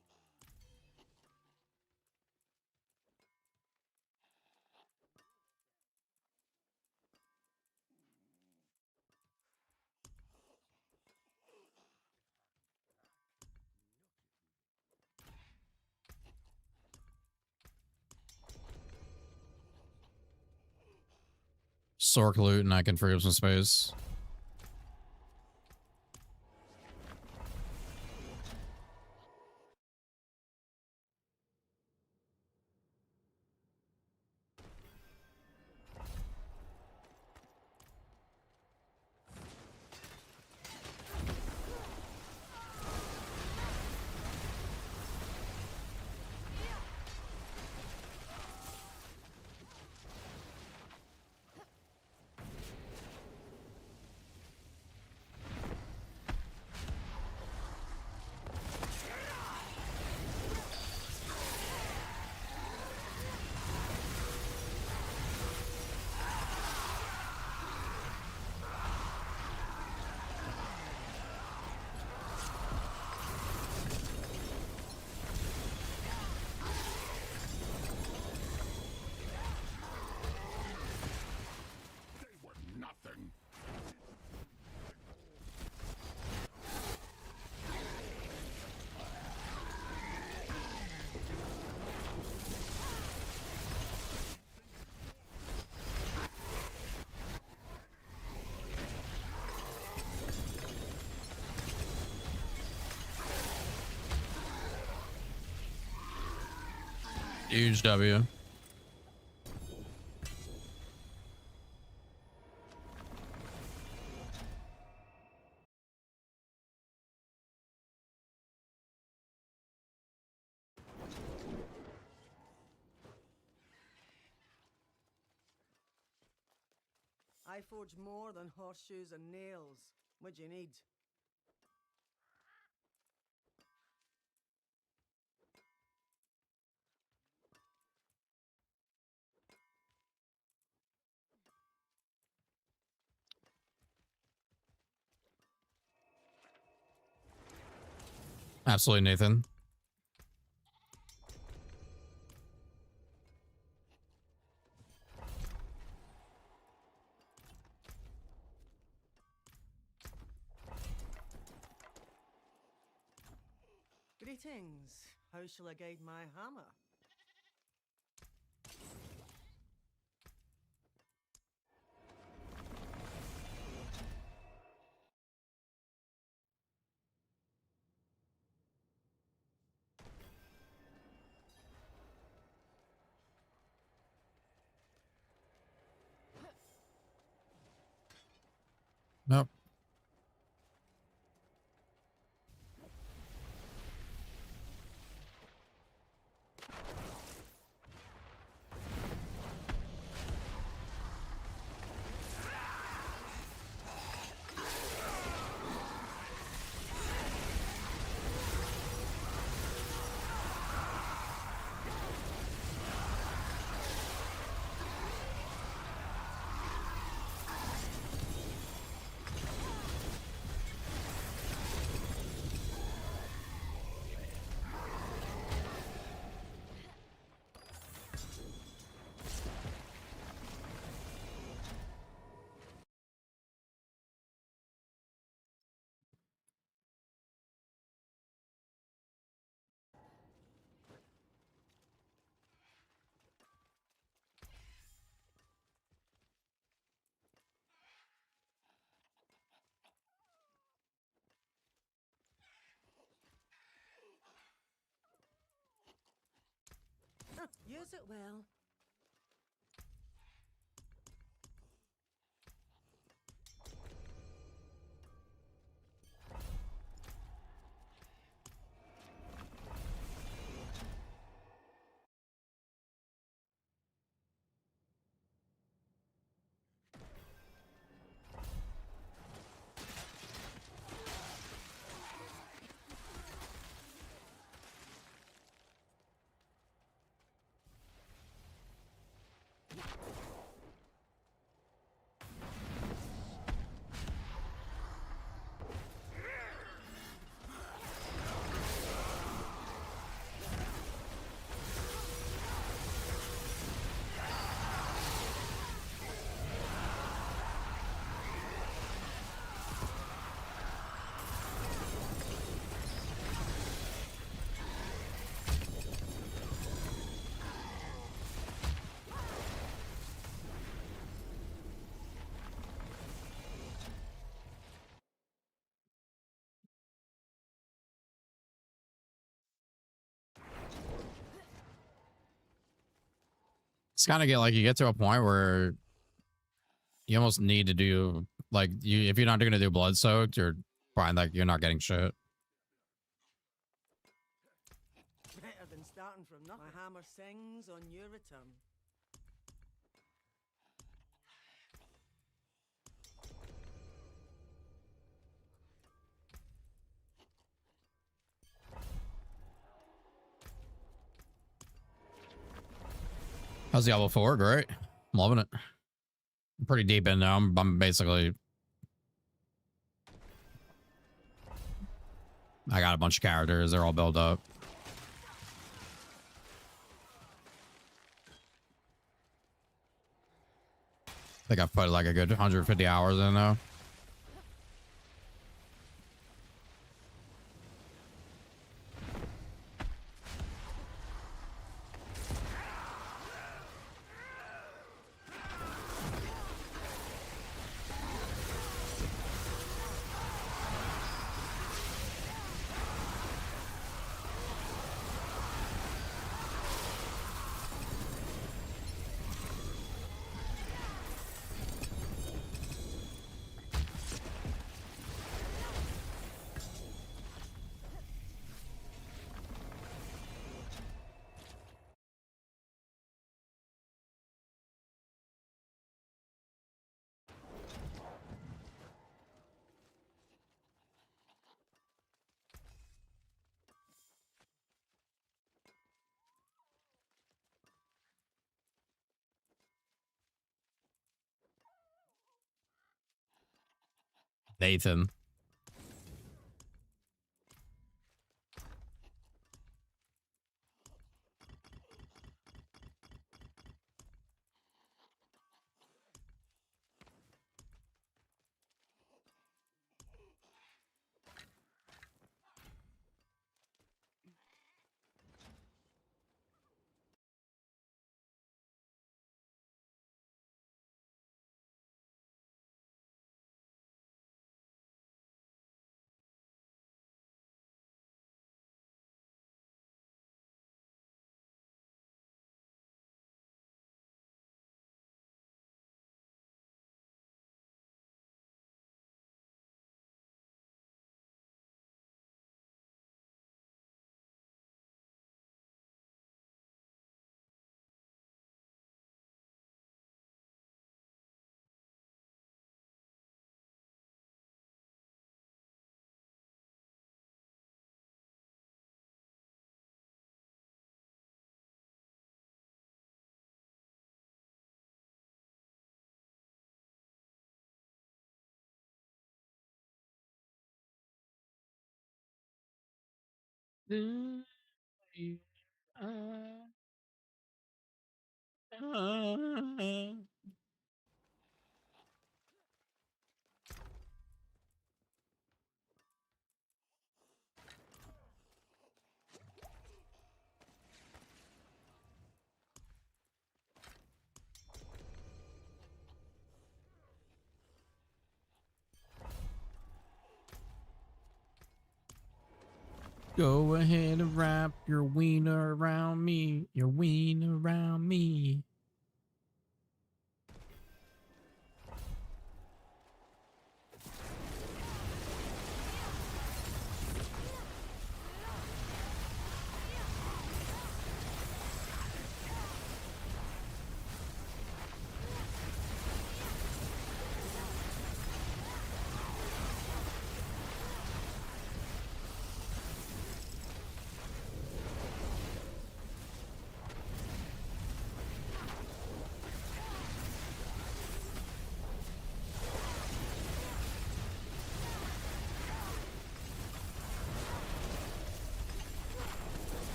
Speaker 1: SORC loot, and I can free up some space. Huge W.
Speaker 9: I forge more than horseshoes and nails. What do you need?
Speaker 1: Absolutely, Nathan.
Speaker 9: Greetings. How shall I guide my hammer?
Speaker 1: Nope.
Speaker 9: Use it well.
Speaker 1: It's kind of get like you get to a point where you almost need to do like you if you're not going to do blood soaked, you're fine. Like you're not getting shit.
Speaker 9: Better than starting from nothing. My hammer sings on your return.
Speaker 1: How's Diablo 4? Great. I'm loving it. I'm pretty deep in now. I'm basically... I got a bunch of characters. They're all built up. I think I've put like a good 150 hours in now. Nathan. Go ahead and wrap your wiener around me. Your wiener around me.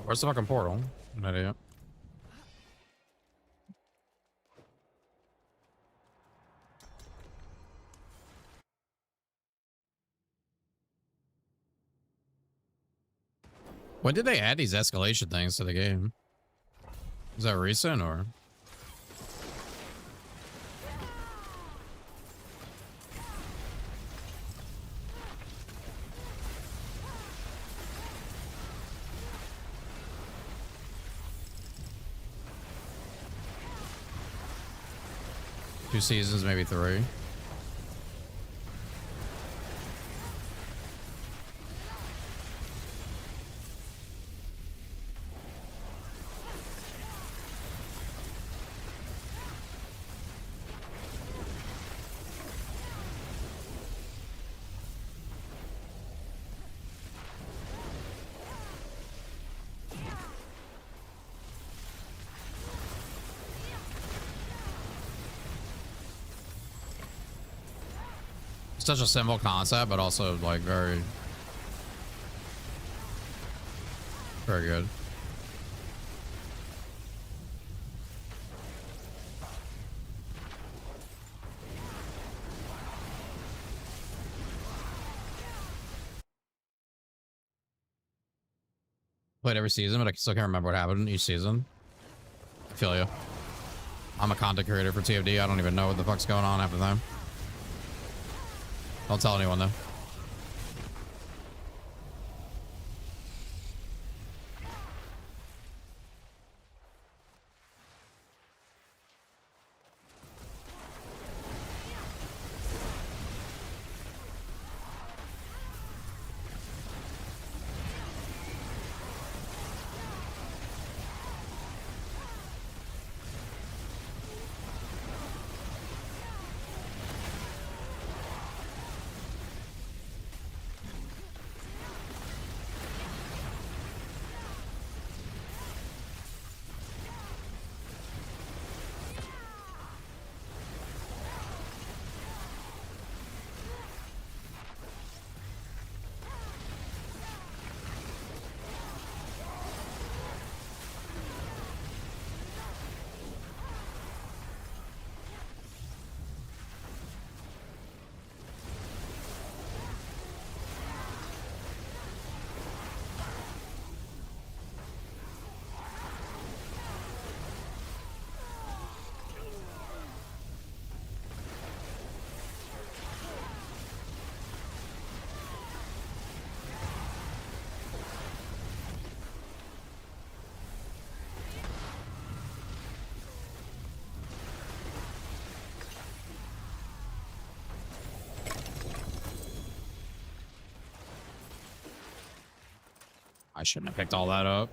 Speaker 1: Where's the fucking portal? No idea. When did they add these escalation things to the game? Is that recent or? Two seasons, maybe 3. Such a simple concept, but also like very good. Played every season, but I still can't remember what happened each season. I feel you. I'm a content creator for TFD. I don't even know what the fuck's going on half the time. Don't tell anyone though. I shouldn't have picked all that up.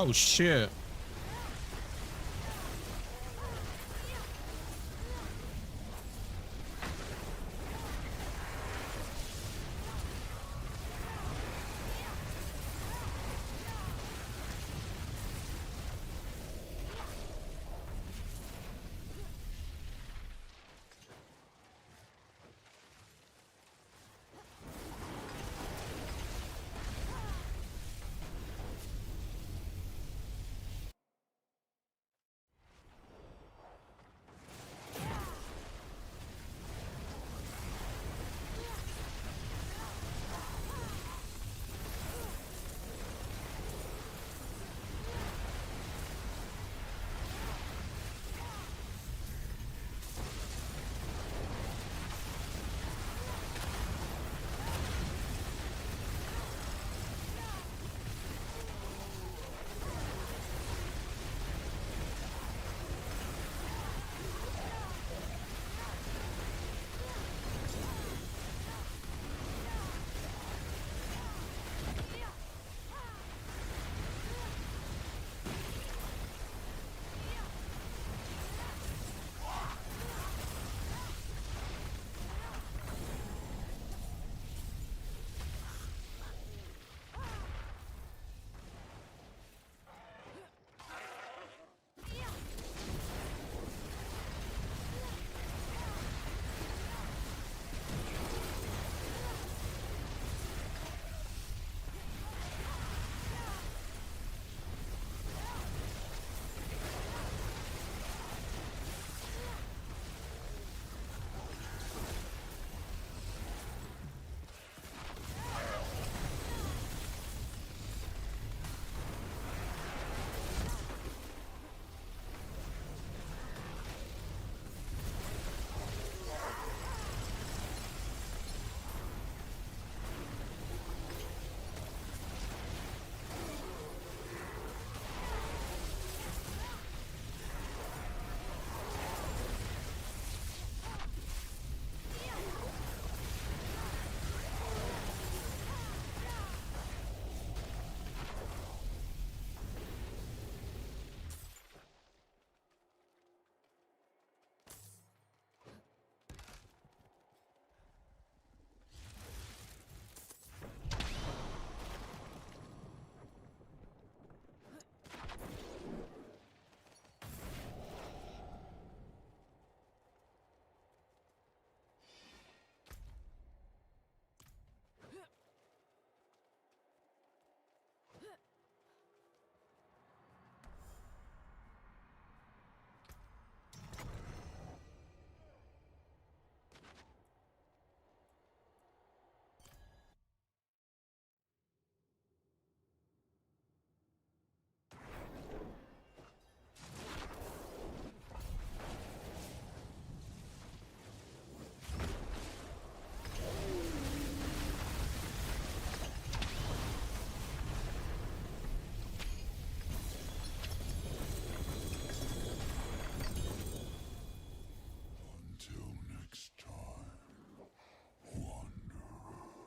Speaker 1: Oh shit.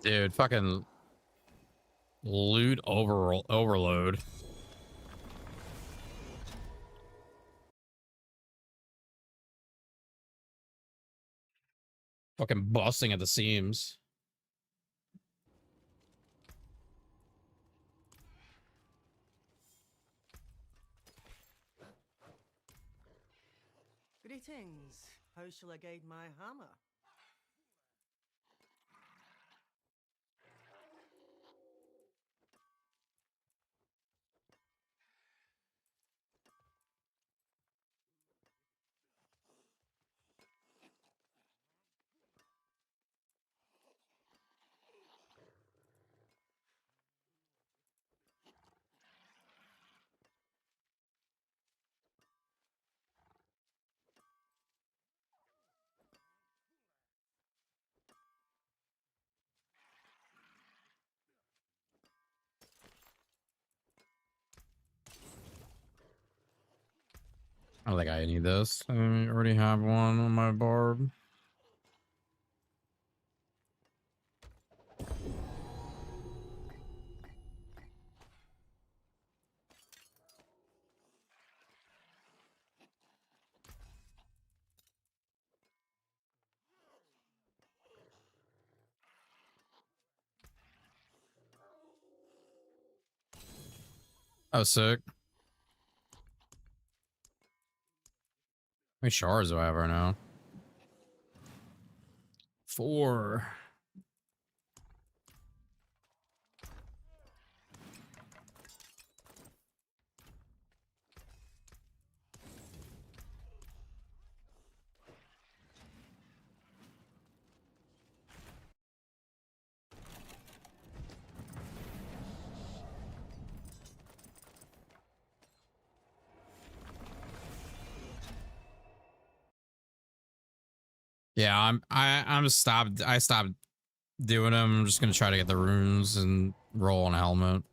Speaker 1: Dude, fucking loot overload. Fucking busting at the seams.
Speaker 9: Greetings. How shall I guide my hammer?
Speaker 1: I don't think I need this. I already have one on my barb. Oh, sick. How many shards do I have right now? 4. Yeah, I'm stopped. I stopped doing them. I'm just gonna try to get the runes and roll on a helmet.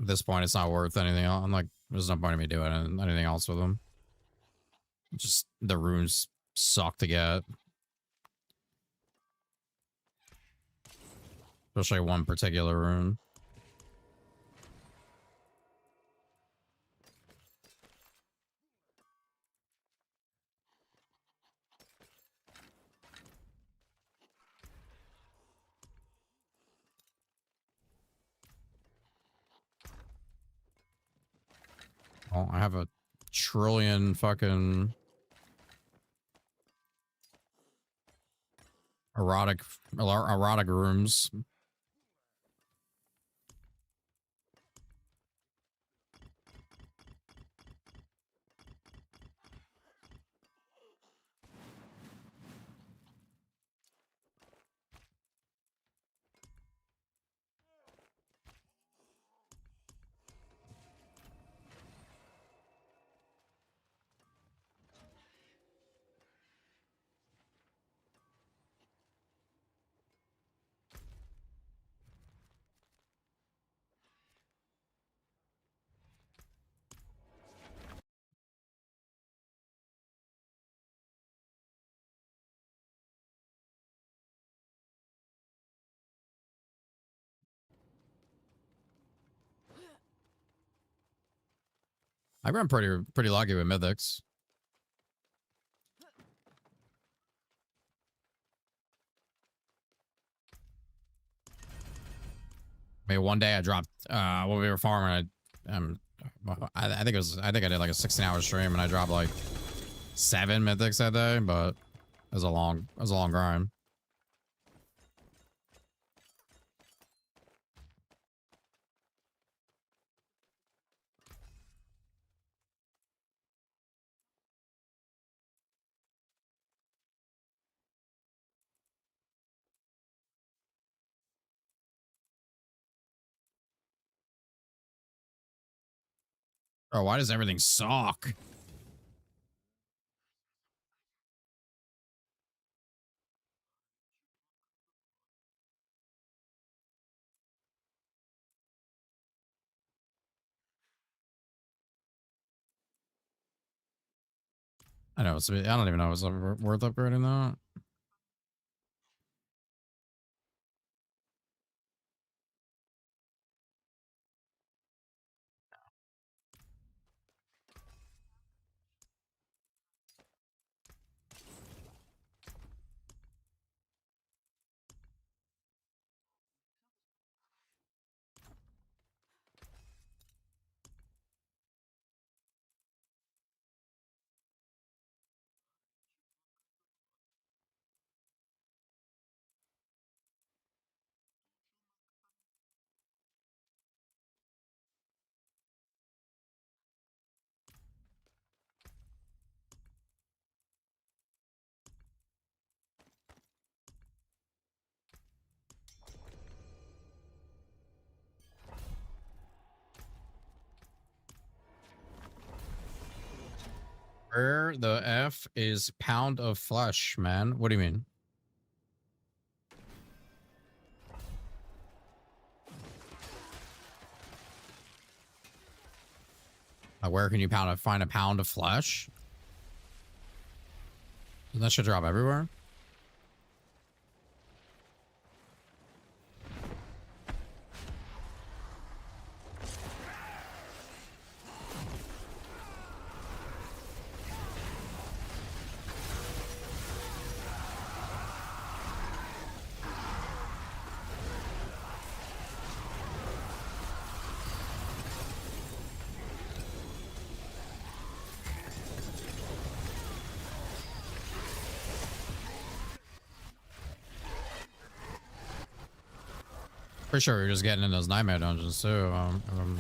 Speaker 1: At this point, it's not worth anything else. I'm like, there's no point in me doing anything else with them. Just the runes suck to get. Especially one particular rune. Oh, I have a trillion fucking erotic rooms. I've been pretty lucky with mythics. Maybe one day I dropped when we were farming. I think I did like a 16-hour stream and I dropped like 7 mythics that day, but it was a long grind. Bro, why does everything suck? I know. I don't even know if it's worth upgrading that. Where the F is pound of flesh, man? What do you mean? Where can you find a pound of flesh? Doesn't that shit drop everywhere? For sure, you're just getting in those nightmare dungeons too. If I'm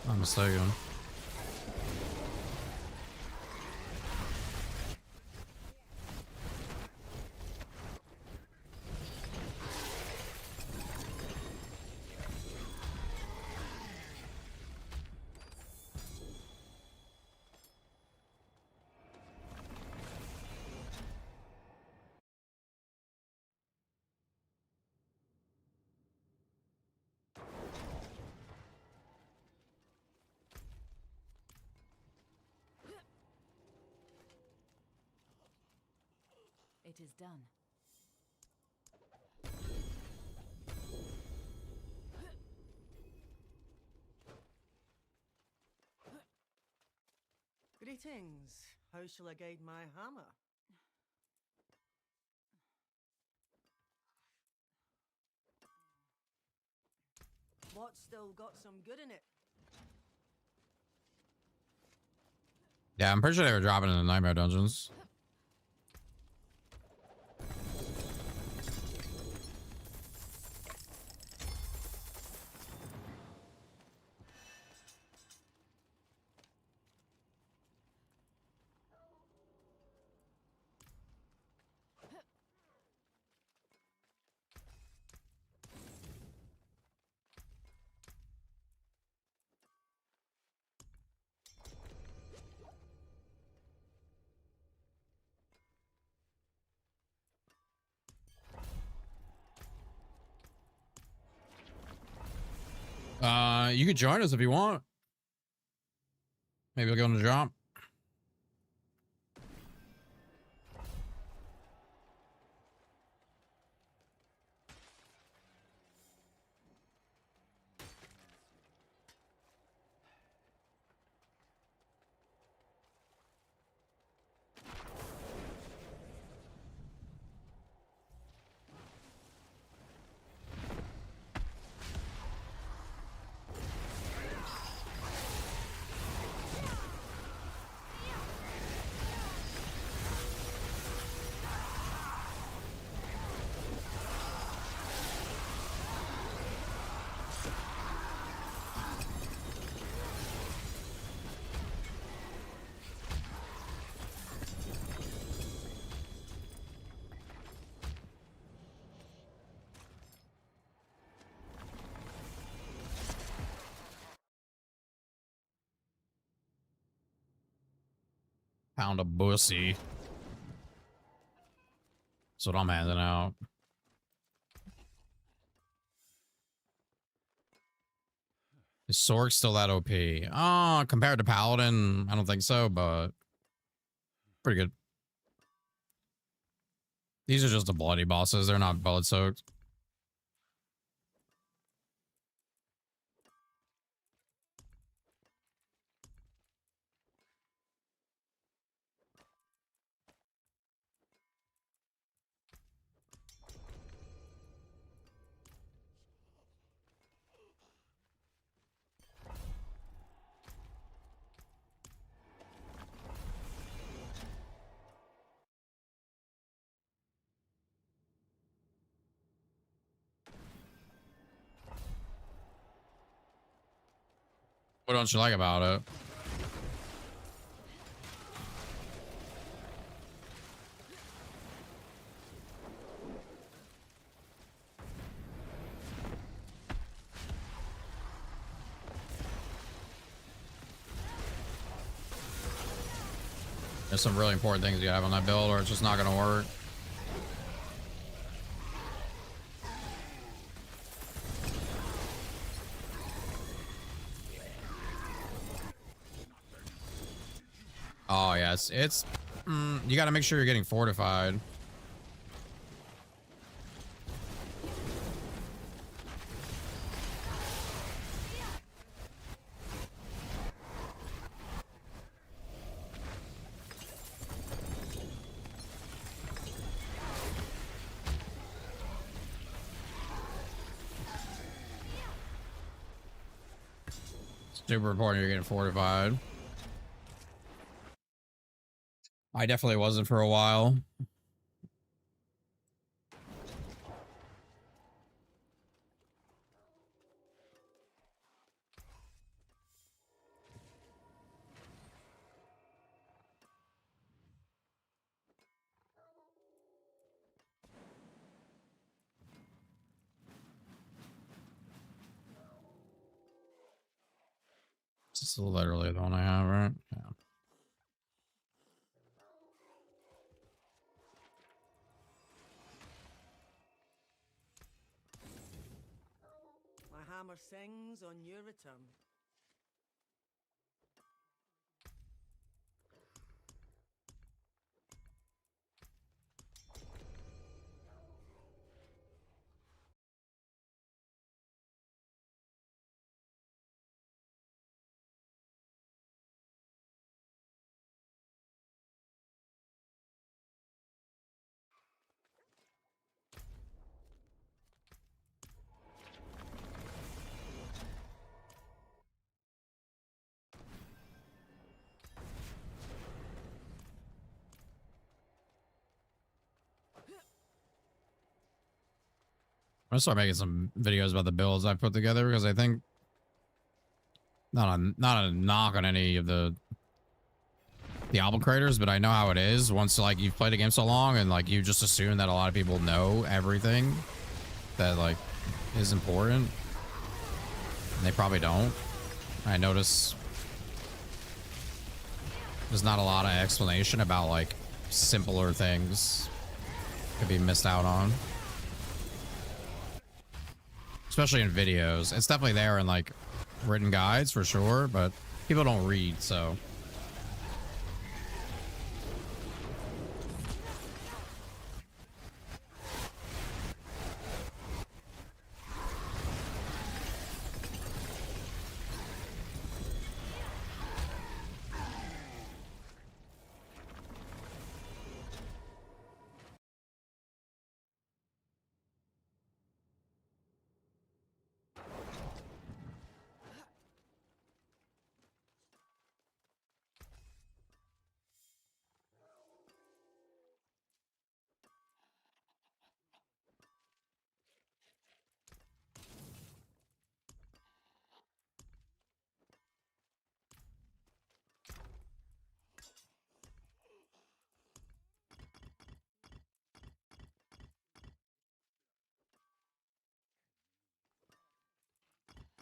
Speaker 1: not mistaken.
Speaker 13: It is done.
Speaker 9: Greetings. How shall I guide my hammer? What's still got some good in it?
Speaker 1: Yeah, I'm pretty sure they were dropping in the nightmare dungeons. You could join us if you want. Maybe we'll go on the drop. Pound of bussy. That's what I'm handing out. Is SORC still that OP? Oh, compared to Paladin, I don't think so, but pretty good. These are just the bloody bosses. They're not bullet soaked. What don't you like about it? There's some really important things you have on that build, or it's just not gonna work. Oh yes, it's you got to make sure you're getting fortified. Super important you're getting fortified. I definitely wasn't for a while. This is literally the one I have, right? Yeah.
Speaker 9: My hammer sings on your return.
Speaker 1: I'm gonna start making some videos about the builds I put together because I think not a knock on any of the Diablo creators, but I know how it is once like you've played a game so long and like you just assume that a lot of people know everything that like is important. And they probably don't. I notice there's not a lot of explanation about like simpler things could be missed out on. Especially in videos. It's definitely there in like written guides for sure, but people don't read, so.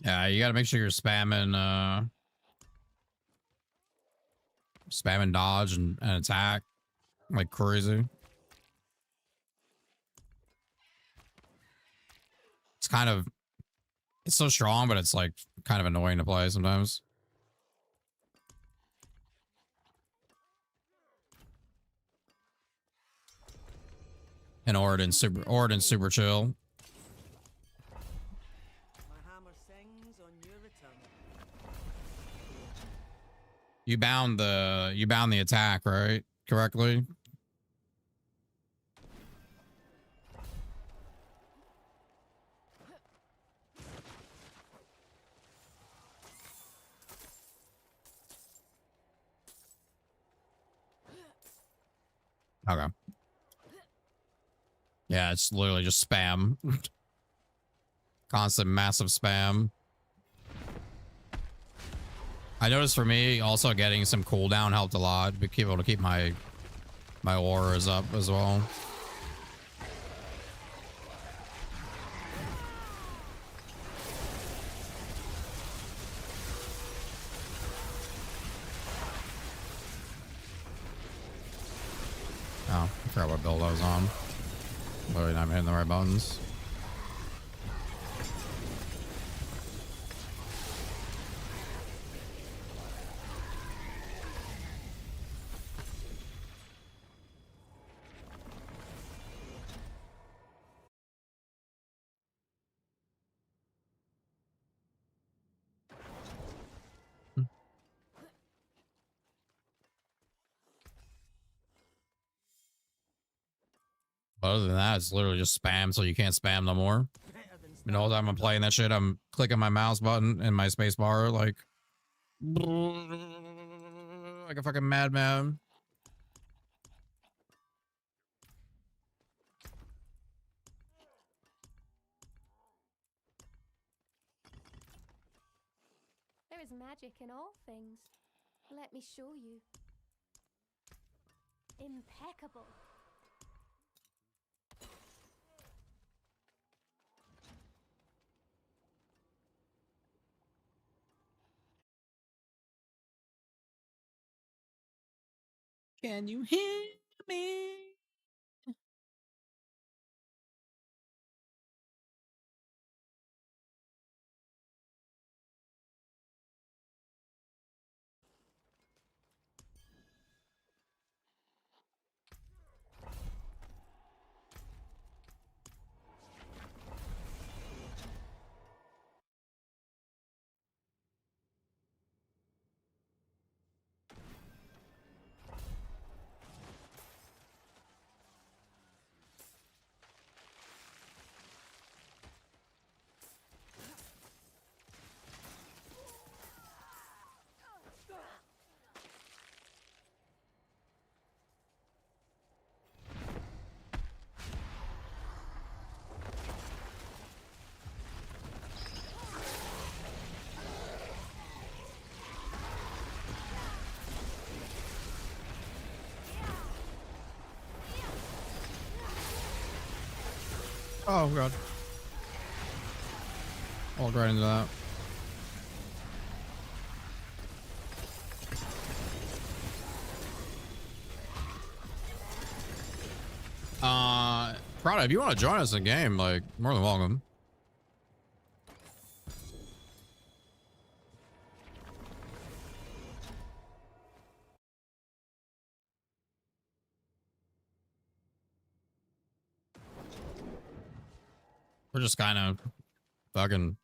Speaker 1: Yeah, you gotta make sure you're spamming spamming dodge and attack like crazy. It's so strong, but it's like kind of annoying to play sometimes. And Oridan's super chill.
Speaker 9: My hammer sings on your return.
Speaker 1: You bound the attack, right? Correctly? Okay. Yeah, it's literally just spam. Constant massive spam. I noticed for me also getting some cooldown helped a lot. Be able to keep my auras up as well. Oh, I forgot what build I was on. Literally not hitting the right buttons. Other than that, it's literally just spam, so you can't spam no more. You know, all the time I'm playing that shit, I'm clicking my mouse button and my space bar like a fucking madman.
Speaker 8: There is magic in all things. Let me show you. Impeccable.
Speaker 1: Can you hear me? Oh god. Walked right into that. Prada, if you want to join us in game, like, more than welcome. We're just kind of fucking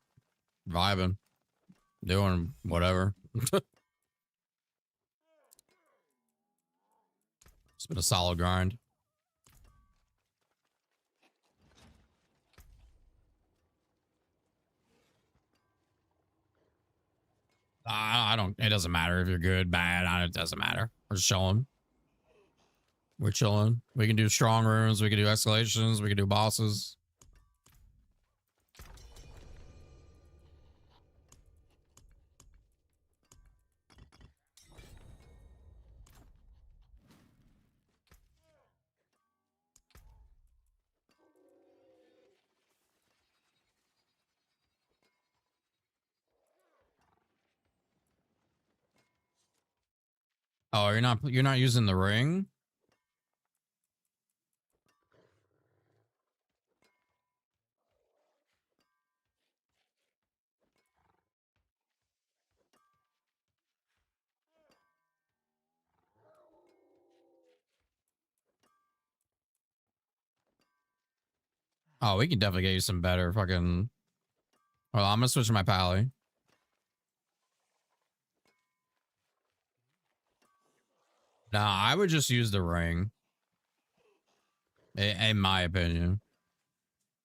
Speaker 1: vibing, doing whatever. It's been a solid grind. I don't, it doesn't matter if you're good, bad, it doesn't matter. We're just chilling. We're chilling. We can do strong rooms, we can do escalations, we can do bosses. Oh, you're not using the ring? Oh, we can definitely get you some better fucking. Well, I'm gonna switch to my pally. Nah, I would just use the ring. In my opinion.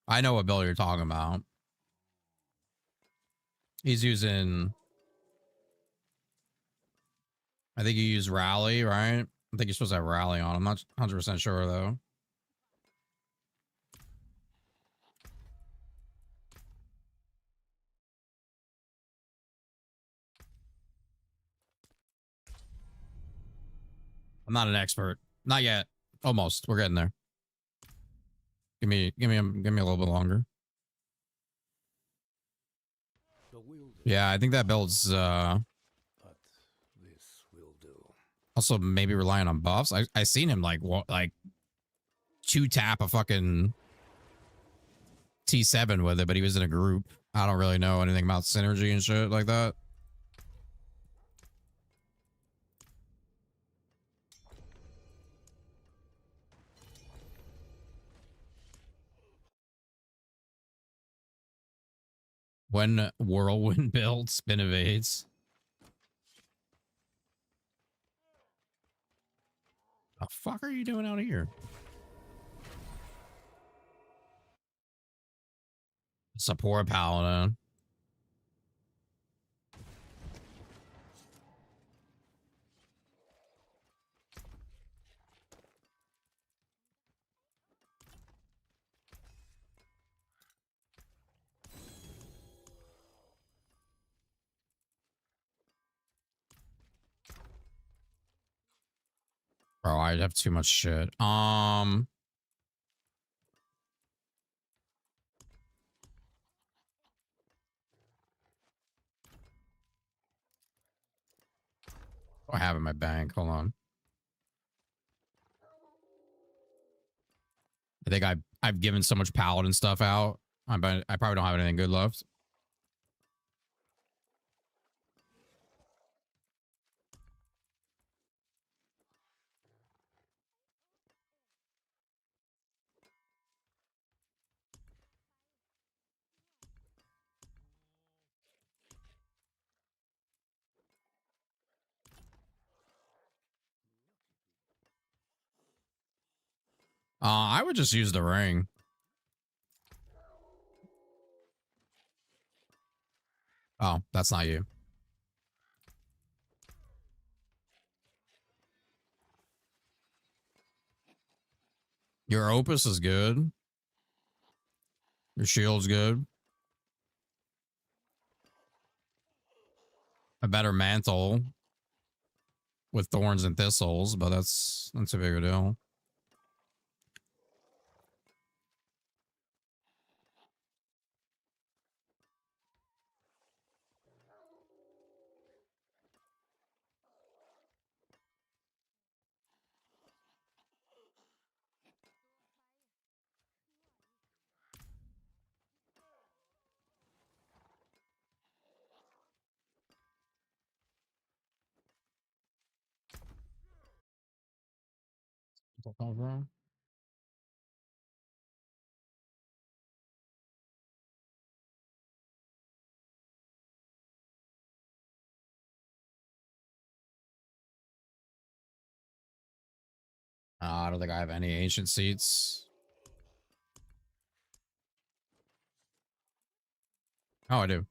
Speaker 1: I know what build you're talking about. He's using. I think you use rally, right? I think you're supposed to have rally on. I'm not 100% sure though. I'm not an expert. Not yet. Almost. We're getting there. Give me a little bit longer. Yeah, I think that build's
Speaker 11: But this will do.
Speaker 1: also maybe relying on buffs. I seen him like 2-tap a fucking T7 with it, but he was in a group. I don't really know anything about synergy and shit like that. When whirlwind builds, spin evades. The fuck are you doing out here? Support paladin. Bro, I have too much shit. Oh, I have in my bank. Hold on. I think I've given so much paladin stuff out. I probably don't have anything good left. I would just use the ring. Oh, that's not you. Your opus is good. Your shield's good. A better mantle with thorns and thistles, but that's a bigger deal. I don't think I have any ancient seats. Oh, I do.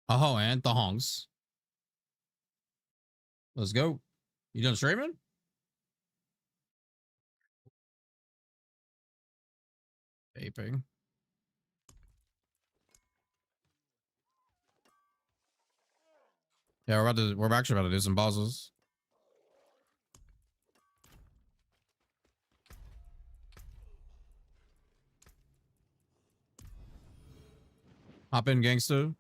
Speaker 1: Oh, and the honks. Let's go. You done streaming? Vaping. Yeah, we're actually about to do some bosses. Hop in, gangster.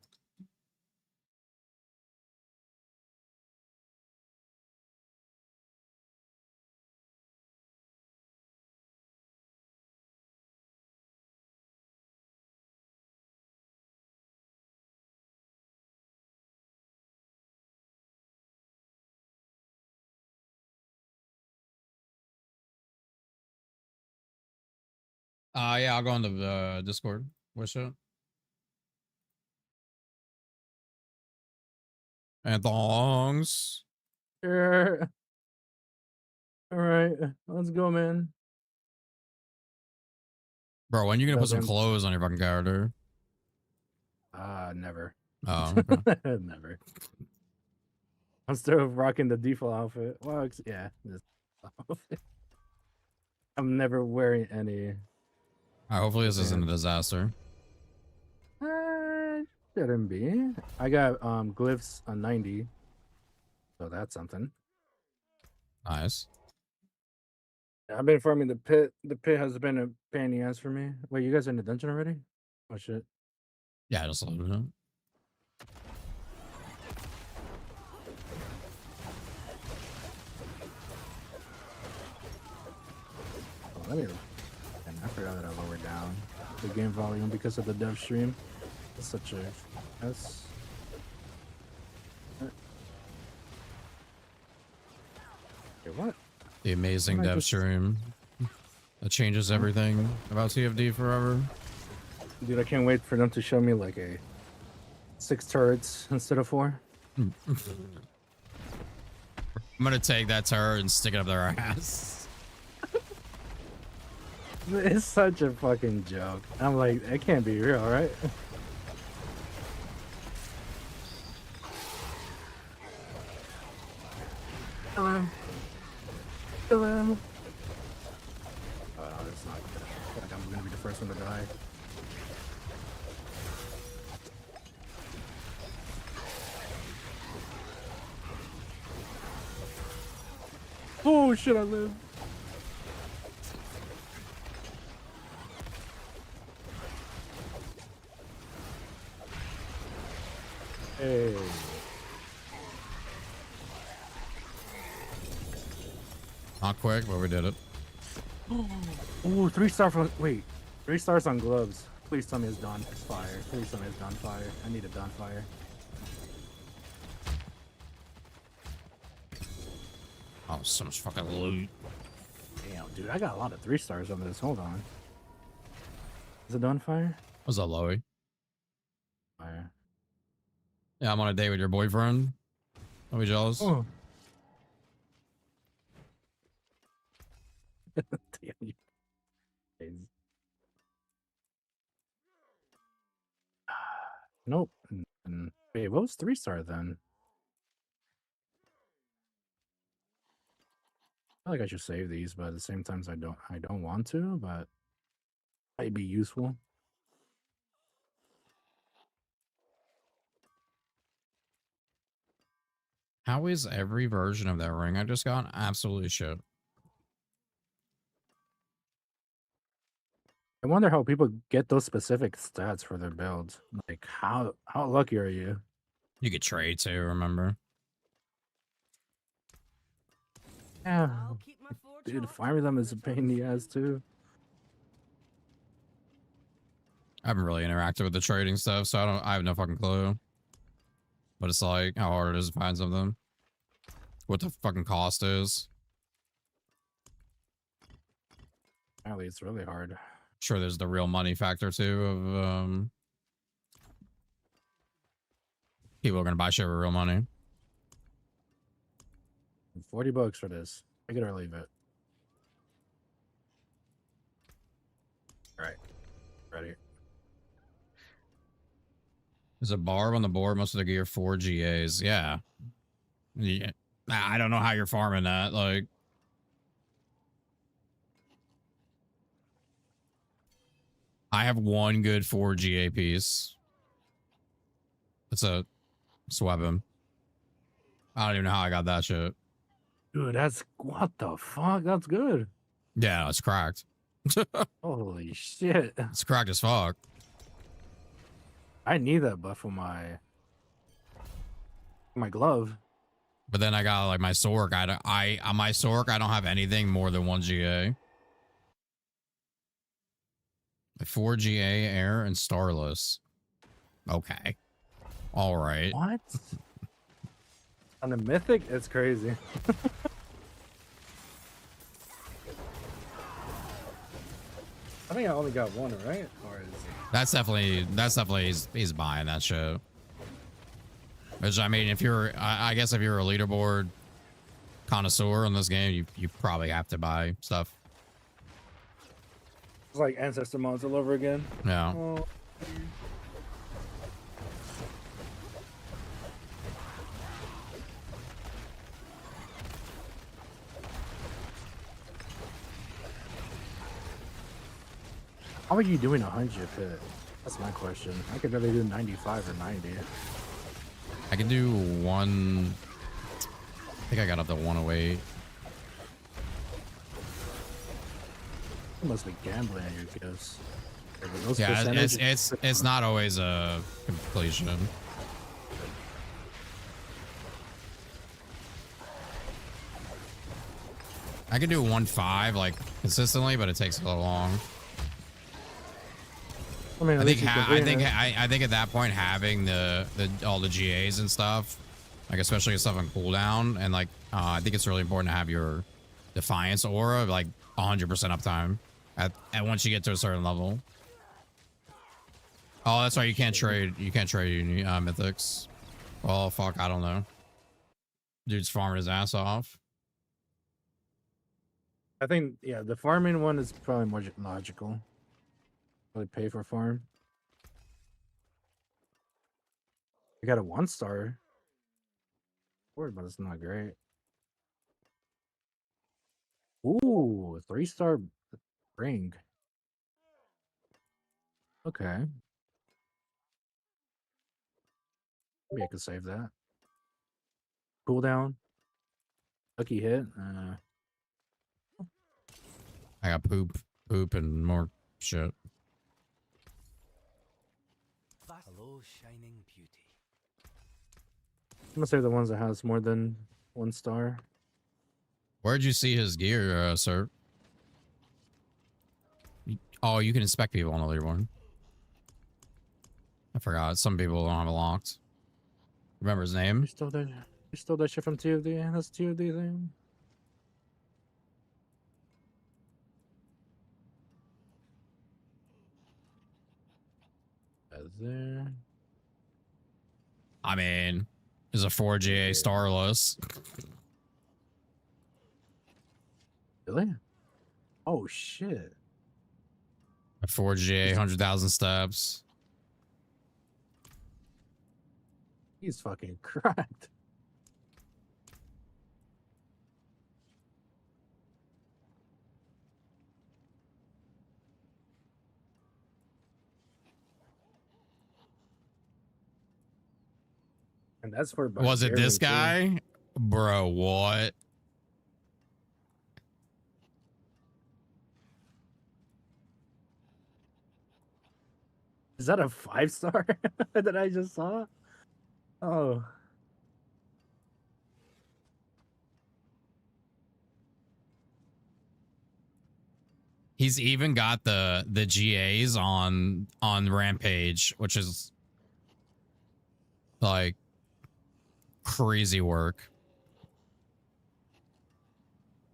Speaker 1: Yeah, I'll go on the Discord. What's it? And thongs.
Speaker 13: Sure. All right, let's go, man.
Speaker 1: Bro, when you gonna put some clothes on your fucking character?
Speaker 13: Never.
Speaker 1: Oh, okay.
Speaker 13: Never. I'm still rocking the default outfit. Well, yeah. I'm never wearing any.
Speaker 1: Hopefully this isn't a disaster.
Speaker 13: Shouldn't be. I got glyphs on 90, so that's something.
Speaker 1: Nice.
Speaker 13: I've been farming the pit. The pit has been a pain in the ass for me. Wait, you guys are in the dungeon already? Oh shit.
Speaker 1: Yeah, I just loaded it.
Speaker 13: Oh, let me. And I forgot that I lowered down the game volume because of the dev stream. It's such a. That's. Okay, what?
Speaker 1: The amazing
Speaker 13: What am I
Speaker 1: dev
Speaker 13: just-
Speaker 1: stream. That changes everything about TFD forever.
Speaker 13: Dude, I can't wait for them to show me like a 6 turrets instead of 4.
Speaker 1: I'm gonna take that turret and stick it up their ass.
Speaker 13: It's such a fucking joke. I'm like, it can't be real, right? Kill him. Kill him. Oh, no, that's not good. I feel like I'm gonna be the first one to die. Oh shit, I live. Hey.
Speaker 1: Not quick, but we did it.
Speaker 13: Ooh, 3-star for wait. 3 stars on gloves. Please tell me it's done. It's fire. Please tell me it's done fire. I need a done fire.
Speaker 1: Oh, so much fucking loot.
Speaker 13: Damn, dude, I got a lot of 3 stars on this. Hold on. Is it done fire?
Speaker 1: What's up, Loey?
Speaker 13: Fire.
Speaker 1: Yeah, I'm on a date with your boyfriend. Don't be jealous.
Speaker 13: Oh. Damn you. Nope. Wait, what was 3-star then? I feel like I should save these, but at the same time, I don't want to, but might be useful.
Speaker 1: How is every version of that ring I just got absolutely shit?
Speaker 13: I wonder how people get those specific stats for their builds. Like, how lucky are you?
Speaker 1: You could trade too, remember?
Speaker 13: Yeah. Dude, farming them is a pain in the ass too.
Speaker 1: I haven't really interacted with the trading stuff, so I have no fucking clue. But it's like how hard it is to find something. What the fucking cost is.
Speaker 13: Apparently it's really hard.
Speaker 1: Sure, there's the real money factor too of people are gonna buy shit with real money.
Speaker 13: $40 for this. Take it or leave it. Alright. Ready.
Speaker 1: There's a BARB on the board, most of the gear 4 GAs. Yeah. Yeah. I don't know how you're farming that. Like, I have one good 4 GA piece. It's a weapon. I don't even know how I got that shit.
Speaker 13: Dude, that's what the fuck? That's good.
Speaker 1: Yeah, it's cracked.
Speaker 13: Holy shit.
Speaker 1: It's cracked as fuck.
Speaker 13: I need that buff for my glove.
Speaker 1: But then I got like my SORC. On my SORC, I don't have anything more than 1 GA. 4 GA air and starless. Okay. All right.
Speaker 13: What? On the mythic, it's crazy. I think I only got one, right? Or is it...
Speaker 1: That's definitely he's buying that shit. Which I mean, if you're, I guess if you're a leaderboard connoisseur in this game, you probably have to buy stuff.
Speaker 13: It's like Ancestor mods all over again.
Speaker 1: Yeah.
Speaker 13: Oh. How are you doing 100 hit? That's my question. I could really do 95 or 90.
Speaker 1: I can do one. I think I got up to 108.
Speaker 13: You must be gambling on your gifts.
Speaker 1: Yeah, it's not always a completion. I can do 1.5 like consistently, but it takes a little long.
Speaker 13: I mean,
Speaker 1: I think at that point having the all the GAs and stuff, like especially stuff on cooldown, and like I think it's really important to have your Defiance aura like 100% uptime at once you get to a certain level. Oh, that's right. You can't trade mythics. Oh fuck, I don't know. Dude's farming his ass off.
Speaker 13: I think, yeah, the farming one is probably more logical. Really pay for farm. You got a 1-star. But it's not great. Ooh, 3-star ring. Okay. Maybe I could save that. Cooldown. Lucky hit.
Speaker 1: I got poop, and more shit.
Speaker 11: Hello, shining beauty.
Speaker 13: I'm gonna save the ones that has more than 1 star.
Speaker 1: Where'd you see his gear, sir? Oh, you can inspect people on the leaderboard. I forgot. Some people don't have it locked. Remember his name?
Speaker 13: You stole that shit from TFD. That's TFD thing. There.
Speaker 1: I mean, there's a 4GA starless.
Speaker 13: Really? Oh shit.
Speaker 1: A 4GA, 100,000 steps.
Speaker 13: He's fucking cracked. And that's for
Speaker 1: Was it this guy? Bro, what?
Speaker 13: Is that a 5-star that I just saw? Oh.
Speaker 1: He's even got the GAs on Rampage, which is like crazy work.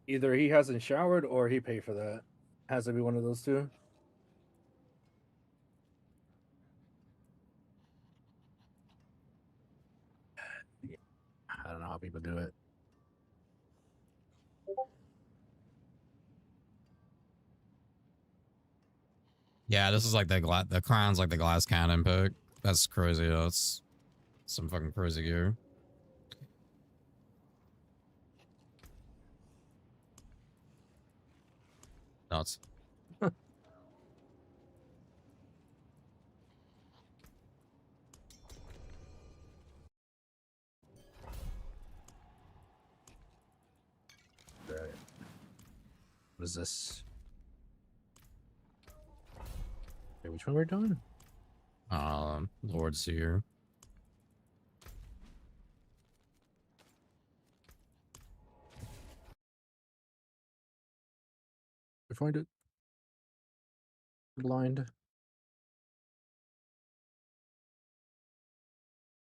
Speaker 13: Either he hasn't showered or he paid for that. Has to be one of those two. I don't know how people do it.
Speaker 1: Yeah, this is like the crown's like the glass cannon pick. That's crazy. That's some fucking crazy gear. Nuts.
Speaker 13: What is this? Wait, which one we're doing?
Speaker 1: Lord Seer.
Speaker 13: I find it blind.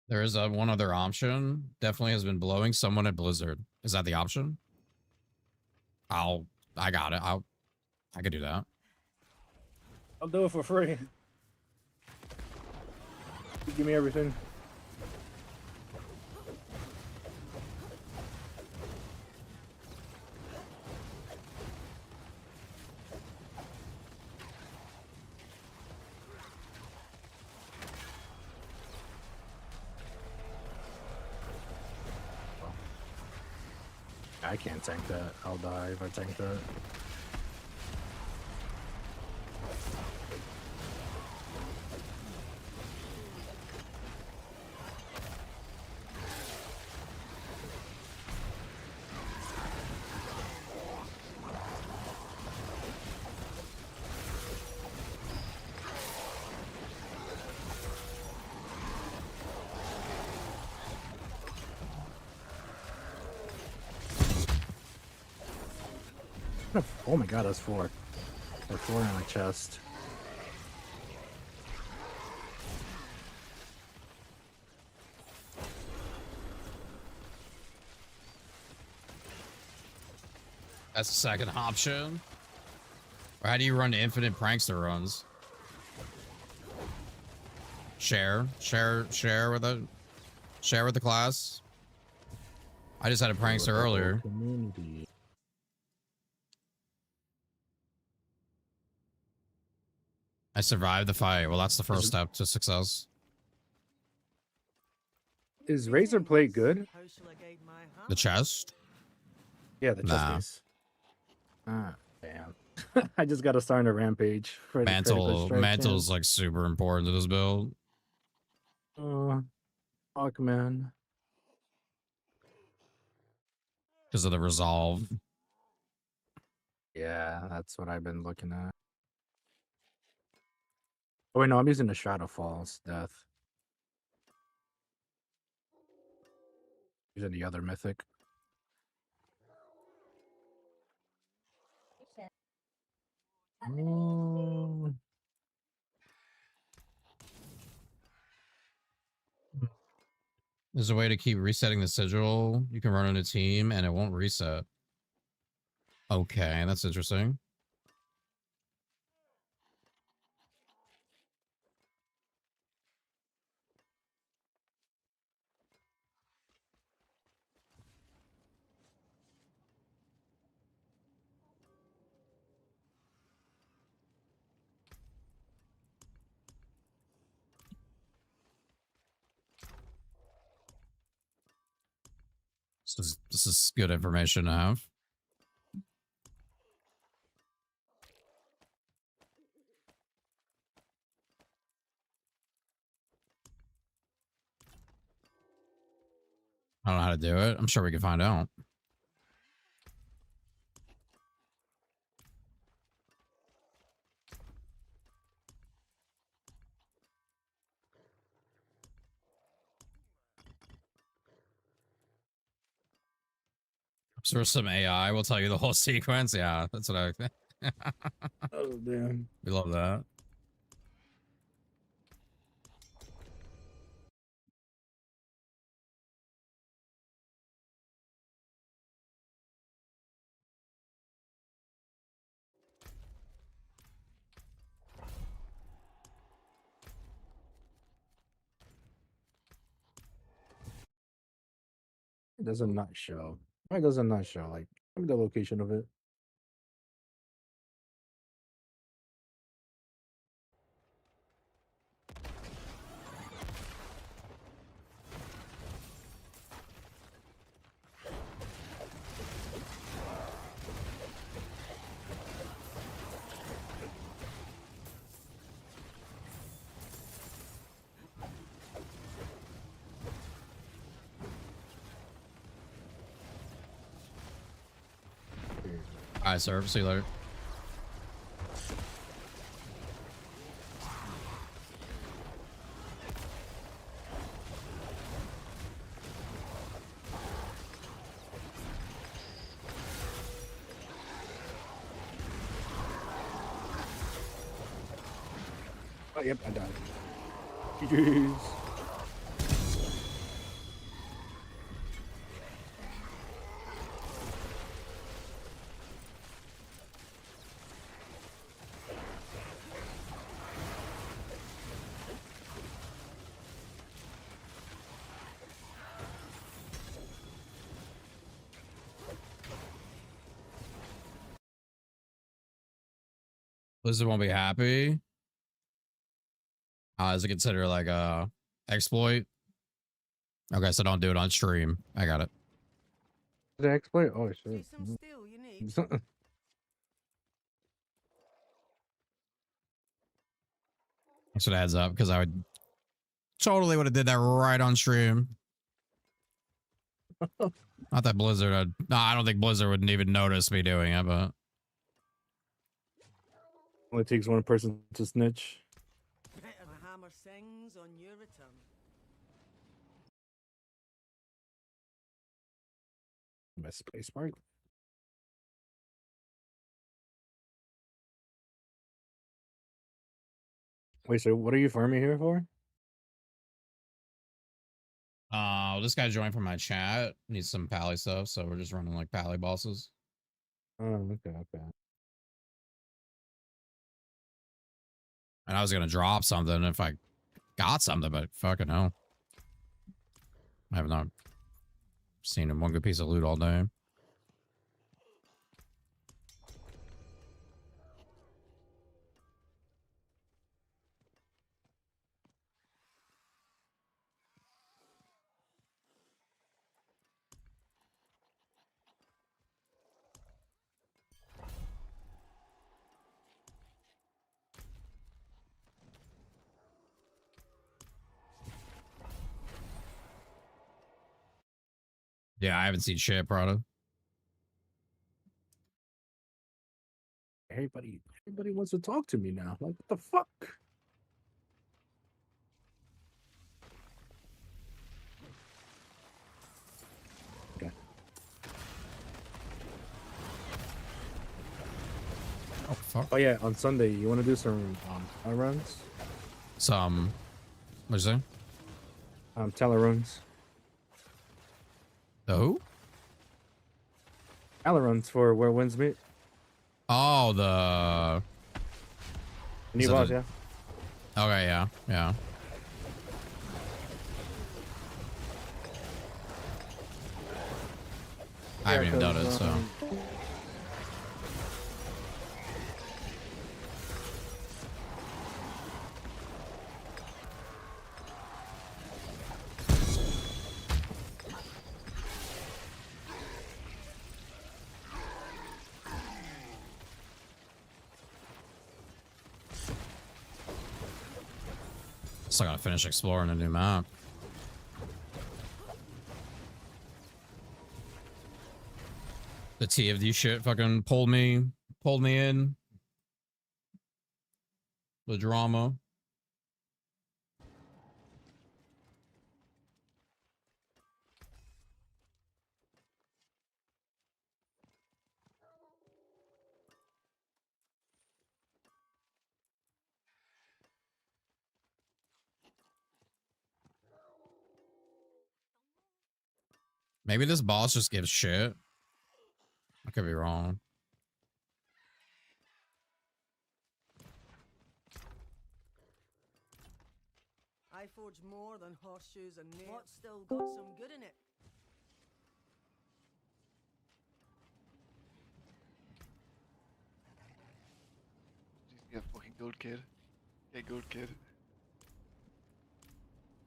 Speaker 1: There is one other option. Definitely has been blowing someone at Blizzard. Is that the option? I got it. I could do that.
Speaker 13: I'll do it for free. You give me everything. I can't tank that. I'll die if I tank that. Oh my god, that's 4. There's 4 in a chest.
Speaker 1: That's the second option. Or how do you run infinite prankster runs? Share with the class. I just had a prankster earlier.
Speaker 13: Community.
Speaker 1: I survived the fight. Well, that's the first step to success.
Speaker 13: Is Razor Blade good?
Speaker 1: The chest?
Speaker 13: Yeah, the chest piece. Ah, damn. I just got to start on a rampage. For
Speaker 1: Mantle's like super important to this build.
Speaker 13: Oh, fuck, man.
Speaker 1: Because of the resolve.
Speaker 13: Yeah, that's what I've been looking at. Oh, wait, no, I'm using the Shadow Falls Death. Using the other mythic.
Speaker 1: There's a way to keep resetting the sigil. You can run on a team and it won't reset. Okay, that's interesting. This is good information to have. I don't know how to do it. I'm sure we can find out. So some AI will tell you the whole sequence. Yeah, that's what I think.
Speaker 13: Oh, damn.
Speaker 1: We love that.
Speaker 13: It does not show. Why does it not show? Like, give me the location of it.
Speaker 1: All right, sir. See you later.
Speaker 13: Oh, yep, I died. Jeez.
Speaker 1: Blizzard won't be happy. Is it considered like a exploit? Okay, so don't do it on stream. I got it.
Speaker 13: The exploit? Oh, shit.
Speaker 1: That's what adds up because I would totally would have did that right on stream. Not that Blizzard. No, I don't think Blizzard wouldn't even notice me doing it, but
Speaker 13: Only takes one person to snitch.
Speaker 9: Better the hammer sings on your return.
Speaker 13: My space bar. Wait, so what are you farming here for?
Speaker 1: This guy joined from my chat. Needs some pally stuff, so we're just running like pally bosses.
Speaker 13: Oh, okay.
Speaker 1: And I was gonna drop something if I got something, but fucking hell. I have not seen one good piece of loot all day. Yeah, I haven't seen shit, Prada.
Speaker 13: Everybody wants to talk to me now. Like, what the fuck? Okay.
Speaker 1: Oh fuck.
Speaker 13: Oh yeah, on Sunday you want to do some runs?
Speaker 1: Some. What's that?
Speaker 13: Runs.
Speaker 1: The who?
Speaker 13: Runs for where winds meet.
Speaker 1: Oh, the
Speaker 13: New boss, yeah.
Speaker 1: Okay, yeah. I haven't even done it, so. Still gotta finish exploring a new map. The TFD shit fucking pulled me in. The drama. Maybe this boss just gives shit. I could be wrong.
Speaker 9: I forge more than horseshoes and nails. What's still got some good in it?
Speaker 6: Get fucking good, kid. Get good, kid.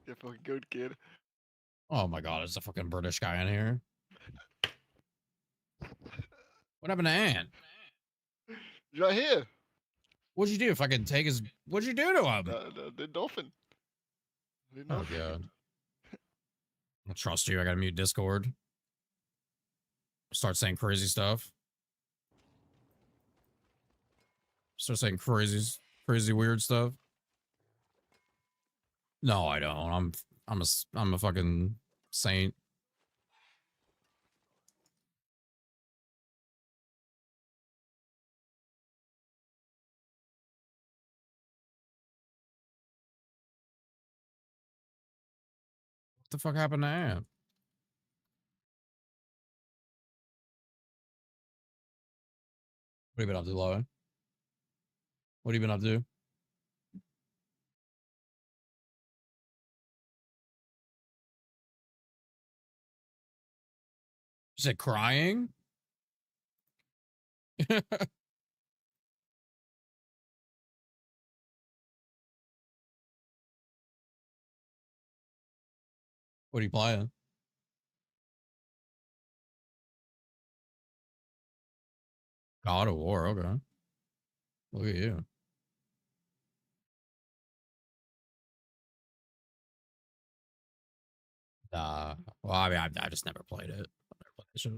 Speaker 6: Get fucking good, kid.
Speaker 1: Oh my god, there's a fucking British guy in here. What happened to Ant?
Speaker 6: He's right here.
Speaker 1: What'd you do if I could take his... What'd you do to him?
Speaker 6: The dolphin.
Speaker 1: Oh god. I trust you. I gotta mute Discord. Start saying crazy stuff. Start saying crazy weird stuff. No, I don't. I'm a fucking saint. What the fuck happened to Ant? What have you been up to, Lowen? What have you been up to? You said crying? What are you playing? God of War, okay. Look at you. Well, I mean, I just never played it. I've never played this shit.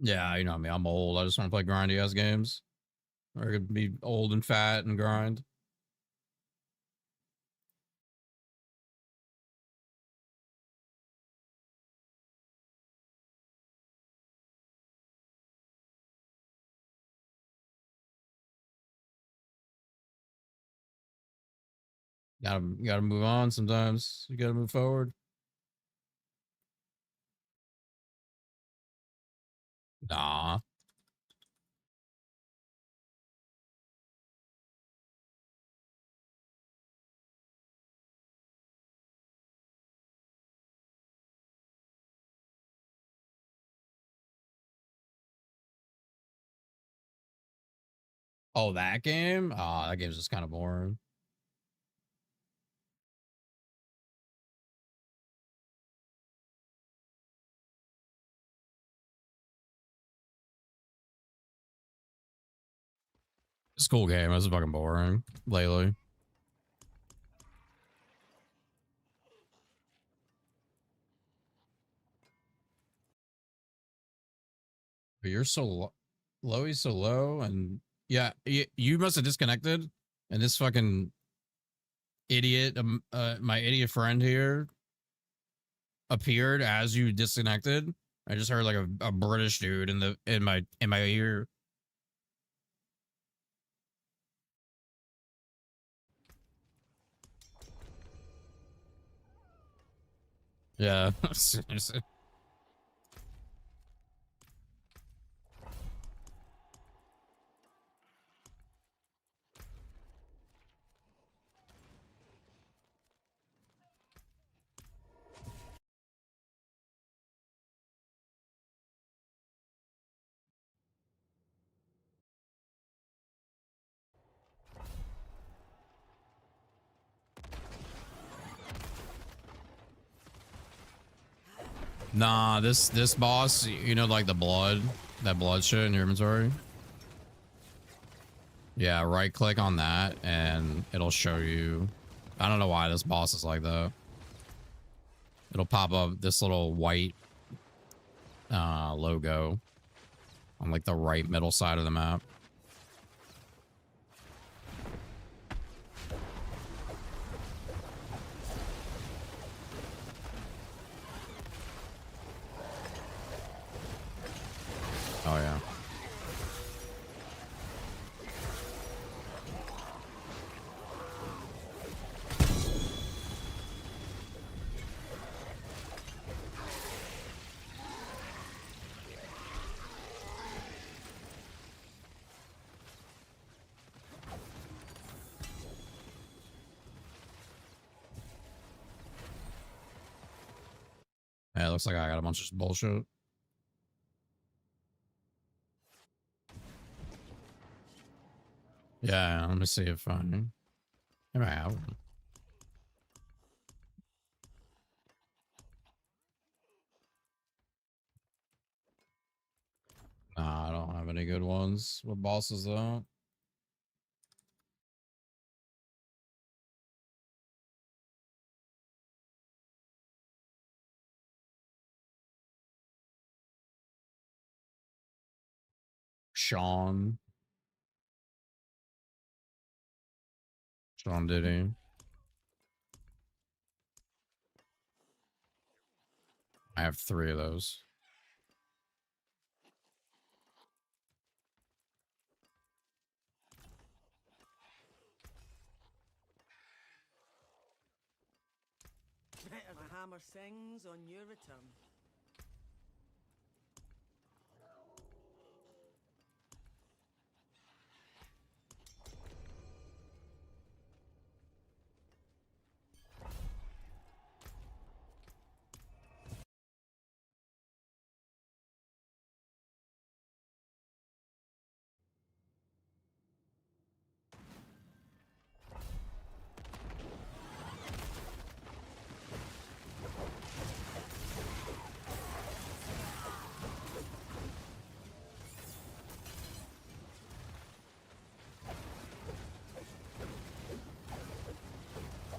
Speaker 1: Yeah, you know me. I'm old. I just want to play grindy ass games. Or I could be old and fat and grind. Gotta move on sometimes. You gotta move forward. Nah. Oh, that game? Oh, that game's just kind of boring. It's a cool game. It's fucking boring lately. But you're so low. He's so low, and yeah, you must have disconnected. And this fucking idiot, my idiot friend here, appeared as you disconnected. I just heard like a British dude in my ear. Yeah. Nah, this boss, you know, like that blood shit in your inventory. Yeah, right click on that and it'll show you. I don't know why this boss is like that. It'll pop up this little white logo on like the right middle side of the map. Oh yeah. Yeah, it looks like I got a bunch of bullshit. Yeah, let me see if I have one. Nah, I don't have any good ones. What bosses though? Sean Diddy. I have 3 of those.
Speaker 9: My hammer sings on your return.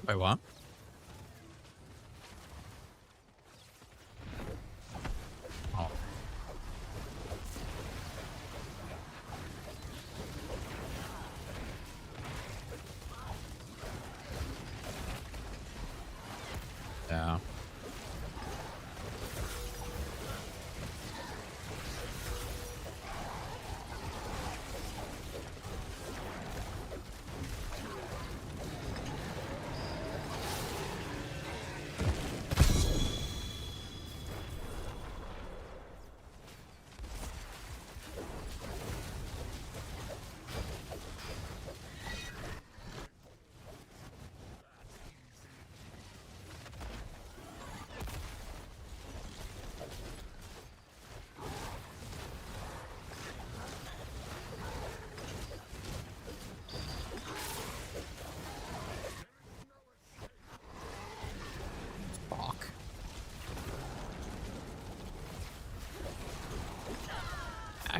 Speaker 1: Wait, what? Oh. Yeah.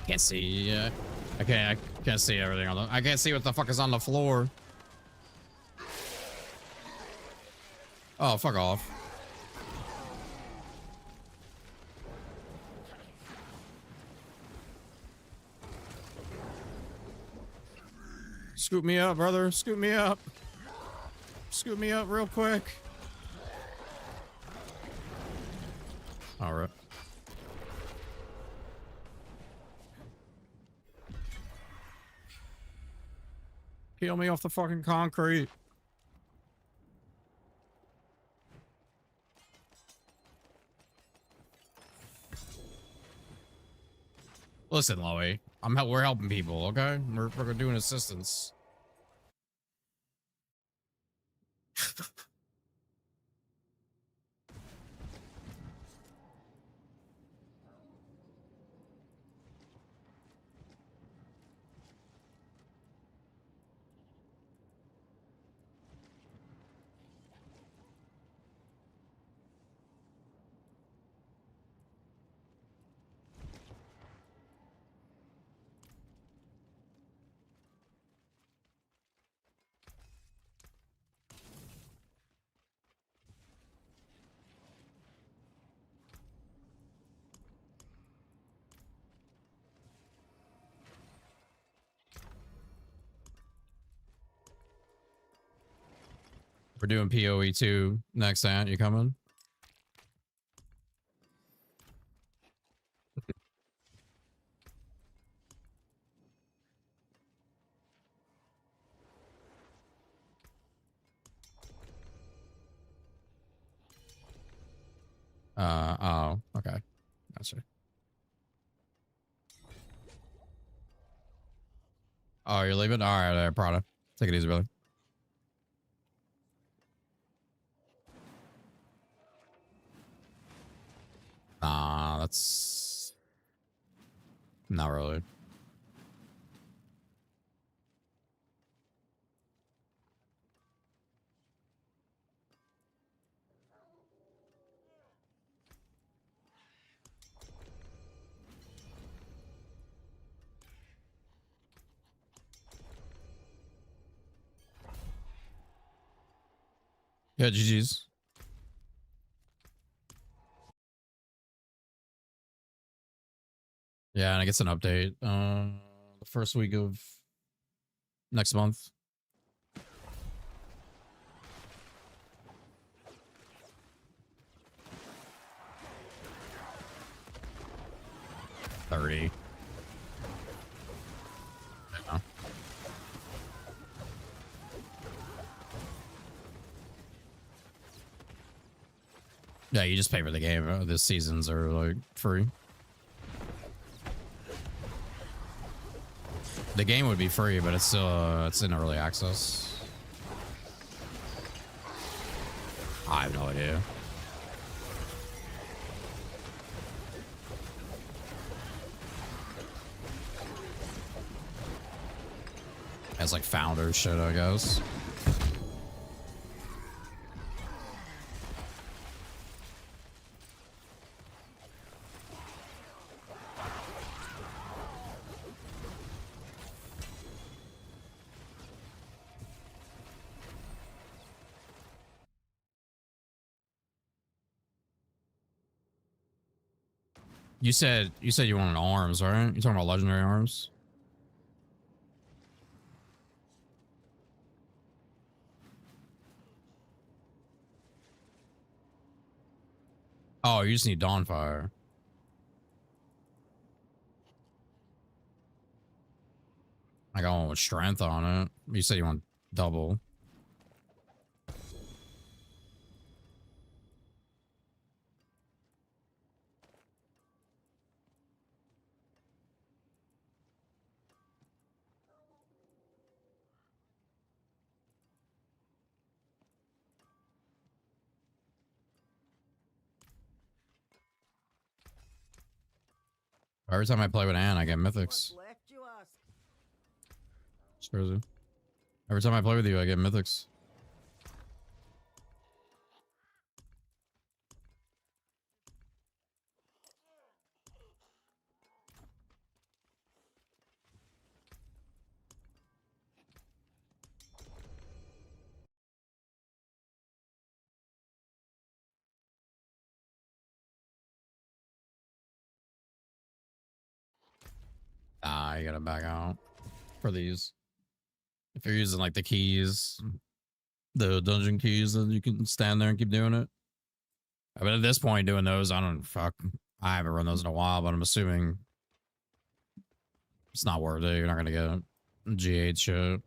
Speaker 1: Can't see. I can't see everything on the. I can't see what the fuck is on the floor. Oh, fuck off. Scoop me up, brother. Scoop me up. Scoop me up real quick. All right. Peel me off the fucking concrete. Listen, Loey, we're helping people, okay? We're doing assistance. We're doing PoE 2 next, Ant. You coming? Oh, okay. Gotcha. Oh, you're leaving? All right, Prada. Take it easy, brother. Nah, that's not really. Yeah, GG's. Yeah, and I guess an update. The first week of next month. $30. Yeah. Yeah, you just pay for the game. This seasons are like free. The game would be free, but it's still it's in early access. I have no idea. As like founder shit, I guess. You said you wanted arms, right? You're talking about legendary arms? Oh, you just need Dawnfire. I got one with strength on it. You said you want double. Every time I play with Anne, I get mythics. It's crazy. Every time I play with you, I get mythics. you gotta back out for these. If you're using like the keys, the dungeon keys, then you can stand there and keep doing it. But at this point, doing those, I don't fuck. I haven't run those in a while, but I'm assuming it's not worth it. You're not gonna get G8 shit.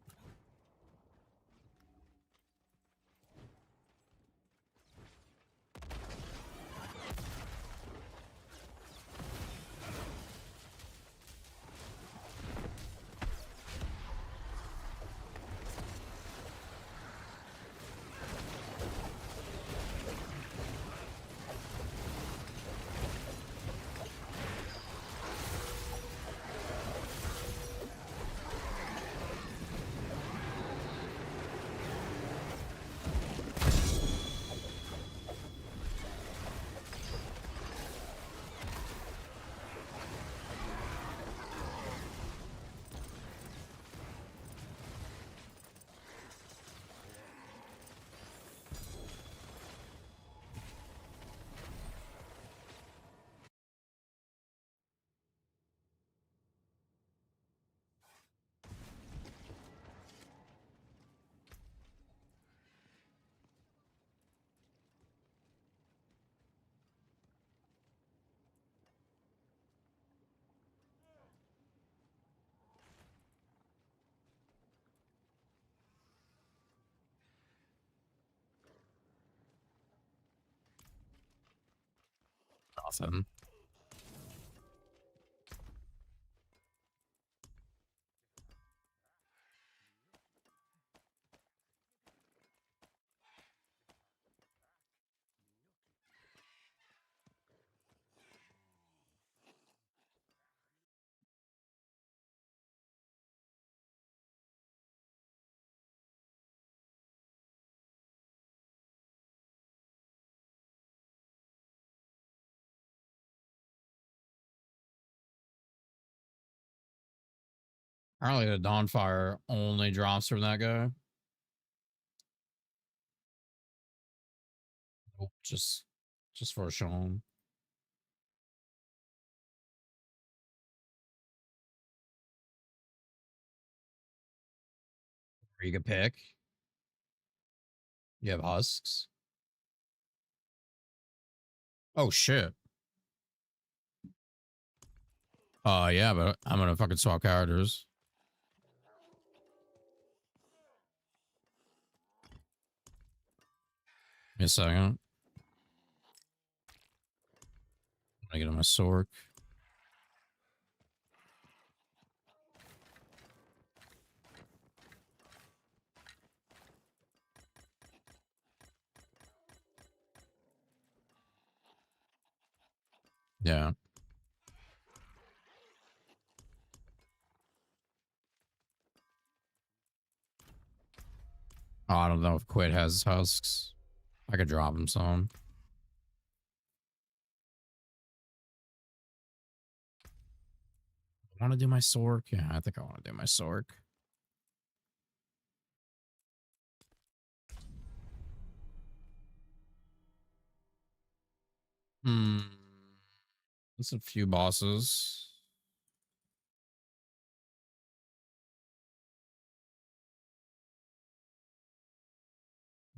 Speaker 1: Awesome. Apparently the Dawnfire only drops from that guy. Nope, just for Sean. Or you could pick. You have husks. Oh shit. Yeah, but I'm gonna fucking swap characters. Give me a second. I'm gonna get on my SORC. Yeah. Oh, I don't know if Quit has husks. I could drop him some. I want to do my SORC. Yeah, I think I want to do my SORC. There's a few bosses.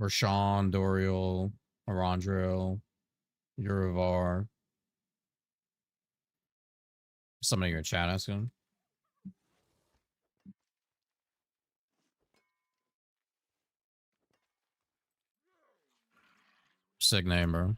Speaker 1: Rashawn, Doriel, Arandril, Urivar. Somebody in your chat asking. Sick name, bro.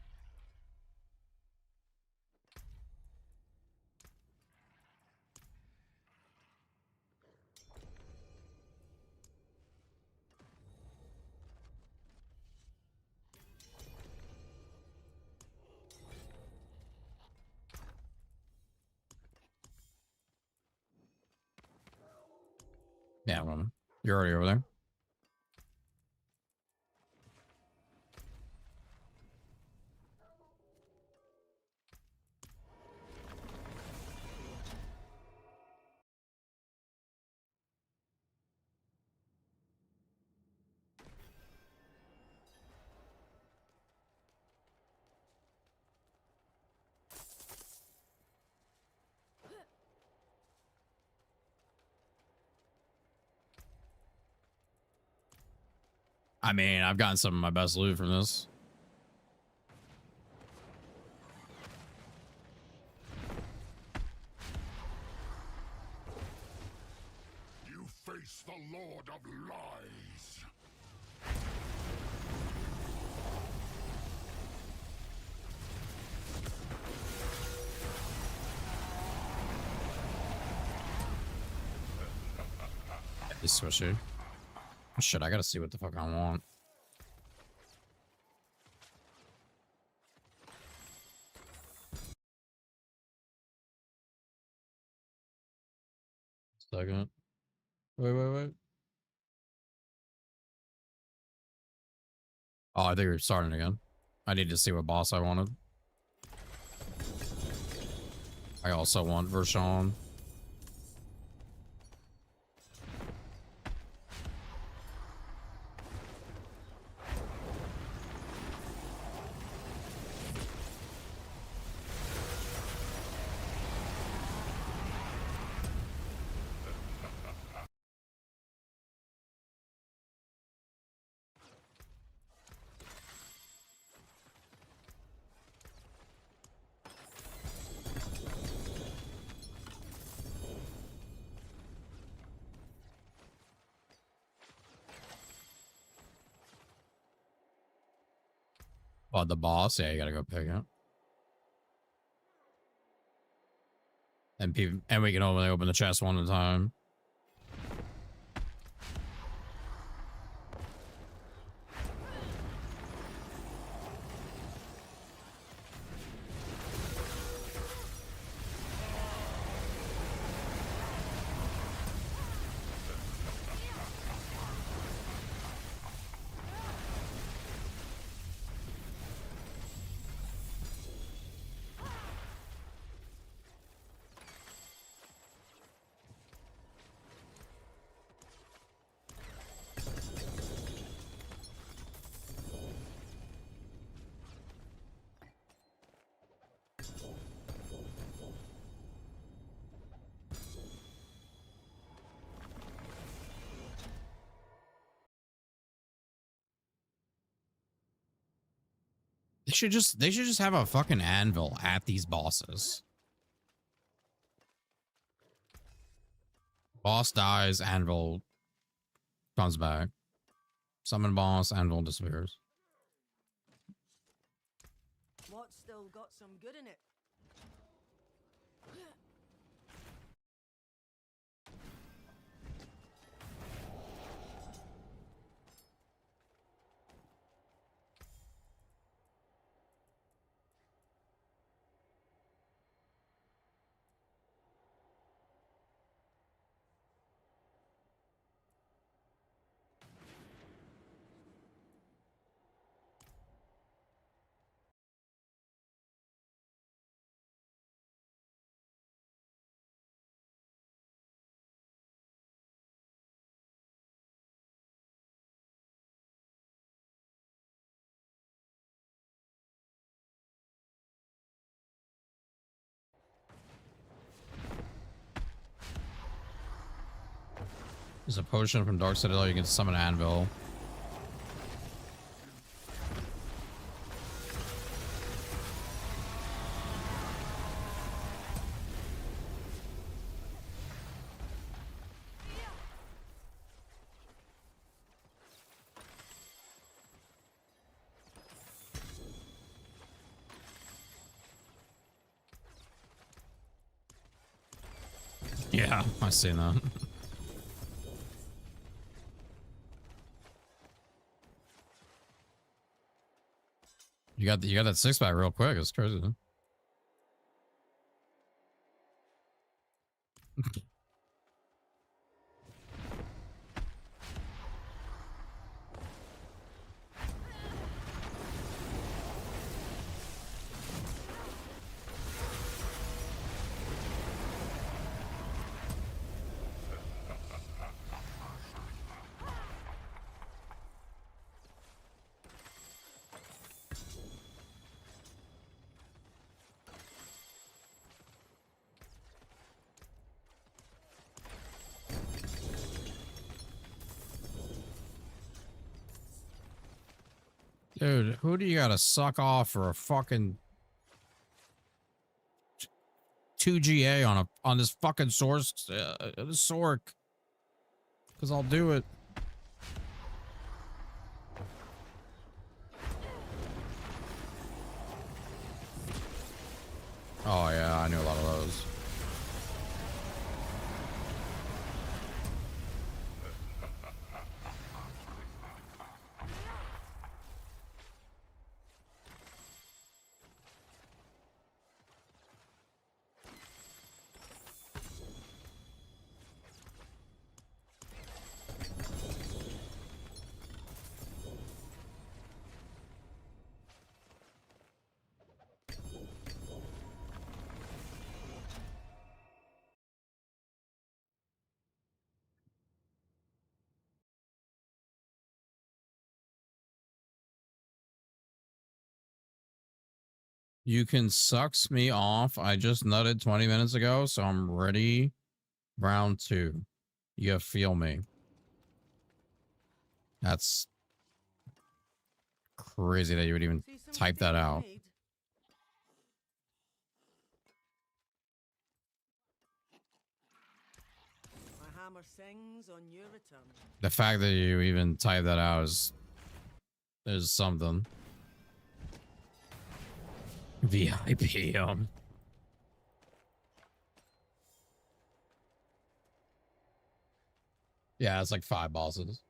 Speaker 1: Yeah, well, you're already over there. I mean, I've gotten some of my best loot from this.
Speaker 14: You face the Lord of Lies.
Speaker 1: This switcher. Shit, I gotta see what the fuck I want. Second. Wait. Oh, I think we're starting again. I need to see what boss I wanted. I also want Vershawn. Oh, the boss? Yeah, you gotta go pick it. And we can only open the chest one at a time. They should just have a fucking anvil at these bosses. Boss dies, anvil comes back. Summon boss, anvil disappears.
Speaker 9: What's still got some good in it?
Speaker 1: There's a potion from Dark Citadel. You can summon anvil. Yeah, I seen that. You got that 6-pack real quick. It's crazy. Dude, who do you gotta suck off for a fucking 2GA on this fucking source SORC? Because I'll do it. Oh yeah, I knew a lot of those. You can sucks me off. I just nutted 20 minutes ago, so I'm ready. Round 2. You feel me? That's crazy that you would even type that out.
Speaker 9: My hammer sings on your return.
Speaker 1: The fact that you even type that out is something. VIP. Yeah, it's like 5 bosses.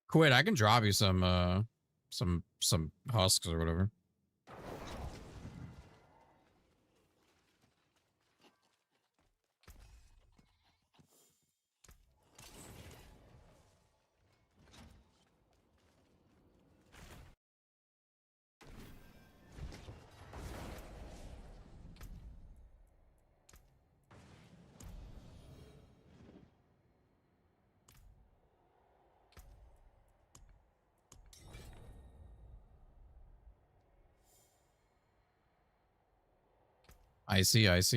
Speaker 1: Quit. I can drop you some husks or whatever. I see. What's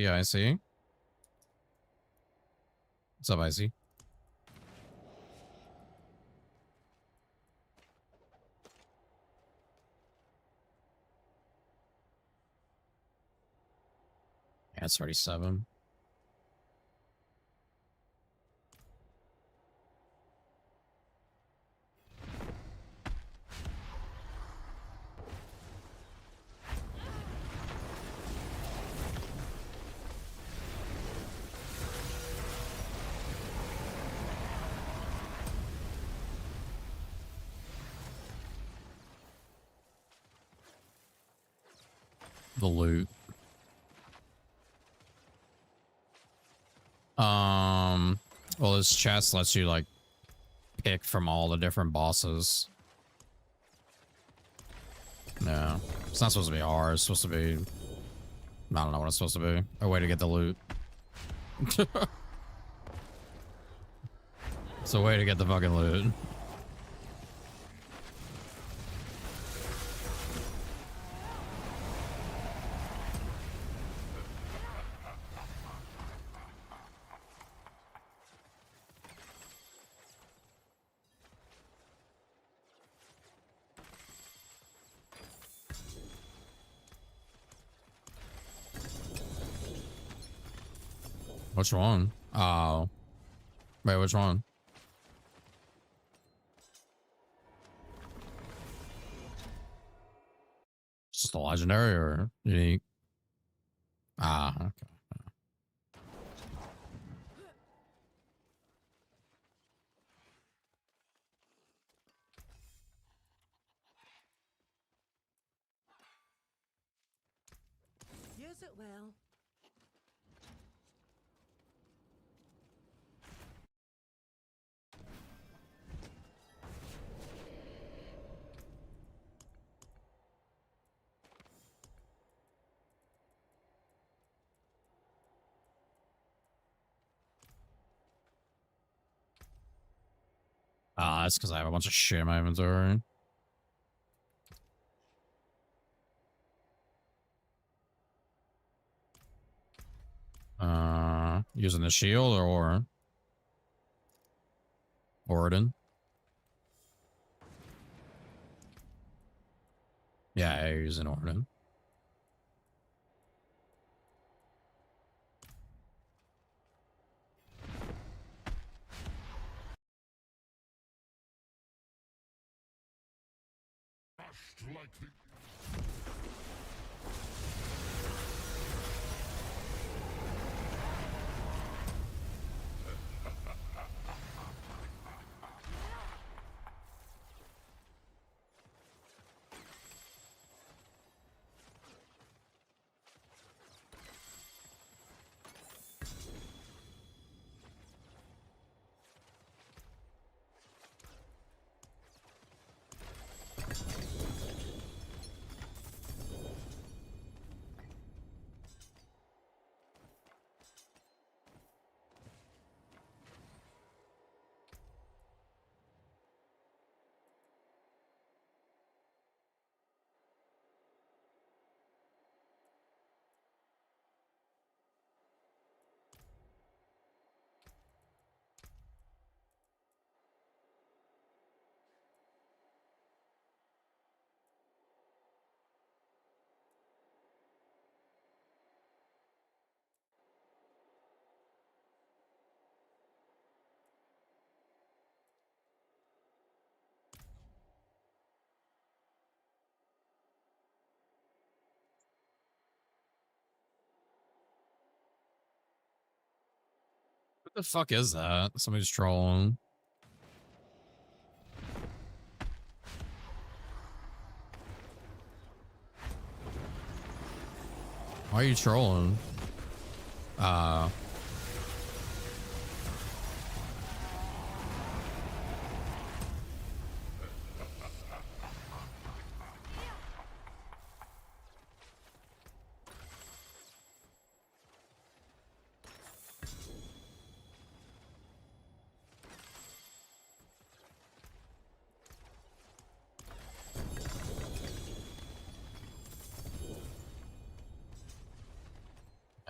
Speaker 1: up, Icy? Yeah, it's 37. The loot. Well, this chest lets you like pick from all the different bosses. No, it's not supposed to be hard. It's supposed to be, I don't know what it's supposed to be. A way to get the loot. It's a way to get the fucking loot. Which one? Oh. Wait, which one? Just a legendary or unique? Ah, okay.
Speaker 9: Use it well.
Speaker 1: Ah, that's because I have a bunch of shit in my inventory. Using the shield or Oridan. Yeah, he's an Oridan.
Speaker 14: Like the
Speaker 1: What the fuck is that? Somebody's trolling. Why are you trolling?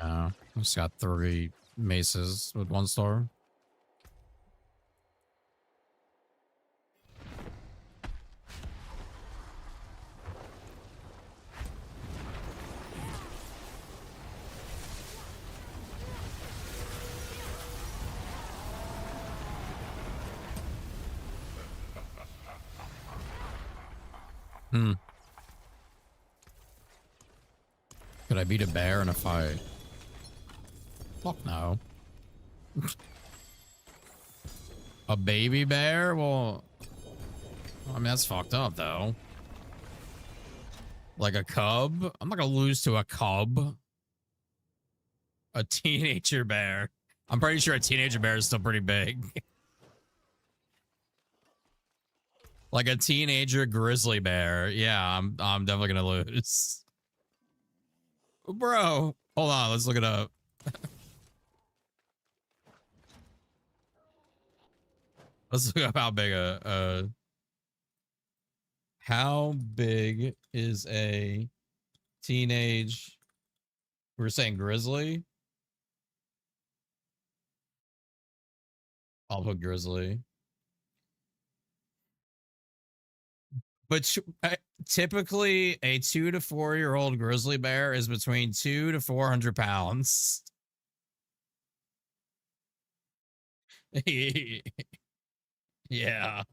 Speaker 1: Yeah, just got 3 maces with 1 star. Hmm. Could I beat a bear in a fight? Fuck no. A baby bear? Well, I mean, that's fucked up, though. Like a cub? I'm not gonna lose to a cub. A teenager bear. I'm pretty sure a teenager bear is still pretty big. Like a teenager grizzly bear. Yeah, I'm definitely gonna lose. Bro, hold on, let's look it up. Let's look up how big how big is a teenage, we were saying grizzly? I'll put grizzly. But typically a 2 to 4 year old grizzly bear is between 200 to 400 pounds. Yeah.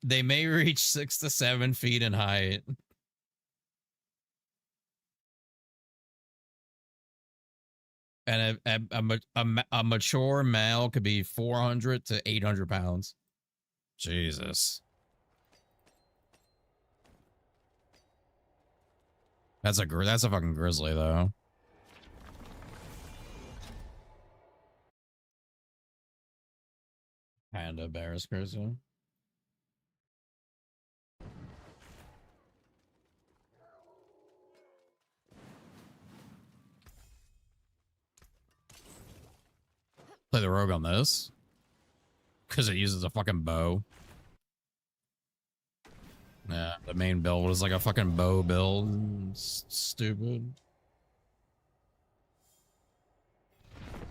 Speaker 1: They may reach 6 to 7 feet in height. And a mature male could be 400 to 800 pounds. Jesus. That's a fucking grizzly, though. Panda bear is grizzly. Play the rogue on this. Because it uses a fucking bow. Yeah, the main build was like a fucking bow build. Stupid.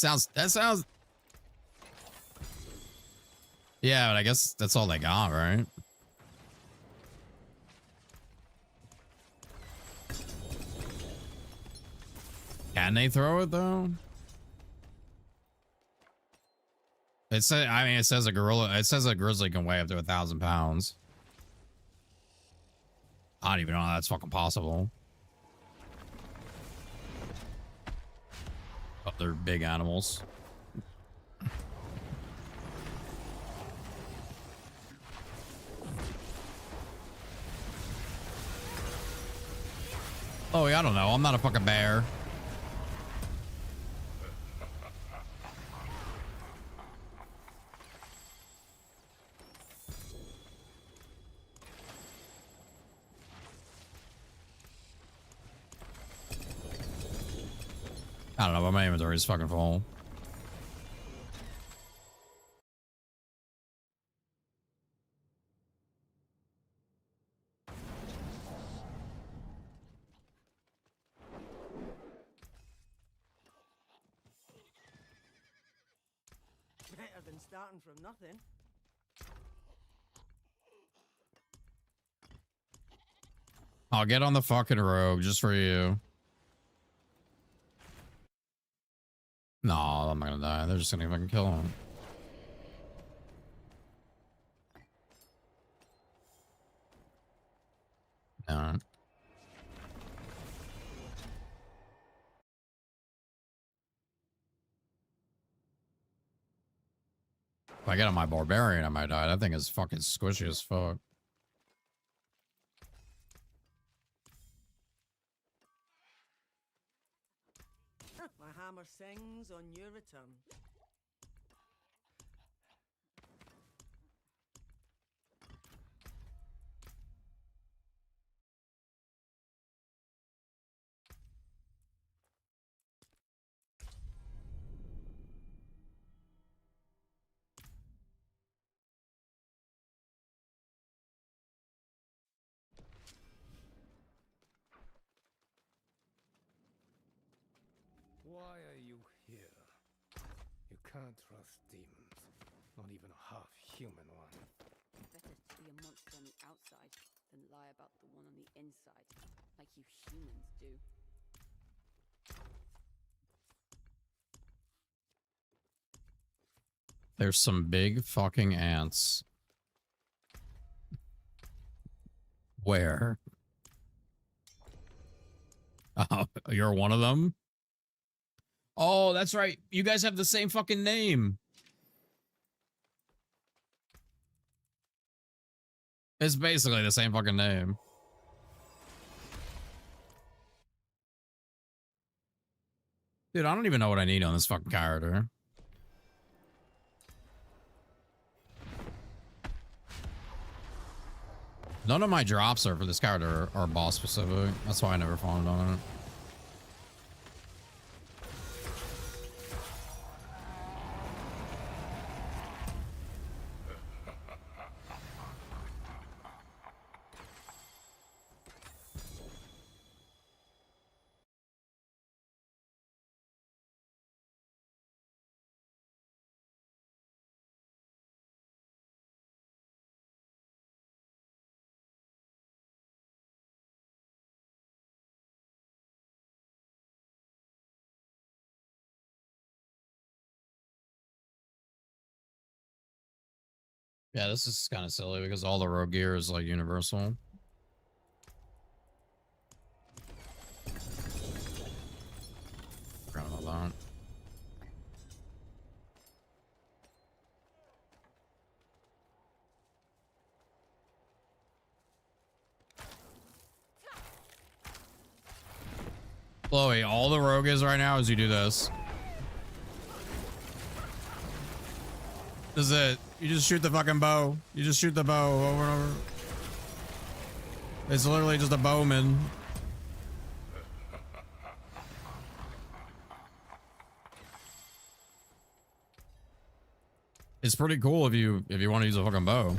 Speaker 1: That sounds. Yeah, but I guess that's all they got, right? Can they throw it though? It says, I mean, it says a gorilla. It says a grizzly can weigh up to 1,000 pounds. I don't even know how that's fucking possible. But they're big animals. Oh, yeah, I don't know. I'm not a fucking bear. I don't know, but my inventory is fucking full.
Speaker 9: Better than starting from nothing.
Speaker 1: I'll get on the fucking rogue just for you. No, I'm not gonna die. They're just gonna fucking kill him. No. If I get on my barbarian, I might die. That thing is fucking squishy as fuck.
Speaker 9: My hammer sings on your return.
Speaker 11: Why are you here? You can't trust demons, not even a half-human one.
Speaker 15: Better to be a monster on the outside than lie about the one on the inside, like you humans do.
Speaker 1: There's some big fucking ants. Where? Oh, you're one of them? Oh, that's right. You guys have the same fucking name. It's basically the same fucking name. Dude, I don't even know what I need on this fucking character. None of my drops are for this character are boss specific. That's why I never farmed on it. Yeah, this is kind of silly because all the rogue gear is like universal. Forgot about that. Chloe, all the rogue is right now is you do this. This is it. You just shoot the fucking bow. You just shoot the bow over and over. It's literally just a bowman. It's pretty cool if you want to use a fucking bow.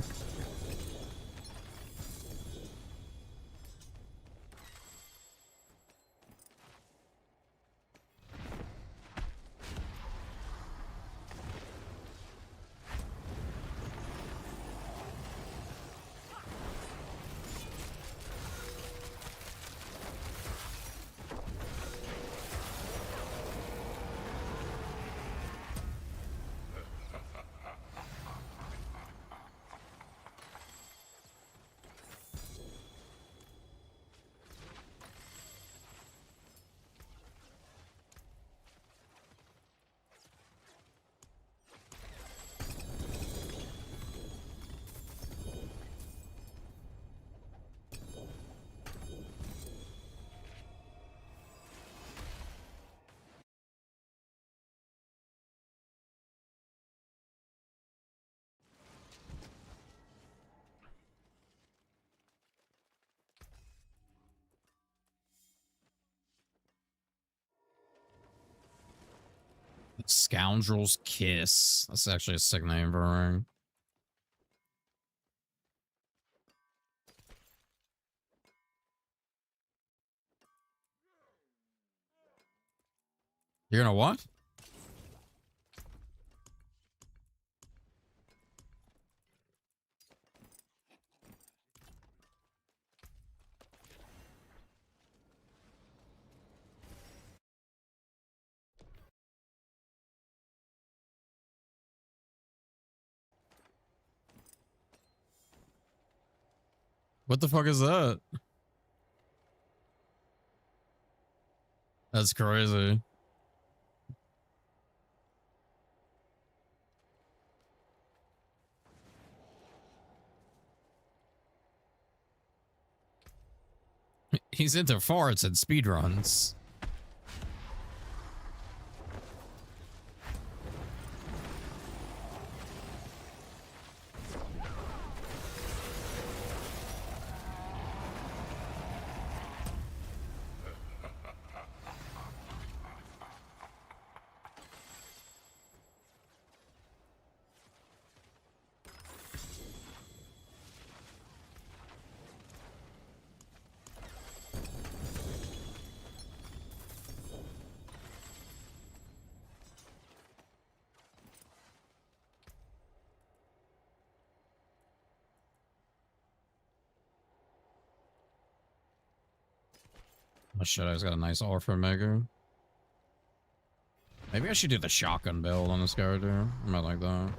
Speaker 1: Scoundrel's Kiss. That's actually a sick name for a ring. You're gonna what? What the fuck is that? That's crazy. He's into farts and speedruns. Oh shit, I just got a nice Orphan Maker. Maybe I should do the shotgun build on this character. I might like that.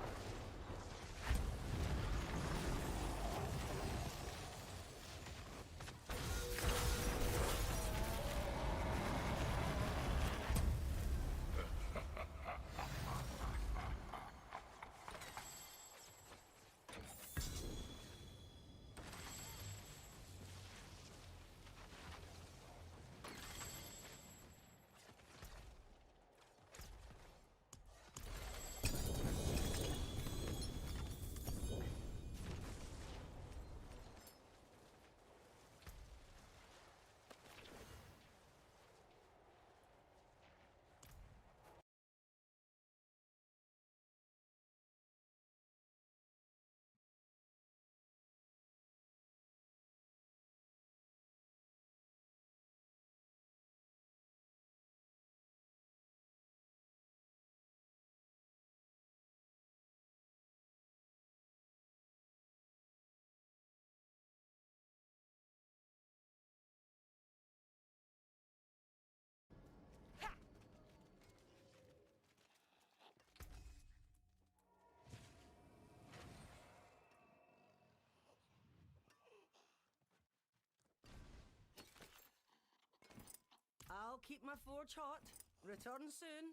Speaker 9: I'll keep my forge hot. Return soon.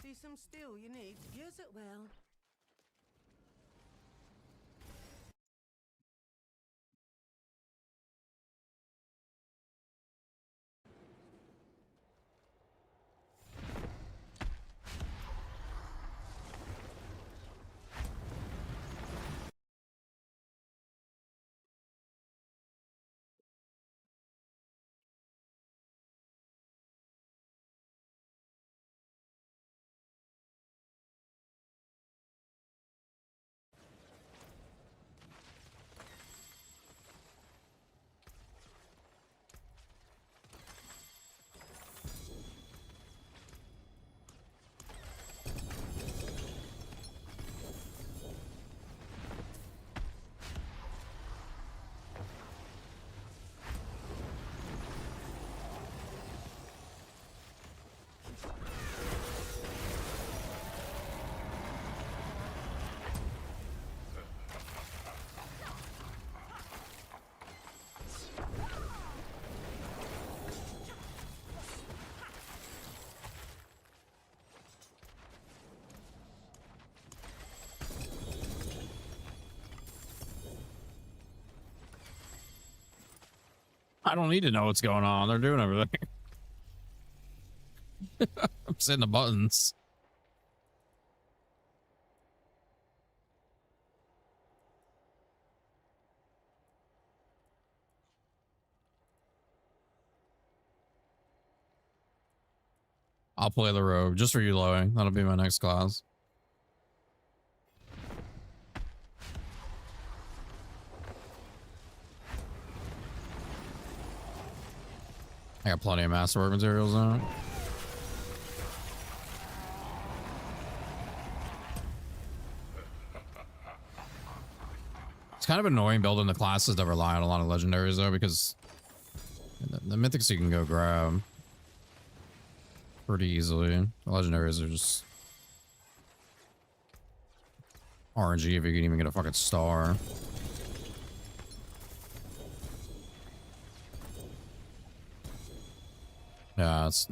Speaker 9: See some steel you need? Use it well.
Speaker 1: I don't need to know what's going on. They're doing everything. I'm setting the buttons. I'll play the rogue just for you, Loey. That'll be my next class. I got plenty of masterwork materials now. It's kind of annoying building the classes that rely on a lot of legendaries though, because the mythics you can go grab pretty easily. The legendaries are just RNG if you can even get a fucking star. Yeah, it's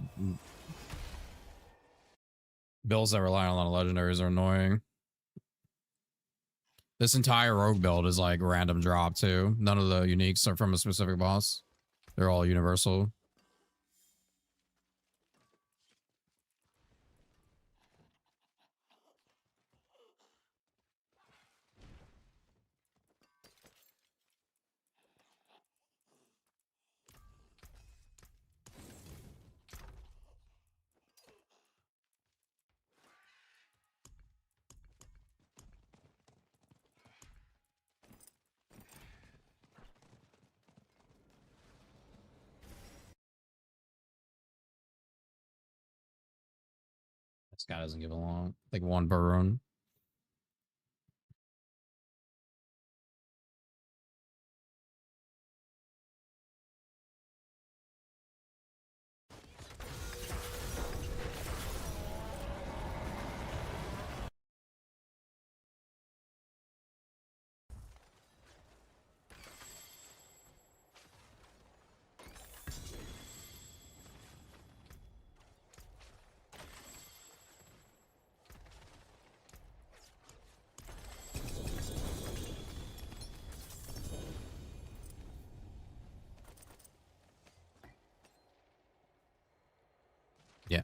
Speaker 1: builds that rely on a lot of legendaries are annoying. This entire rogue build is like random drop too. None of the uniques are from a specific boss. They're all universal. This guy doesn't give a long, like one per run. Yeah.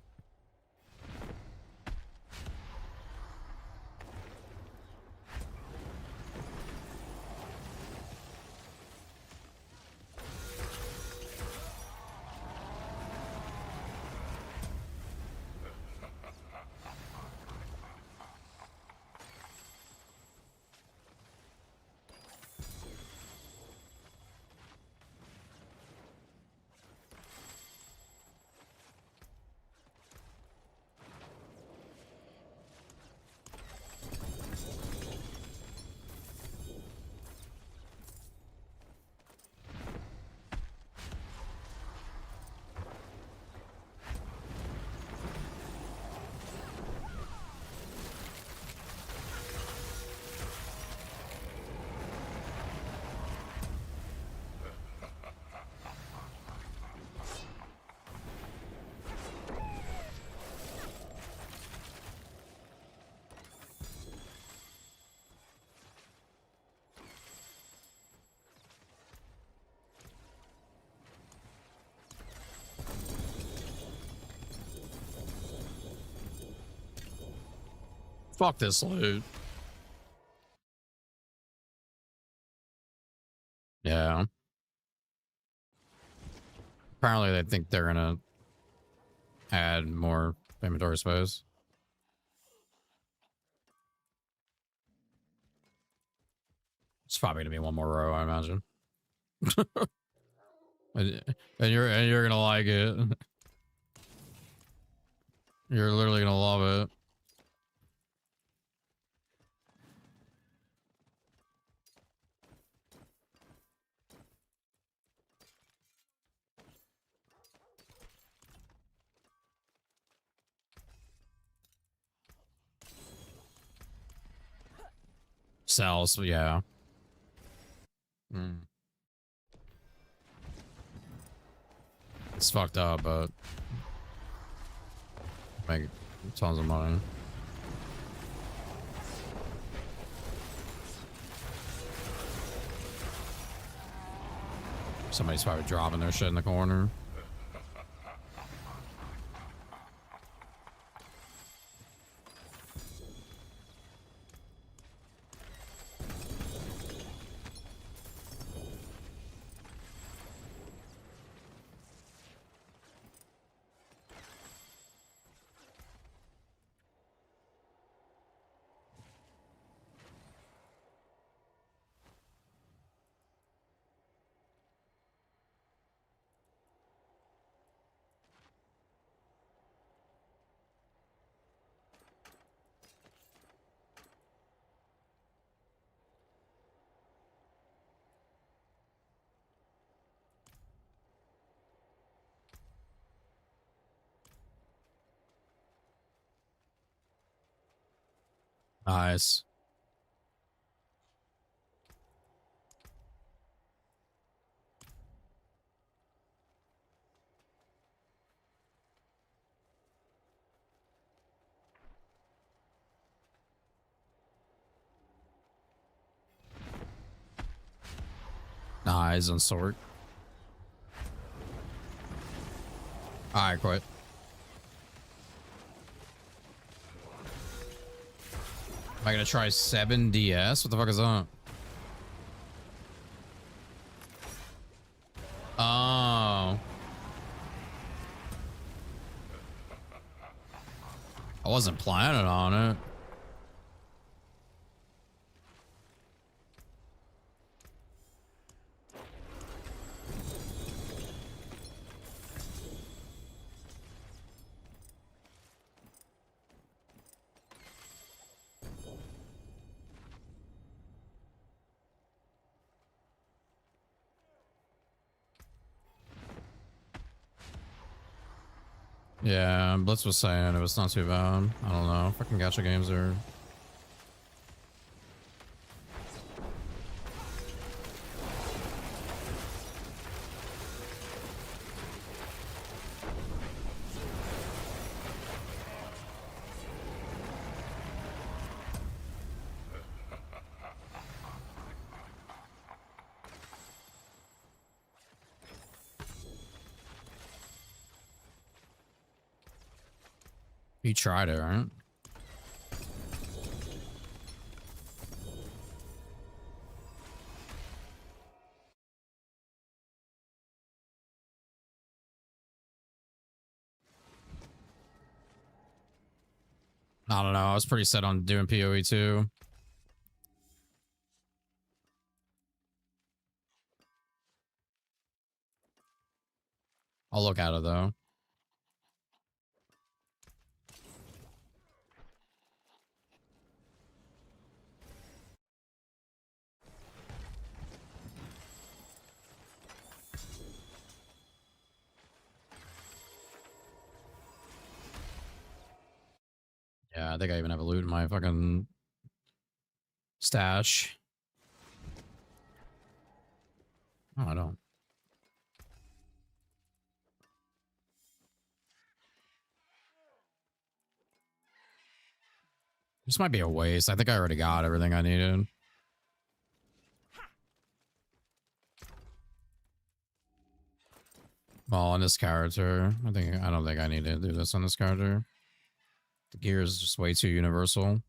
Speaker 1: Fuck this loot. Yeah. Apparently they think they're gonna add more inventory space. It's probably gonna be one more row, I imagine. and you're gonna like it. You're literally gonna love it. Cells, yeah. It's fucked up, but make tons of money. Somebody's probably dropping their shit in the corner. Nice. Nice on SORC. Alright, quit. Am I gonna try 7DS? What the fuck is that? Oh. I wasn't planning on it. Yeah, Blitz was saying it was not too bad. I don't know. Fucking gacha games are... You tried it, right? I don't know. I was pretty set on doing PoE too. I'll look at it though. Yeah, I think I even have a loot in my fucking stash. Oh, I don't. This might be a waste. I think I already got everything I needed. Well, on this character, I don't think I need to do this on this character. The gear is just way too universal.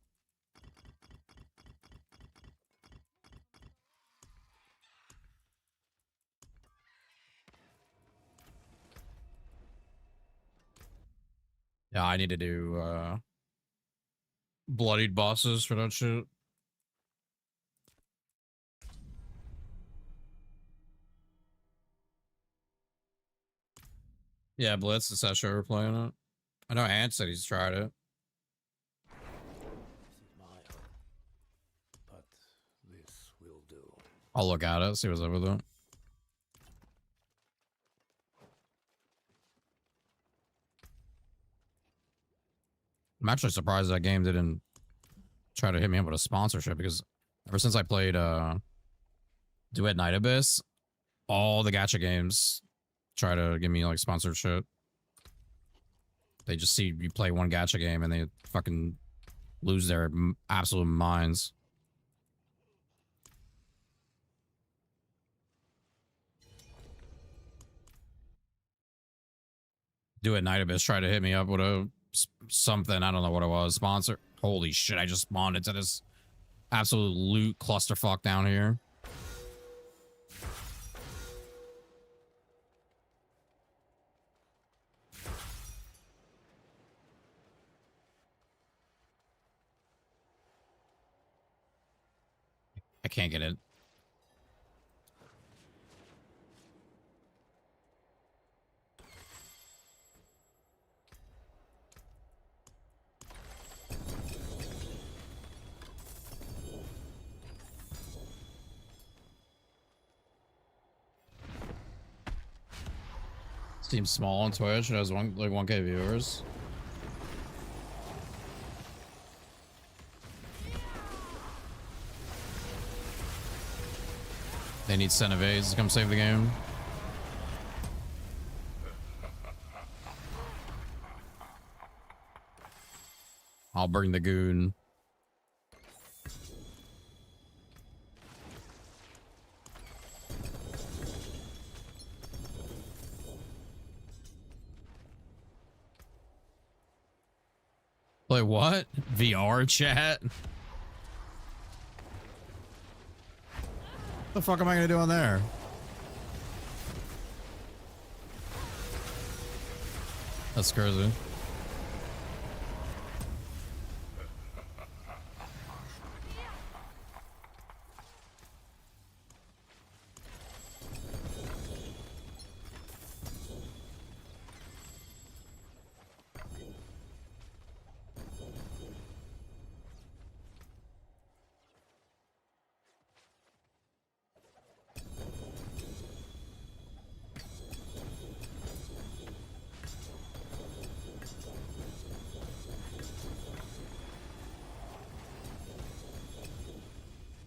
Speaker 1: Yeah, I need to do bloodied bosses for that shit. Yeah, Blitz and Sasha are playing it. I know Ant said he's tried it.
Speaker 11: But this will do.
Speaker 1: I'll look at it, see what's up with it. I'm actually surprised that game didn't try to hit me up with a sponsorship, because ever since I played Duet Night Abyss, all the gacha games try to give me like sponsorship. They just see you play one gacha game and they fucking lose their absolute minds. Duet Night Abyss tried to hit me up with a something, I don't know what it was, sponsor. Holy shit, I just spawned into this absolute loot clusterfuck down here. I can't get it. Seems small on Twitch. It has like 1K viewers. They need Senevies to come save the game. I'll bring the goon. Play what? VR chat? The fuck am I gonna do on there? That's crazy.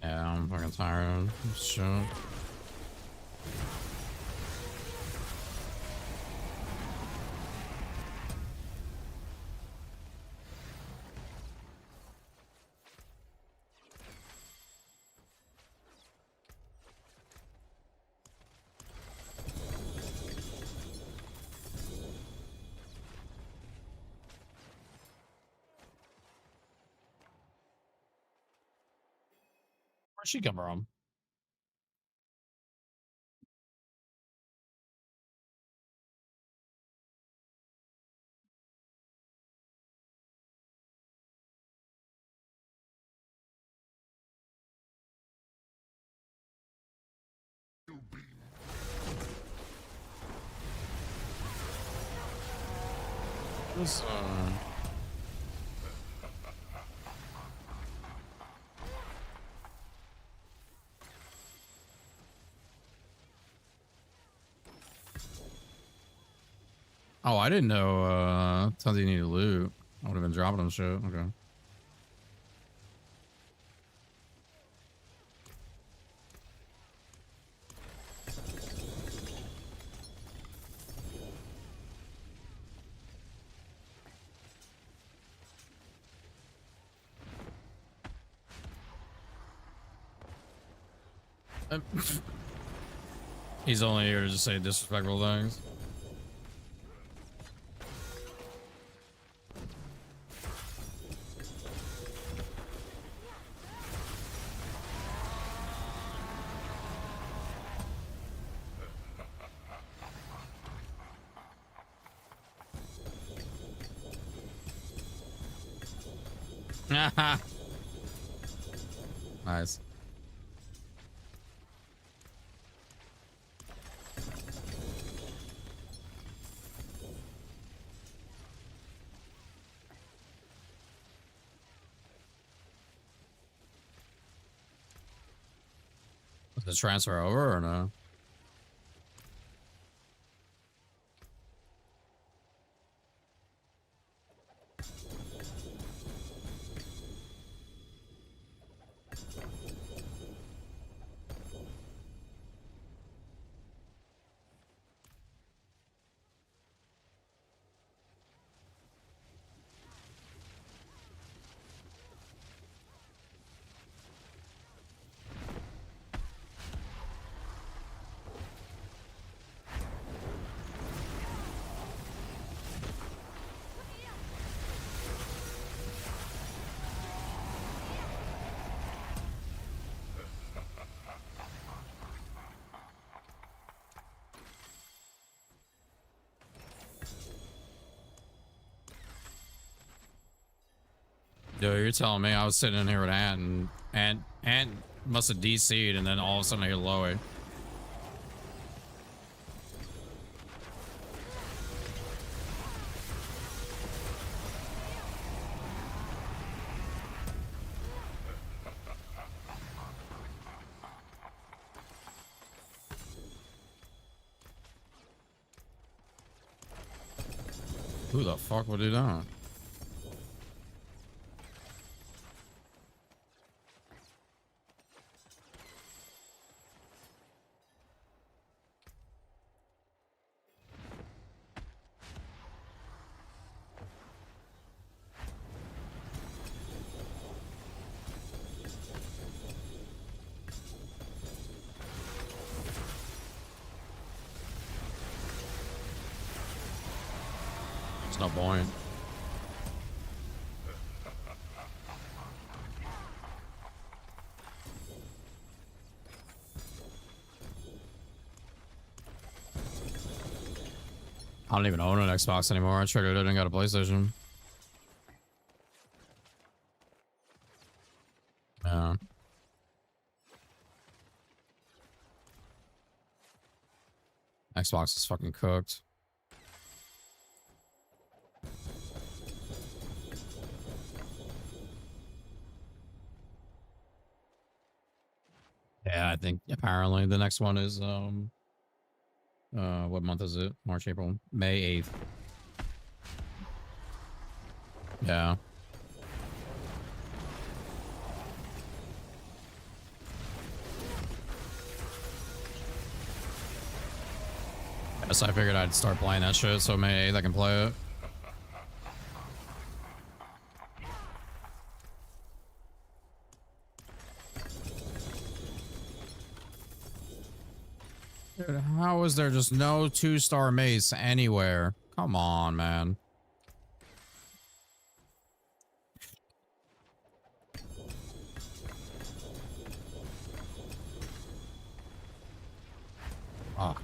Speaker 1: Yeah, I'm fucking tired of this shit. Where'd she come from? This, Oh, I didn't know tons you need to loot. I would have been dropping them shit. Okay. He's only here to just say disrespectful things. Nice. Does the transfer over or no? Yo, you're telling me I was sitting in here with Ant and Ant must have DC'd and then all of a sudden I hear Loey. Who the fuck would do that? There's no point. I don't even own an Xbox anymore. I triggered it and got a PlayStation. Yeah. Xbox is fucking cooked. Yeah, I think apparently the next one is what month is it? March, April, May 8th. Yeah. So I figured I'd start playing that shit so May 8th I can play it. Dude, how is there just no 2-star mace anywhere? Come on, man. Fuck.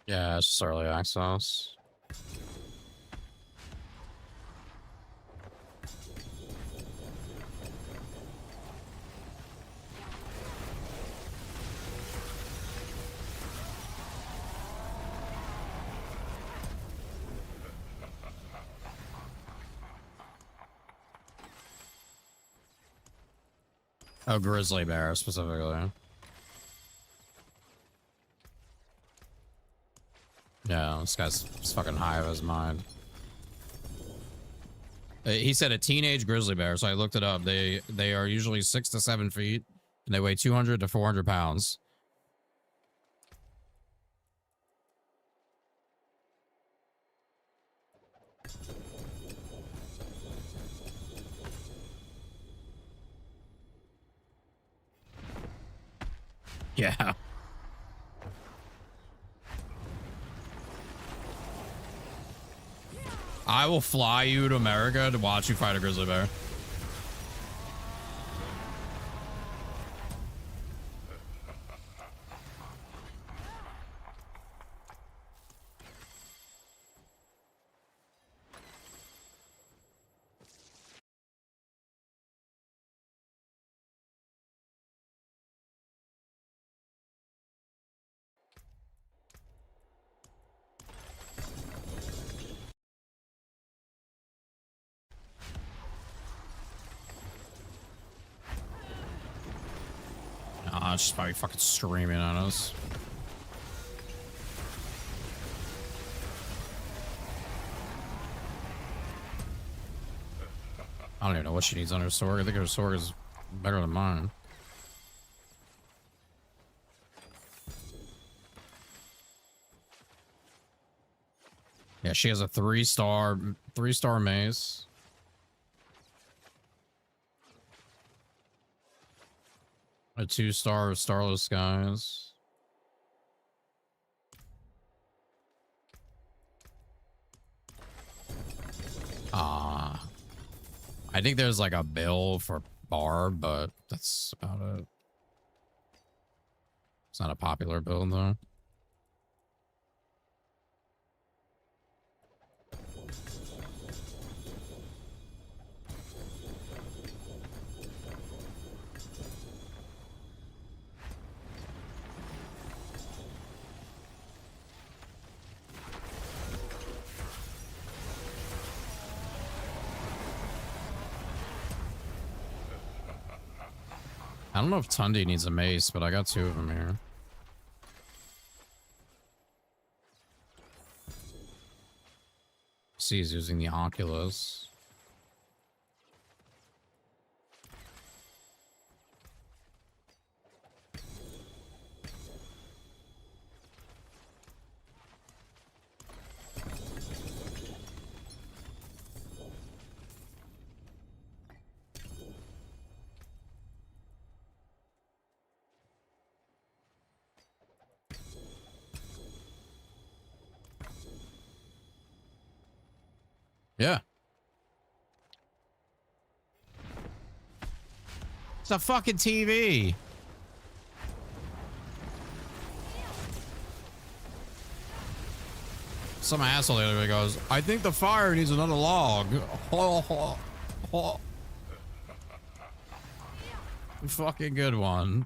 Speaker 1: Yeah, it's just early access. Oh, grizzly bear specifically. Yeah, this guy's fucking high of his mind. He said a teenage grizzly bear, so I looked it up. They are usually 6 to 7 feet, and they weigh 200 to 400 pounds. Yeah. I will fly you to America to watch you fight a grizzly bear. Nah, it's just probably fucking streaming on us. I don't even know what she needs on her sword. I think her sword is better than mine. Yeah, she has a 3-star mace. A 2-star of Starless Skies. I think there's like a bill for BARB, but that's about it. It's not a popular build though. I don't know if Tundi needs a mace, but I got 2 of them here. See, he's using the Oculus. Yeah. It's a fucking TV. Some asshole the other way goes, I think the fire needs another log. Fucking good one.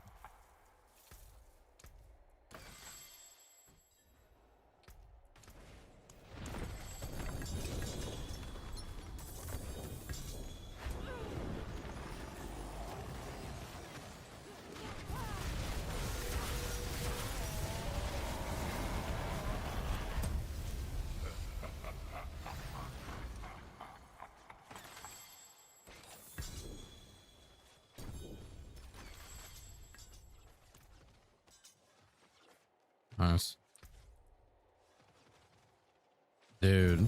Speaker 1: Nice. Dude.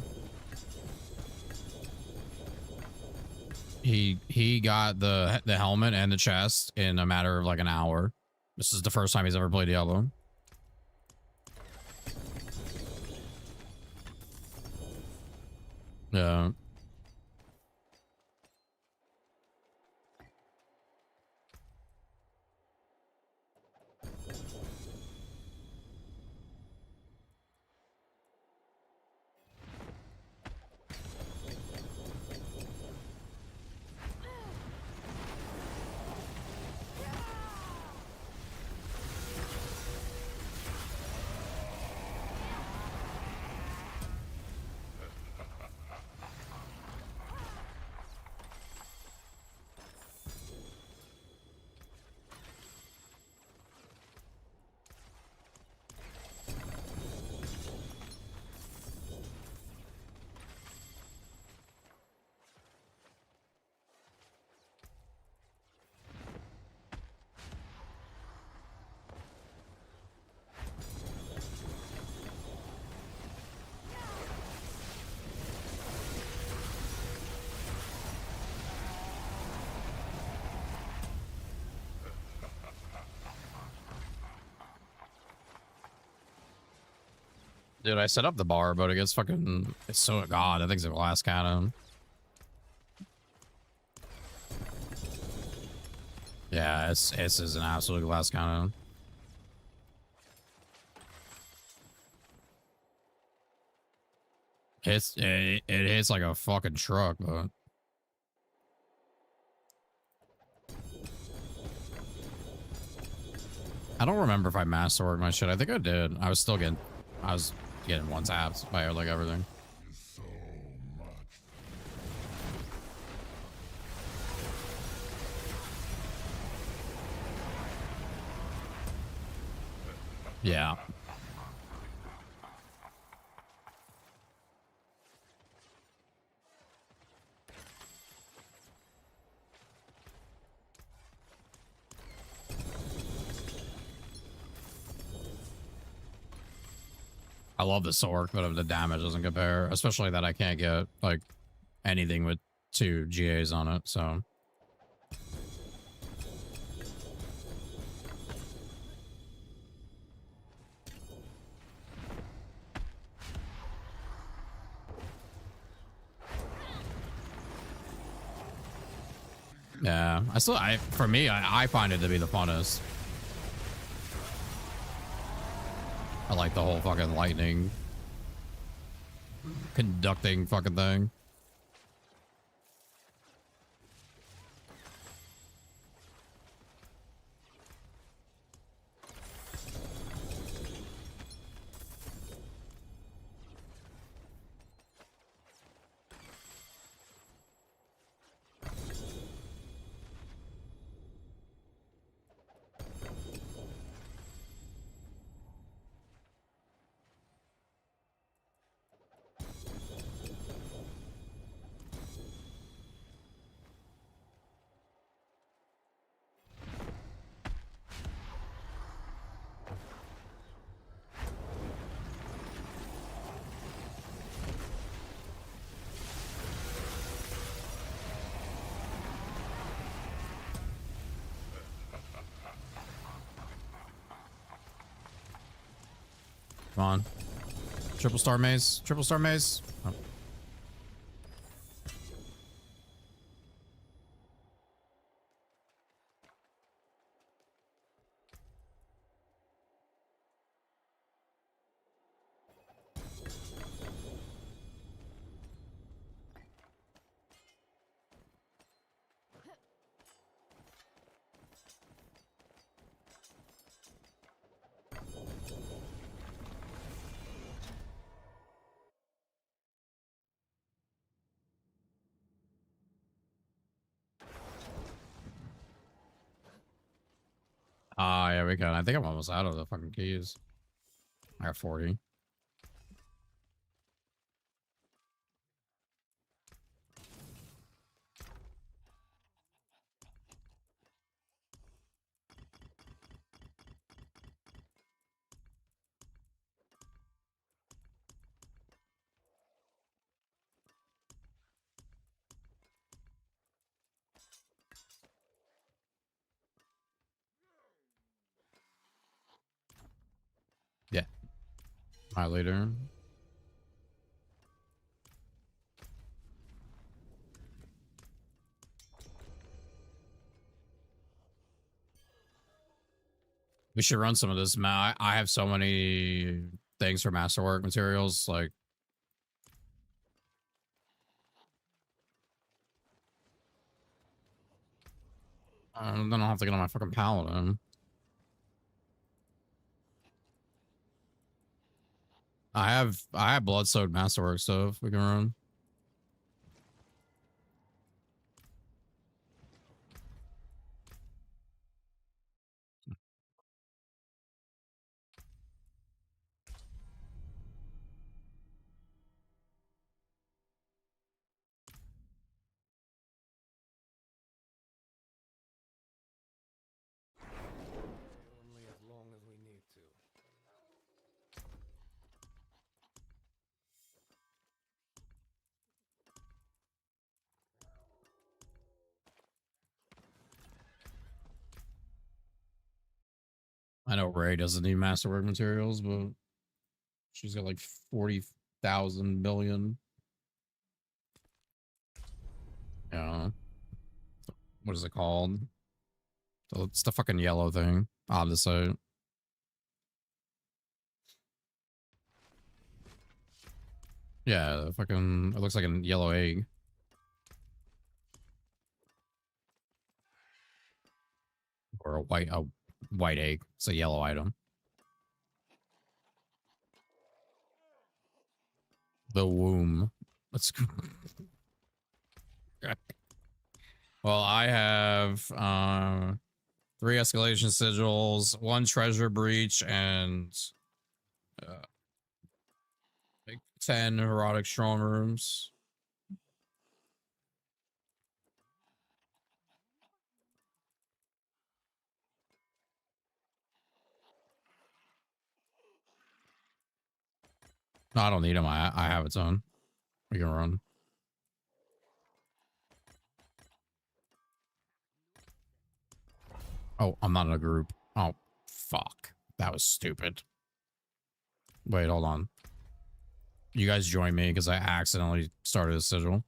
Speaker 1: He got the helmet and the chest in a matter of like an hour. This is the first time he's ever played Diablo. Yeah. Dude, I set up the bar, but it gets fucking... It's so... God, I think it's a glass cannon. Yeah, it's an absolute glass cannon. It hits like a fucking truck, but... I don't remember if I masterworked my shit. I think I did. I was getting one tapped by like everything. Yeah. I love the SORC, but the damage doesn't compare, especially that I can't get like anything with 2 GAs on it, so. Yeah, for me, I find it to be the funnest. I like the whole fucking lightning conducting fucking thing. Come on. Triple star maze. Triple star maze. Oh. Ah, yeah, we can. I think I'm almost out of the fucking keys. I got 40. Yeah. My leader. We should run some of this. I have so many things for masterwork materials. Like, then I'll have to get on my fucking paladin. I have blood-soaked masterwork stuff we can run.
Speaker 11: Only as long as we need to.
Speaker 1: I know Ray doesn't need masterwork materials, but she's got like 40,000 billion. Yeah. What is it called? So it's the fucking yellow thing on the site. Yeah, fucking, it looks like a yellow egg. Or a white egg. It's a yellow item. The womb. Let's go. Well, I have 3 escalation sigils, 1 treasure breach, and like 10 erotic strong rooms. No, I don't need them. I have its own. We can run. Oh, I'm not in a group. Oh, fuck. That was stupid. Wait, hold on. You guys join me because I accidentally started a sigil.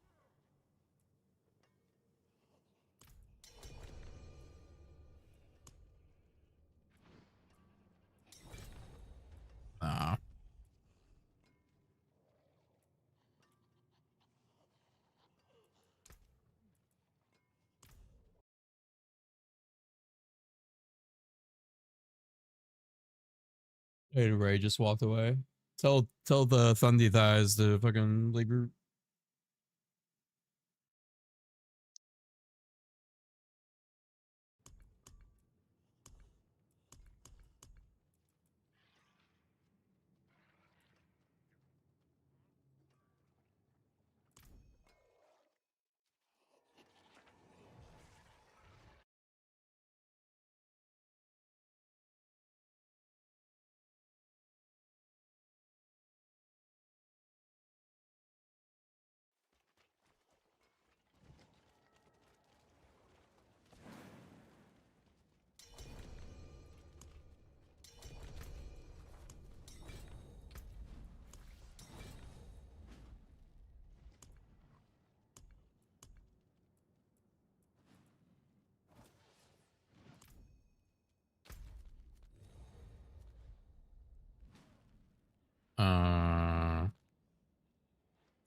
Speaker 1: Hey, Ray just walked away. Tell the Thundy Thighs to fucking leave group.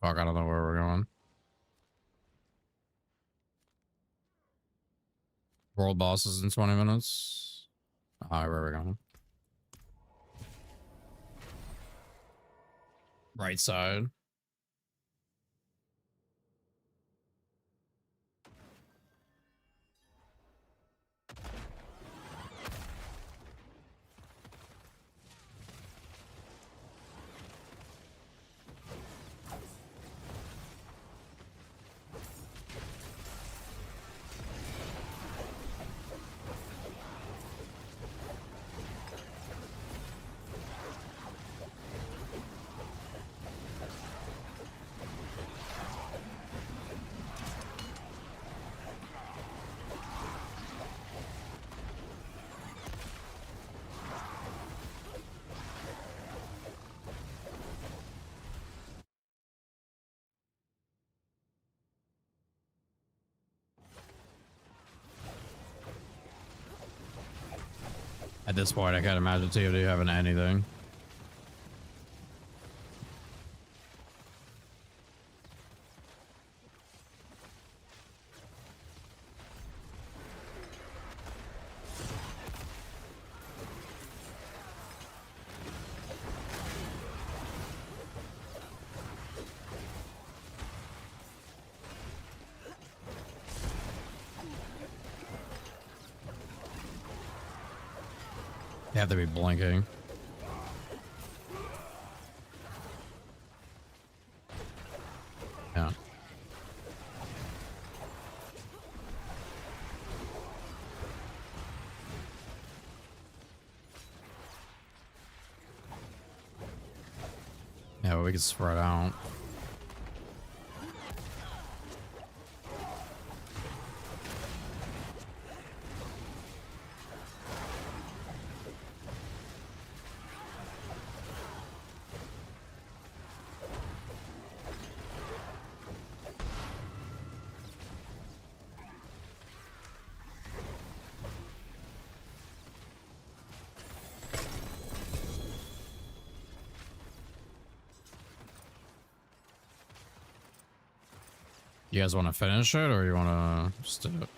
Speaker 1: Fuck, I don't know where we're going. World bosses in 20 minutes. Alright, where are we going? Right side. At this point, I can't imagine TOD having anything. They have to be blinking. Yeah. Yeah, but we can spread out. You guys want to finish it, or you want to just do it?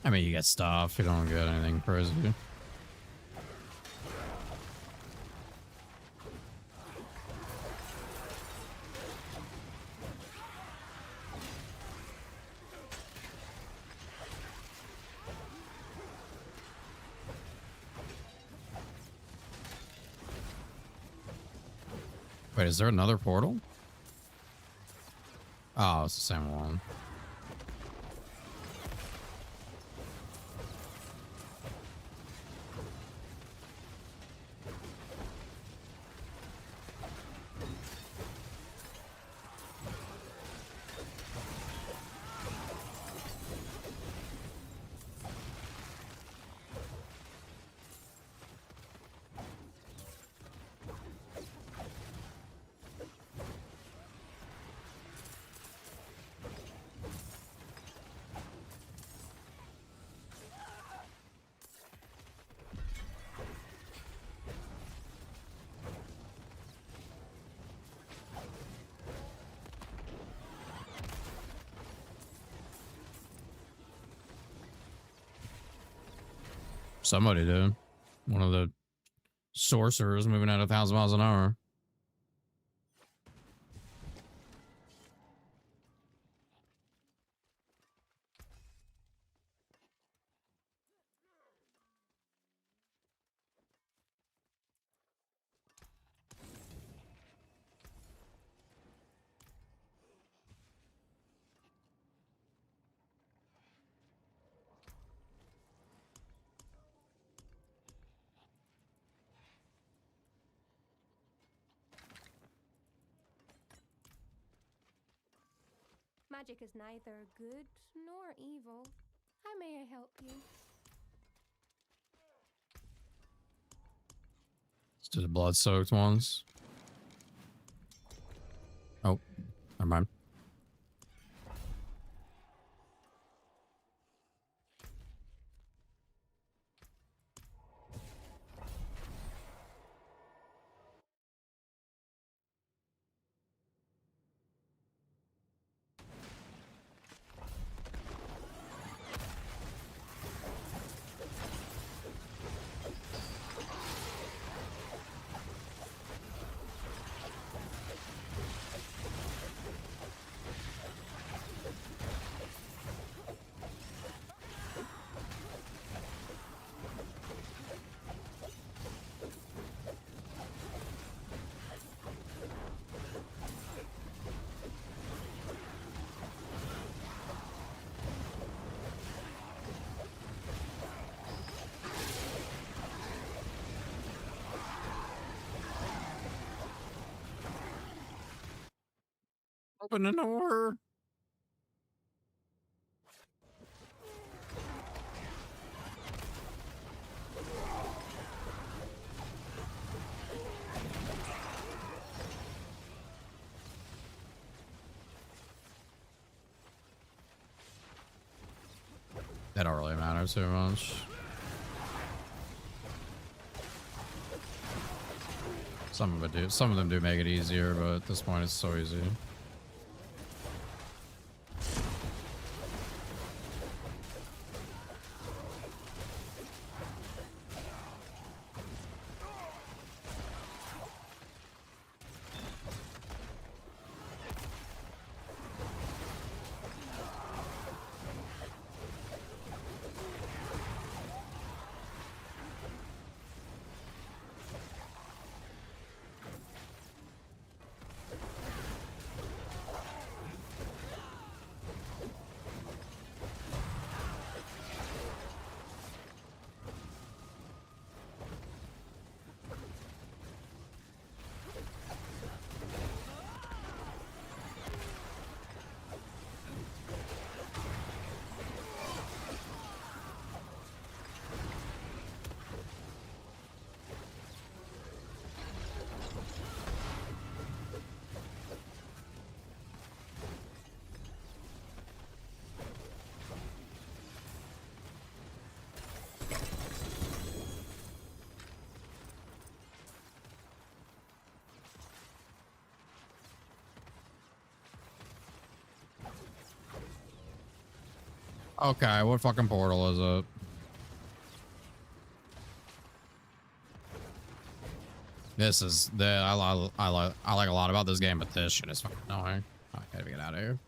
Speaker 1: I mean, you get stuff. You don't get anything crazy. Wait, is there another portal? Oh, it's the same one. Somebody did. One of the sorcerers moving at 1,000 miles an hour.
Speaker 8: Magic is neither good nor evil. How may I help you?
Speaker 1: Let's do the blood-soaked ones. Oh, never mind. Open the door. That don't really matter too much. Some of them do make it easier, but at this point it's so easy. Okay, what fucking portal is it? This is the I like a lot about this game, but this shit is fucking annoying. I gotta get out of here.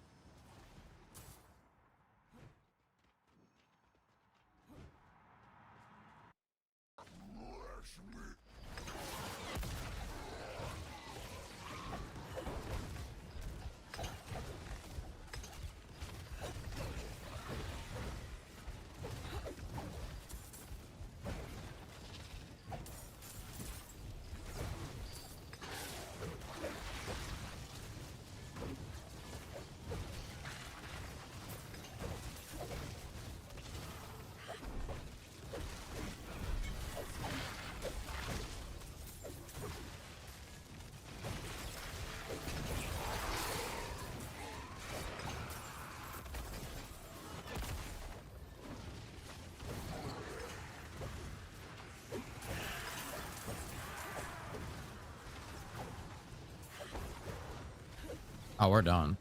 Speaker 1: Oh, we're done.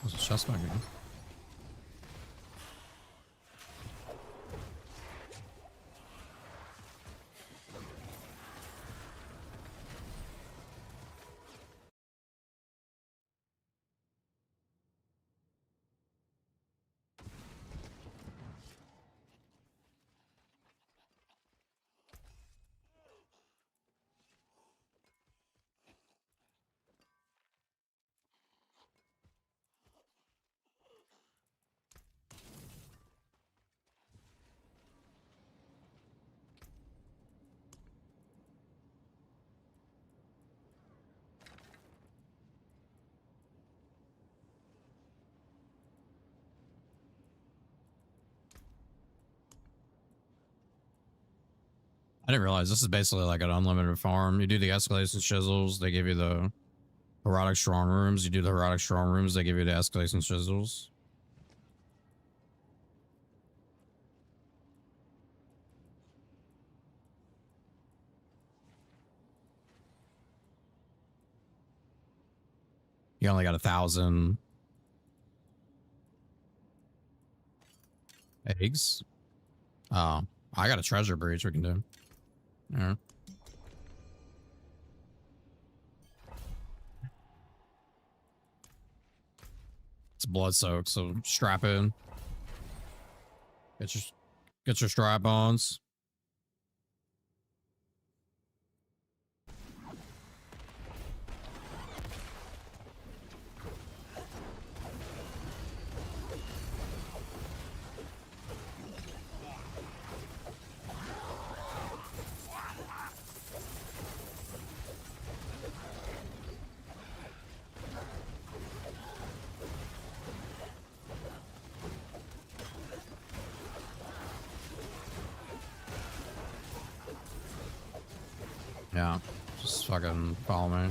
Speaker 1: There's a chest back here. I didn't realize this is basically like an unlimited farm. You do the escalation chisels, they give you the erotic strong rooms. You do the erotic strong rooms, they give you the escalation chisels. You only got 1,000 eggs. Oh, I got a treasure breach we can do. Yeah. It's blood soaked, so strap in. Get your strap ons. Yeah, just fucking follow me.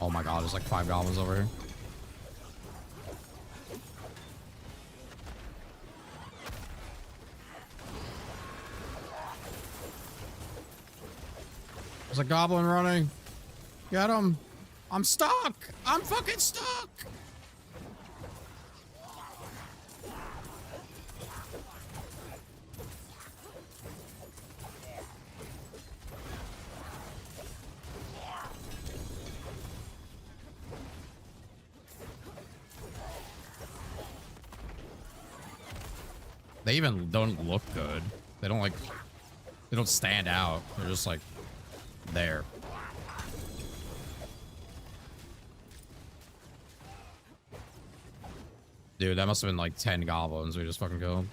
Speaker 1: Oh my god, there's like 5 goblins over here. There's a goblin running. Get him. I'm stuck. I'm fucking stuck. They even don't look good. They don't like, they don't stand out. They're just like there. Dude, that must have been like 10 goblins we just fucking killed.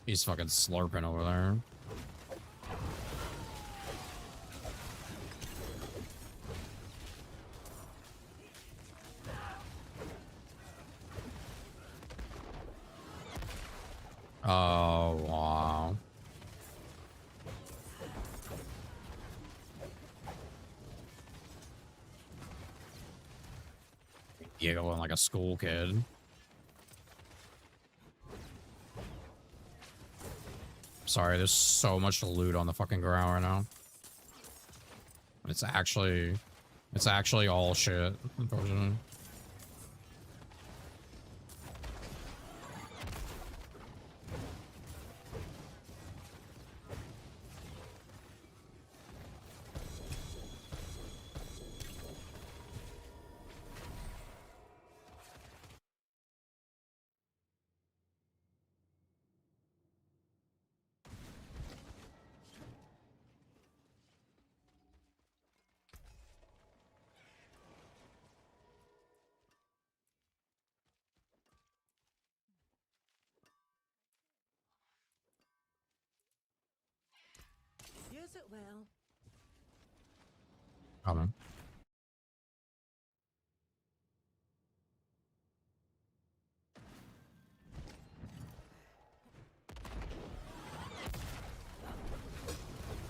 Speaker 1: He's fucking slurping over there. Oh, wow. Giggling like a school kid. Sorry, there's so much loot on the fucking ground right now. It's actually all shit, unfortunately.
Speaker 9: Use it well.
Speaker 1: Coming.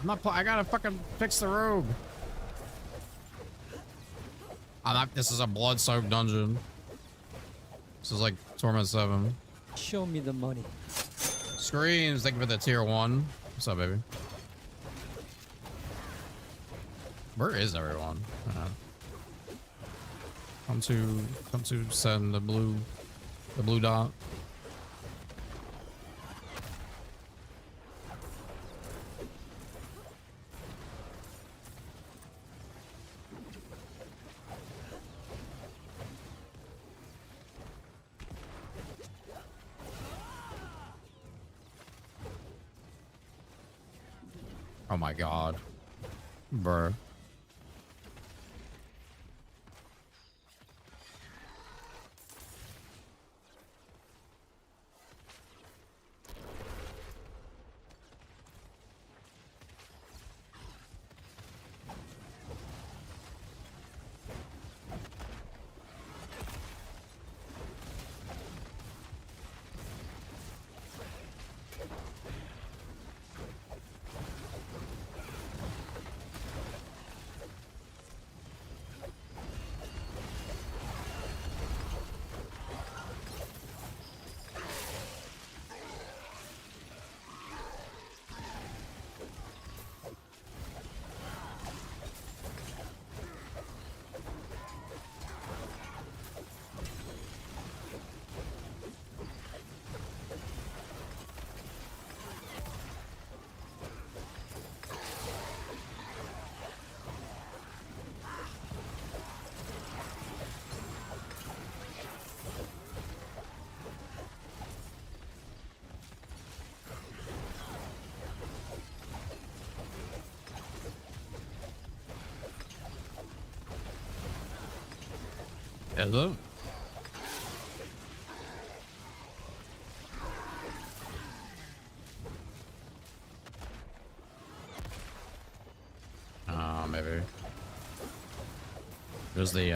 Speaker 1: I'm not. I gotta fucking fix the robe. I'm not. This is a blood-soaked dungeon. This is like Torment 7.
Speaker 2: Show me the money.
Speaker 1: Screams. Thank you for the tier 1. What's up, baby? Where is everyone? Come to send the blue dot. Oh my god. Bruh. Is it? Maybe. There's the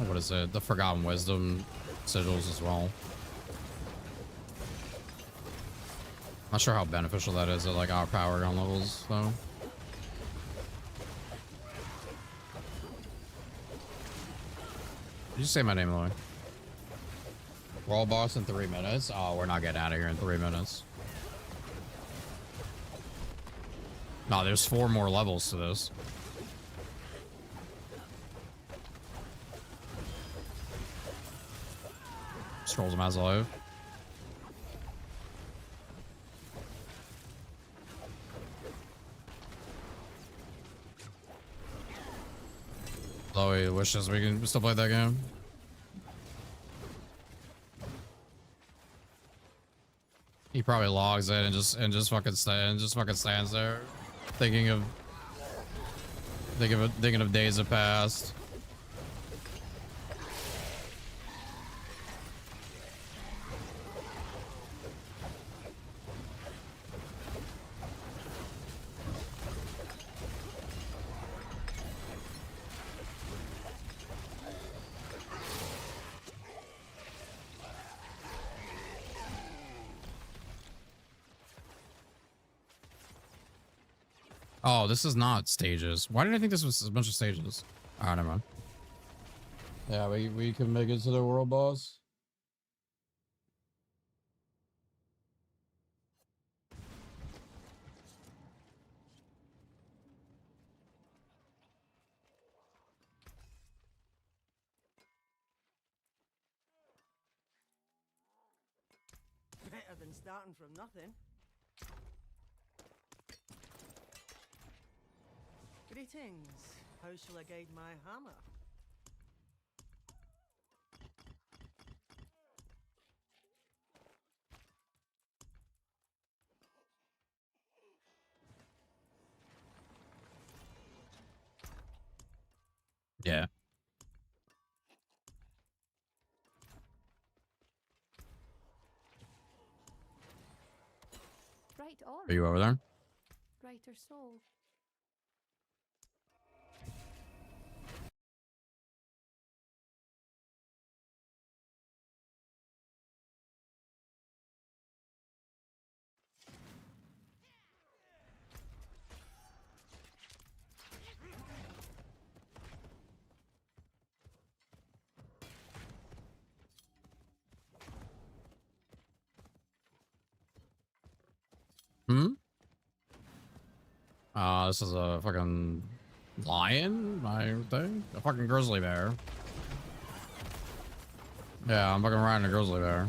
Speaker 1: what is it? The Forgotten Wisdom sigils as well. Not sure how beneficial that is at like our power gun levels though. Did you say my name, Lloyd? World boss in 3 minutes? Oh, we're not getting out of here in 3 minutes. No, there's 4 more levels to this. Scrolls him as alive. Chloe wishes we can still play that game. He probably logs in and just fucking stands there, thinking of days that passed. Oh, this is not stages. Why did I think this was a bunch of stages? Oh, never mind. Yeah, we can make it to the world boss.
Speaker 9: Better than starting from nothing. Greetings. How shall I guide my hammer?
Speaker 1: Yeah.
Speaker 8: Right on.
Speaker 1: Are you over there?
Speaker 8: Brighter soul.
Speaker 1: Hmm? This is a fucking lion, I think. A fucking grizzly bear. Yeah, I'm fucking riding a grizzly bear.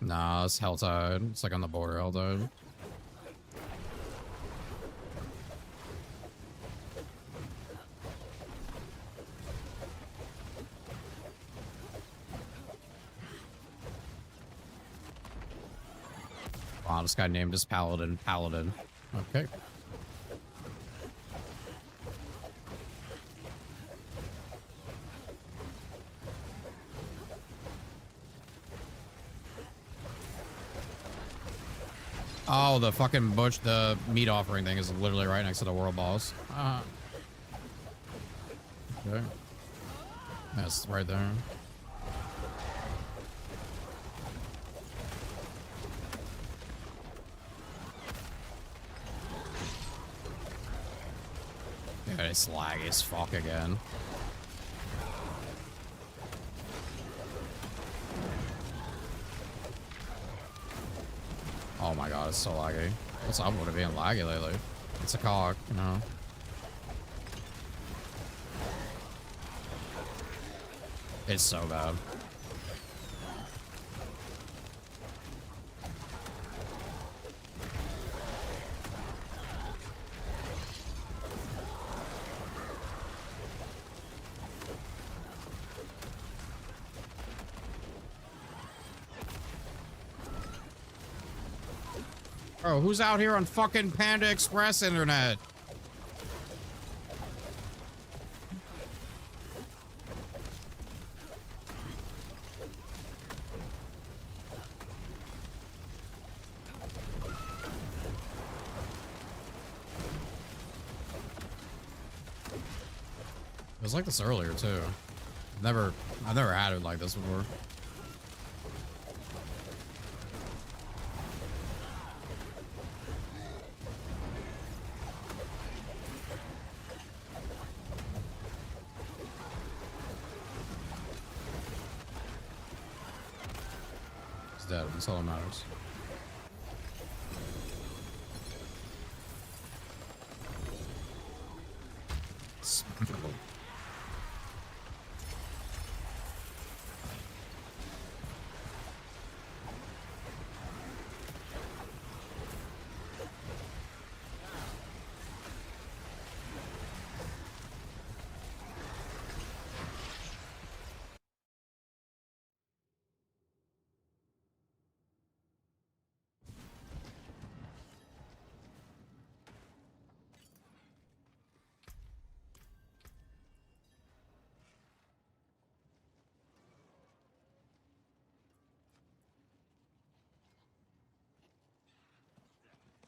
Speaker 1: Nah, it's Helltide. It's like on the border Helltide. Wow, this guy named his Paladin. Paladin. Okay. Oh, the fucking butch, the meat offering thing is literally right next to the world boss. Okay. That's right there. Yeah, it's laggy as fuck again. Oh my god, it's so laggy. What's up with it being laggy lately? It's a cock, you know. It's so bad. Oh, who's out here on fucking Panda Express internet? It was like this earlier too. I've never had it like this before. He's dead. That's all that matters.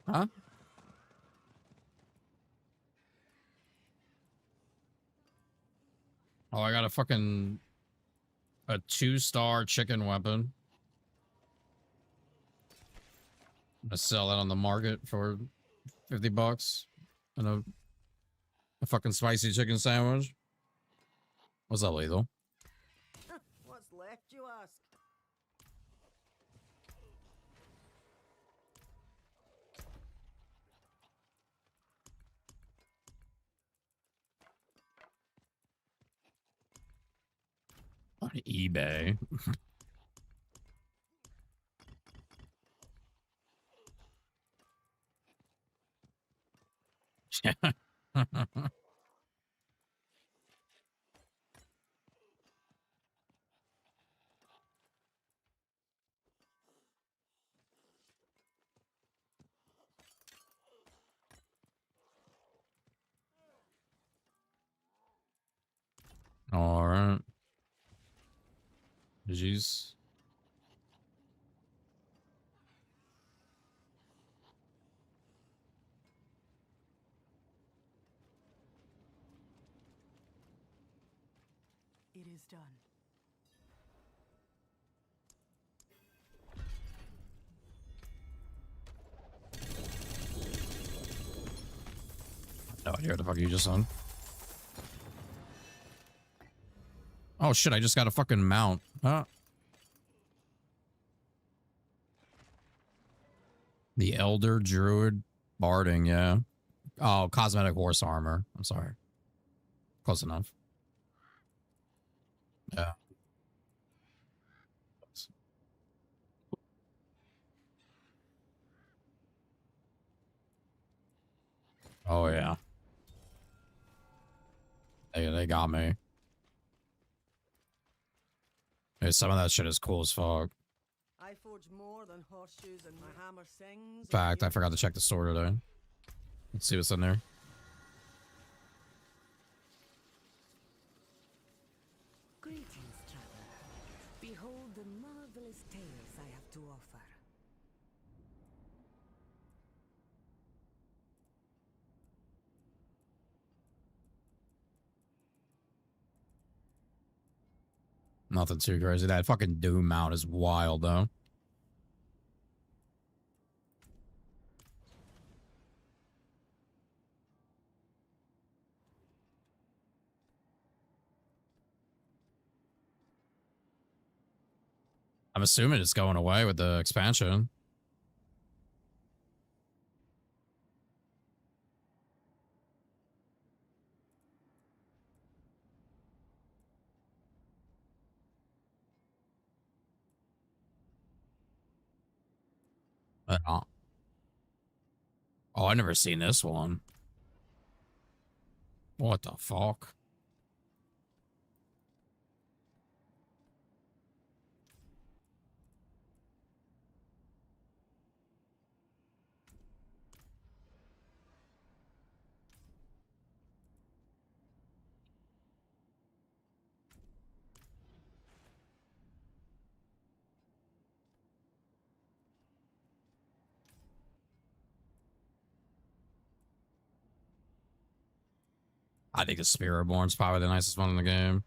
Speaker 1: Huh? Oh, I got a 2-star chicken weapon. I'm gonna sell that on the market for $50 and a fucking spicy chicken sandwich. Was that lethal?
Speaker 9: What's left, you ask?
Speaker 1: On eBay. Yeah. All right. Jeez.
Speaker 9: It is done.
Speaker 1: No idea what the fuck you just on. Oh shit, I just got a fucking mount. Huh? The Elder Druid Barding, yeah. Oh, cosmetic horse armor. I'm sorry. Close enough. Yeah. Oh yeah. They got me. Hey, some of that shit is cool as fuck.
Speaker 9: I forge more than horseshoes and my hammer sings.
Speaker 1: In fact, I forgot to check the store today. Let's see what's in there.
Speaker 9: Greetings, traveler. Behold the marvelous tales I have to offer.
Speaker 1: Nothing too crazy. That fucking Doom mount is wild, though. I'm assuming it's going away with the expansion. Oh, I never seen this one. What the fuck? I think the Spiritborn's probably the nicest one in the game.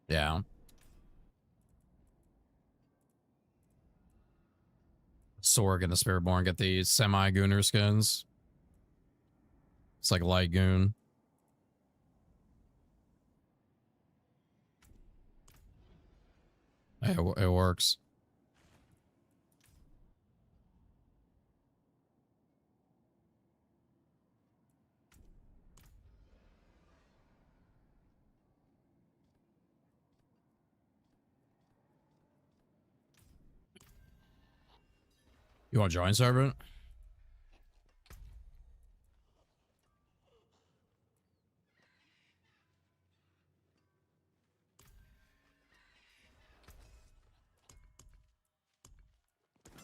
Speaker 1: Yeah. SORC and the Spiritborn get the semi-gooner skins. It's like light goon. It works. You want to join Servant?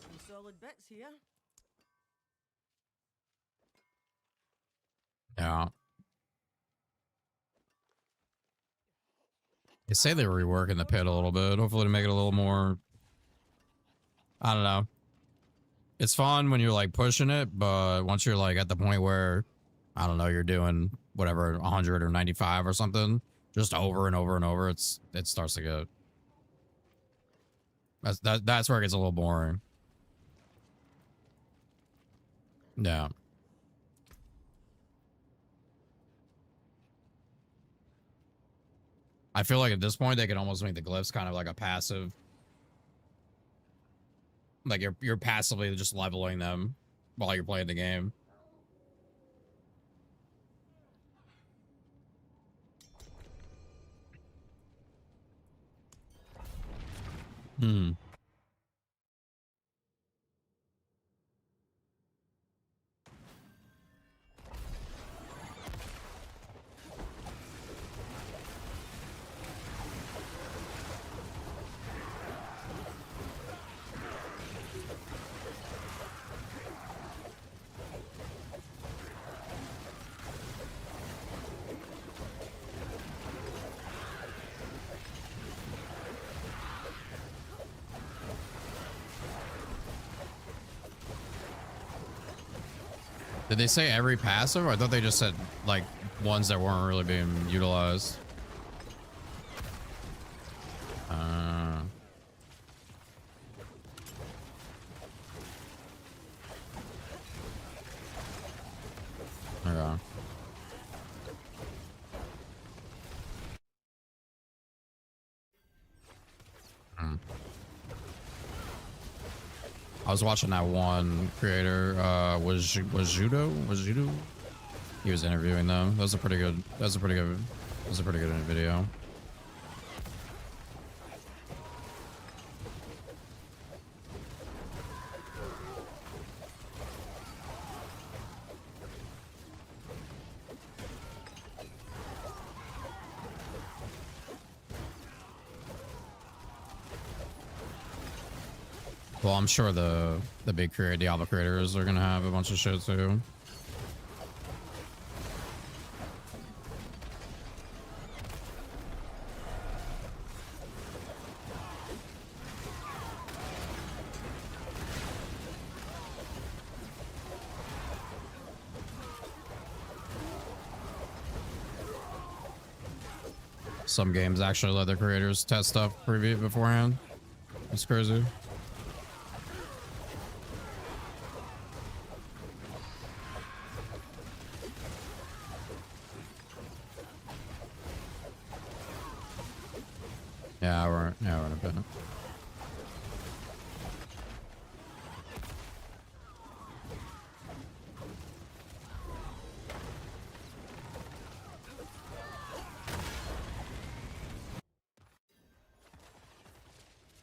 Speaker 9: Some solid bits here.
Speaker 1: Yeah. They say they're reworking the pit a little bit. Hopefully to make it a little more... I don't know. It's fun when you're like pushing it, but once you're like at the point where, I don't know, you're doing whatever, 100 or 95 or something, just over and over and over, it starts to get... That's where it gets a little boring. Yeah. I feel like at this point they can almost make the glyphs kind of like a passive. Like you're passively just leveling them while you're playing the game. Hmm. Did they say every passive? Or I thought they just said like ones that weren't really being utilized. Okay. I was watching that one creator, was Judo? He was interviewing them. That was a pretty good video. Well, I'm sure the big Diablo creators are gonna have a bunch of shit too. Some games actually let their creators test stuff preview beforehand. It's crazy. Yeah, we're in a bit.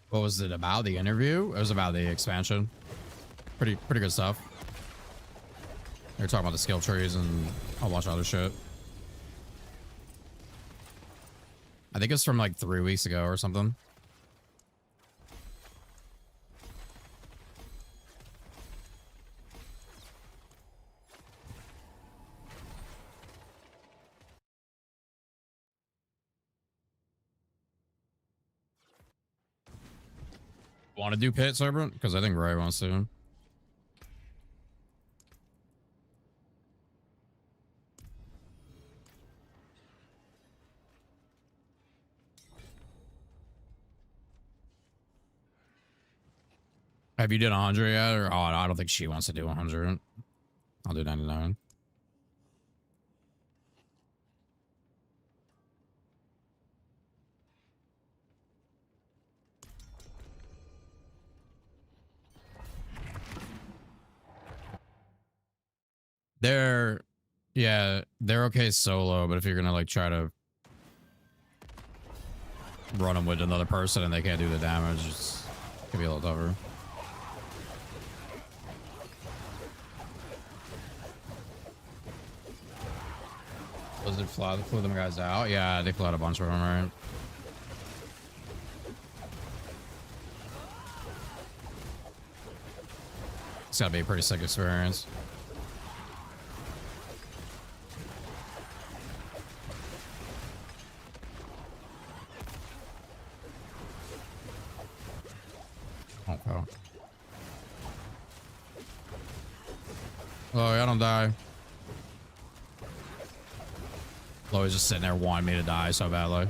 Speaker 1: What was it about? The interview? It was about the expansion. Pretty good stuff. They were talking about the skill trees and a bunch of other shit. I think it's from like 3 weeks ago or something. Want to do Pit Serpent? Because I think Ray wants to. Have you done 100 yet? Or I don't think she wants to do 100. I'll do 99. They're okay solo, but if you're gonna like try to run them with another person and they can't do the damage, it's gonna be a little tougher. Does it flew them guys out? Yeah, they flew out a bunch of them, right? It's gotta be a pretty sick experience. Okay. Oh, I don't die. Chloe's just sitting there wanting me to die so badly.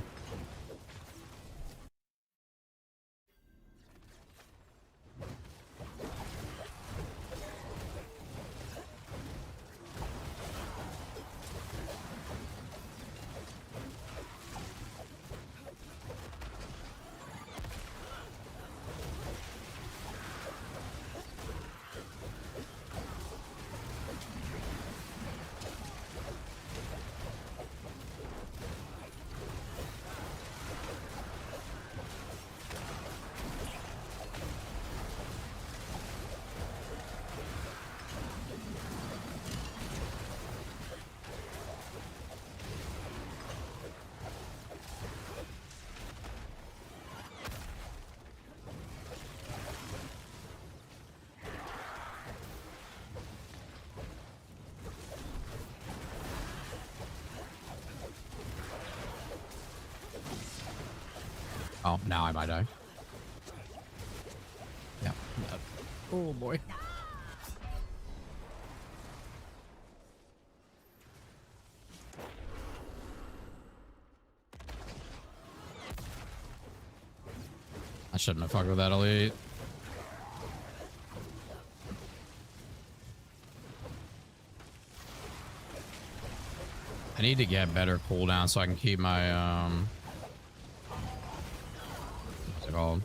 Speaker 1: Oh, now I might die. Yeah. Oh boy. I shouldn't have fucked with that elite. I need to get better cooldown so I can keep my what's it called?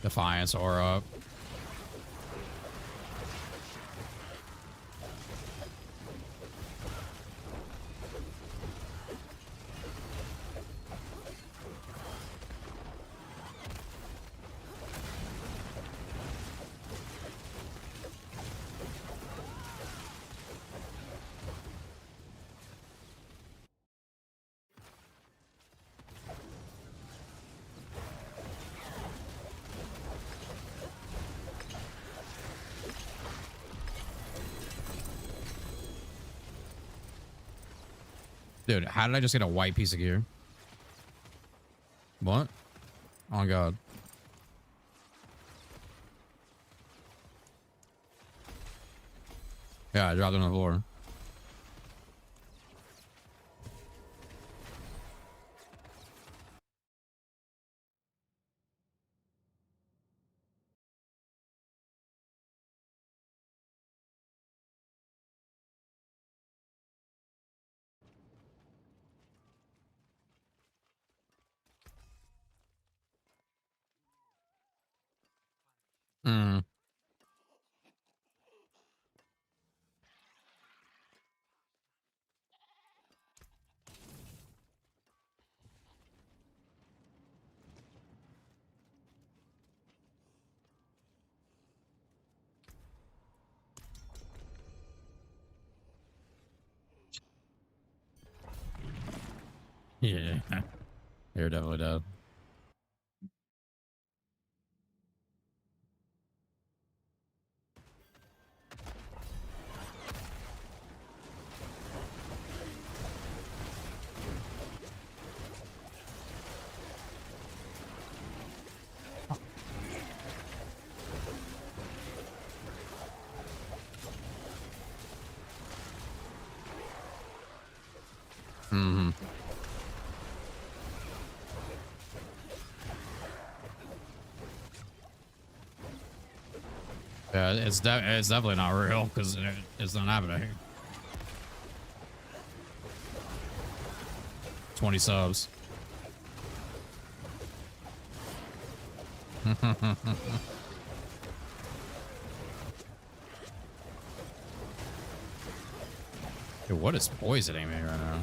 Speaker 1: Defiance aura up. Dude, how did I just get a white piece of gear? What? Oh my god. Yeah, I dropped it on the floor. Mm. Yeah. You're definitely dead. Mm-hmm. Yeah, it's definitely not real because it's not happening. 20 subs. Dude, what is poisoning me right now?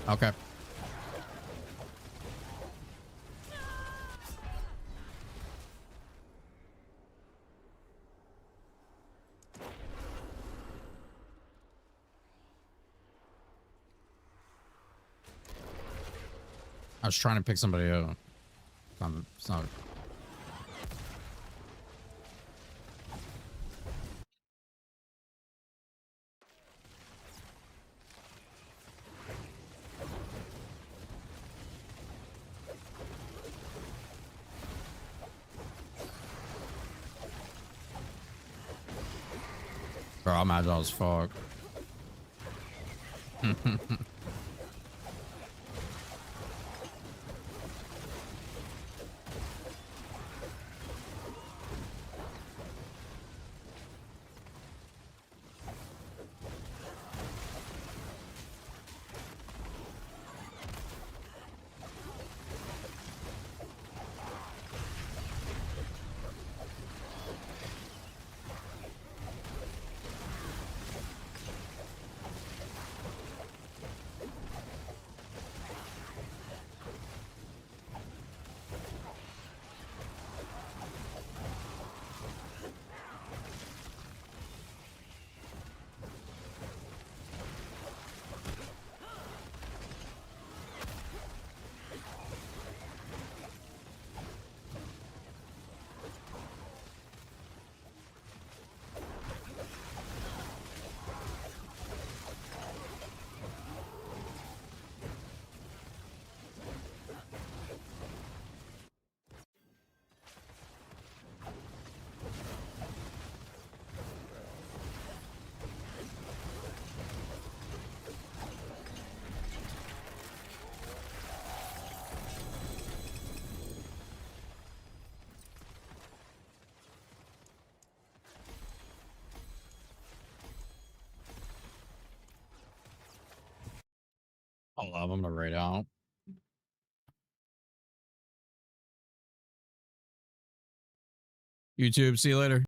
Speaker 1: Okay. I was trying to pick somebody up. It's not. Bro, I'm agile as fuck. Hold up, I'm gonna raid out. YouTube, see you later.